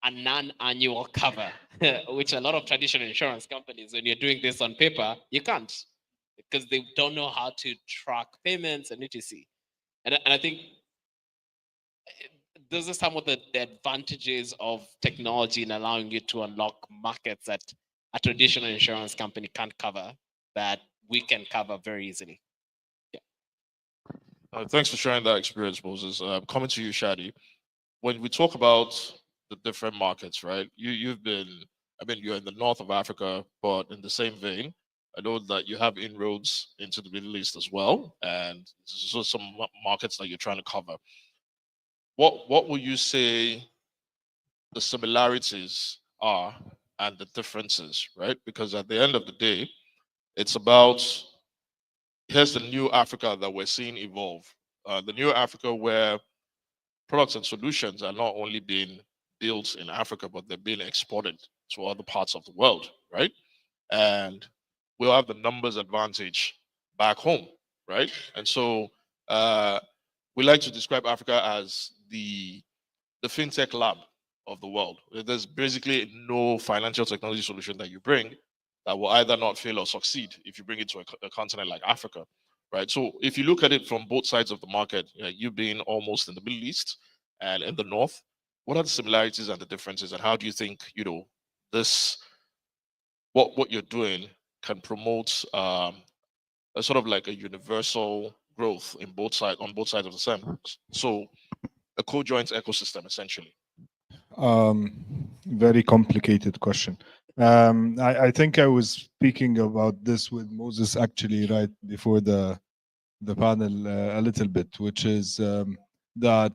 a non-annual cover, which a lot of traditional insurance companies, when you're doing this on paper, you can't because they don't know how to track payments and etc. And I think those are some of the advantages of technology in allowing you to unlock markets that a traditional insurance company can't cover, that we can cover very easily. Yeah. Thanks for sharing that experience, Moses. Coming to you, Shadi. When we talk about the different markets, right? You're in the north of Africa, but in the same vein, I know that you have inroads into the Middle East as well, and so some markets that you're trying to cover. What will you say the similarities are and the differences, right? Because at the end of the day, it's about, here's the new Africa that we're seeing evolve. The new Africa where products and solutions are not only being built in Africa, but they're being exported to other parts of the world, right? And we'll have the numbers advantage back home, right? And so we like to describe Africa as the fintech lab of the world. There's basically no financial technology solution that you bring that will either not fail or succeed if you bring it to a continent like Africa, right? So if you look at it from both sides of the market, you being almost in the Middle East and in the North, what are the similarities and the differences, and how do you think, this, what you're doing can promote a sort of like a universal growth on both sides of the sandbox? So a co-joint ecosystem, essentially. Very complicated question. I think I was speaking about this with Moses actually right before the panel a little bit, which is that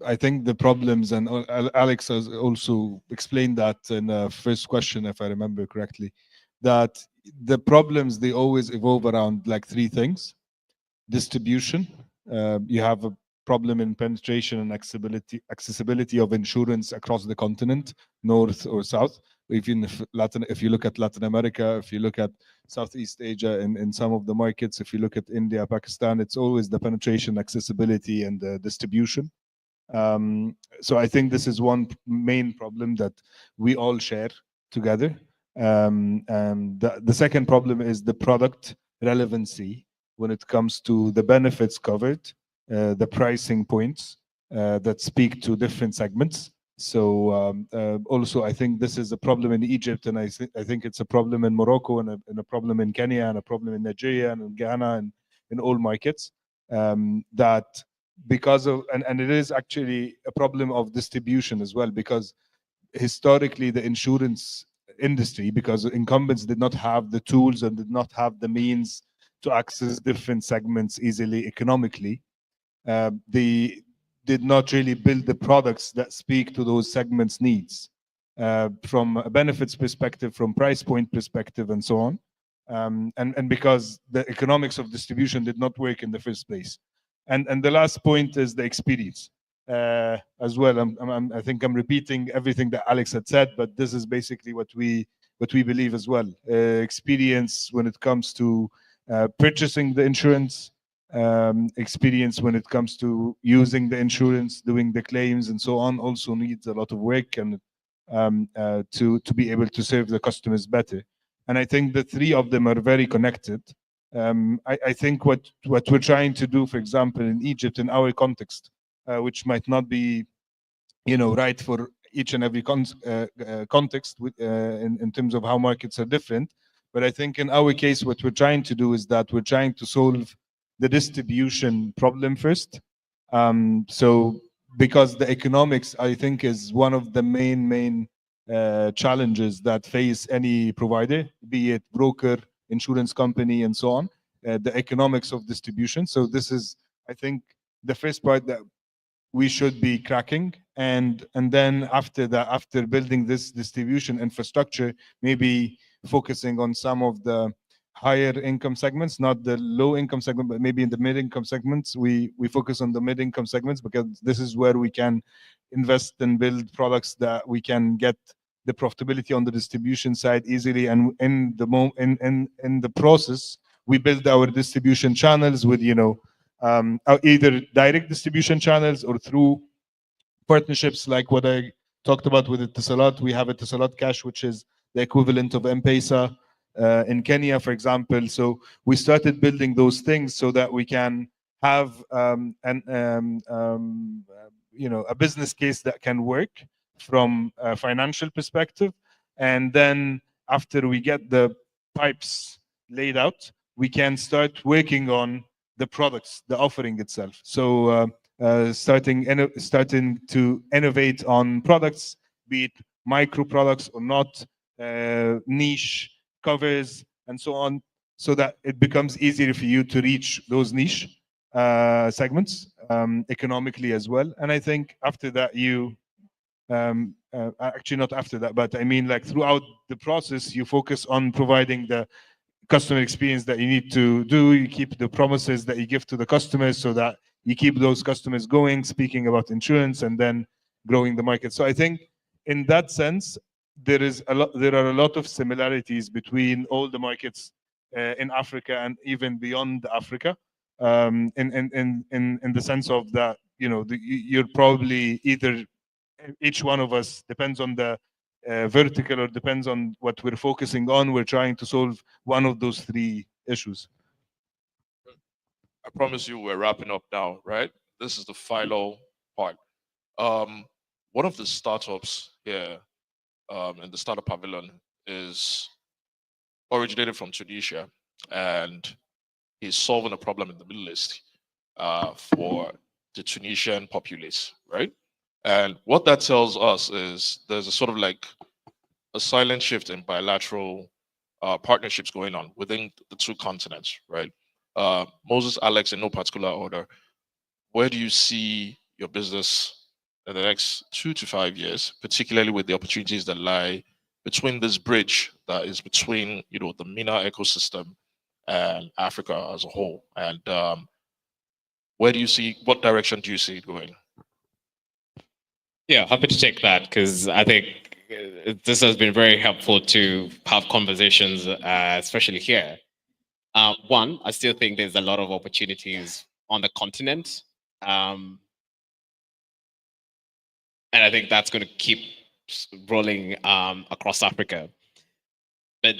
I think the problems, and Alex has also explained that in the first question, if I remember correctly, that the problems, they always evolve around like three things. Distribution, you have a problem in penetration and accessibility of insurance across the continent, north or south. Even if you look at Latin America, if you look at Southeast Asia in some of the markets, if you look at India, Pakistan, it's always the penetration, accessibility, and the distribution. So I think this is one main problem that we all share together. And the second problem is the product relevancy when it comes to the benefits covered, the pricing points that speak to different segments. So also, I think this is a problem in Egypt, and I think it's a problem in Morocco, and a problem in Kenya, and a problem in Nigeria, and in Ghana, and in all markets. That because of, and it is actually a problem of distribution as well, because historically the insurance industry, because incumbents did not have the tools and did not have the means to access different segments easily economically, they did not really build the products that speak to those segments' needs from a benefits perspective, from price point perspective, and so on. And because the economics of distribution did not work in the first place. And the last point is the experience as well. I think I'm repeating everything that Alex had said, but this is basically what we believe as well. Experience when it comes to purchasing the insurance, experience when it comes to using the insurance, doing the claims, and so on, also needs a lot of work and to be able to serve the customers better. And I think the three of them are very connected. I think what we're trying to do, for example, in Egypt, in our context, which might not be, right for each and every context in terms of how markets are different. But I think in our case, what we're trying to do is that we're trying to solve the distribution problem first. So because the economics, I think, is one of the main challenges that face any provider, be it broker, insurance company, and so on, the economics of distribution. So this is, I think, the first part that we should be cracking, and then after that, after building this distribution infrastructure, maybe focusing on some of the higher income segments, not the low income segment, but maybe in the mid income segments. We focus on the mid income segments because this is where we can invest and build products that we can get the profitability on the distribution side easily. And in the process, we build our distribution channels with either direct distribution channels or through partnerships like what I talked about with Etisalat. We have Etisalat Cash, which is the equivalent of M-Pesa in Kenya, for example. So we started building those things so that we can have a business case that can work from a financial perspective. And then after we get the pipes laid out, we can start working on the products, the offering itself. So starting to innovate on products, be it micro products or not, niche covers, and so on, so that it becomes easier for you to reach those niche segments economically as well. And I think after that, actually not after that, but I mean like throughout the process, you focus on providing the customer experience that you need to do. You keep the promises that you give to the customers so that you keep those customers going, speaking about insurance, and then growing the market. So I think in that sense, there are a lot of similarities between all the markets in Africa and even beyond Africa, in the sense of that, you're probably either, each one of us depends on the vertical or depends on what we're focusing on. We're trying to solve one of those three issues. I promise you we're wrapping up now, right? This is the final part. One of the startups here in the startup pavilion is originated from Tunisia, and he's solving a problem in the Middle East for the Tunisian populace, right? And what that tells us is there's a sort of like a silent shift in bilateral partnerships going on within the two continents, right? Moses, Alex, in no particular order, where do you see your business in the next 2 to 5 years, particularly with the opportunities that lie between this bridge that is between, you know, the MENA ecosystem and Africa as a whole? And where do you see, what direction do you see it going? Yeah, happy to take that because I think this has been very helpful to have conversations, especially here. One, I still think there's a lot of opportunities on the continent. And I think that's going to keep rolling across Africa. But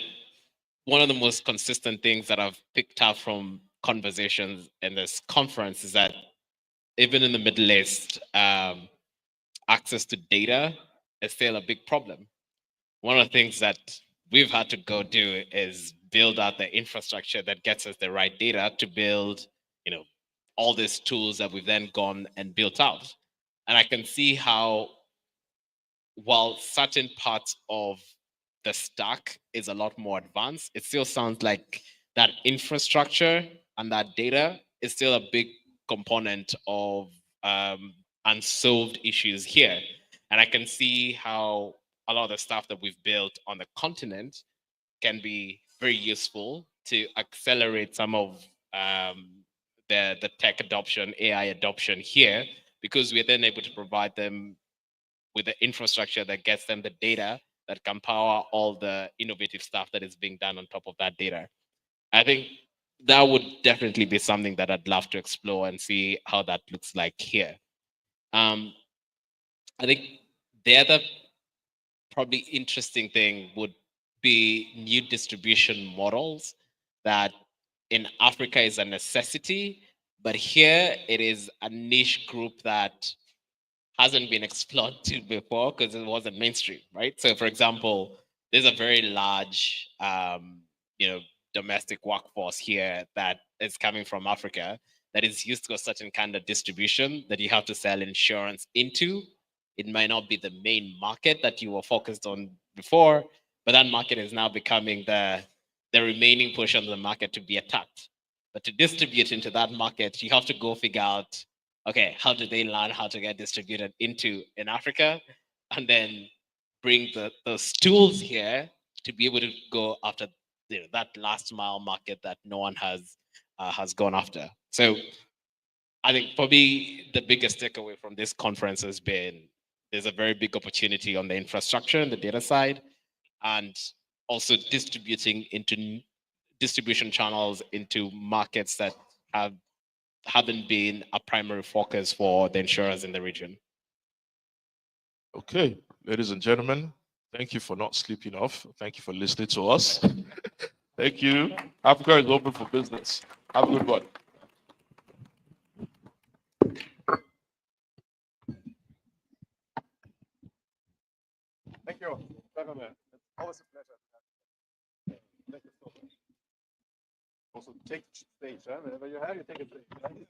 one of the most consistent things that I've picked up from conversations in this conference is that even in the Middle East, access to data is still a big problem. One of the things that we've had to go do is build out the infrastructure that gets us the right data to build, you know, all these tools that we've then gone and built out. And I can see how, while certain parts of the stack is a lot more advanced, it still sounds like that infrastructure and that data is still a big component of unsolved issues here. And I can see how a lot of the stuff that we've built on the continent can be very useful to accelerate some of the tech adoption, AI adoption here, because we're then able to provide them with the infrastructure that gets them the data that can power all the innovative stuff that is being done on top of that data. I think that would definitely be something that I'd love to explore and see how that looks like here. I think the other probably interesting thing would be new distribution models that in Africa is a necessity, but here it is a niche group that hasn't been explored to before because it wasn't mainstream, right? So for example, there's a very large, you know, domestic workforce here that is coming from Africa that is used to a certain kind of distribution that you have to sell insurance into. It might not be the main market that you were focused on before, but that market is now becoming the remaining portion of the market to be attacked. But to distribute into that market, you have to go figure out, okay, how do they learn how to get distributed into in Africa, and then bring those tools here to be able to go after that last mile market that no one has gone after. So I think for me, the biggest takeaway from this conference has been there's a very big opportunity on the infrastructure and the data side, and also distributing into distribution channels into markets that haven't been a primary focus for the insurers in the region. Okay, ladies and gentlemen, thank you for not sleeping off. Thank you for listening to us. Thank you. Africa is open for business. Have a good one. Thank you. It's always a pleasure. Thank you so much. Also, take the stage. Huh? Whenever you have, you take a stage. Right?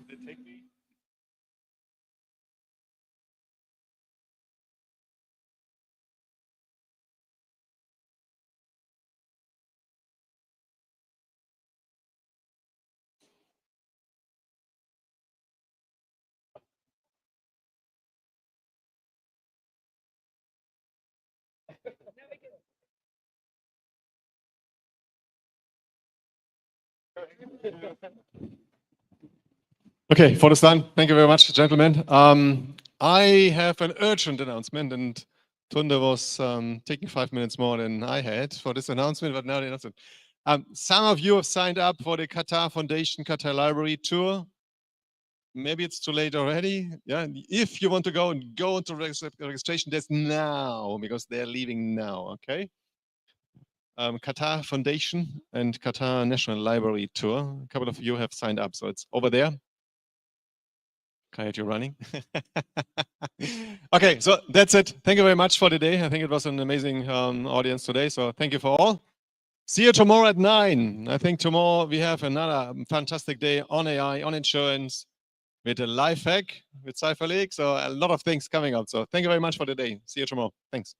They take me. Okay, for the stand. Thank you very much, gentlemen. I have an urgent announcement, and Tunde was taking 5 minutes more than I had for this announcement, but now the announcement. Some of you have signed up for the Qatar Foundation Qatar Library tour. Maybe it's too late already. Yeah, if you want to go and go into registration desk now, because they're leaving now. Okay. Qatar Foundation and Qatar National Library tour. A couple of you have signed up, so it's over there. Kayat, you're running. Okay, so that's it. Thank you very much for today. I think it was an amazing audience today, so thank you for all. See you tomorrow at 9. I think tomorrow we have another fantastic day on AI, on insurance, with a life hack with Cypher League. So a lot of things coming up. So thank you very much for today. See you tomorrow. Thanks.